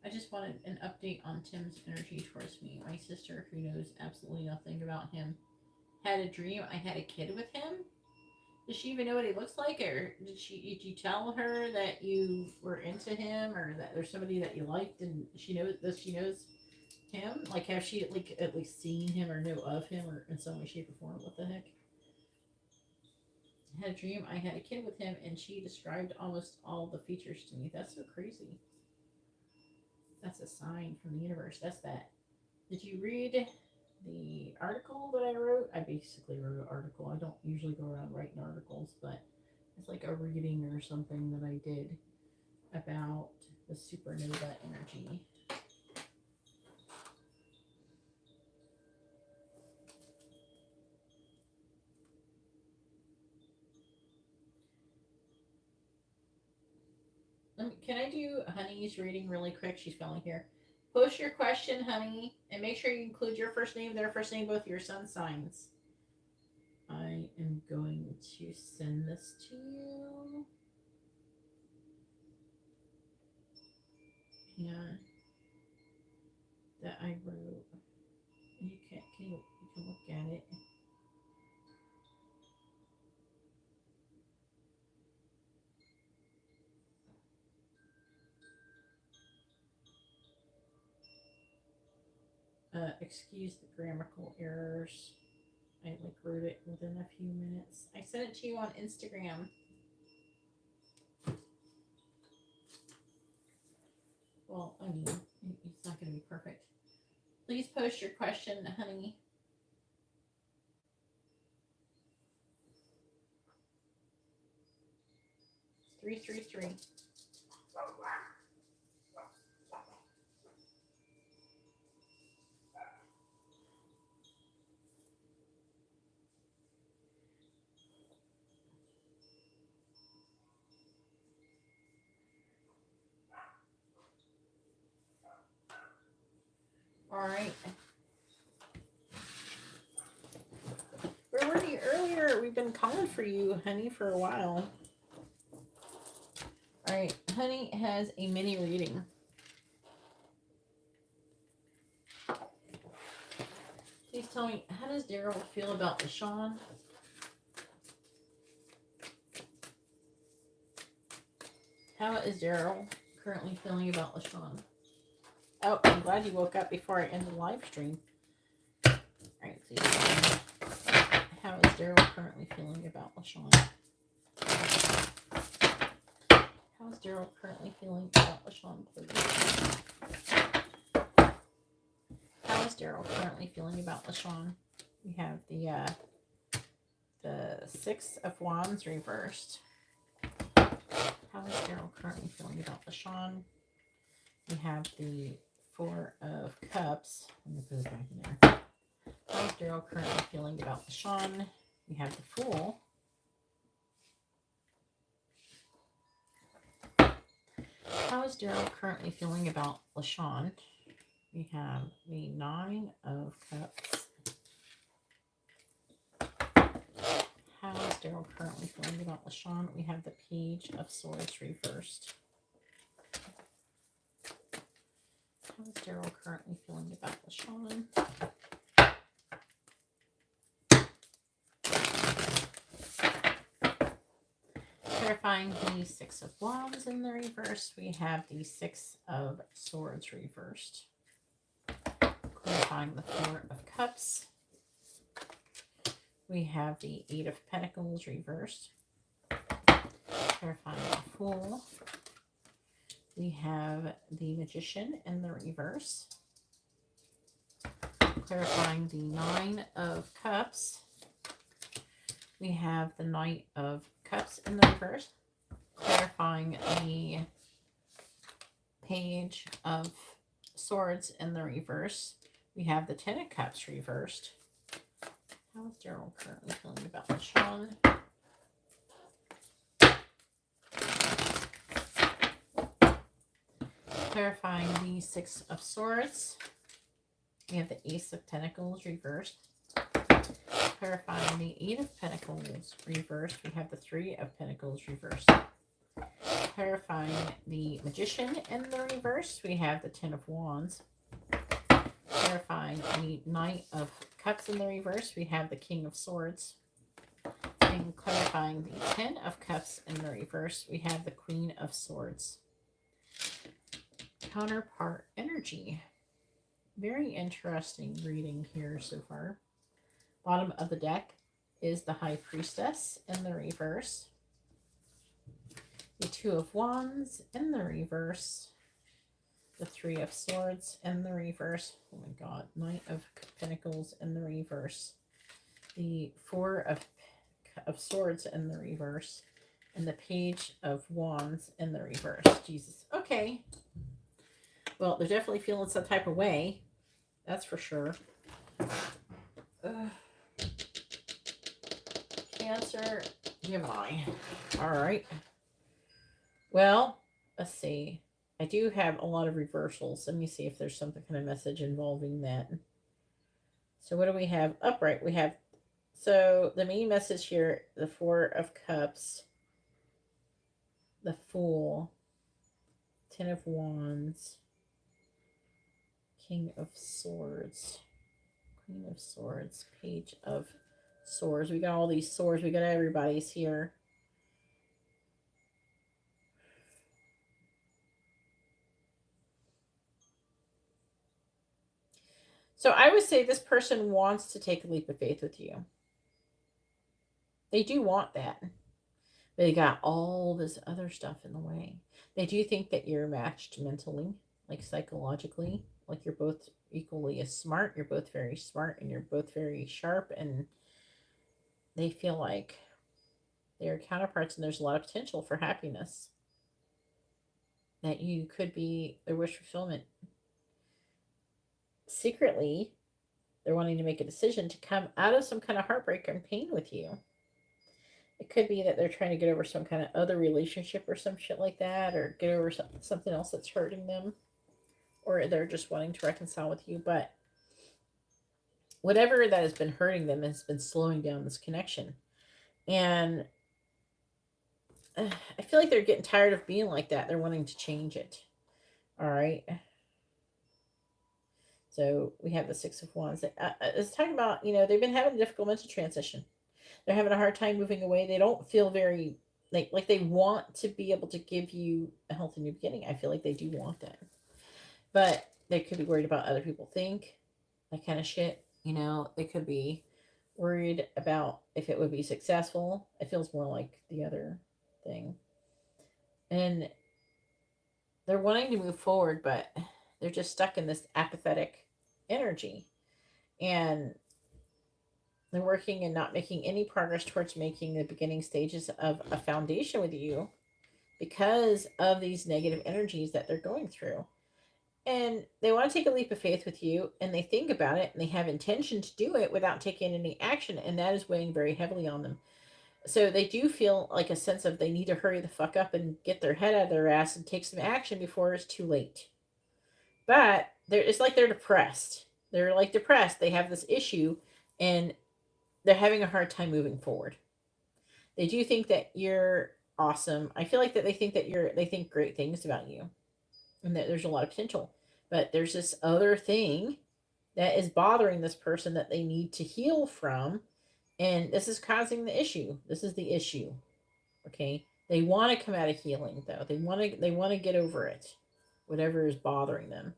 I just wanted an update on Tim's energy towards me. My sister, who knows absolutely nothing about him, had a dream I had a kid with him. Does she even know what he looks like, or did you tell her that you were into him, or that there's somebody that you liked, and she knows him? Like, has she at least seen him or know of him, or in some way, shape, or form? What the heck? I had a dream I had a kid with him, and she described almost all the features to me. That's so crazy. That's a sign from the universe. That's that. Did you read the article that I wrote? I basically wrote an article. I don't usually go around writing articles, but it's like a reading or something that I did about the supernova energy. Can I do Honey's reading really quick? She's filming here. Post your question, Honey, and make sure you include your first name, their first name, both your sun signs. I am going to send this to you. Yeah, that I wrote. You can look at it. Excuse the grammatical errors. I wrote it within a few minutes. I sent it to you on Instagram. Well, I mean, it's not going to be perfect. Please post your question, Honey. It's 333. All right. Where were you earlier? here. We've been calling for you, honey, for a while. All right, honey has a mini reading. Please tell me, how does Daryl feel about LaShawn? How is Daryl currently feeling about LaShawn? Oh, I'm glad you woke up before I end the live stream. All right, so how is Daryl currently feeling about LaShawn? How is Daryl currently feeling about LaShawn, please? How is Daryl currently feeling about LaShawn? We have the Six of Wands reversed. How is Daryl currently feeling about LaShawn? We have the Four of Cups. Let me put it back in there. How is Daryl currently feeling about LaShawn? We have the Fool. How is Daryl currently feeling about LaShawn? We have the Nine of Cups. How is Daryl currently feeling about LaShawn? We have the Page of Swords reversed. How is Daryl currently feeling about LaShawn? Clarifying the Six of Wands in the reverse, we have the Six of Swords reversed. Clarifying the Four of Cups, we have the Eight of Pentacles reversed. Clarifying the Fool, we have the Magician in the reverse. Clarifying the Nine of Cups, we have the Knight of Cups in the reverse. Clarifying the Page of Swords in the reverse, we have the Ten of Cups reversed. How is Daryl currently feeling about LaShawn? Clarifying the Six of Swords, we have the Ace of Pentacles reversed. Clarifying the Eight of Pentacles reversed, we have the Three of Pentacles reversed. Clarifying the Magician in the reverse, we have the Ten of Wands. Clarifying the Knight of Cups in the reverse, we have the King of Swords. And clarifying the Ten of Cups in the reverse, we have the Queen of Swords. Counterpart energy. Very interesting reading here so far. Bottom of the deck is the High Priestess in the reverse. The Two of Wands in the reverse. The Three of Swords in the reverse. Oh my God. Knight of Pentacles in the reverse. The Four of Swords in the reverse. And the Page of Wands in the reverse. Jesus. Okay. Well, they're definitely feeling some type of way. That's for sure. Cancer, Gemini. All right. Well, let's see. I do have a lot of reversals. Let me see if there's some kind of message involving that. So what do we have? Upright. We have, so the main message here, the Four of Cups, the Fool, Ten of Wands, King of Swords, Queen of Swords, Page of Swords. We got all these swords. We got everybody's here. So I would say this person wants to take a leap of faith with you. They do want that. But they got all this other stuff in the way. They do think that you're matched mentally, like psychologically, like you're both equally as smart. You're both very smart and you're both very sharp. And they feel like they're counterparts and there's a lot of potential for happiness. That you could be their wish fulfillment. Secretly, they're wanting to make a decision to come out of some kind of heartbreak and pain with you. It could be that they're trying to get over some kind of other relationship or some shit like that, or get over something else that's hurting them, or they're just wanting to reconcile with you. But whatever that has been hurting them has been slowing down this connection. And I feel like they're getting tired of being like that. They're wanting to change it. All right. So we have the Six of Wands. It's talking about, they've been having a difficult mental transition. They're having a hard time moving away. They don't feel very, like they want to be able to give you a healthy new beginning. I feel like they do want that. But they could be worried about other people think, that kind of shit. They could be worried about if it would be successful. It feels more like the other thing. And they're wanting to move forward, but they're just stuck in this apathetic energy. And they're working and not making any progress towards making the beginning stages of a foundation with you because of these negative energies that they're going through. And they want to take a leap of faith with you, and they think about it and they have intention to do it without taking any action, and that is weighing very heavily on them. So they do feel like a sense of they need to hurry the fuck up and get their head out of their ass and take some action before it's too late. But it's like they're depressed. They're like depressed. They have this issue, and they're having a hard time moving forward. They do think that you're awesome. I feel like that they think great things about you, and that there's a lot of potential. But there's this other thing that is bothering this person that they need to heal from, and this is causing the issue. This is the issue. Okay? They want to come out of healing though. They want to get over it. Whatever is bothering them.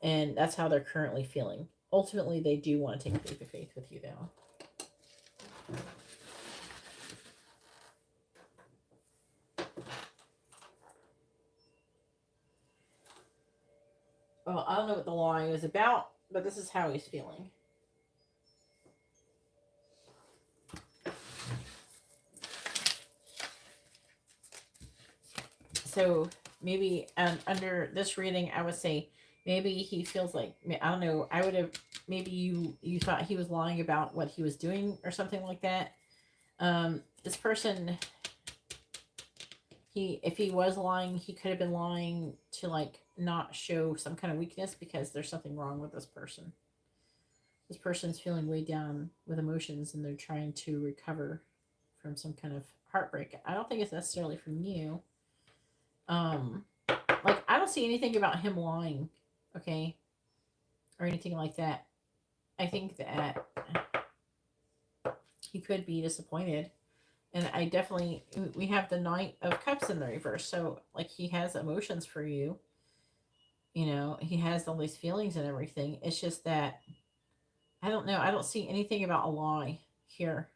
And that's how they're currently feeling. Ultimately, they do want to take a leap of faith with you though. Well, I don't know what the line is about, but this is how he's feeling. So maybe under this reading, I would say maybe he feels like, I don't know. I would have maybe you thought he was lying about what he was doing or something like that. This person, if he was lying, he could have been lying to like not show some kind of weakness because there's something wrong with this person. This person's feeling weighed down with emotions and they're trying to recover from some kind of heartbreak. I don't think it's necessarily from you. Like I don't see anything about him lying, okay, or anything like that. I think that he could be disappointed, and I definitely we have the Knight of Cups in the reverse, so like he has emotions for you. He has all these feelings and everything. It's just that I don't know. I don't see anything about a lie here,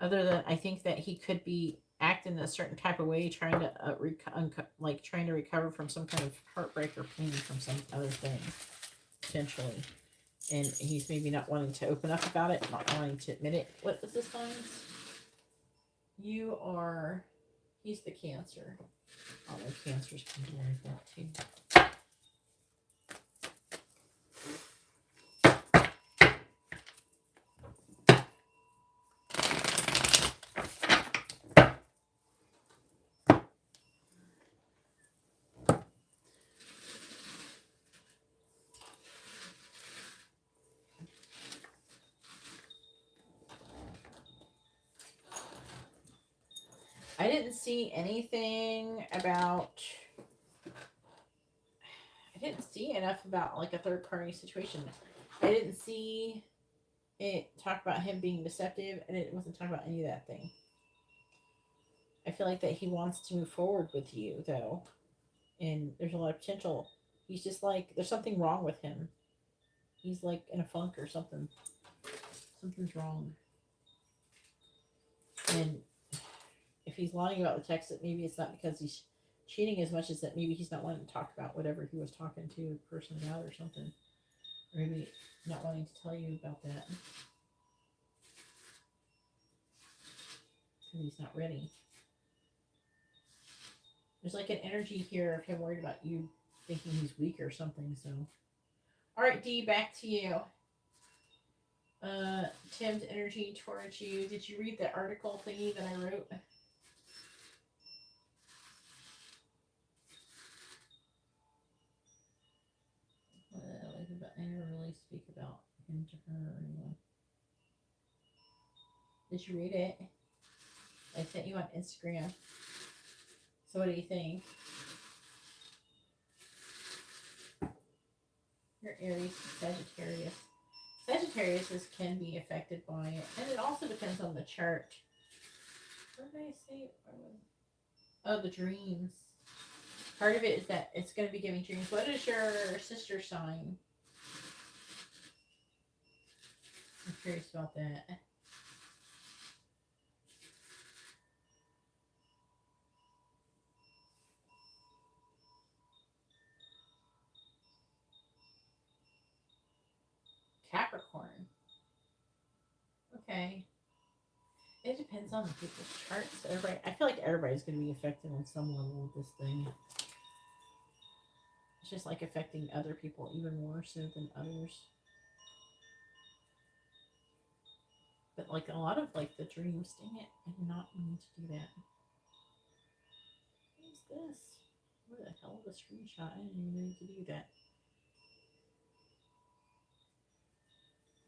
other than I think that he could be acting a certain type of way, trying to trying to recover from some kind of heartbreak or pain from some other thing, potentially. And he's maybe not wanting to open up about it, not wanting to admit it. What is this sign? He's the Cancer. Oh, the Cancers can be like that too. I didn't see anything about. I didn't see enough about like a third party situation. I didn't see it talk about him being deceptive, and it wasn't talking about any of that thing. I feel like that he wants to move forward with you though, and there's a lot of potential. He's just like there's something wrong with him. He's like in a funk or something. Something's wrong. And if he's lying about the text, that maybe it's not because he's cheating as much as that maybe he's not wanting to talk about whatever he was talking to the person about or something. Or maybe not wanting to tell you about that. Because he's not ready. There's like an energy here of him worried about you thinking he's weak or something, so. Alright, D, back to you. Tim's energy towards you. Did you read the article thingy that I wrote? I never really speak about him to her or anyone. Did you read it? I sent you on Instagram. So what do you think? You're Aries, Sagittarius. Sagittarius can be affected by it. And it also depends on the chart. What did I say? Oh, the dreams. Part of it is that it's going to be giving dreams. What is your sister sign? I'm curious about that. Capricorn. Okay. It depends on the people's charts. Everybody, I feel like everybody's going to be affected on some level with this thing. It's just like affecting other people even more so than others. But like a lot of like the dreams, dang it, I did not mean to do that. What is this? What the hell of a screenshot? I didn't even need to do that.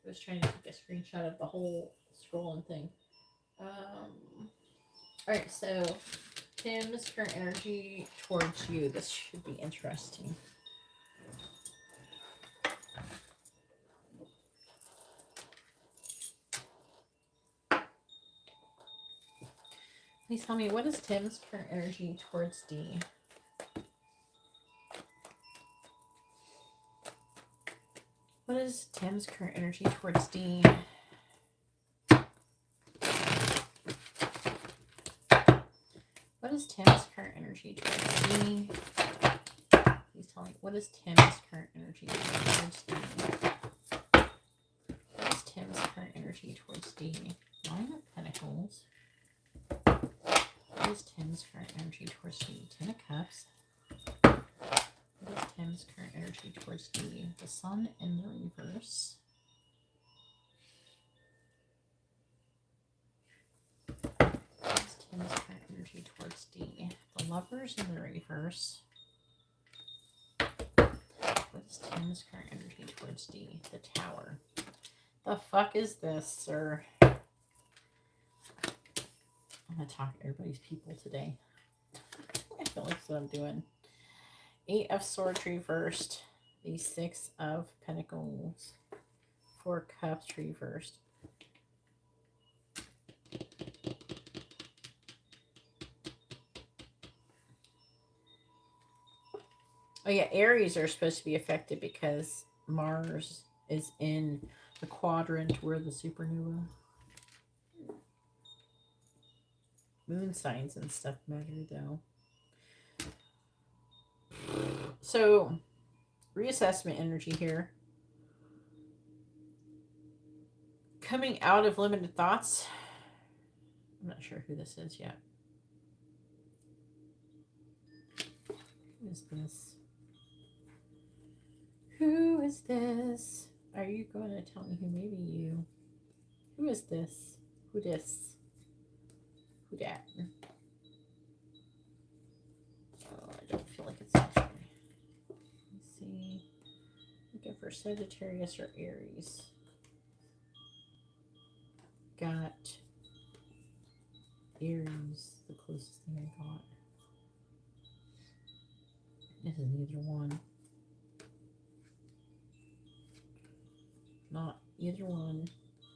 I was trying to take a screenshot of the whole scrolling thing. Alright, so Tim's current energy towards you. This should be interesting. Please tell me, what is Tim's current energy towards D? What is Tim's current energy towards D? What is Tim's current energy towards D? Please tell me, what is Tim's current energy towards D? What is Tim's current energy towards D? Nine of Pentacles. What is Tim's current energy towards D? Ten of Cups. What is Tim's current energy towards D? The Sun in the reverse. What is Tim's current energy towards D? The Lovers in the reverse. What is Tim's current energy towards D? The Tower. The fuck is this, sir? I'm going to talk to everybody's people today. I feel like that's what I'm doing. 8 of Swords reversed. The 6 of Pentacles. 4 Cups reversed. Oh yeah, Aries are supposed to be affected because Mars is in the quadrant where the supernova. Moon signs and stuff matter though. So, reassessment energy here. Coming out of limited thoughts. I'm not sure who this is yet. Who is this? Who is this? Are you going to tell me who? Maybe you. Who is this? Who this? Who that? Oh, I don't feel like it's actually. Let's see. Looking for Sagittarius or Aries. Got Aries, the closest thing I got. This is neither one. Not either one.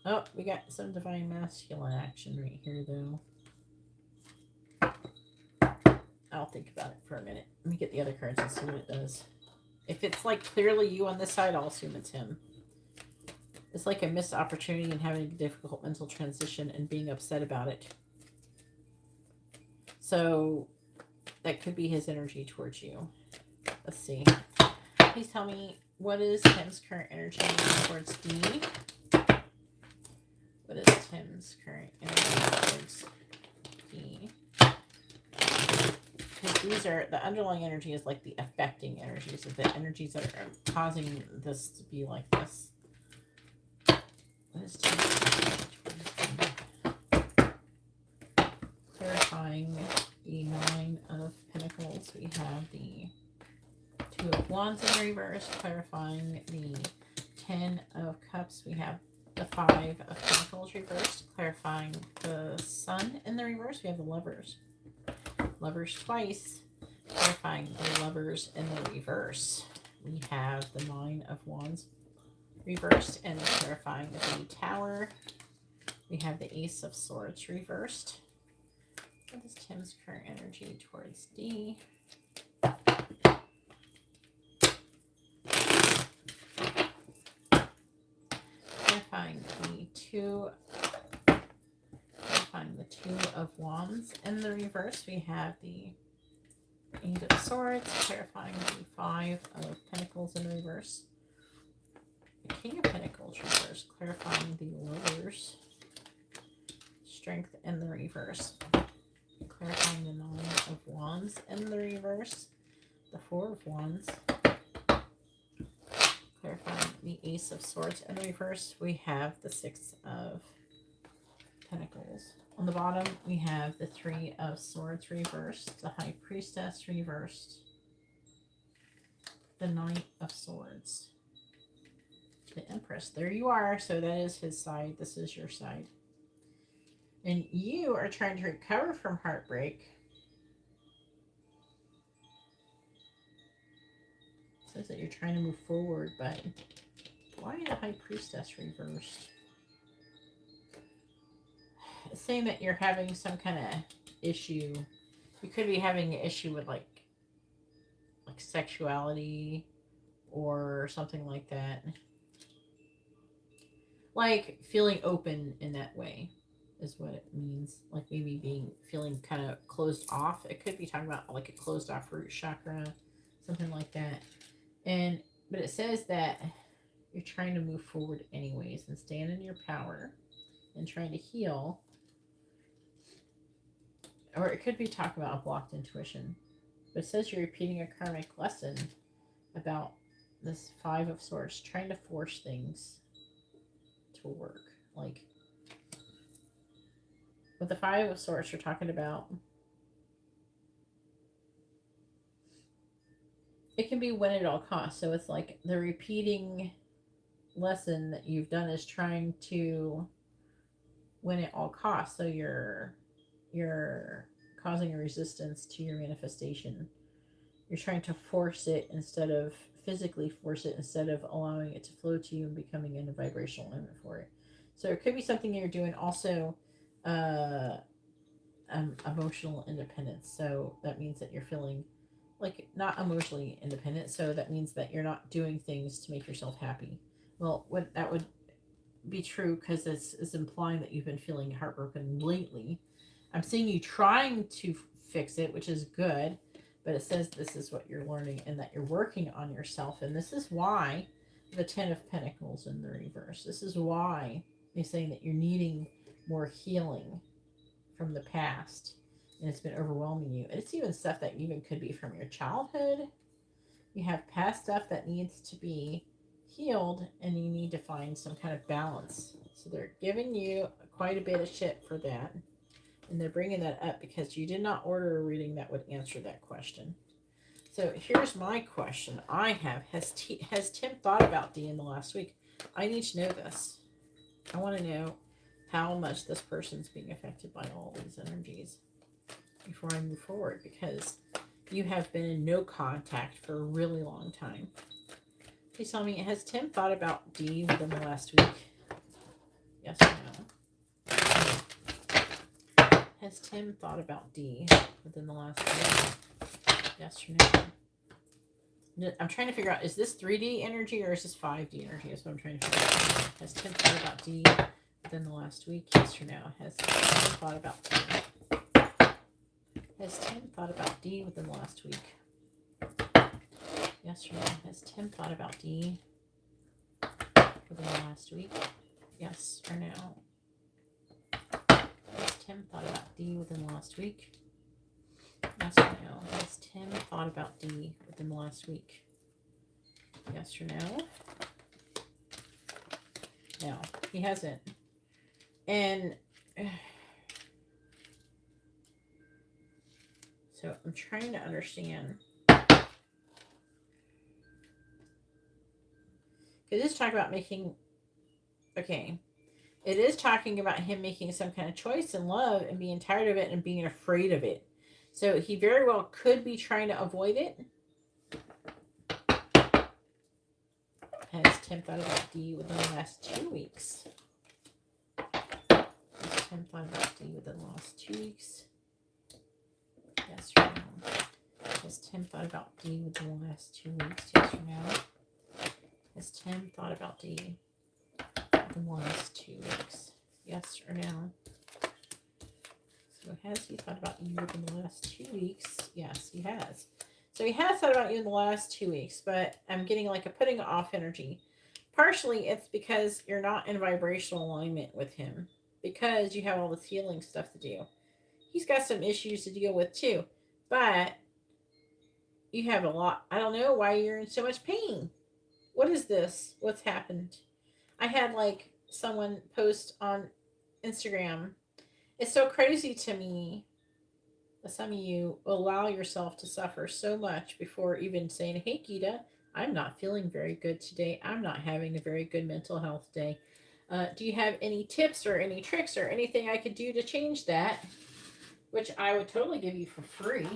Oh, we got some divine masculine action right here, though. I'll think about it for a minute. Let me get the other cards and see what it does. If it's like clearly you on this side, I'll assume it's him. It's like a missed opportunity and having a difficult mental transition and being upset about it. So that could be his energy towards you. Let's see. Please tell me, what is Tim's current energy towards D? What is Tim's current energy towards D? Because these are, the underlying energy is like the affecting energies of the energies that are causing this to be like this. What is Tim's current energy towards D? Clarifying the 9 of Pentacles, we have the 2 of Wands in reverse, clarifying the Ten of Cups, we have the Five of Pentacles reversed, clarifying the Sun in the reverse. We have the Lovers. Lovers twice, clarifying the Lovers in the reverse. We have the Nine of Wands reversed and clarifying the Tower. We have the Ace of Swords reversed. What is Tim's current energy towards D? Clarifying the Two of Wands in the reverse. We have the Eight of Swords, clarifying the Five of Pentacles in reverse. The King of Pentacles reverse, clarifying the Lovers. Strength in the reverse. Clarifying the Nine of Wands in the reverse. The Four of Wands. Clarifying the Ace of Swords in reverse. We have the Six of Pentacles. On the bottom, we have the Three of Swords reversed. The High Priestess reversed. The Knight of Swords. The Empress. There you are. So that is his side. This is your side. And you are trying to recover from heartbreak. It says that you're trying to move forward, but why the High Priestess reversed? It's saying that you're having some kind of issue. You could be having an issue with like sexuality or something like that. Like feeling open in that way is what it means. Like maybe feeling kind of closed off. It could be talking about like a closed off root chakra, something like that. But it says that you're trying to move forward anyways and stand in your power and trying to heal. Or it could be talking about a blocked intuition. But it says you're repeating a karmic lesson about this Five of Swords, trying to force things to work. Like with the Five of Swords, you're talking about it can be win at all costs. So it's like the repeating lesson that you've done is trying to win at all costs. So you're causing a resistance to your manifestation. You're trying to force it instead of physically force it, instead of allowing it to flow to you and becoming in a vibrational alignment for it. So it could be something you're doing also emotional independence. So that means that you're feeling like not emotionally independent. So that means that you're not doing things to make yourself happy. Well, that would be true because this is implying that you've been feeling heartbroken lately. I'm seeing you trying to fix it, which is good, but it says this is what you're learning and that you're working on yourself. And this is why the Ten of Pentacles in the reverse. This is why he's saying that you're needing more healing from the past and it's been overwhelming you. And it's even stuff that even could be from your childhood. You have past stuff that needs to be healed and you need to find some kind of balance. So they're giving you quite a bit of shit for that. And they're bringing that up because you did not order a reading that would answer that question. So here's my question I have. Has Tim thought about D in the last week? I need to know this. I want to know how much this person's being affected by all these energies before I move forward, because you have been in no contact for a really long time. Please tell me, has Tim thought about D within the last week? Yes or no? Has Tim thought about D within the last week? Yes or no? I'm trying to figure out, is this 3D energy or is this 5D energy? That's what I'm trying to figure out. Has Tim thought about D within the last week? Yes or no? Has Tim thought about D? Has Tim thought about D within the last week? Yes or no? Has Tim thought about D within the last week? Yes or no? Has Tim thought about D within the last week? Yes or no? Has Tim thought about D within the last week? Yes or no? No, he hasn't. And so I'm trying to understand. Because it's talking about making, okay, it is talking about him making some kind of choice in love and being tired of it and being afraid of it. So he very well could be trying to avoid it. Has Tim thought about D within the last 2 weeks? Has Tim thought about D within the last 2 weeks? Yes or no? Has Tim thought about D within the last 2 weeks? Yes or no? Has Tim thought about D within the last 2 weeks? Yes or no? So has he thought about you within the last 2 weeks? Yes, he has. So he has thought about you in the last 2 weeks, but I'm getting like a putting off energy. Partially, it's because you're not in vibrational alignment with him, because you have all this healing stuff to do. He's got some issues to deal with too, but you have a lot. I don't know why you're in so much pain. What is this? What's happened? I had like someone post on Instagram. It's so crazy to me that some of you allow yourself to suffer so much before even saying, hey, Geeta, I'm not feeling very good today. I'm not having a very good mental health day. Do you have any tips or any tricks or anything I could do to change that? Which I would totally give you for free.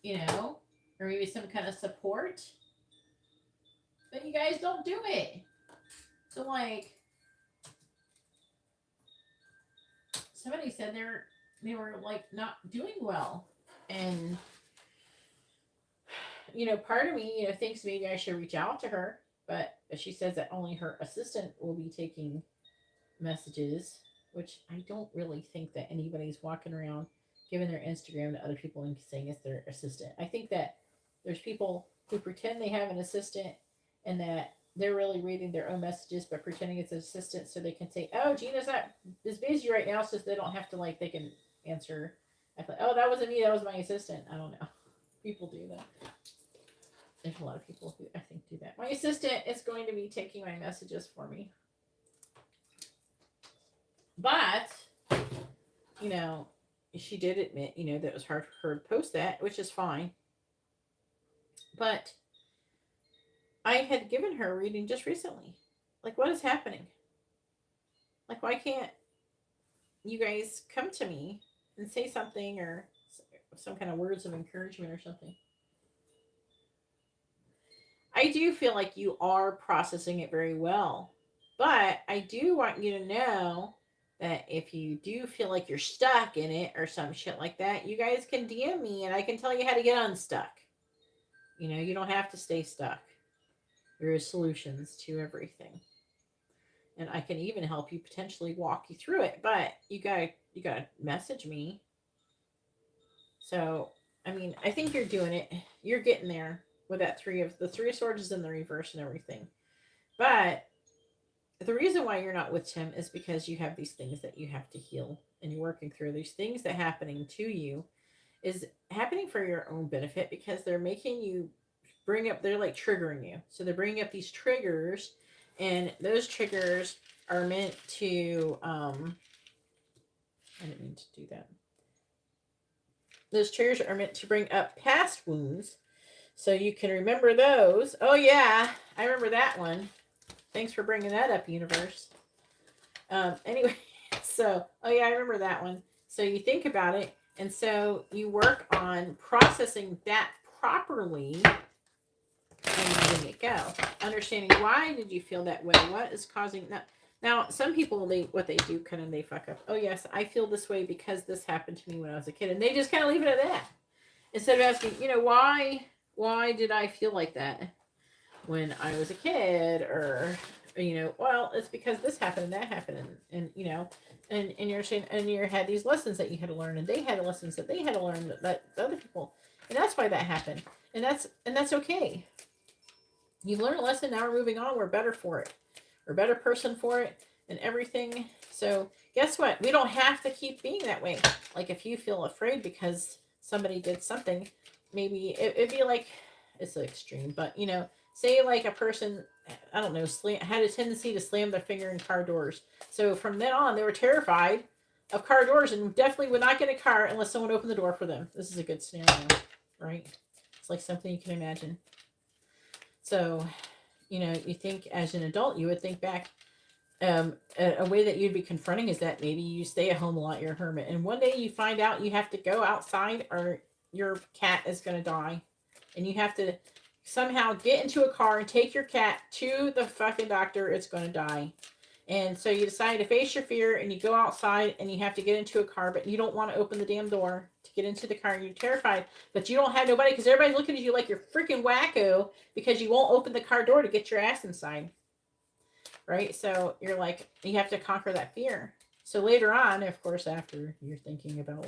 You know, or maybe some kind of support. But you guys don't do it. So like, somebody said they were like not doing well, and you know, part of me, you know, thinks maybe I should reach out to her, but she says that only her assistant will be taking messages, which I don't really think that anybody's walking around giving their Instagram to other people and saying it's their assistant. I think that there's people who pretend they have an assistant and that they're really reading their own messages but pretending it's an assistant so they can say, oh, Gina's not is busy right now, so they don't have to like, they can answer. I thought, oh, that wasn't me, that was my assistant. I don't know. People do that. There's a lot of people who I think do that. My assistant is going to be taking my messages for me. But, you know, she did admit, you know, that it was hard for her to post that, which is fine. But I had given her a reading just recently. Like, what is happening? Like, why can't you guys come to me and say something or some kind of words of encouragement or something? I do feel like you are processing it very well. But I do want you to know that if you do feel like you're stuck in it or some shit like that, you guys can DM me and I can tell you how to get unstuck. You know, you don't have to stay stuck. There are solutions to everything. And I can even help you potentially walk you through it. But you gotta message me. So, I mean, I think you're doing it. You're getting there with that three of swords is in the reverse and everything. But the reason why you're not with Tim is because you have these things that you have to heal and you're working through. These things that happening to you is happening for your own benefit because they're making you they're like triggering you. So they're bringing up these triggers, and those triggers are meant to I didn't mean to do that. Those triggers are meant to bring up past wounds so you can remember those. Oh yeah, I remember that one. Thanks for bringing that up, universe. Anyway, so, oh yeah, I remember that one. So you think about it, and so you work on processing that properly and letting it go. Understanding why did you feel that way? What is causing that? Now, some people, what they do, kind of, they fuck up. Oh yes, I feel this way because this happened to me when I was a kid. And they just kind of leave it at that. Instead of asking, you know, why did I feel like that when I was a kid? Or, you know, well, it's because this happened and that happened. And you know, and you're saying, and you had these lessons that you had to learn, and they had lessons that they had to learn that other people, and that's why that happened. And that's okay. You've learned a lesson, now we're moving on, we're better for it. We're a better person for it and everything. So guess what? We don't have to keep being that way. Like if you feel afraid because somebody did something, maybe it'd be like, it's extreme, but you know, say like a person, I don't know, had a tendency to slam their finger in car doors. So from then on, they were terrified of car doors and definitely would not get a car unless someone opened the door for them. This is a good scenario, right? It's like something you can imagine. So, you think as an adult, you would think back. A way that you'd be confronting is that maybe you stay at home a lot, you're a hermit, and one day you find out you have to go outside or your cat is going to die, and you have to somehow get into a car and take your cat to the fucking doctor. It's going to die. And so you decide to face your fear and you go outside and you have to get into a car, but you don't want to open the damn door to get into the car and you're terrified, but you don't have nobody because everybody's looking at you like you're freaking wacko because you won't open the car door to get your ass inside. Right? So you're like, you have to conquer that fear. So later on, of course, after you're thinking about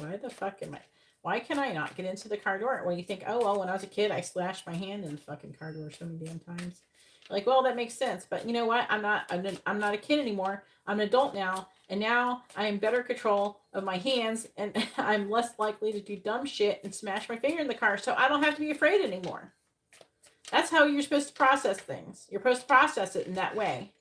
why can I not get into the car door? Well, you think, oh, well, when I was a kid, I slashed my hand in the fucking car door so many damn times. Like, well, that makes sense. But you know what? I'm not a kid anymore. I'm an adult now. And now I am in better control of my hands and I'm less likely to do dumb shit and smash my finger in the car. So I don't have to be afraid anymore. That's how you're supposed to process things. You're supposed to process it in that way.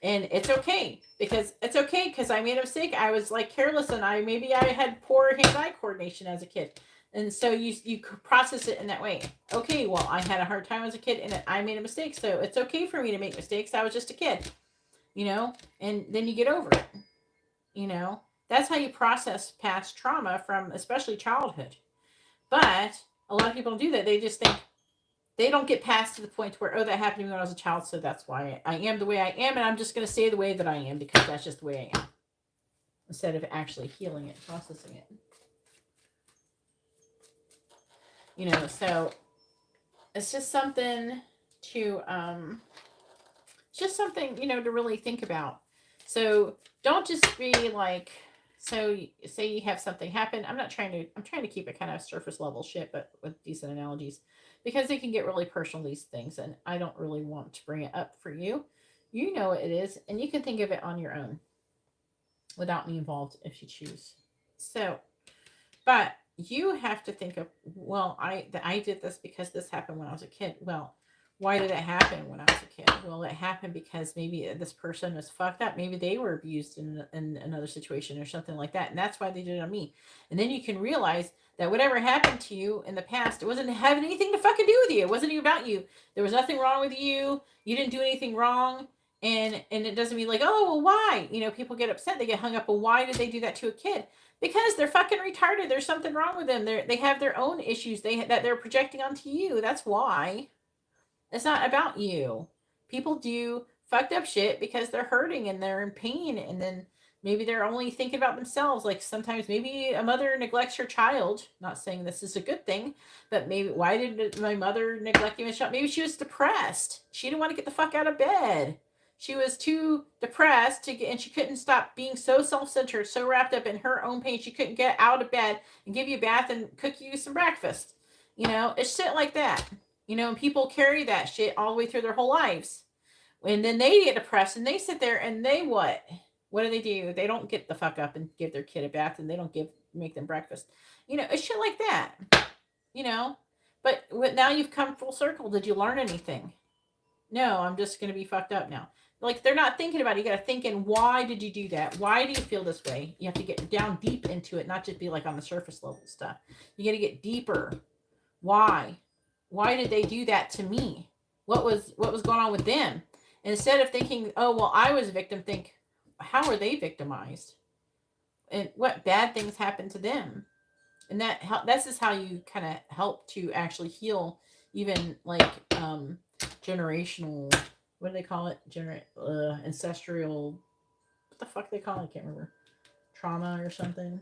And it's okay because I made a mistake. I was like careless and maybe I had poor hand-eye coordination as a kid. And so you process it in that way. Okay, well, I had a hard time as a kid and I made a mistake. So it's okay for me to make mistakes. I was just a kid, and then you get over it, That's how you process past trauma from especially childhood. But a lot of people don't do that. They just think, they don't get past to the point where, oh, that happened to me when I was a child, so that's why I am the way I am, and I'm just going to stay the way that I am because that's just the way I am. Instead of actually healing it, processing it. So it's just something to, to really think about. So don't just be like, so say you have something happen. I'm trying to keep it kind of surface level shit, but with decent analogies. Because they can get really personal, these things, and I don't really want to bring it up for you. You know what it is, and you can think of it on your own without me involved if you choose. So, but you have to think of, well, I did this because this happened when I was a kid. Well, why did it happen when I was a kid? Well, it happened because maybe this person was fucked up. Maybe they were abused in another situation or something like that. And that's why they did it on me. And then you can realize that whatever happened to you in the past, it wasn't having anything to fucking do with you. It wasn't even about you. There was nothing wrong with you. You didn't do anything wrong. And it doesn't mean like, oh, well, why? People get upset. They get hung up. Well, why did they do that to a kid? Because they're fucking retarded. There's something wrong with them. They have their own issues that they're projecting onto you. That's why. It's not about you. People do fucked up shit because they're hurting and they're in pain, and then maybe they're only thinking about themselves. Like sometimes maybe a mother neglects her child. Not saying this is a good thing, but maybe why did my mother neglect my child? Maybe she was depressed. She didn't want to get the fuck out of bed. She was too depressed and she couldn't stop being so self-centered, so wrapped up in her own pain. She couldn't get out of bed and give you a bath and cook you some breakfast. It's shit like that. And people carry that shit all the way through their whole lives. And then they get depressed and they sit there and they what? What do? They don't get the fuck up and give their kid a bath and they don't make them breakfast. It's shit like that. But now you've come full circle. Did you learn anything? No, I'm just going to be fucked up now. Like, they're not thinking about it. You got to think in, why did you do that? Why do you feel this way? You have to get down deep into it, not just be like on the surface level stuff. You got to get deeper. Why? Why did they do that to me? What was going on with them? And instead of thinking, oh, well, I was a victim, think, how are they victimized? And what bad things happened to them? And this is how you kind of help to actually heal even like generational, what do they call it? Ancestral, what the fuck they call it? I can't remember. Trauma or something.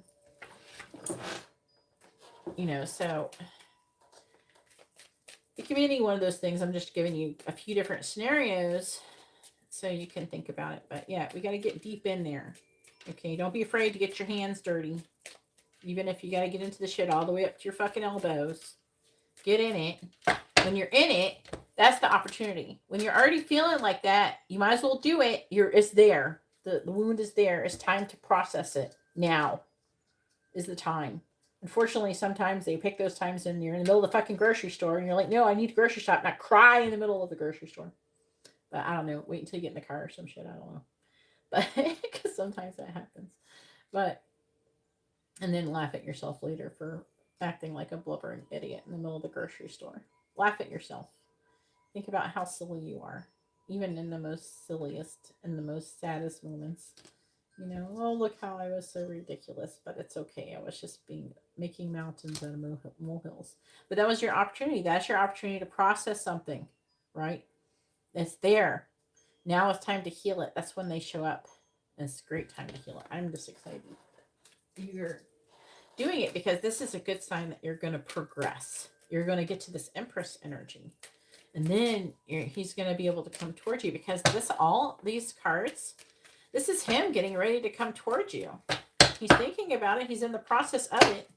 So it can be any one of those things. I'm just giving you a few different scenarios so you can think about it. But yeah, we got to get deep in there. Okay, don't be afraid to get your hands dirty. Even if you got to get into the shit all the way up to your fucking elbows. Get in it. When you're in it, that's the opportunity. When you're already feeling like that, you might as well do it. It's there. The wound is there. It's time to process it. Now is the time. Unfortunately, sometimes they pick those times and you're in the middle of the fucking grocery store and you're like, no, I need to grocery shop, not cry in the middle of the grocery store. But I don't know. Wait until you get in the car or some shit. I don't know. But because sometimes that happens. And then laugh at yourself later for acting like a blubbering idiot in the middle of the grocery store. Laugh at yourself. Think about how silly you are, even in the most silliest and the most saddest moments. You know, oh, look how I was so ridiculous, but it's okay. I was just making mountains out of molehills. But that was your opportunity. That's your opportunity to process something, right? It's there. Now it's time to heal it. That's when they show up. And it's a great time to heal it. I'm just excited you're doing it because this is a good sign that you're going to progress. You're going to get to this Empress energy. And then he's going to be able to come towards you because these cards, this is him getting ready to come towards you. He's thinking about it. He's in the process of it.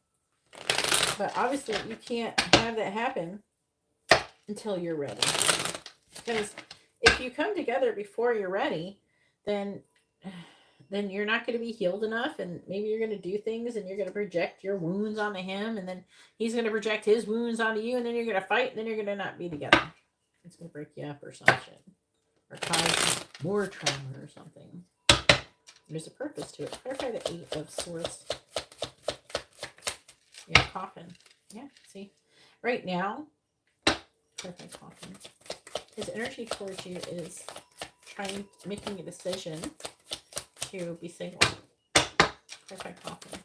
But obviously you can't have that happen until you're ready. Because if you come together before you're ready, then you're not going to be healed enough, and maybe you're going to do things and you're going to project your wounds onto him, and then he's going to project his wounds onto you, and then you're going to fight, and then you're going to not be together. It's going to break you up or some shit. Or cause more trauma or something. There's a purpose to it. Clarify the 8 of Swords. Yeah, coffin. Yeah, see? Right now, clarify coffin. His energy towards you is making a decision to be single. Clarify coffin.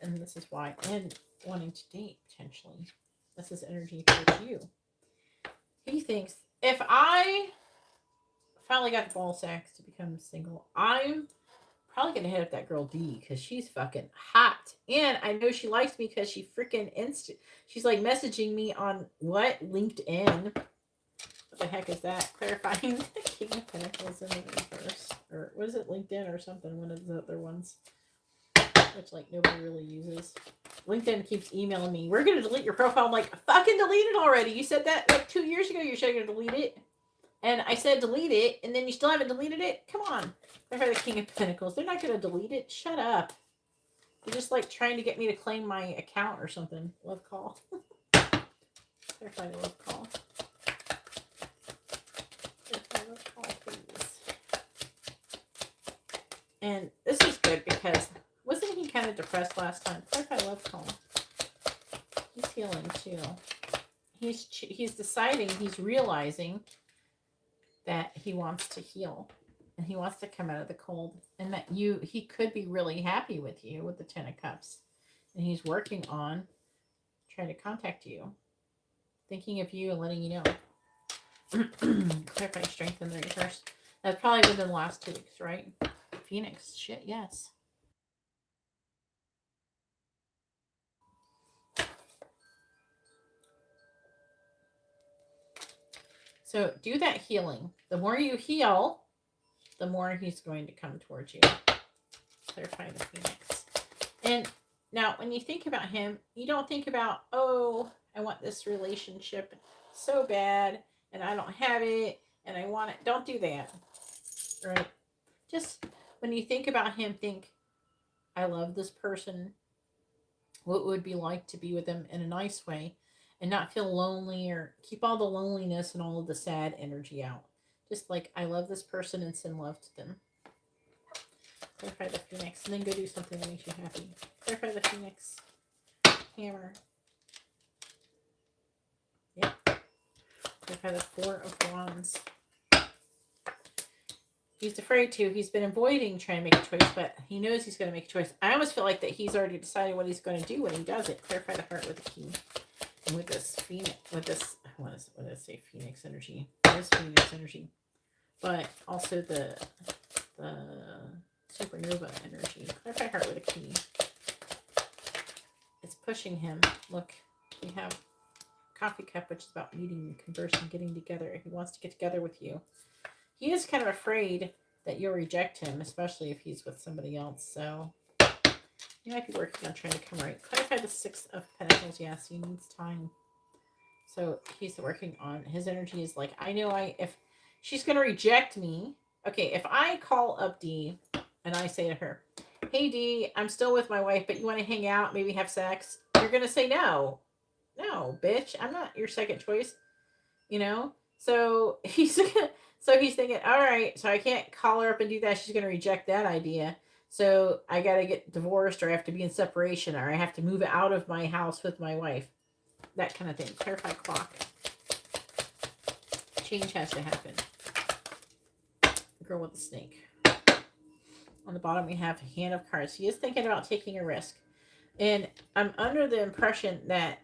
And this is why. And wanting to date, potentially. This is energy towards you. He thinks, if I finally got the ball sacks to become single, I'm probably going to hit up that girl D because she's fucking hot. And I know she likes me because she freaking she's like messaging me on what? LinkedIn. What the heck is that? Clarifying the King of Pentacles in the reverse. Or what is it? LinkedIn or something? One of the other ones. Which like nobody really uses. LinkedIn keeps emailing me. We're going to delete your profile. I'm like, fucking delete it already. You said that like 2 years ago. You're going to delete it. And I said delete it. And then you still haven't deleted it? Come on. Clarify the King of Pentacles. They're not going to delete it. Shut up. You're just like trying to get me to claim my account or something. Love call. Clarify the love call. Clarify love call, please. And this is good because wasn't he kind of depressed last time? Clarify love call. He's healing too. He's deciding, he's realizing that he wants to heal. And he wants to come out of the cold. And that he could be really happy with you with the 10 of Cups. And he's working on trying to contact you. Thinking of you and letting you know. Clarify strength in the reverse. That's probably within the last 2 weeks, right? Phoenix. Shit, yes. So do that healing. The more you heal, the more he's going to come towards you. Clarify the Phoenix. And now, when you think about him, you don't think about, oh, I want this relationship so bad, and I don't have it, and I want it. Don't do that. Right? Just when you think about him, think, I love this person. What would it be like to be with them in a nice way and not feel lonely or keep all the loneliness and all of the sad energy out. Just like, I love this person and send love to them. Clarify the Phoenix. And then go do something that makes you happy. Clarify the Phoenix. Hammer. Yep. Clarify the 4 of Wands. He's afraid to. He's been avoiding trying to make a choice, but he knows he's going to make a choice. I almost feel like that he's already decided what he's going to do when he does it. Clarify the heart with the key. And with this Phoenix, what did I say? Phoenix energy. There's Phoenix energy. But also the supernova energy. Clarify heart with a key. It's pushing him. Look, we have coffee cup, which is about meeting, conversing, getting together. He wants to get together with you. He is kind of afraid that you'll reject him, especially if he's with somebody else. So you might be working on trying to come right. Clarify the 6 of Pentacles. Yes, he needs time. So he's working on, his energy is like, I know if she's going to reject me. Okay, if I call up D and I say to her, hey D, I'm still with my wife, but you want to hang out, maybe have sex? You're going to say no. No, bitch, I'm not your second choice. You know? So he's thinking, all right, so I can't call her up and do that. She's going to reject that idea. So I got to get divorced, or I have to be in separation, or I have to move out of my house with my wife. That kind of thing. Clarify clock. change has to happen. Girl with the snake. On the bottom, we have Hand of Cards. He is thinking about taking a risk. And I'm under the impression that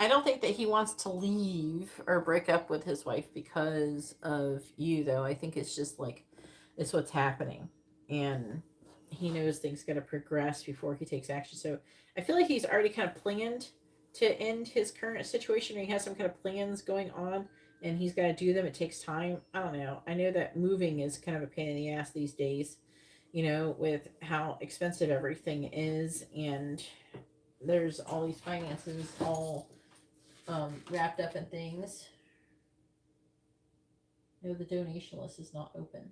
I don't think that he wants to leave or break up with his wife because of you, though. I think it's just like, it's what's happening. And he knows things got to progress before he takes action. So I feel like he's already kind of planned to end his current situation, or he has some kind of plans going on and he's got to do them. It takes time. I don't know. I know that moving is kind of a pain in the ass these days, with how expensive everything is. And there's all these finances all wrapped up in things. No, the donation list is not open.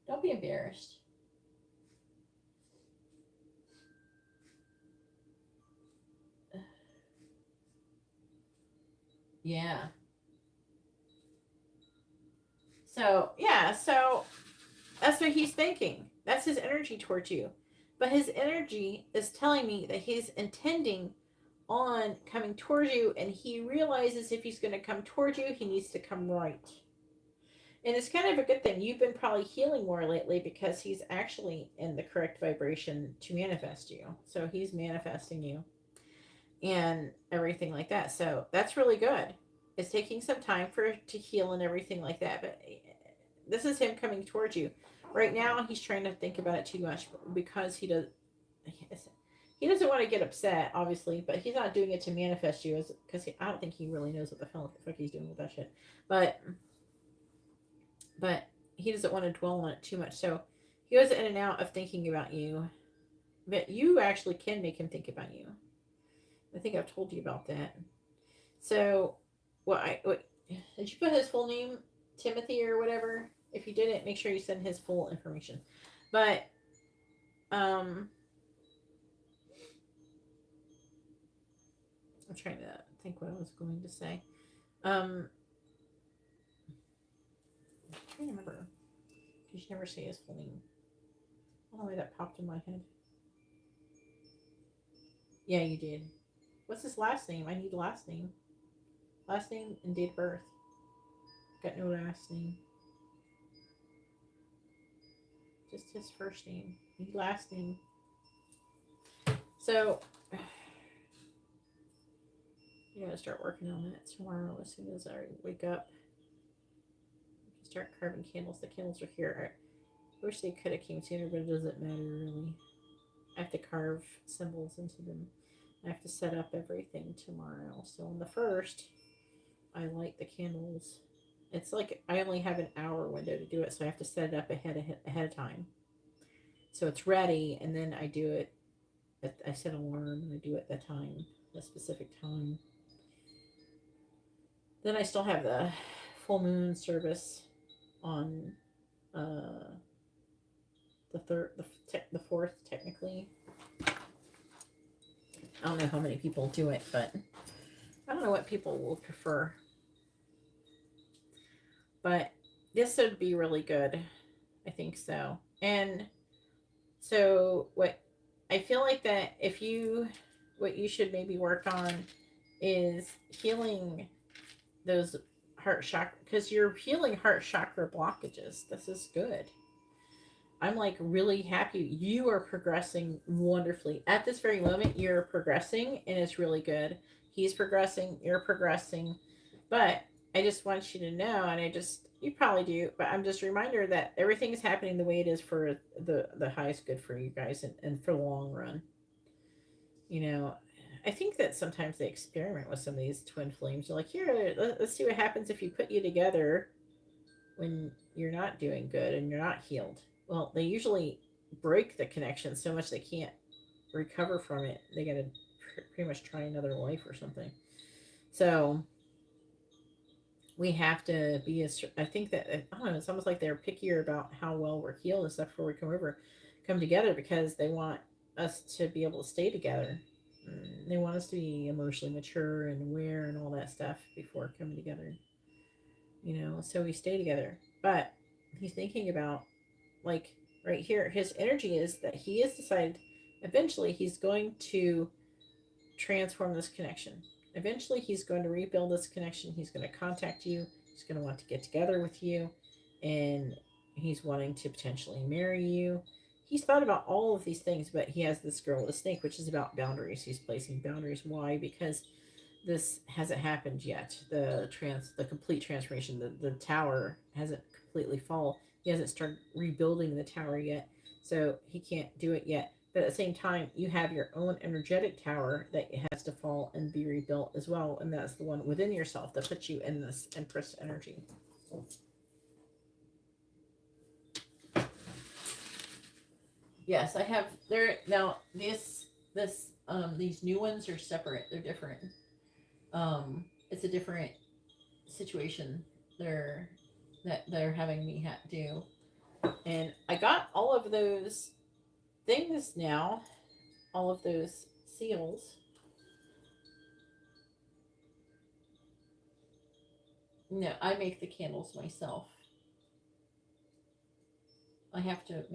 Don't be embarrassed. Yeah. So, yeah, so that's what he's thinking. That's his energy towards you. But his energy is telling me that he's intending on coming towards you, and he realizes if he's going to come towards you, he needs to come right. And it's kind of a good thing. You've been probably healing more lately because he's actually in the correct vibration to manifest you. So he's manifesting you and everything like that. So that's really good. It's taking some time for it to heal and everything like that. But this is him coming towards you. Right now, he's trying to think about it too much because he doesn't want to get upset, obviously, but he's not doing it to manifest you, because I don't think he really knows what the fuck he's doing with that shit. But he doesn't want to dwell on it too much. So he goes in and out of thinking about you. But you actually can make him think about you. I think I've told you about that. So, did you put his full name, Timothy or whatever? If you didn't, make sure you send his full information. But, I'm trying to think what I was going to say. I'm trying to remember. You should never say his full name. I don't know why that popped in my head. Yeah, you did. What's his last name? I need last name. Last name and date of birth. Got no last name. Just his first name. Need last name. So, I'm going to start working on that tomorrow as soon as I wake up. Start carving candles. The candles are here. I wish they could have came sooner, but it doesn't matter really. I have to carve symbols into them. I have to set up everything tomorrow. So on the 1st, I light the candles. It's like I only have an hour window to do it, so I have to set it up ahead of time. So it's ready, and then I do it. I set an alarm, and I do it at the specific time. Then I still have the full moon service on the 4th, technically. I don't know how many people do it, but I don't know what people will prefer. But this would be really good. I think so. And so what I feel like that what you should maybe work on is healing those heart chakra, because you're healing heart chakra blockages. This is good. I'm like really happy. You are progressing wonderfully. At this very moment, you're progressing and it's really good. He's progressing, you're progressing. But I just want you to know, and you probably do, but I'm just a reminder that everything is happening the way it is for the highest good for you guys, and for the long run. I think that sometimes they experiment with some of these twin flames. They're like, here, let's see what happens if you put you together when you're not doing good and you're not healed. Well, they usually break the connection so much they can't recover from it. They got to pretty much try another life or something. So we have to be I think that, I don't know, it's almost like they're pickier about how well we're healed and stuff before we come together, because they want us to be able to stay together. They want us to be emotionally mature and aware and all that stuff before coming together. So we stay together. But he's thinking about, like, right here, his energy is that he has decided Eventually, he's going to transform this connection. Eventually, he's going to rebuild this connection. He's going to contact you. He's going to want to get together with you. And he's wanting to potentially marry you. He's thought about all of these things, but he has this girl with a snake, which is about boundaries. He's placing boundaries. Why? Because this hasn't happened yet. The complete transformation, the tower hasn't completely fall. He hasn't started rebuilding the tower yet, so he can't do it yet. But at the same time, you have your own energetic tower that has to fall and be rebuilt as well, and that's the one within yourself that puts you in this Empress energy. Yes, I have there now. These new ones are separate. They're different. It's a different situation they're having me do, and I got all of those things now, all of those seals. No, I make the candles myself. I have to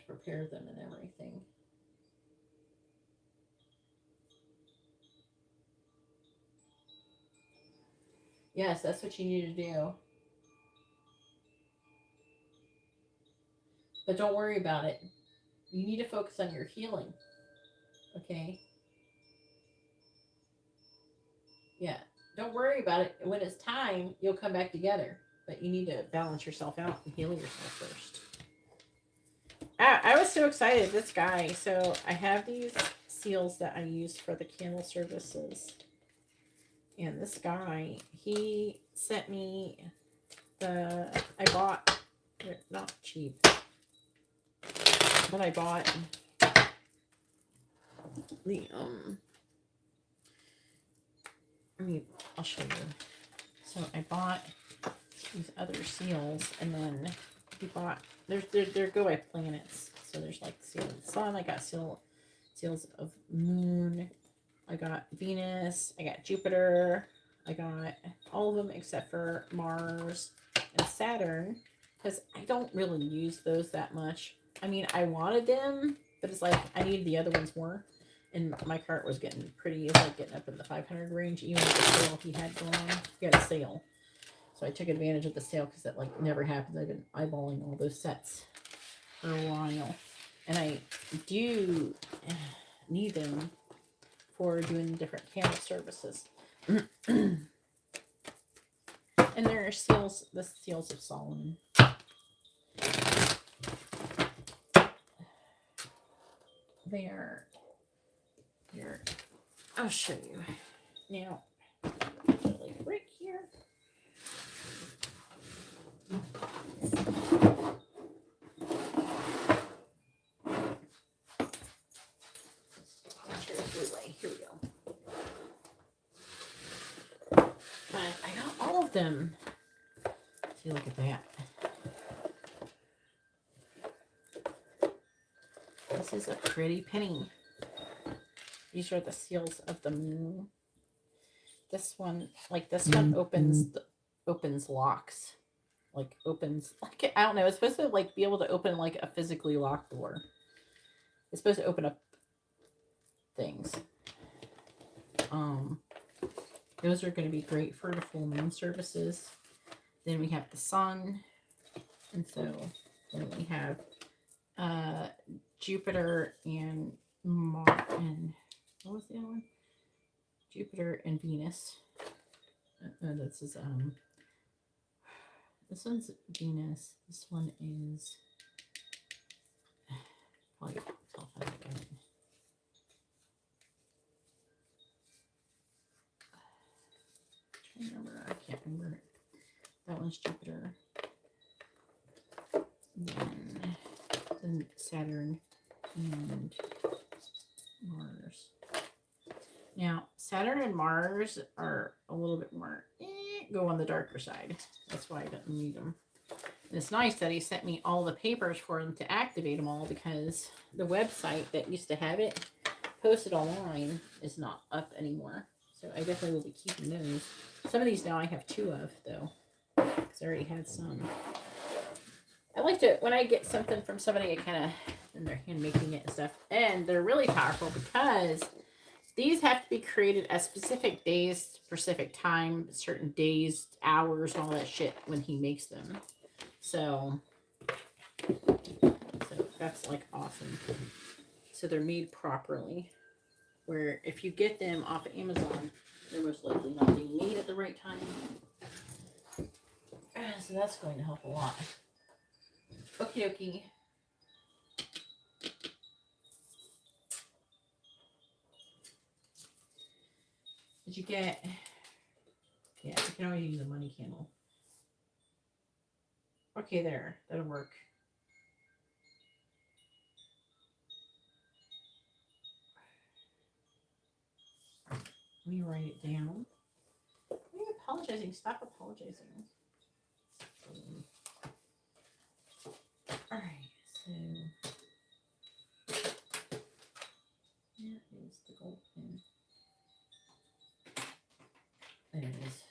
prepare them and everything. Yes, that's what you need to do. But don't worry about it. You need to focus on your healing. Okay? Yeah. Don't worry about it. When it's time, you'll come back together. But you need to balance yourself out and heal yourself first. I was so excited. This guy. So I have these seals that I use for the candle services. And this guy, he sent me I bought, not cheap, but I bought the, I'll show you. So I bought these other seals, and then he bought, they're go by planets. So there's like seal of the sun, I got seals of moon, I got Venus, I got Jupiter, I got all of them except for Mars and Saturn, because I don't really use those that much. I mean, I wanted them, but it's like I needed the other ones more. And my cart was getting pretty, it was like getting up in the 500 range, even with the sale he had going on. He had a sale. So I took advantage of the sale because that like never happens. I've been eyeballing all those sets for a while. And I do need them for doing different candle services. And there are seals, the seals of Solomon. They are here. I'll show you. Now, like right here. Here we go. But I got all of them. See, look at that. This is a pretty penny. These are the seals of the moon. This one, like this one, opens locks. Like opens, like I don't know. It's supposed to like be able to open like a physically locked door. It's supposed to open up things. Those are going to be great for the full moon services. Then we have the sun, and so then we have Jupiter and Mars, and what was the other one? Jupiter and Venus. This is this one's Venus. This one is probably I'll find it again. I remember. I can't remember. That one's Jupiter. Then Saturn and Mars. Now, Saturn and Mars are a little bit more go on the darker side. That's why I didn't need them. And it's nice that he sent me all the papers for them to activate them all, because the website that used to have it posted online is not up anymore. So I definitely will be keeping those. Some of these now I have 2 of, though, because I already had some. I like to, when I get something from somebody, I kind of and they're hand making it and stuff. And they're really powerful because these have to be created at specific days, specific time, certain days, hours, and all that shit when he makes them. So that's like awesome. So they're made properly. Where if you get them off of Amazon, they're most likely not being made at the right time. So that's going to help a lot. Okie dokie. Did you get... Yeah, you can always use a money candle. Okay, there. That'll work. Let me write it down. Why are you apologizing? Stop apologizing. Alright, so... Here is the gold pin. There it is.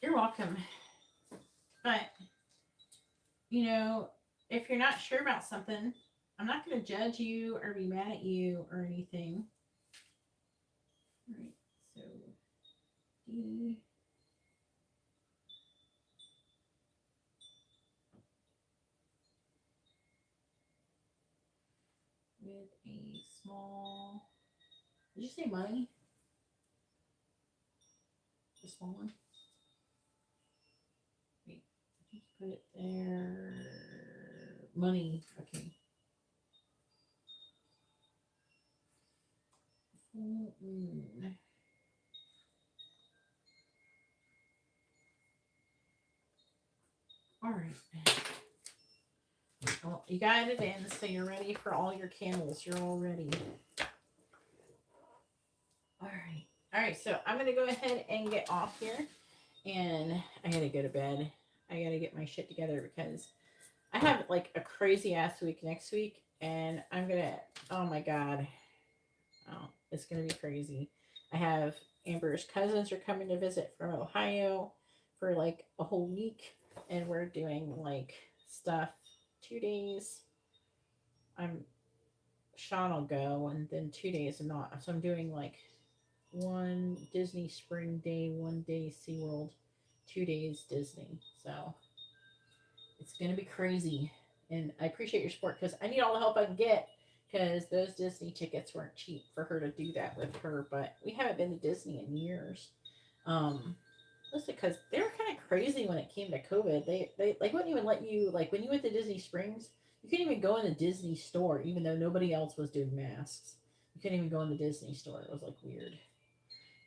You're welcome. But, you know, if you're not sure about something, I'm not going to judge you or be mad at you or anything. Alright, so D. With a small... Did you say money? The small one? Wait, just put it there. Money, okay. All right. Well, you got it in, so you're ready for all your candles. You're all ready. All right. All right, so I'm going to go ahead and get off here. And I got to go to bed. I got to get my shit together because I have like a crazy ass week next week. And I'm going to, oh my God. Oh, it's going to be crazy. I have Amber's cousins are coming to visit from Ohio for like a whole week. And we're doing like stuff 2 days. Sean will go, and then 2 days not. So I'm doing like 1 Disney Spring Day, 1 day SeaWorld, 2 days Disney. So it's going to be crazy. And I appreciate your support because I need all the help I can get because those Disney tickets weren't cheap for her to do that with her. But we haven't been to Disney in years. Mostly because they were kind of crazy when it came to COVID. They like wouldn't even let you, like when you went to Disney Springs, you couldn't even go in the Disney store even though nobody else was doing masks. You couldn't even go in the Disney store. It was like weird.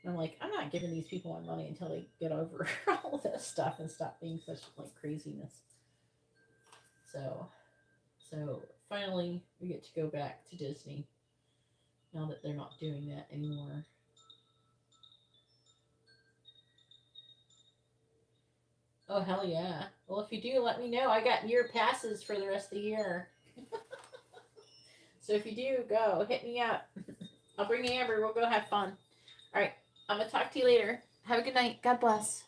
And I'm like, I'm not giving these people my money until they get over all this stuff and stop being such like craziness. So finally we get to go back to Disney now that they're not doing that anymore. Oh, hell yeah. Well, if you do, let me know. I got year passes for the rest of the year. So if you do, go. Hit me up. I'll bring Amber. We'll go have fun. All right. I'm going to talk to you later. Have a good night. God bless.